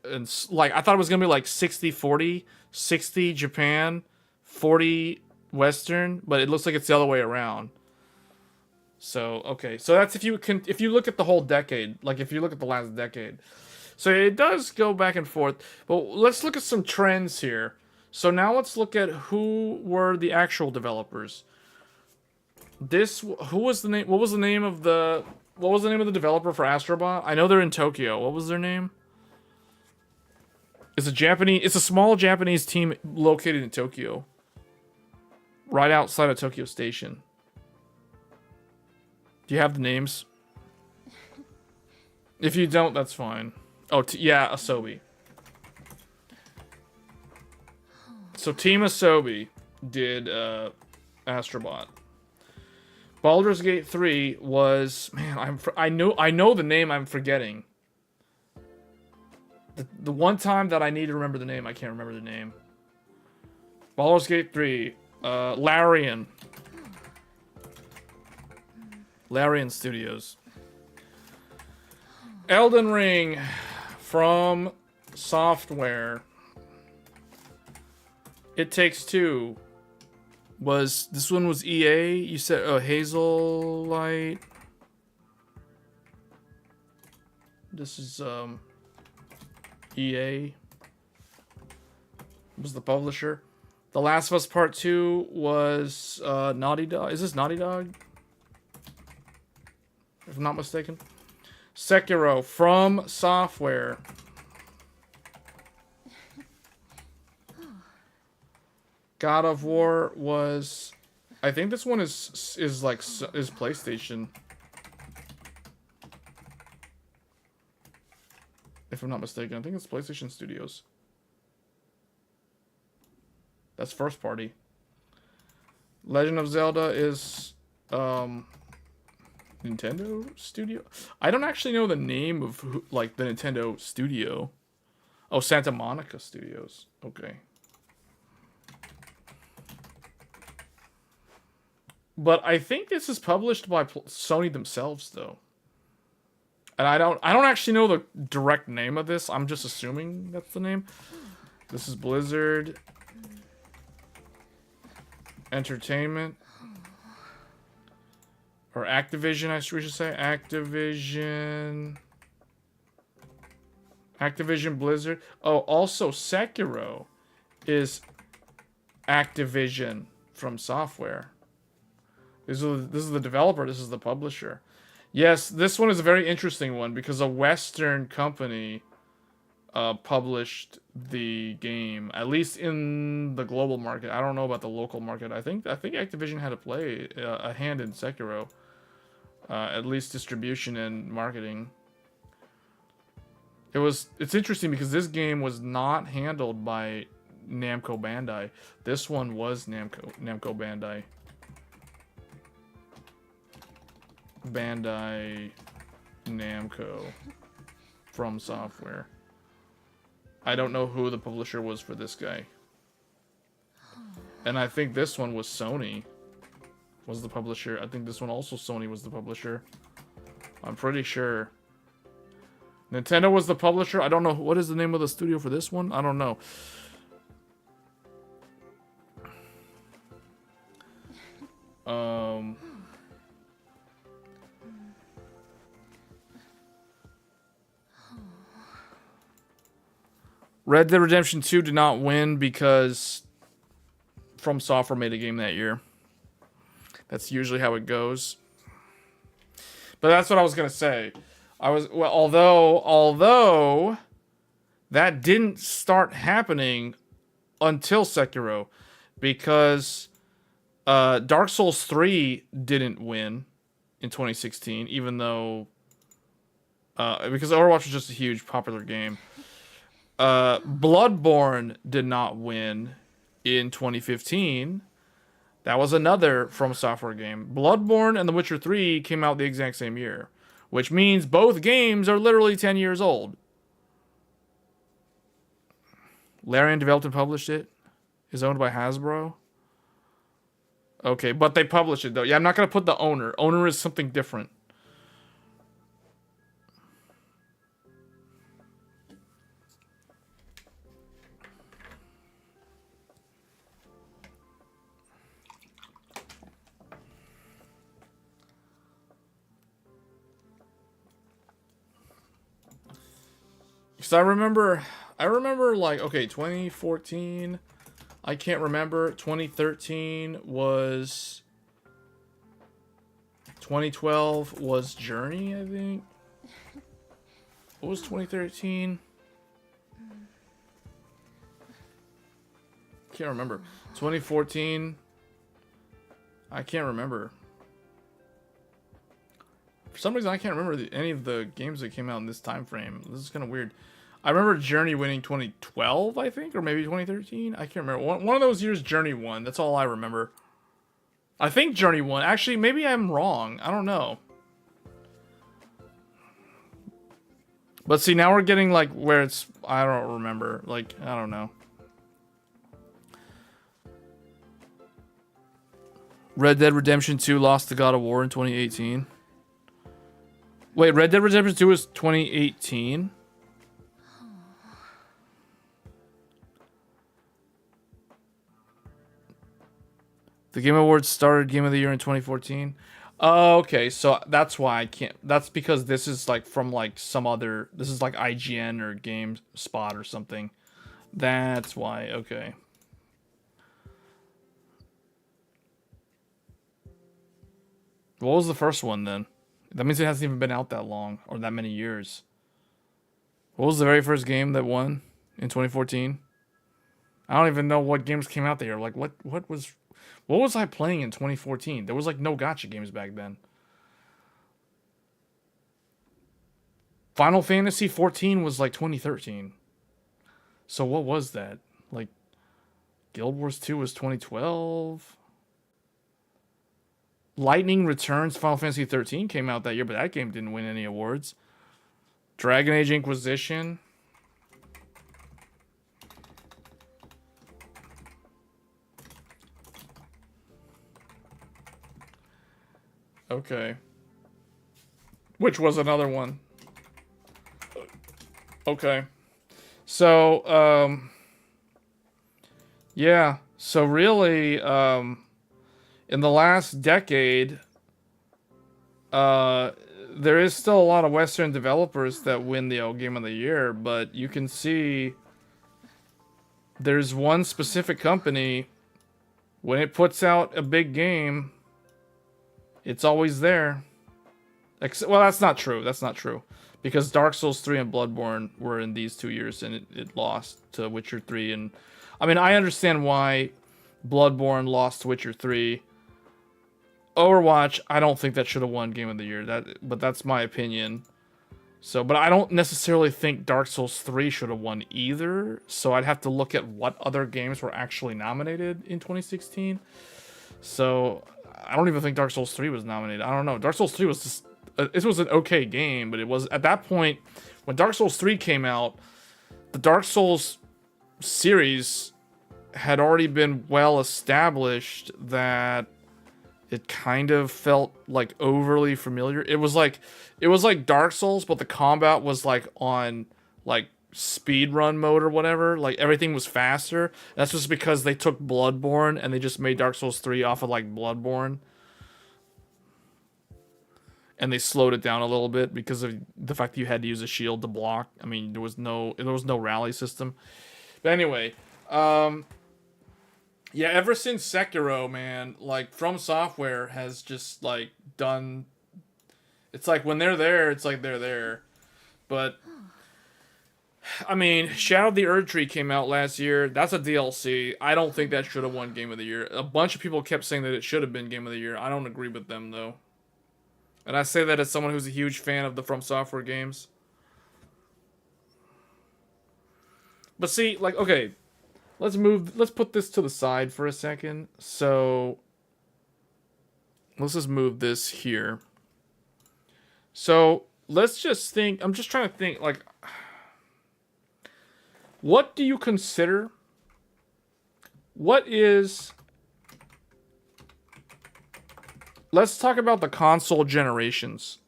and like I thought it was gonna be like 60-40, 60 Japan, 40 Western, but it looks like it's the other way around. So okay, so that's if you look at the whole decade, like if you look at the last decade, so it does go back and forth. But let's look at some trends here. So now let's look at who were the actual developers. Who was the name? What was the name of the developer for Astrobot? I know they're in Tokyo. What was their name? It's a small Japanese team located in Tokyo. Right outside of Tokyo Station. Do you have the names? If you don't, that's fine. Oh, yeah, Asobi. So Team Asobi did Astrobot. Baldur's Gate 3 was, man, I know the name, I'm forgetting. The one time that I need to remember the name, I can't remember the name. Baldur's Gate 3 Larian. Larian Studios. Elden Ring from Software. It Takes Two. This one was EA? You said Hazelight. This is EA. Was the publisher. The Last of Us Part 2 was Naughty Dog. Is this Naughty Dog? If I'm not mistaken. Sekiro from Software. God of War was, I think this one is PlayStation. If I'm not mistaken, I think it's PlayStation Studios. That's first party. Legend of Zelda is Nintendo Studio. I don't actually know the name of the Nintendo Studio. Oh, Santa Monica Studios. Okay. But I think this is published by Sony themselves, though. And I don't actually know the direct name of this. I'm just assuming that's the name. This is Blizzard Entertainment. Or Activision, I should say. Activision Blizzard. Oh, also Sekiro is Activision from Software. This is the developer, this is the publisher. Yes, this one is a very interesting one because a Western company published the game, at least in the global market. I don't know about the local market. I think Activision had a hand in Sekiro, at least distribution and marketing. It's interesting because this game was not handled by Namco Bandai. This one was Namco Bandai. Bandai Namco from Software. I don't know who the publisher was for this guy. And I think this one was Sony was the publisher. I think this one also Sony was the publisher. I'm pretty sure. Nintendo was the publisher. I don't know. What is the name of the studio for this one? I don't know. Red Dead Redemption 2 did not win because From Software made a game that year. That's usually how it goes. But that's what I was gonna say. Although that didn't start happening until Sekiro, because Dark Souls 3 didn't win in 2016, even though because Overwatch was just a huge popular game. Bloodborne did not win in 2015. That was another From Software game. Bloodborne and The Witcher 3 came out the exact same year, which means both games are literally 10 years old. Larian developed and published it. Is owned by Hasbro. Okay, but they published it though. Yeah, I'm not going to put the owner. Owner is something different. Because I remember like, okay, 2014, I can't remember. 2013 was, 2012 was Journey, I think. What was 2013? Can't remember. 2014, I can't remember. For some reason, I can't remember any of the games that came out in this time frame. This is kind of weird. I remember Journey winning 2012, I think, or maybe 2013. I can't remember. One of those years, Journey won. That's all I remember. I think Journey won. Actually, maybe I'm wrong. I don't know. But see, now we're getting like where it's... I don't remember. Like, I don't know. Red Dead Redemption 2 lost to God of War in 2018. Wait, Red Dead Redemption 2 was 2018? The Game Awards started Game of the Year in 2014. Oh, okay, so that's why I can't. That's because this is like from like some other. This is like IGN or GameSpot or something. That's why. Okay. What was the first one then? That means it hasn't even been out that long or that many years. What was the very first game that won in 2014? I don't even know what games came out there. Like what was I playing in 2014? There was like no gacha games back then. Final Fantasy 14 was like 2013. So what was that? Like Guild Wars 2 was 2012. Lightning Returns Final Fantasy 13 came out that year, but that game didn't win any awards. Dragon Age Inquisition. Okay. Which was another one. Okay. So, yeah. So really, in the last decade, there is still a lot of Western developers that win the Game of the Year, but you can see there's one specific company, when it puts out a big game, it's always there. Well, that's not true. That's not true. Because Dark Souls 3 and Bloodborne were in these 2 years, and it lost to Witcher 3. And I mean, I understand why Bloodborne lost to Witcher 3. Overwatch, I don't think that should have won Game of the Year. But that's my opinion. So, but I don't necessarily think Dark Souls 3 should have won either. So I'd have to look at what other games were actually nominated in 2016. So I don't even think Dark Souls 3 was nominated. I don't know. Dark Souls 3 was just... It was an okay game, but it was... At that point, when Dark Souls 3 came out, the Dark Souls series had already been well established that it kind of felt like overly familiar. It was like Dark Souls, but the combat was like on like speedrun mode or whatever. Like everything was faster. That's just because they took Bloodborne and they just made Dark Souls 3 off of like Bloodborne. And they slowed it down a little bit because of the fact that you had to use a shield to block. I mean, there was no rally system. But anyway, yeah, ever since Sekiro, man, like From Software has just like done. It's like when they're there, it's like they're there. But I mean, Shadow of the Erdtree came out last year. That's a DLC. I don't think that should have won Game of the Year. A bunch of people kept saying that it should have been Game of the Year. I don't agree with them though. And I say that as someone who's a huge fan of the From Software games. But see, like, okay, let's put this to the side for a second. So, let's just move this here. So, let's just think, I'm just trying to think, like, what do you consider? What is... Let's talk about the console generations.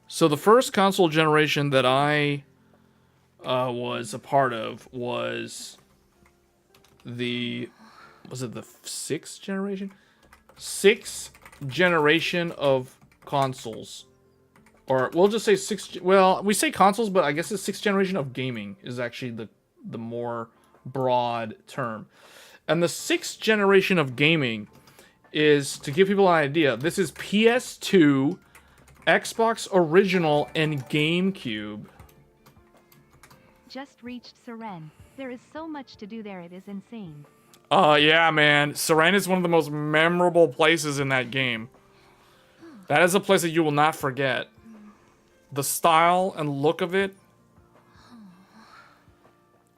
So the first console generation that I was a part of was the sixth generation? Sixth generation of consoles. Or we'll just say well, we say consoles, but I guess the sixth generation of gaming is actually the more broad term. And the sixth generation of gaming is, to give people an idea, this is PS2, Xbox Original, and GameCube. Just reached Seren. There is so much to do there, it is insane. Yeah, man. Seren is one of the most memorable places in that game. That is a place that you will not forget. The style and look of it.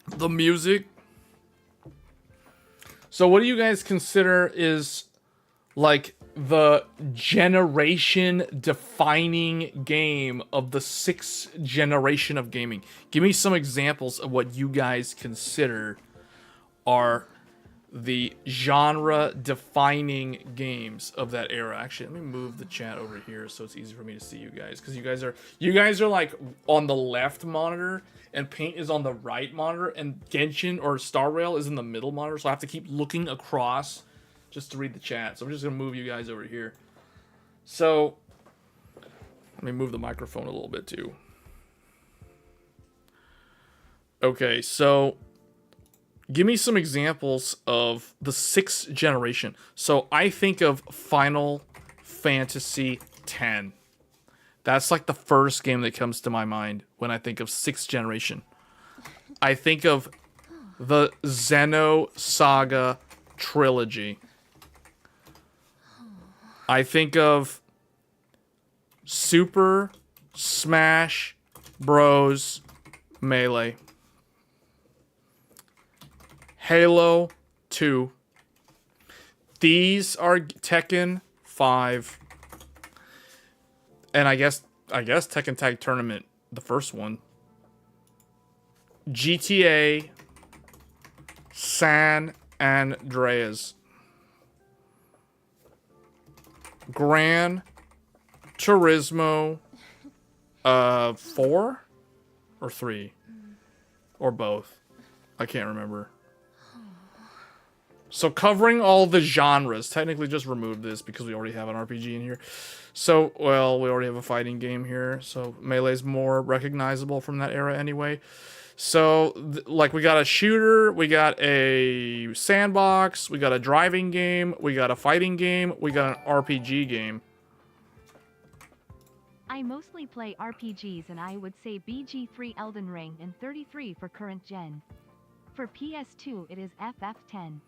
The music. So what do you guys consider is like the generation defining game of the sixth generation of gaming? Give me some examples of what you guys consider are the genre-defining games of that era. Actually, let me move the chat over here so it's easy for me to see you guys, because you guys are like on the left monitor and Paint is on the right monitor, and Genshin or Star Rail is in the middle monitor, so I have to keep looking across just to read the chat. So I'm just gonna move you guys over here. So let me move the microphone a little bit too. Okay, so give me some examples of the 6th generation. So I think of Final Fantasy X. That's like the first game that comes to my mind when I think of 6th generation. I think of the Xenosaga trilogy. I think of Super Smash Bros. Melee. Halo 2. These are Tekken 5. And I guess Tekken Tag Tournament, the first one. GTA San Andreas. Gran Turismo 4 or 3 or both. I can't remember. So covering all the genres. Technically just remove this because we already have an RPG in here. So, well, we already have a fighting game here. So Melee's more recognizable from that era anyway. So, like, we got a shooter, we got a sandbox, we got a driving game, we got a fighting game, we got an RPG game. I mostly play RPGs, and I would say BG3 Elden Ring and 33 for current gen. For PS2 it is FF10.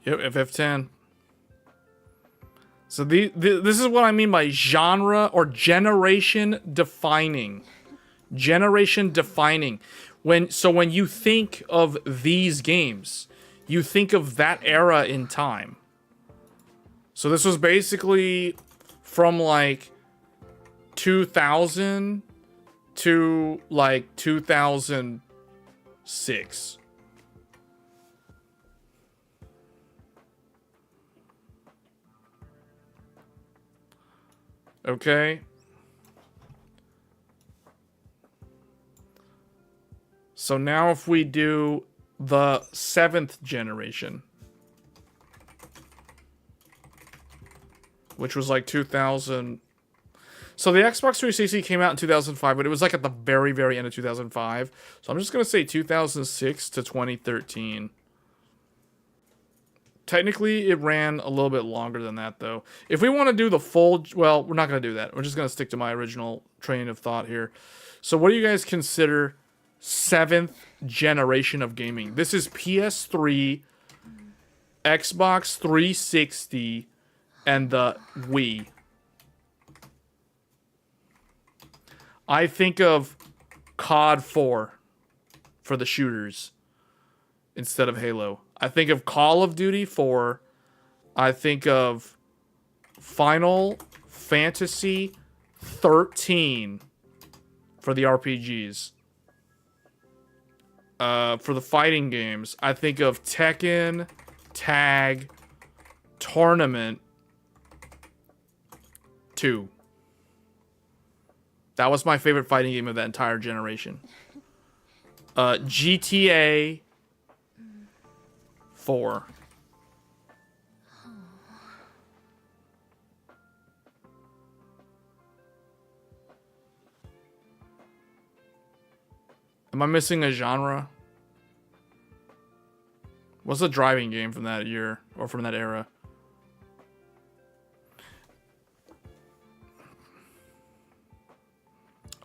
Yep, FF10. So this is what I mean by genre or generation defining. Generation defining. When you think of these games, you think of that era in time. So this was basically from like 2000 to like 2006. Okay. So now if we do the 7th generation, which was like 2000. So the Xbox 360 came out in 2005, but it was like at the very, very end of 2005. So I'm just going to say 2006 to 2013. Technically, it ran a little bit longer than that, though. If we want to do the full... Well, we're not going to do that. We're just going to stick to my original train of thought here. So what do you guys consider 7th generation of gaming? This is PS3, Xbox 360, and the Wii. I think of COD 4 for the shooters instead of Halo. I think of Call of Duty 4. I think of Final Fantasy 13 for the RPGs. For the fighting games, I think of Tekken Tag Tournament 2. That was my favorite fighting game of that entire generation. GTA 4. Am I missing a genre? What's the driving game from that year or from that era?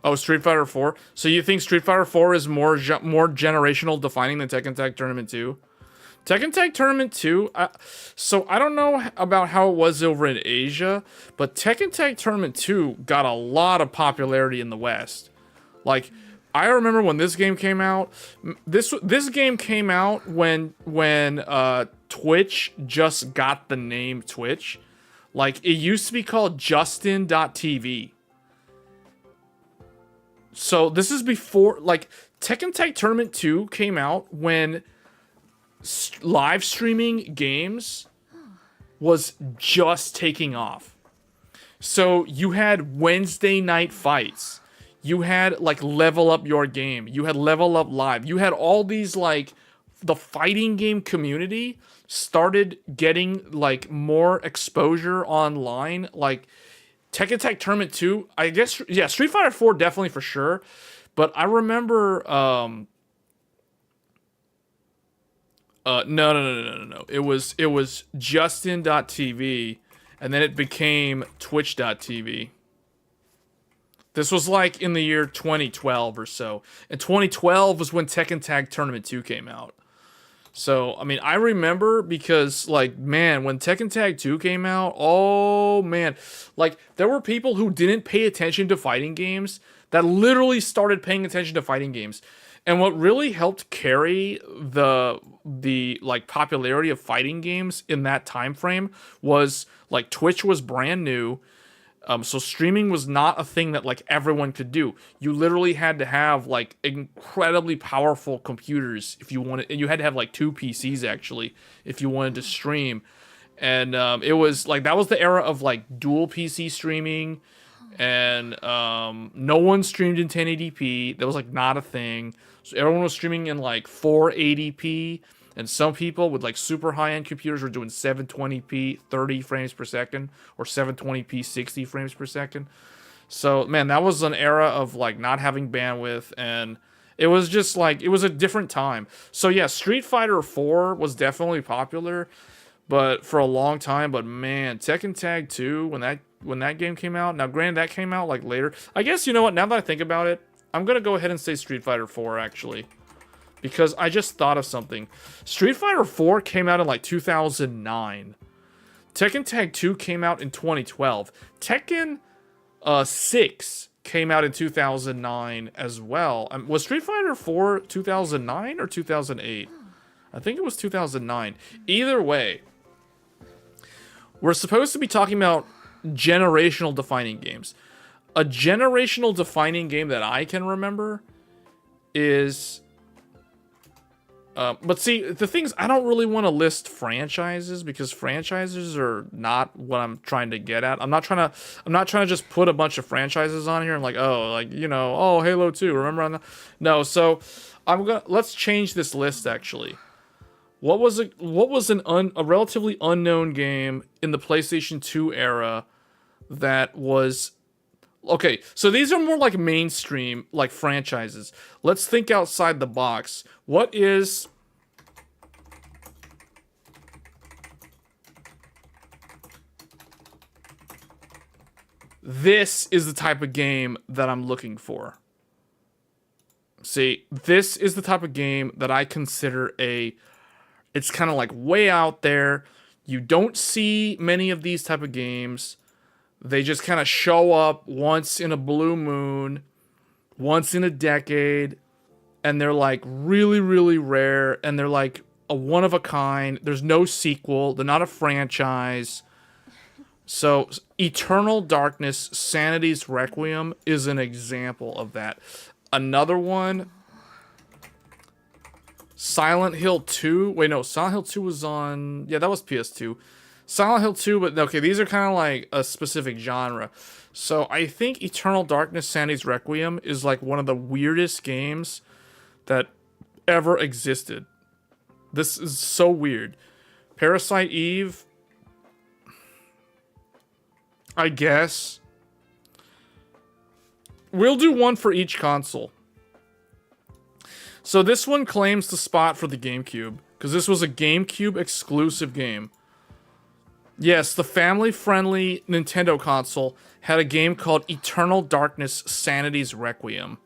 Oh, Street Fighter 4. So you think Street Fighter 4 is more generational defining than Tekken Tag Tournament 2? Tekken Tag Tournament 2, so I don't know about how it was over in Asia, but Tekken Tag Tournament 2 got a lot of popularity in the West. Like, I remember when this game came out. This game came out when Twitch just got the name Twitch. Like, it used to be called Justin.tv. So this is before, like, Tekken Tag Tournament 2 came out when live streaming games was just taking off. So you had Wednesday night fights. You had like Level Up Your Game. You had Level Up Live. You had all these like the fighting game community started getting like more exposure online. Like Tekken Tag Tournament 2, I guess, yeah, Street Fighter 4 definitely for sure. But I remember no. It was Justin.tv, and then it became Twitch.tv. This was like in the year 2012 or so. And 2012 was when Tekken Tag Tournament 2 came out. So, I mean, I remember because, like, man, when Tekken Tag 2 came out, oh, man. Like, there were people who didn't pay attention to fighting games that literally started paying attention to fighting games. And what really helped carry the like popularity of fighting games in that time frame was like Twitch was brand new. So streaming was not a thing that like everyone could do. You literally had to have like incredibly powerful computers if you wanted, and you had to have like 2 PCs actually if you wanted to stream. And it was like that was the era of like dual PC streaming, and no one streamed in 1080p. That was like not a thing. So everyone was streaming in like 480p, and some people with like super high-end computers were doing 720p 30 frames per second or 720p 60 frames per second. So man, that was an era of like not having bandwidth, and it was just like it was a different time. So yeah, Street Fighter 4 was definitely popular, but for a long time. But man, Tekken Tag 2 when that game came out. Now granted that came out like later. I guess you know what? Now that I think about it, I'm gonna go ahead and say Street Fighter 4 actually. Because I just thought of something. Street Fighter 4 came out in like 2009. Tekken Tag 2 came out in 2012. Tekken 6 came out in 2009 as well. Was Street Fighter 4 2009 or 2008? I think it was 2009. Either way, we're supposed to be talking about generational defining games. A generational defining game that I can remember is... but see, the things, I don't really want to list franchises because franchises are not what I'm trying to get at. I'm not trying to just put a bunch of franchises on here and like, oh, like, you know, oh, Halo 2, remember on the... No, so let's change this list actually. What was a relatively unknown game in the PlayStation 2 era that was... Okay, so these are more like mainstream, like franchises. Let's think outside the box. What is... This is the type of game that I'm looking for. See, this is the type of game that I consider it's kind of like way out there. You don't see many of these type of games. They just kind of show up once in a blue moon, once in a decade, and they're like really, really rare, and they're like a one of a kind. There's no sequel. They're not a franchise. So Eternal Darkness, Sanity's Requiem is an example of that. Another one, Silent Hill 2. Wait, no, Silent Hill 2 was on... Yeah, that was PS2. Silent Hill 2, but okay, these are kind of like a specific genre. So I think Eternal Darkness, Sanity's Requiem is like one of the weirdest games that ever existed. This is so weird. Parasite Eve, I guess. We'll do one for each console. So this one claims the spot for the GameCube, because this was a GameCube exclusive game. Yes, the family-friendly Nintendo console had a game called Eternal Darkness: Sanity's Requiem.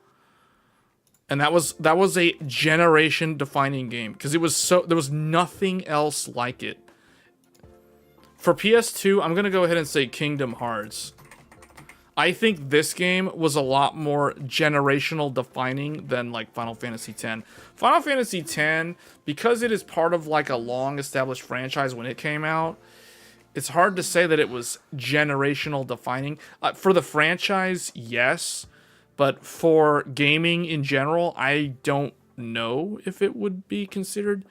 And that was a generation-defining game, because it was there was nothing else like it. For PS2, I'm going to go ahead and say Kingdom Hearts. I think this game was a lot more generational defining than like Final Fantasy X. Final Fantasy X, because it is part of like a long-established franchise when it came out, it's hard to say that it was generational defining. For the franchise, yes. But for gaming in general, I don't know if it would be considered.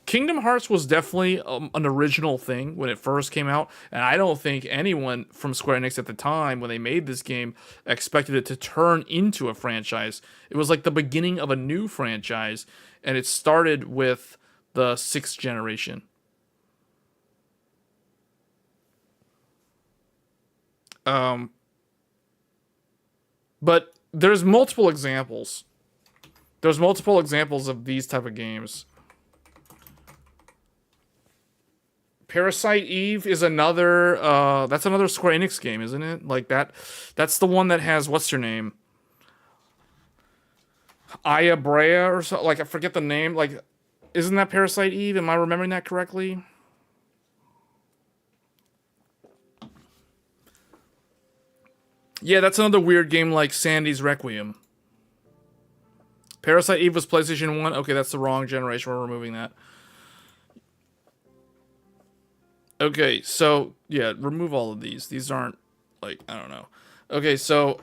Kingdom Hearts was definitely an original thing when it first came out, and I don't think anyone from Square Enix at the time, when they made this game, expected it to turn into a franchise. It was like the beginning of a new franchise, and it started with the 6th generation. But there's multiple examples. There's multiple examples of these type of games. Parasite Eve is another, that's another Square Enix game, isn't it? Like that's the one that has, what's her name? Aya Brea or so, like I forget the name. Like, isn't that Parasite Eve? Am I remembering that correctly? Yeah, that's another weird game like Sandy's Requiem. Parasite Eve was PlayStation 1. Okay, that's the wrong generation. We're removing that. Okay, so, yeah, remove all of these. These aren't, like, I don't know. Okay, so,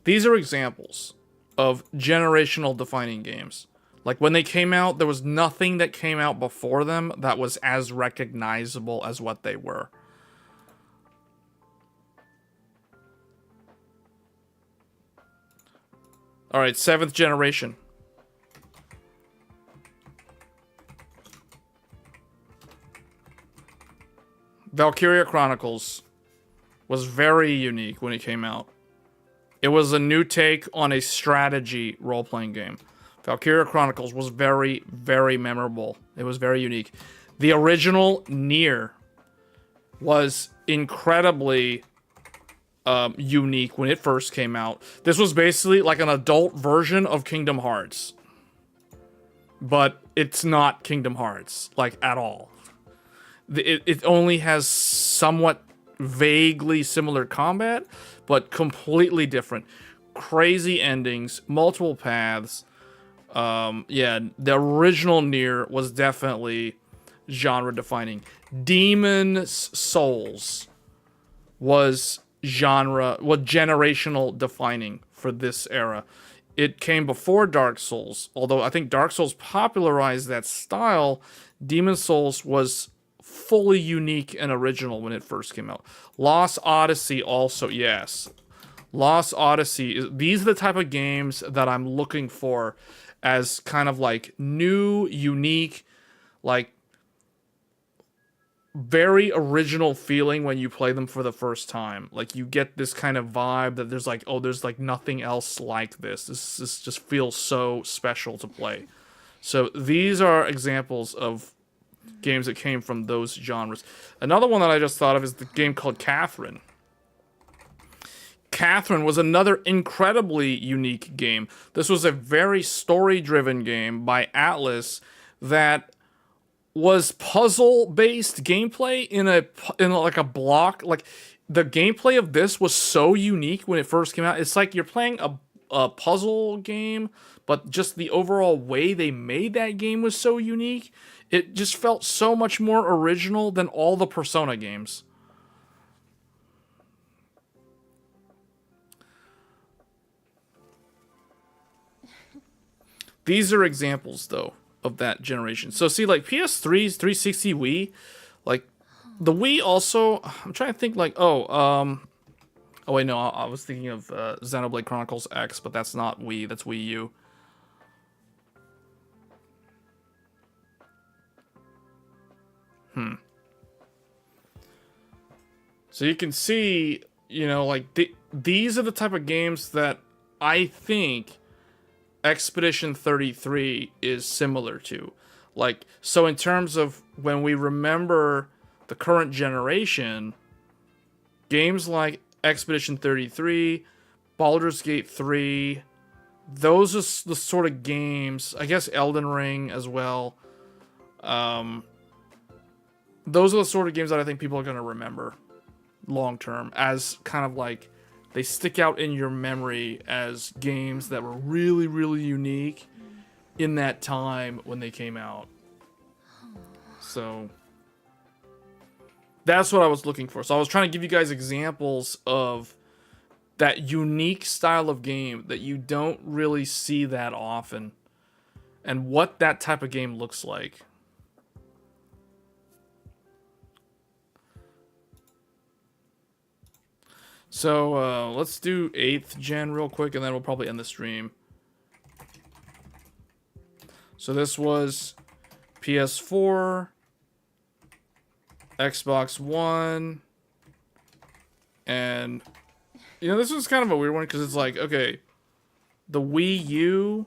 these are examples of generational defining games. Like, when they came out, there was nothing that came out before them that was as recognizable as what they were. Alright, 7th generation. Valkyria Chronicles was very unique when it came out. It was a new take on a strategy role-playing game. Valkyria Chronicles was very, very memorable. It was very unique. The original Nier was incredibly unique when it first came out. This was basically like an adult version of Kingdom Hearts. But it's not Kingdom Hearts, like, at all. It only has somewhat vaguely similar combat, but completely different. Crazy endings, multiple paths. Yeah, the original Nier was definitely genre-defining. Demon's Souls was generational defining for this era. It came before Dark Souls, although I think Dark Souls popularized that style. Demon's Souls was fully unique and original when it first came out. Lost Odyssey also, yes. Lost Odyssey, these are the type of games that I'm looking for as kind of like new, unique, like very original feeling when you play them for the first time. Like you get this kind of vibe that there's like, oh, there's like nothing else like this. This just feels so special to play. So these are examples of games that came from those genres. Another one that I just thought of is the game called Catherine. Catherine was another incredibly unique game. This was a very story-driven game by Atlas that was puzzle-based gameplay in like a block. Like the gameplay of this was so unique when it first came out. It's like you're playing a puzzle game, but just the overall way they made that game was so unique. It just felt so much more original than all the Persona games. These are examples, though, of that generation. So, see, like, PS3's 360 Wii, like, the Wii also, I'm trying to think, like, oh, wait, no, I was thinking of Xenoblade Chronicles X, but that's not Wii, that's Wii U. So you can see, you know, like, these are the type of games that I think Expedition 33 is similar to. Like, so in terms of when we remember the current generation, games like Expedition 33, Baldur's Gate 3, those are the sort of games, I guess Elden Ring as well, those are the sort of games that I think people are going to remember long term as kind of like they stick out in your memory as games that were really, really unique in that time when they came out. So that's what I was looking for. So I was trying to give you guys examples of that unique style of game that you don't really see that often. and what that type of game looks like. So let's do 8th gen real quick, and then we'll probably end the stream. So this was PS4, Xbox One, and you know, this was kind of a weird one because it's like, okay, the Wii U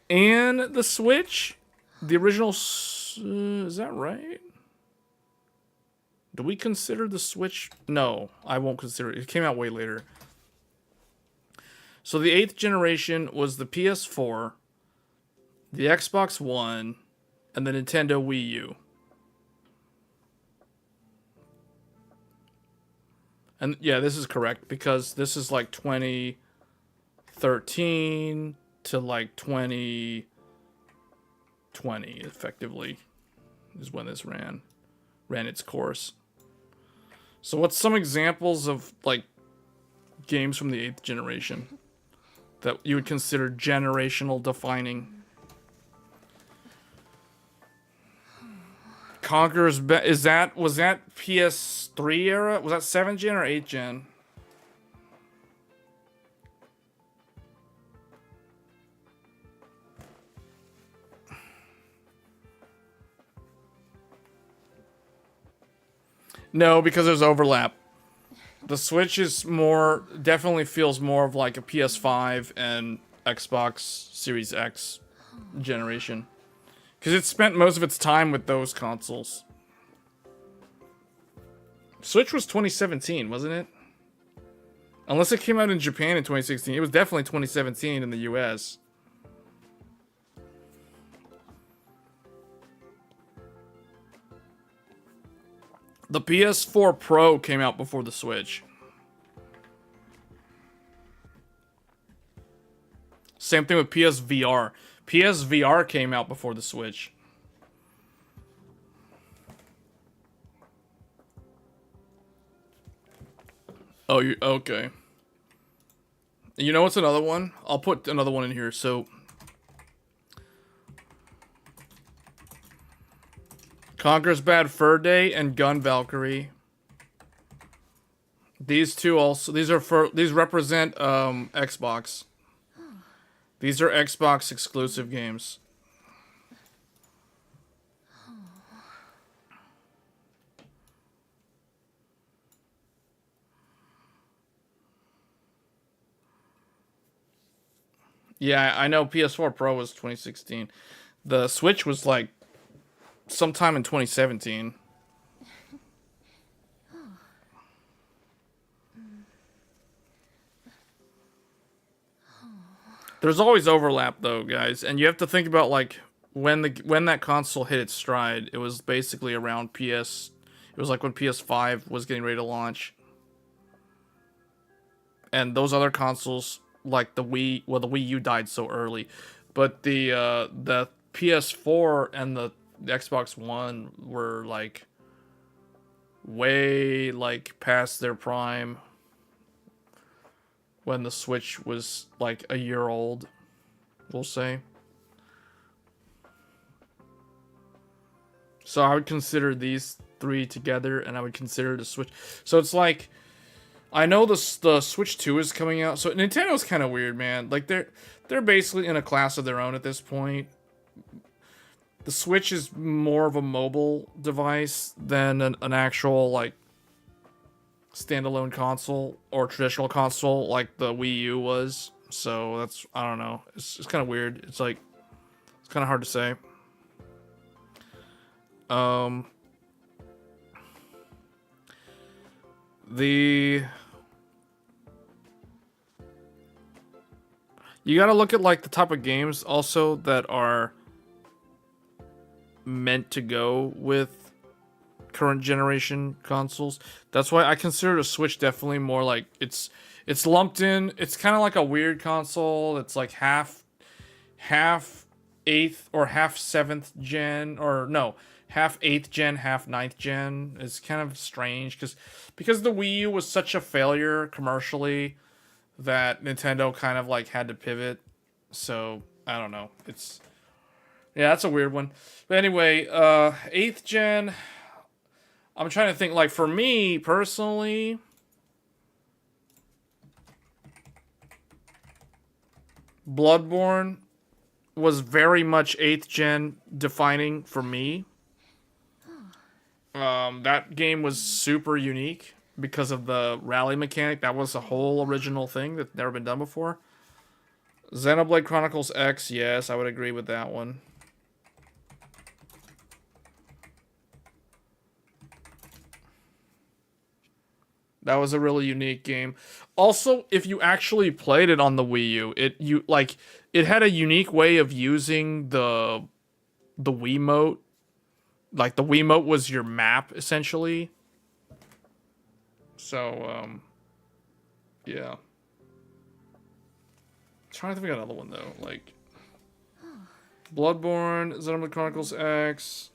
and the Switch, the original, is that right? Do we consider the Switch? No, I won't consider it. It came out way later. So the 8th generation was the PS4, the Xbox One, and the Nintendo Wii U. And yeah, this is correct because this is like 2013 to like 2020, effectively, is when this ran its course. So what's some examples of like games from the 8th generation that you would consider generational defining? Conqueror's was that PS3 era? Was that 7th gen or 8th gen? No, because there's overlap. The Switch is definitely feels more of like a PS5 and Xbox Series X generation. Because it spent most of its time with those consoles. Switch was 2017, wasn't it? Unless it came out in Japan in 2016. It was definitely 2017 in the US. The PS4 Pro came out before the Switch. Same thing with PSVR. PSVR came out before the Switch. Oh, okay. You know what's another one? I'll put another one in here. So, Conquer's Bad Fur Day and Gun Valkyrie. These two also. These represent Xbox. These are Xbox exclusive games. Yeah, I know PS4 Pro was 2016. The Switch was like sometime in 2017. There's always overlap though, guys, and you have to think about like when that console hit its stride. It was basically around It was like when PS5 was getting ready to launch, and those other consoles like the Wii. Well, the Wii U died so early, but the PS4 and the Xbox One were like way like past their prime. When the Switch was like a year old, we'll say. So I would consider these three together, and I would consider the Switch. So it's like, I know the Switch 2 is coming out. So Nintendo's kind of weird, man. Like they're basically in a class of their own at this point. The Switch is more of a mobile device than an actual like standalone console or traditional console like the Wii U was. So that's, I don't know, it's kind of weird. It's like, it's kind of hard to say. You gotta look at like the type of games also that are meant to go with current generation consoles. That's why I consider the Switch definitely more like it's lumped in. It's kind of like a weird console. It's like half 8th or half 7th gen, or no, half 8th gen, half 9th gen. It's kind of strange because the Wii U was such a failure commercially that Nintendo kind of like had to pivot. So I don't know. Yeah, that's a weird one. But anyway, 8th gen. I'm trying to think, like, for me, personally... Bloodborne was very much 8th gen defining for me. That game was super unique because of the rally mechanic. That was a whole original thing that's never been done before. Xenoblade Chronicles X, yes, I would agree with that one. That was a really unique game. Also, if you actually played it on the Wii U, it had a unique way of using the Wiimote. Like, the Wiimote was your map, essentially. So, yeah. Trying to think of another one, though. Like, Bloodborne, Xenoblade Chronicles X.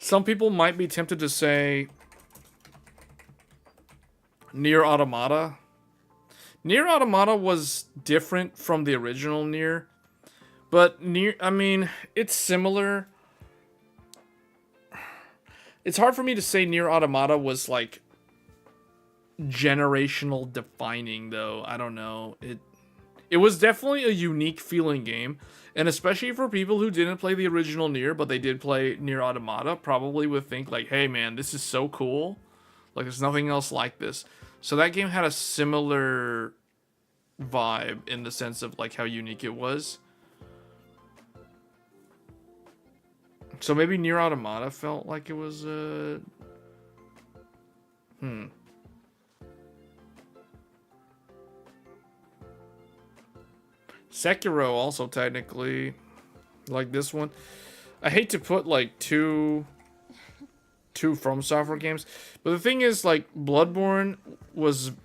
Some people might be tempted to say Nier Automata. Nier Automata was different from the original Nier, but I mean, it's similar. It's hard for me to say Nier Automata was like generational defining, though. I don't know. It was definitely a unique feeling game. And especially for people who didn't play the original Nier, but they did play Nier Automata, probably would think like, hey man, this is so cool. Like, there's nothing else like this. So that game had a similar vibe in the sense of like how unique it was. So maybe Nier Automata felt like it was Sekiro also technically, like this one. I hate to put like two From Software games, but the thing is, like, Bloodborne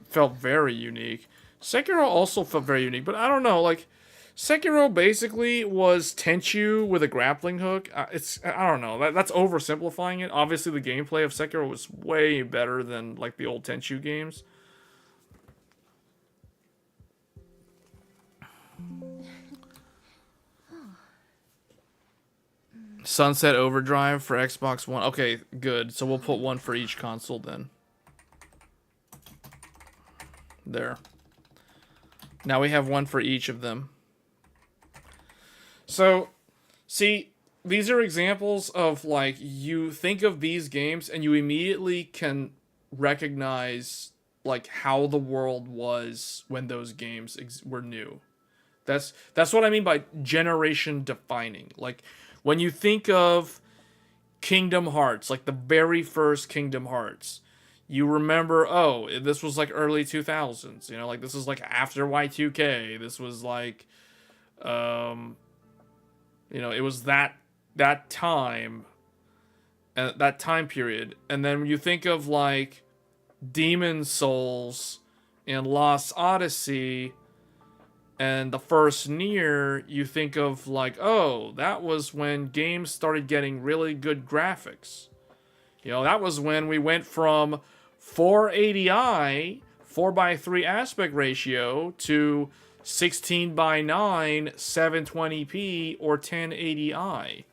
felt very unique. Sekiro also felt very unique, but I don't know, like, Sekiro basically was Tenchu with a grappling hook. I don't know, that's oversimplifying it. Obviously the gameplay of Sekiro was way better than like the old Tenchu games. Sunset Overdrive for Xbox One. Okay, good. So we'll put one for each console then. There. Now we have one for each of them. So, see, these are examples of, like, you think of these games and you immediately can recognize, like, how the world was when those games were new. That's what I mean by generation defining. Like, when you think of Kingdom Hearts, like the very first Kingdom Hearts, you remember, oh, this was like early 2000s, you know, like this is like after Y2K. This was like, you know, it was that time, that time period. And then when you think of like Demon Souls and Lost Odyssey and the first Nier, you think of like, oh, that was when games started getting really good graphics. You know, that was when we went from 480i, 4:3 aspect ratio, to 16:9, 720p, or 1080i.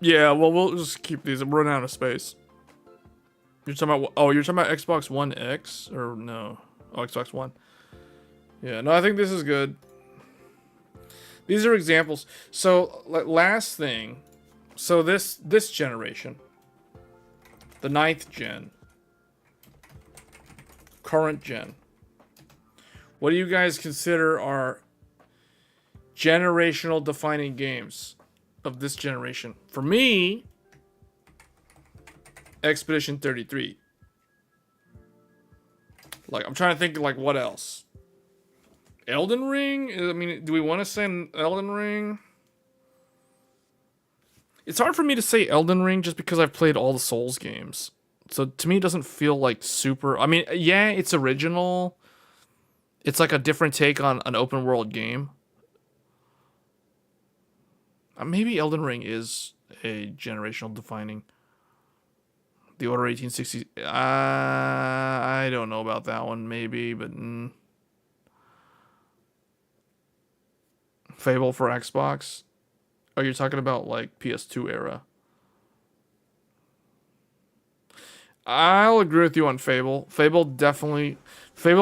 Yeah, well, we'll just keep these. I'm running out of space. You're talking about... Oh, you're talking about Xbox One X? Or no? Oh, Xbox One. Yeah, no, I think this is good. These are examples. So, last thing. So, this generation. The 9th gen. Current gen. What do you guys consider are generational defining games of this generation? For me, Expedition 33. Like, I'm trying to think, like, what else? Elden Ring? I mean, do we want to say Elden Ring? It's hard for me to say Elden Ring just because I've played all the Souls games. So to me, it doesn't feel like super. I mean, yeah, it's original. It's like a different take on an open world game. Maybe Elden Ring is a generational defining. The Order 1860. I don't know about that one. Maybe, but Fable for Xbox. Oh, you're talking about like PS2 era. I'll agree with you on Fable. Fable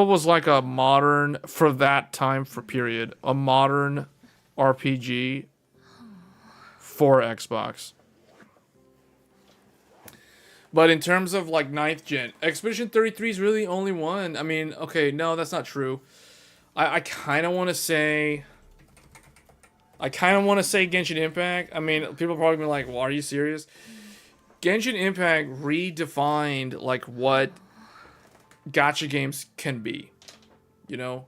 was like a modern, for that time for period, a modern RPG for Xbox. But in terms of like 9th gen, Expedition 33 is really the only one. I mean, okay, no, that's not true. I kind of want to say Genshin Impact. I mean, people are probably be like, well, are you serious? Genshin Impact redefined like what gacha games can be. You know,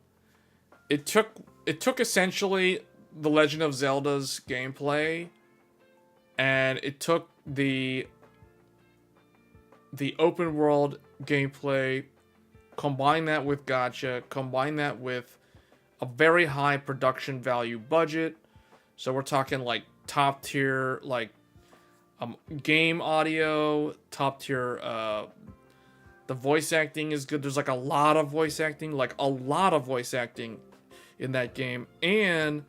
it took essentially the Legend of Zelda's gameplay, and it took the open world gameplay, combine that with gacha, combine that with a very high production value budget. So we're talking like top tier, like game audio, top tier. The voice acting is good. There's like a lot of voice acting in that game, and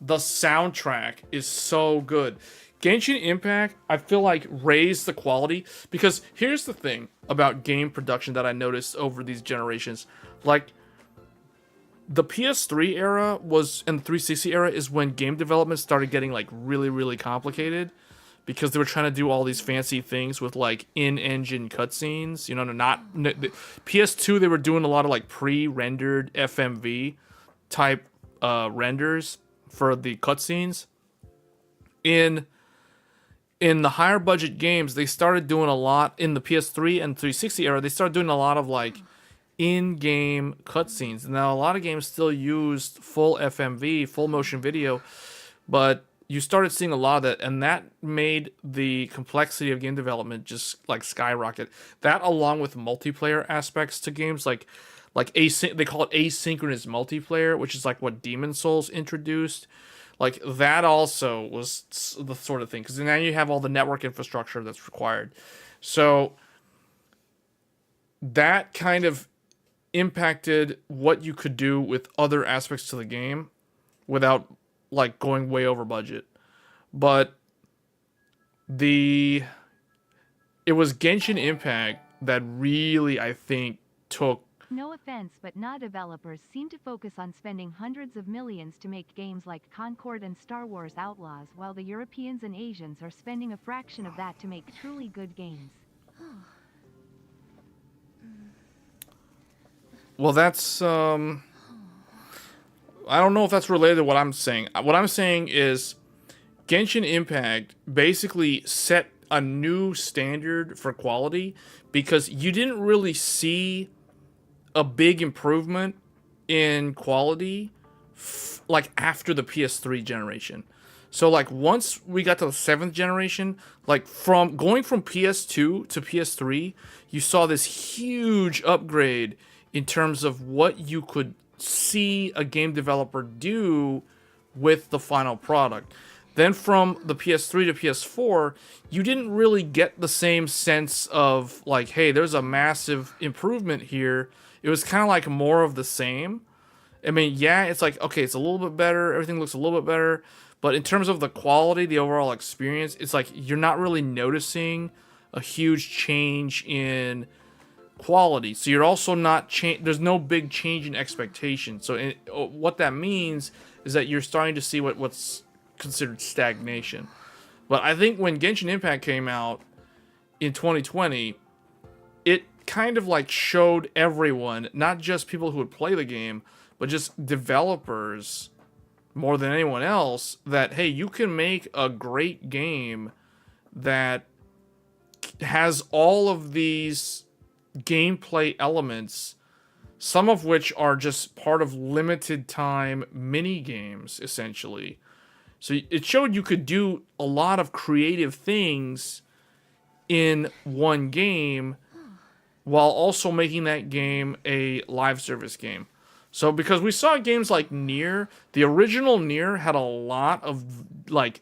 the soundtrack is so good. Genshin Impact, I feel like, raised the quality, because here's the thing about game production that I noticed over these generations. Like, the PS3 era was, and the 360 era is when game development started getting like really, really complicated, because they were trying to do all these fancy things with like in-engine cutscenes. You know, the PS2, they were doing a lot of like pre-rendered FMV type renders for the cutscenes. In the higher budget games, they started doing a lot in the PS3 and 360 era. They started doing a lot of like in-game cutscenes. Now, a lot of games still used full FMV, full motion video, but you started seeing a lot of that, and that made the complexity of game development just like skyrocket. That, along with multiplayer aspects to games, like they call it asynchronous multiplayer, which is like what Demon Souls introduced. Like, that also was the sort of thing, because now you have all the network infrastructure that's required. So that kind of impacted what you could do with other aspects to the game without like going way over budget. But it was Genshin Impact that really, I think, took... No offense, but NA developers seem to focus on spending hundreds of millions to make games like Concord and Star Wars Outlaws, while the Europeans and Asians are spending a fraction of that to make truly good games. Well, that's... I don't know if that's related to what I'm saying. What I'm saying is Genshin Impact basically set a new standard for quality, because you didn't really see a big improvement in quality like after the PS3 generation. So like once we got to the 7th generation, like from going from PS2 to PS3, you saw this huge upgrade in terms of what you could see a game developer do with the final product. Then from the PS3 to PS4, you didn't really get the same sense of like, hey, there's a massive improvement here. It was kind of like more of the same. I mean, yeah, it's like, okay, it's a little bit better. Everything looks a little bit better. But in terms of the quality, the overall experience, it's like you're not really noticing a huge change in quality. So you're also not there's no big change in expectation. So what that means is that you're starting to see what's considered stagnation. But I think when Genshin Impact came out in 2020, it kind of like showed everyone, not just people who would play the game, but just developers more than anyone else, that hey, you can make a great game that has all of these gameplay elements, some of which are just part of limited time mini games essentially. So it showed you could do a lot of creative things in one game while also making that game a live service game. So because we saw games like Nier, the original Nier had a lot of like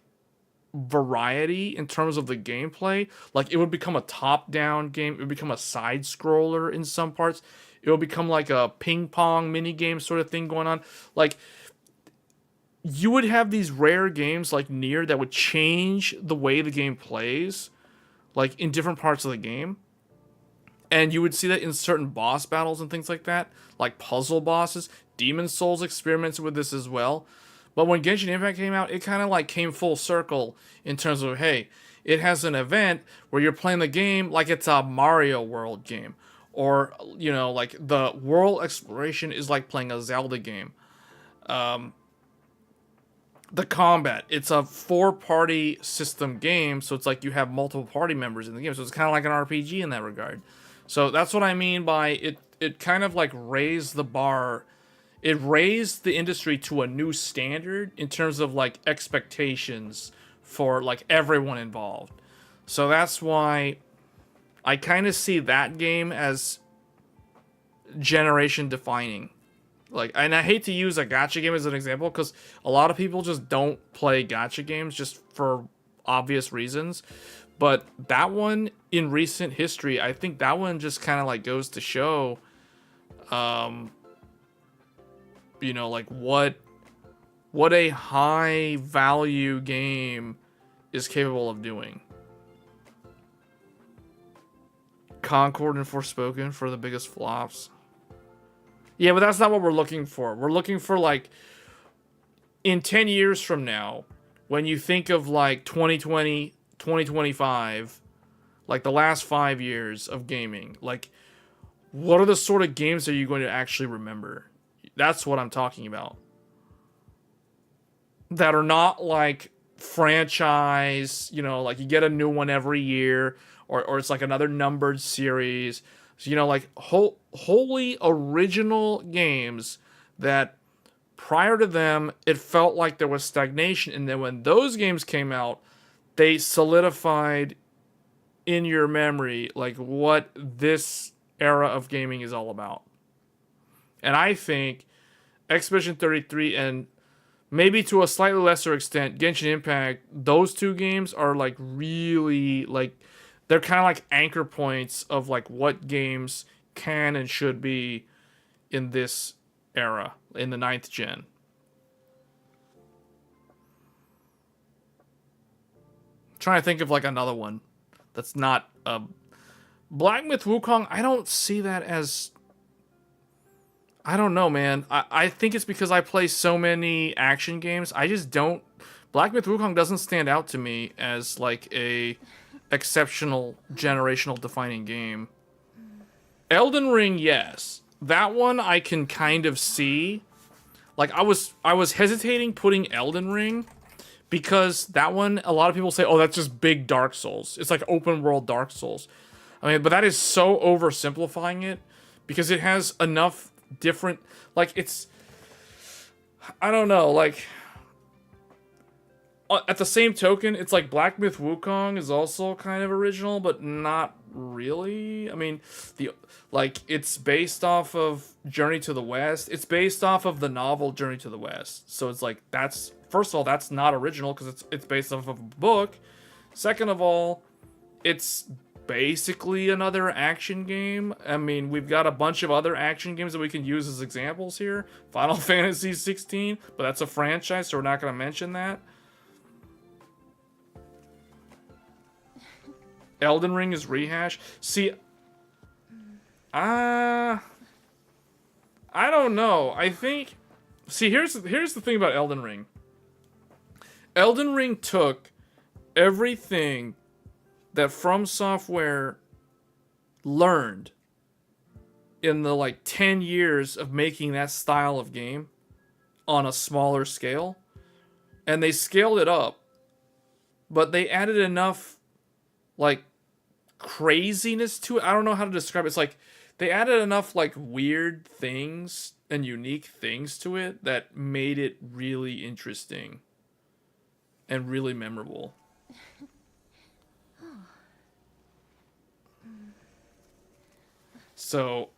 variety in terms of the gameplay. Like it would become a top-down game, it would become a side scroller in some parts. It would become like a ping pong mini game sort of thing going on. Like you would have these rare games like Nier that would change the way the game plays, like in different parts of the game. And you would see that in certain boss battles and things like that, like puzzle bosses. Demon Souls experiments with this as well. But when Genshin Impact came out, it kind of like came full circle in terms of, hey, it has an event where you're playing the game like it's a Mario World game. Or, you know, like the world exploration is like playing a Zelda game. The combat, it's a 4-party system game, so it's like you have multiple party members in the game. So it's kind of like an RPG in that regard. So that's what I mean by it kind of like raised the bar. It raised the industry to a new standard in terms of like expectations for like everyone involved. So that's why I kind of see that game as generation defining. Like, and I hate to use a gacha game as an example because a lot of people just don't play gacha games just for obvious reasons. But that one, in recent history, I think that one just kind of like goes to show, you know, like what a high value game is capable of doing. Concord and Forspoken for the biggest flops. Yeah, but that's not what we're looking for. We're looking for like in 10 years from now, when you think of like 2020, 2025, like the last 5 years of gaming, like what are the sort of games that you're going to actually remember? That's what I'm talking about. That are not like franchise, you know, like you get a new one every year, or it's like another numbered series. So, you know, like wholly original games that prior to them, it felt like there was stagnation. And then when those games came out, they solidified in your memory like what this era of gaming is all about. And I think Expedition 33 and maybe to a slightly lesser extent Genshin Impact, those two games are like really like they're kind of like anchor points of like what games can and should be in this era, in the 9th gen. Trying to think of like another one that's not Black Myth Wukong. I don't see that as, I don't know, man. I think it's because I play so many action games. I just don't, Black Myth Wukong doesn't stand out to me as like a exceptional generational defining game. Elden Ring, yes. That one I can kind of see. Like I was hesitating putting Elden Ring because that one, a lot of people say, oh, that's just big Dark Souls. It's like open world Dark Souls. I mean, but that is so oversimplifying it because it has enough different, like it's, I don't know, like at the same token, it's like Black Myth Wukong is also kind of original, but not really. I mean, it's based off of Journey to the West. It's based off of the novel Journey to the West. So it's like, that's, first of all, that's not original because it's based off of a book. Second of all, it's basically another action game. I mean, we've got a bunch of other action games that we can use as examples here. Final Fantasy 16, but that's a franchise, so we're not going to mention that. Elden Ring is rehash. See, I don't know. I think, see, here's the thing about Elden Ring. Elden Ring took everything that From Software learned in the like 10 years of making that style of game on a smaller scale, and they scaled it up, but they added enough like craziness to it. I don't know how to describe it. It's like they added enough like weird things and unique things to it that made it really interesting and really memorable. So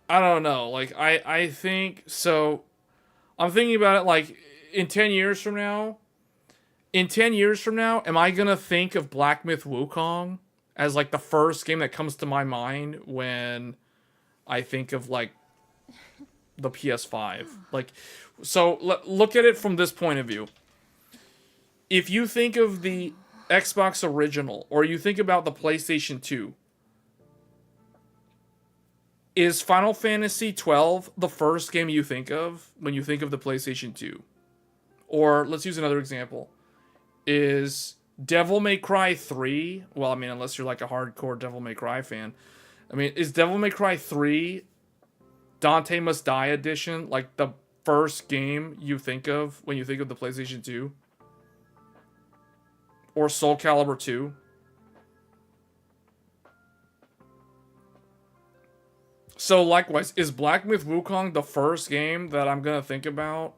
I don't know. Like I think so. I'm thinking about it like in 10 years from now. In 10 years from now, am I gonna think of Black Myth Wukong as like the first game that comes to my mind when I think of like the PS5? Like, so look at it from this point of view. If you think of the Xbox original, or you think about the PlayStation 2, is Final Fantasy 12 the first game you think of when you think of the PlayStation 2? Or let's use another example. Is Devil May Cry 3, well, I mean, unless you're like a hardcore Devil May Cry fan, I mean, is Devil May Cry 3 Dante Must Die edition like the first game you think of when you think of the PlayStation 2? Or Soul Calibur 2? So likewise, is Black Myth Wukong the first game that I'm gonna think about,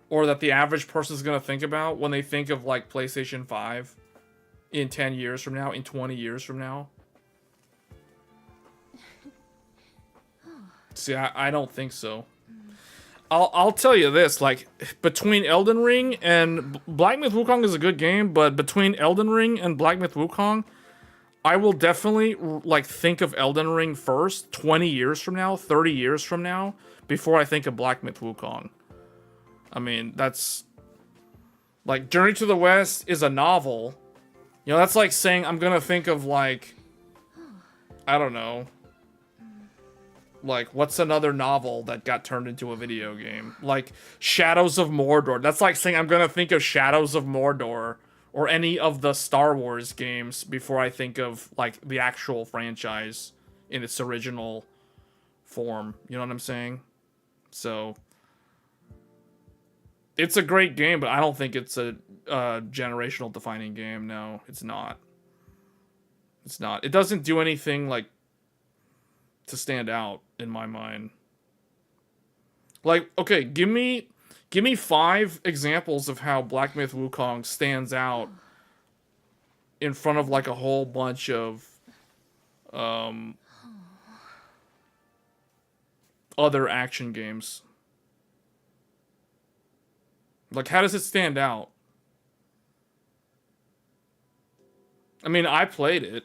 or that the average person is gonna think about when they think of like PlayStation 5 in 10 years from now, in 20 years from now? See, I don't think so. I'll tell you this, like, between Elden Ring and Black Myth Wukong is a good game, but between Elden Ring and Black Myth Wukong, I will definitely, like, think of Elden Ring first 20 years from now, 30 years from now, before I think of Black Myth Wukong. I mean, that's... Like, Journey to the West is a novel. You know, that's like saying I'm gonna think of, like... I don't know. Like, what's another novel that got turned into a video game? Like, Shadows of Mordor. That's like saying I'm gonna think of Shadows of Mordor or any of the Star Wars games before I think of, like, the actual franchise in its original form. You know what I'm saying? So, it's a great game, but I don't think it's a generational defining game. No, it's not. It's not. It doesn't do anything, like, to stand out in my mind. Like, okay, give me 5 examples of how Black Myth Wukong stands out in front of like a whole bunch of other action games. Like, how does it stand out? I mean, I played it.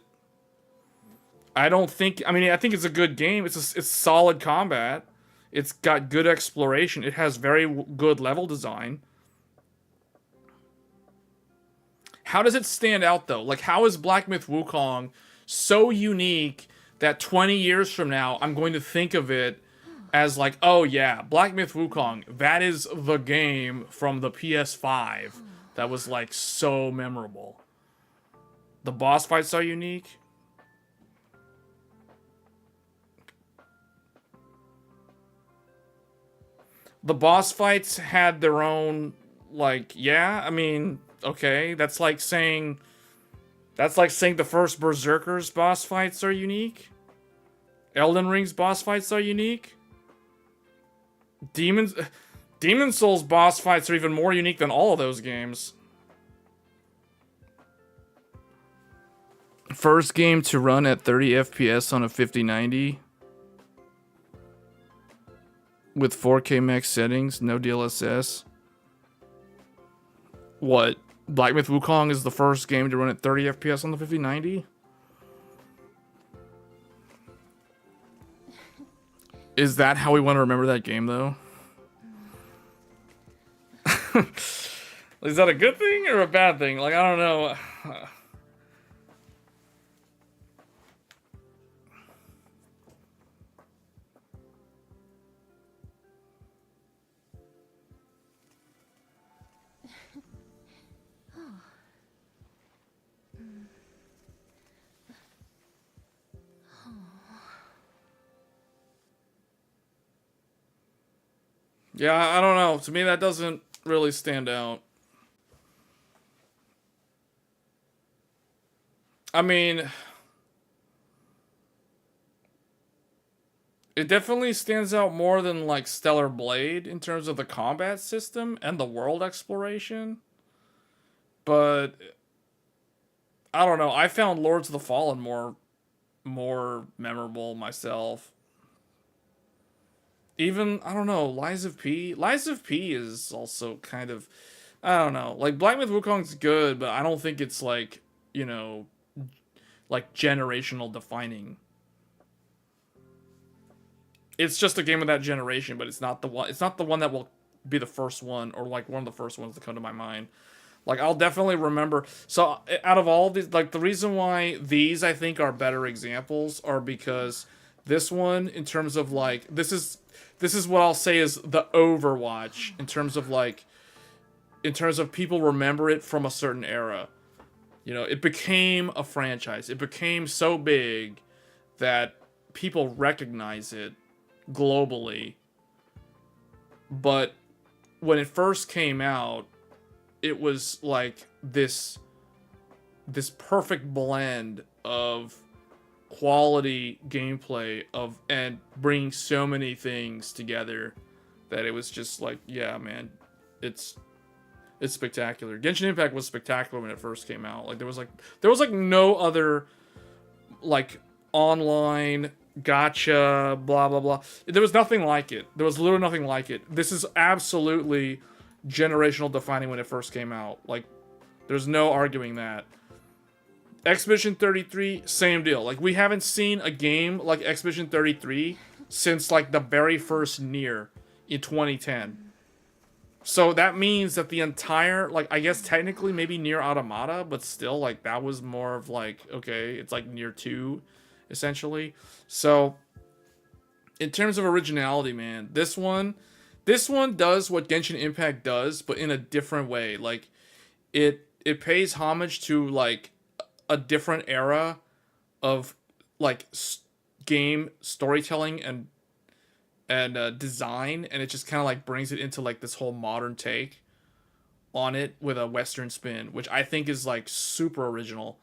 I think it's a good game. It's solid combat. It's got good exploration. It has very good level design. How does it stand out, though? Like, how is Black Myth Wukong so unique that 20 years from now, I'm going to think of it as like, oh yeah, Black Myth Wukong, that is the game from the PS5 that was, like, so memorable. The boss fights are unique. The boss fights had their own, like, yeah, I mean, okay, that's like saying the first Berserker's boss fights are unique. Elden Ring's boss fights are unique. Demon Souls boss fights are even more unique than all of those games. First game to run at 30 FPS on a 5090. With 4K max settings, no DLSS. What? Black Myth Wukong is the first game to run at 30 FPS on the 5090? Is that how we want to remember that game, though? Is that a good thing or a bad thing? Like, I don't know. Yeah, I don't know. To me, that doesn't really stand out. I mean, it definitely stands out more than, like, Stellar Blade in terms of the combat system and the world exploration. But I don't know. I found Lords of the Fallen more more memorable myself. Even, I don't know, Lies of P. Lies of P is also kind of, I don't know. Like, Black Myth Wukong's good, but I don't think it's like, you know, like generational defining. It's just a game of that generation, but it's not the one. It's not the one that will be the first one, or like one of the first ones to come to my mind. Like, I'll definitely remember. So out of all these, like, the reason why these I think are better examples are because this one, in terms of like, this is what I'll say is the Overwatch in terms of like, in terms of people remember it from a certain era. You know, it became a franchise. It became so big that people recognize it globally. But when it first came out, it was like this perfect blend of quality gameplay and bringing so many things together that it was just like, yeah, man, it's spectacular. Genshin Impact was spectacular when it first came out. Like, there was like no other like online gacha blah blah blah. There was nothing like it. There was literally nothing like it. This is absolutely generational defining when it first came out. Like, there's no arguing that. Expedition 33, same deal. Like, we haven't seen a game like Expedition 33 since like the very first Nier in 2010. So that means that the entire, like, I guess technically maybe Nier Automata, but still, like, that was more of like, okay, it's like Nier 2 essentially. So in terms of originality, man, this one does what Genshin Impact does, but in a different way. Like, it pays homage to like a different era of like game storytelling and design, and it just kind of like brings it into like this whole modern take on it with a Western spin, which I think is like super original.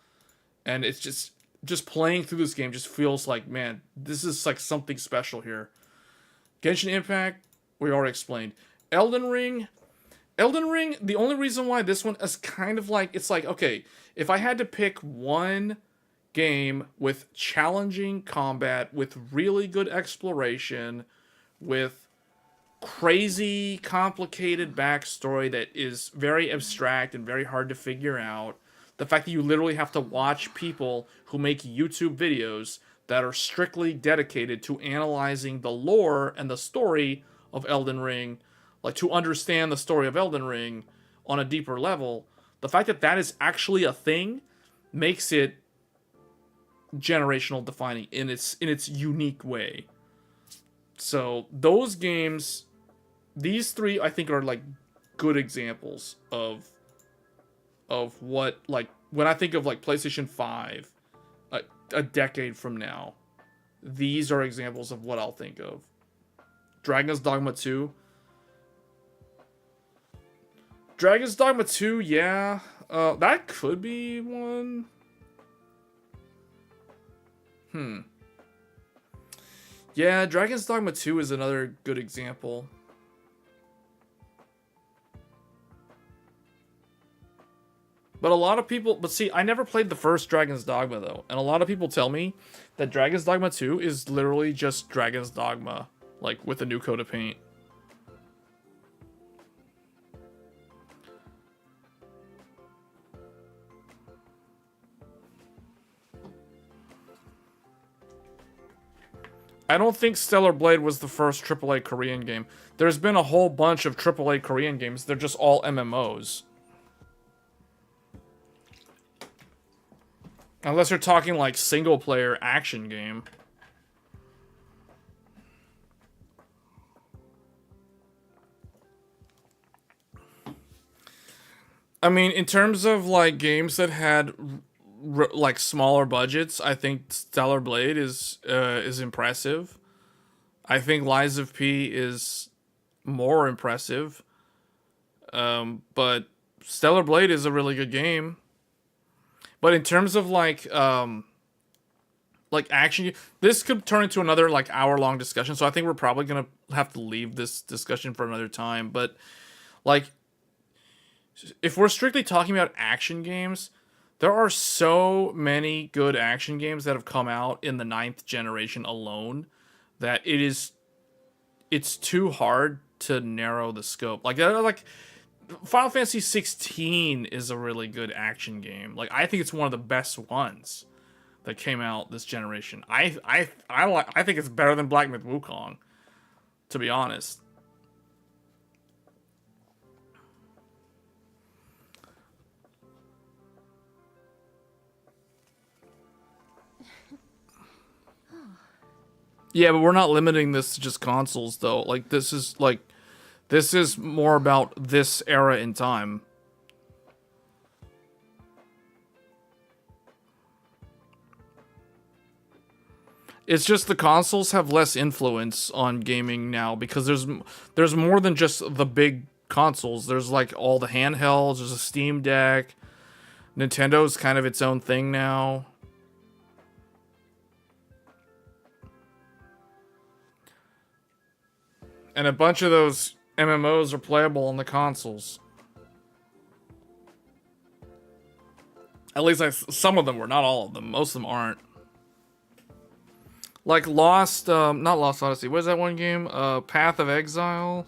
And it's just playing through this game just feels like, man, this is like something special here. Genshin Impact, we already explained. Elden Ring, the only reason why this one is kind of like, it's like, okay, if I had to pick one game with challenging combat, with really good exploration, with crazy complicated backstory that is very abstract and very hard to figure out, the fact that you literally have to watch people who make YouTube videos that are strictly dedicated to analyzing the lore and the story of Elden Ring, like to understand the story of Elden Ring on a deeper level, the fact that that is actually a thing makes it generational defining in its unique way. So those games, these three, I think, are like good examples of what, like, when I think of like PlayStation 5 a decade from now, these are examples of what I'll think of. Dragon's Dogma 2. Dragon's Dogma 2, yeah. That could be one. Yeah, Dragon's Dogma 2 is another good example. But a lot of people, but see, I never played the first Dragon's Dogma though, and a lot of people tell me that Dragon's Dogma 2 is literally just Dragon's Dogma, like with a new coat of paint. I don't think Stellar Blade was the first AAA Korean game. There's been a whole bunch of AAA Korean games. They're just all MMOs. Unless you're talking like single player action game. I mean, in terms of like games that had like smaller budgets, I think Stellar Blade is impressive. I think Lies of P is more impressive. But Stellar Blade is a really good game. But in terms of like action, this could turn into another like hour-long discussion. So I think we're probably gonna have to leave this discussion for another time. But like, if we're strictly talking about action games, There are so many good action games that have come out in the 9th generation alone that it's too hard to narrow the scope. Like Final Fantasy 16 is a really good action game. Like, I think it's one of the best ones that came out this generation. I think it's better than Black Myth Wukong, to be honest. Yeah, but we're not limiting this to just consoles, though. Like, this is more about this era in time. It's just the consoles have less influence on gaming now because there's more than just the big consoles. There's like all the handhelds, there's a Steam Deck. Nintendo's kind of its own thing now. And a bunch of those MMOs are playable on the consoles. At least some of them were, not all of them. Most of them aren't. Like not Lost Odyssey. What is that one game? Path of Exile?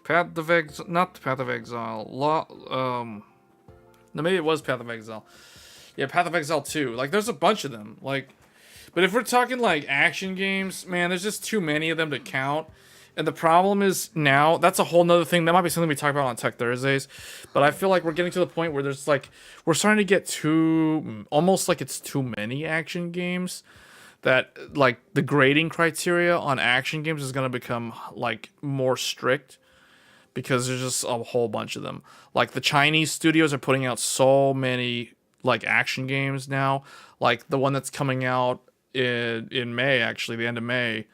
Not the Path of Exile. No, maybe it was Path of Exile. Yeah, Path of Exile 2. Like, there's a bunch of them. Like, but if we're talking, like, action games, man, there's just too many of them to count. And the problem is now, that's a whole nother thing. That might be something we talk about on Tech Thursdays. But I feel like we're getting to the point where there's, like, we're starting to get almost like it's too many action games. That, like, the grading criteria on action games is going to become, like, more strict. Because there's just a whole bunch of them. Like, the Chinese studios are putting out so many, like, action games now. Like, the one that's coming out in May, actually, the end of May.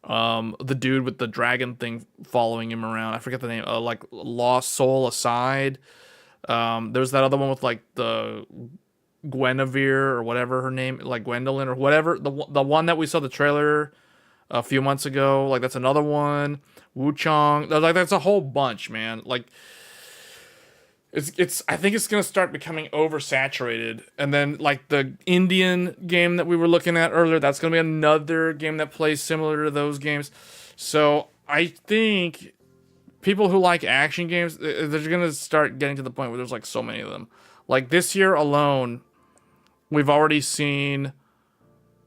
The dude with the dragon thing following him around. I forget the name. Like, Lost Soul Aside. There's that other one with, like, the Guinevere or whatever her name, like Gwendolyn or whatever. The one that we saw the trailer a few months ago. Like, that's another one. Wuchang. Like, that's a whole bunch, man. Like, it's I think it's gonna start becoming oversaturated. And then, like, the Indian game that we were looking at earlier, that's gonna be another game that plays similar to those games. So I think people who like action games, they're gonna start getting to the point where there's, like, so many of them. Like, this year alone, we've already seen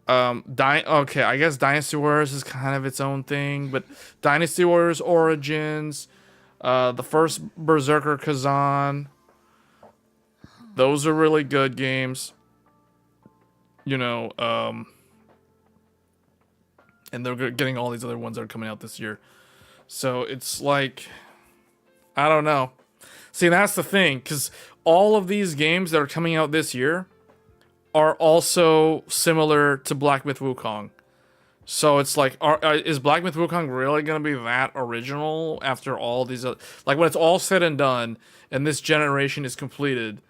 okay, I guess Dynasty Warriors is kind of its own thing, but Dynasty Warriors Origins, the first Berserker Kazan, those are really good games. You know, and they're getting all these other ones that are coming out this year. So it's like, I don't know. See, that's the thing, because all of these games that are coming out this year are also similar to Black Myth Wukong. So it's like, is Black Myth Wukong really going to be that original after all these other... Like, when it's all said and done, and this generation is completed,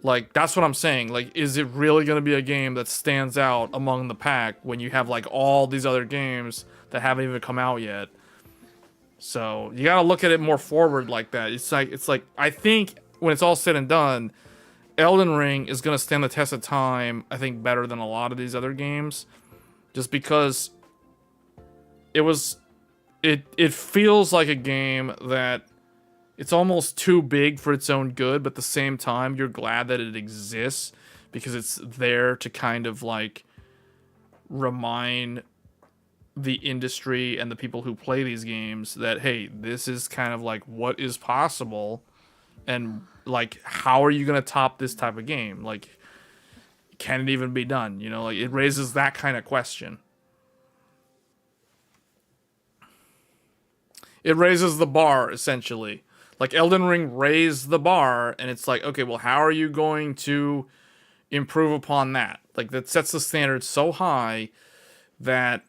like, that's what I'm saying. Like, is it really going to be a game that stands out among the pack when you have, like, all these other games that haven't even come out yet? So, you got to look at it more forward like that. It's like, I think when it's all said and done, Elden Ring is going to stand the test of time, I think, better than a lot of these other games. Just because it feels like a game that it's almost too big for its own good, but at the same time, you're glad that it exists because it's there to kind of, like, remind the industry and the people who play these games that, hey, this is kind of like what is possible. And, like, how are you going to top this type of game? Like, can it even be done? You know, like, it raises that kind of question. It raises the bar, essentially. Like, Elden Ring raised the bar, and it's like, okay, well, how are you going to improve upon that? Like, that sets the standard so high that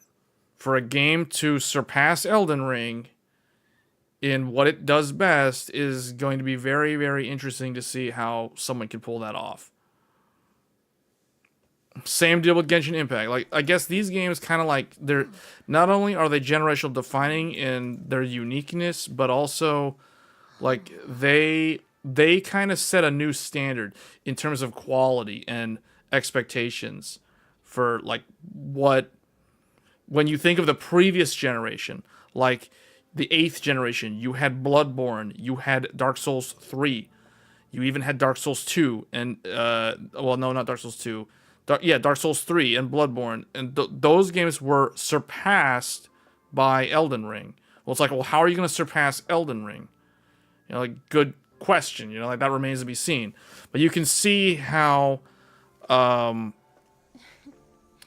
for a game to surpass Elden Ring in what it does best is going to be very, very interesting to see how someone can pull that off. Same deal with Genshin Impact. Like, I guess these games kind of like, they're not only are they generational defining in their uniqueness, but also like they they kind of set a new standard in terms of quality and expectations for like what, when you think of the previous generation, like the 8th generation, you had Bloodborne, you had Dark Souls 3, you even had Dark Souls 2, and well, no, not Dark Souls 2, Dark Souls 3 and Bloodborne, and those games were surpassed by Elden Ring. Well, it's like, well, how are you going to surpass Elden Ring? You know, like, good question. You know, like, that remains to be seen. But you can see how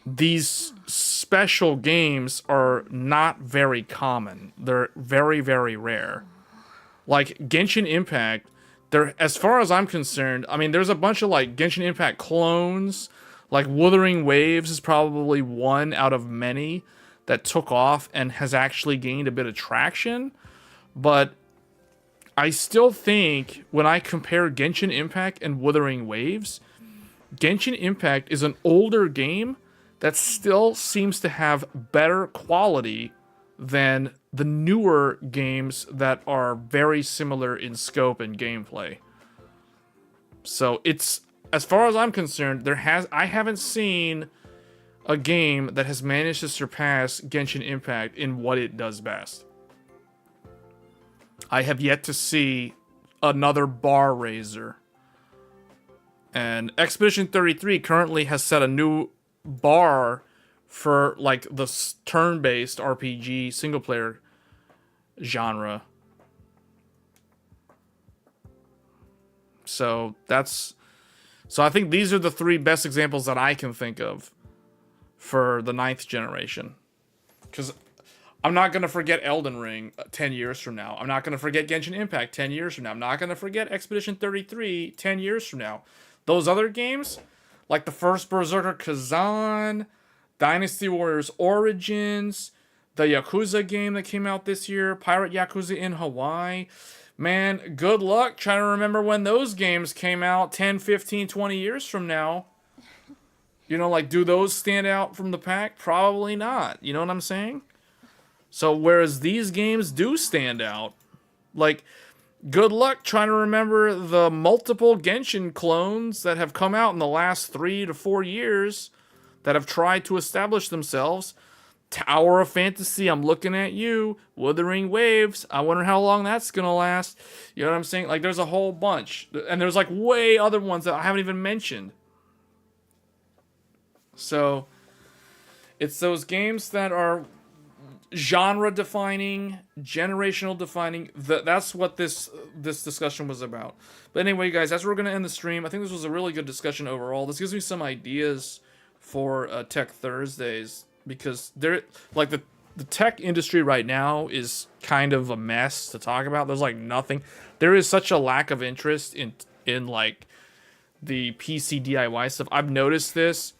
these special games are not very common. They're very, very rare. Like, Genshin Impact, as far as I'm concerned, I mean, there's a bunch of, like, Genshin Impact clones. Like, Wuthering Waves is probably one out of many that took off and has actually gained a bit of traction. But I still think when I compare Genshin Impact and Wuthering Waves, Genshin Impact is an older game that still seems to have better quality than the newer games that are very similar in scope and gameplay. So it's, as far as I'm concerned, I haven't seen a game that has managed to surpass Genshin Impact in what it does best. I have yet to see another bar raiser. And Expedition 33 currently has set a new bar for like the turn-based RPG single-player genre. So I think these are the 3 best examples that I can think of for the 9th generation. Because I'm not going to forget Elden Ring 10 years from now. I'm not going to forget Genshin Impact 10 years from now. I'm not going to forget Expedition 33 10 years from now. Those other games, like the first Berserker Kazan, Dynasty Warriors Origins, the Yakuza game that came out this year, Pirate Yakuza in Hawaii. Man, good luck trying to remember when those games came out 10, 15, 20 years from now. You know, like, do those stand out from the pack? Probably not. You know what I'm saying? So, whereas these games do stand out, like, good luck trying to remember the multiple Genshin clones that have come out in the last 3 to 4 years that have tried to establish themselves. Tower of Fantasy, I'm looking at you. Wuthering Waves, I wonder how long that's gonna last. You know what I'm saying? Like, there's a whole bunch. And there's, like, way other ones that I haven't even mentioned. So, it's those games that are genre-defining, generational-defining. That's what this discussion was about. But anyway, guys, that's where we're going to end the stream. I think this was a really good discussion overall. This gives me some ideas for Tech Thursdays, because the tech industry right now is kind of a mess to talk about. There's like nothing. There is such a lack of interest in like the PC DIY stuff. I've noticed this.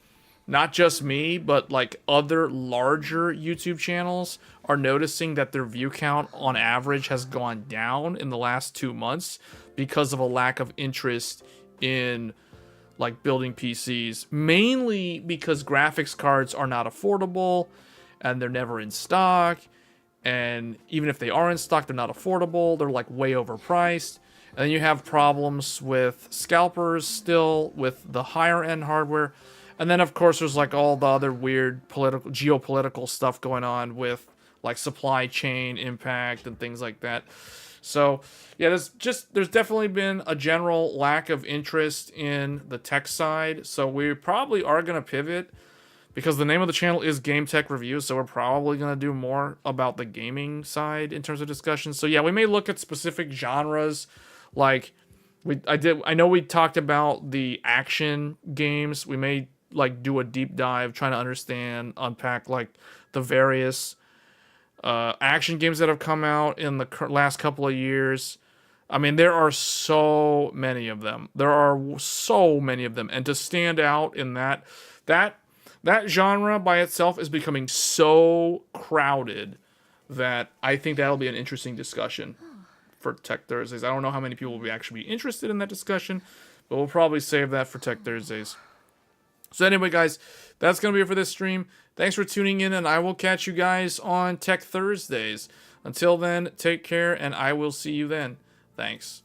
Not just me, but like other larger YouTube channels are noticing that their view count on average has gone down in the last 2 months because of a lack of interest in like building PCs, mainly because graphics cards are not affordable and they're never in stock. And even if they are in stock, they're not affordable. They're like way overpriced. And then you have problems with scalpers still with the higher end hardware. And then, of course, there's like all the other weird geopolitical stuff going on with like supply chain impact and things like that. So, yeah, there's definitely been a general lack of interest in the tech side. So we probably are going to pivot, because the name of the channel is Game Tech Reviews. So we're probably going to do more about the gaming side in terms of discussion. So yeah, we may look at specific genres. Like I know we talked about the action games. We may like do a deep dive trying to unpack like the various action games that have come out in the last couple of years. I mean, there are so many of them. And to stand out in that genre by itself is becoming so crowded that I think that'll be an interesting discussion for Tech Thursdays. I don't know how many people will actually be interested in that discussion, but we'll probably save that for Tech Thursdays. So anyway, guys, that's going to be it for this stream. Thanks for tuning in, and I will catch you guys on Tech Thursdays. Until then, take care, and I will see you then. Thanks.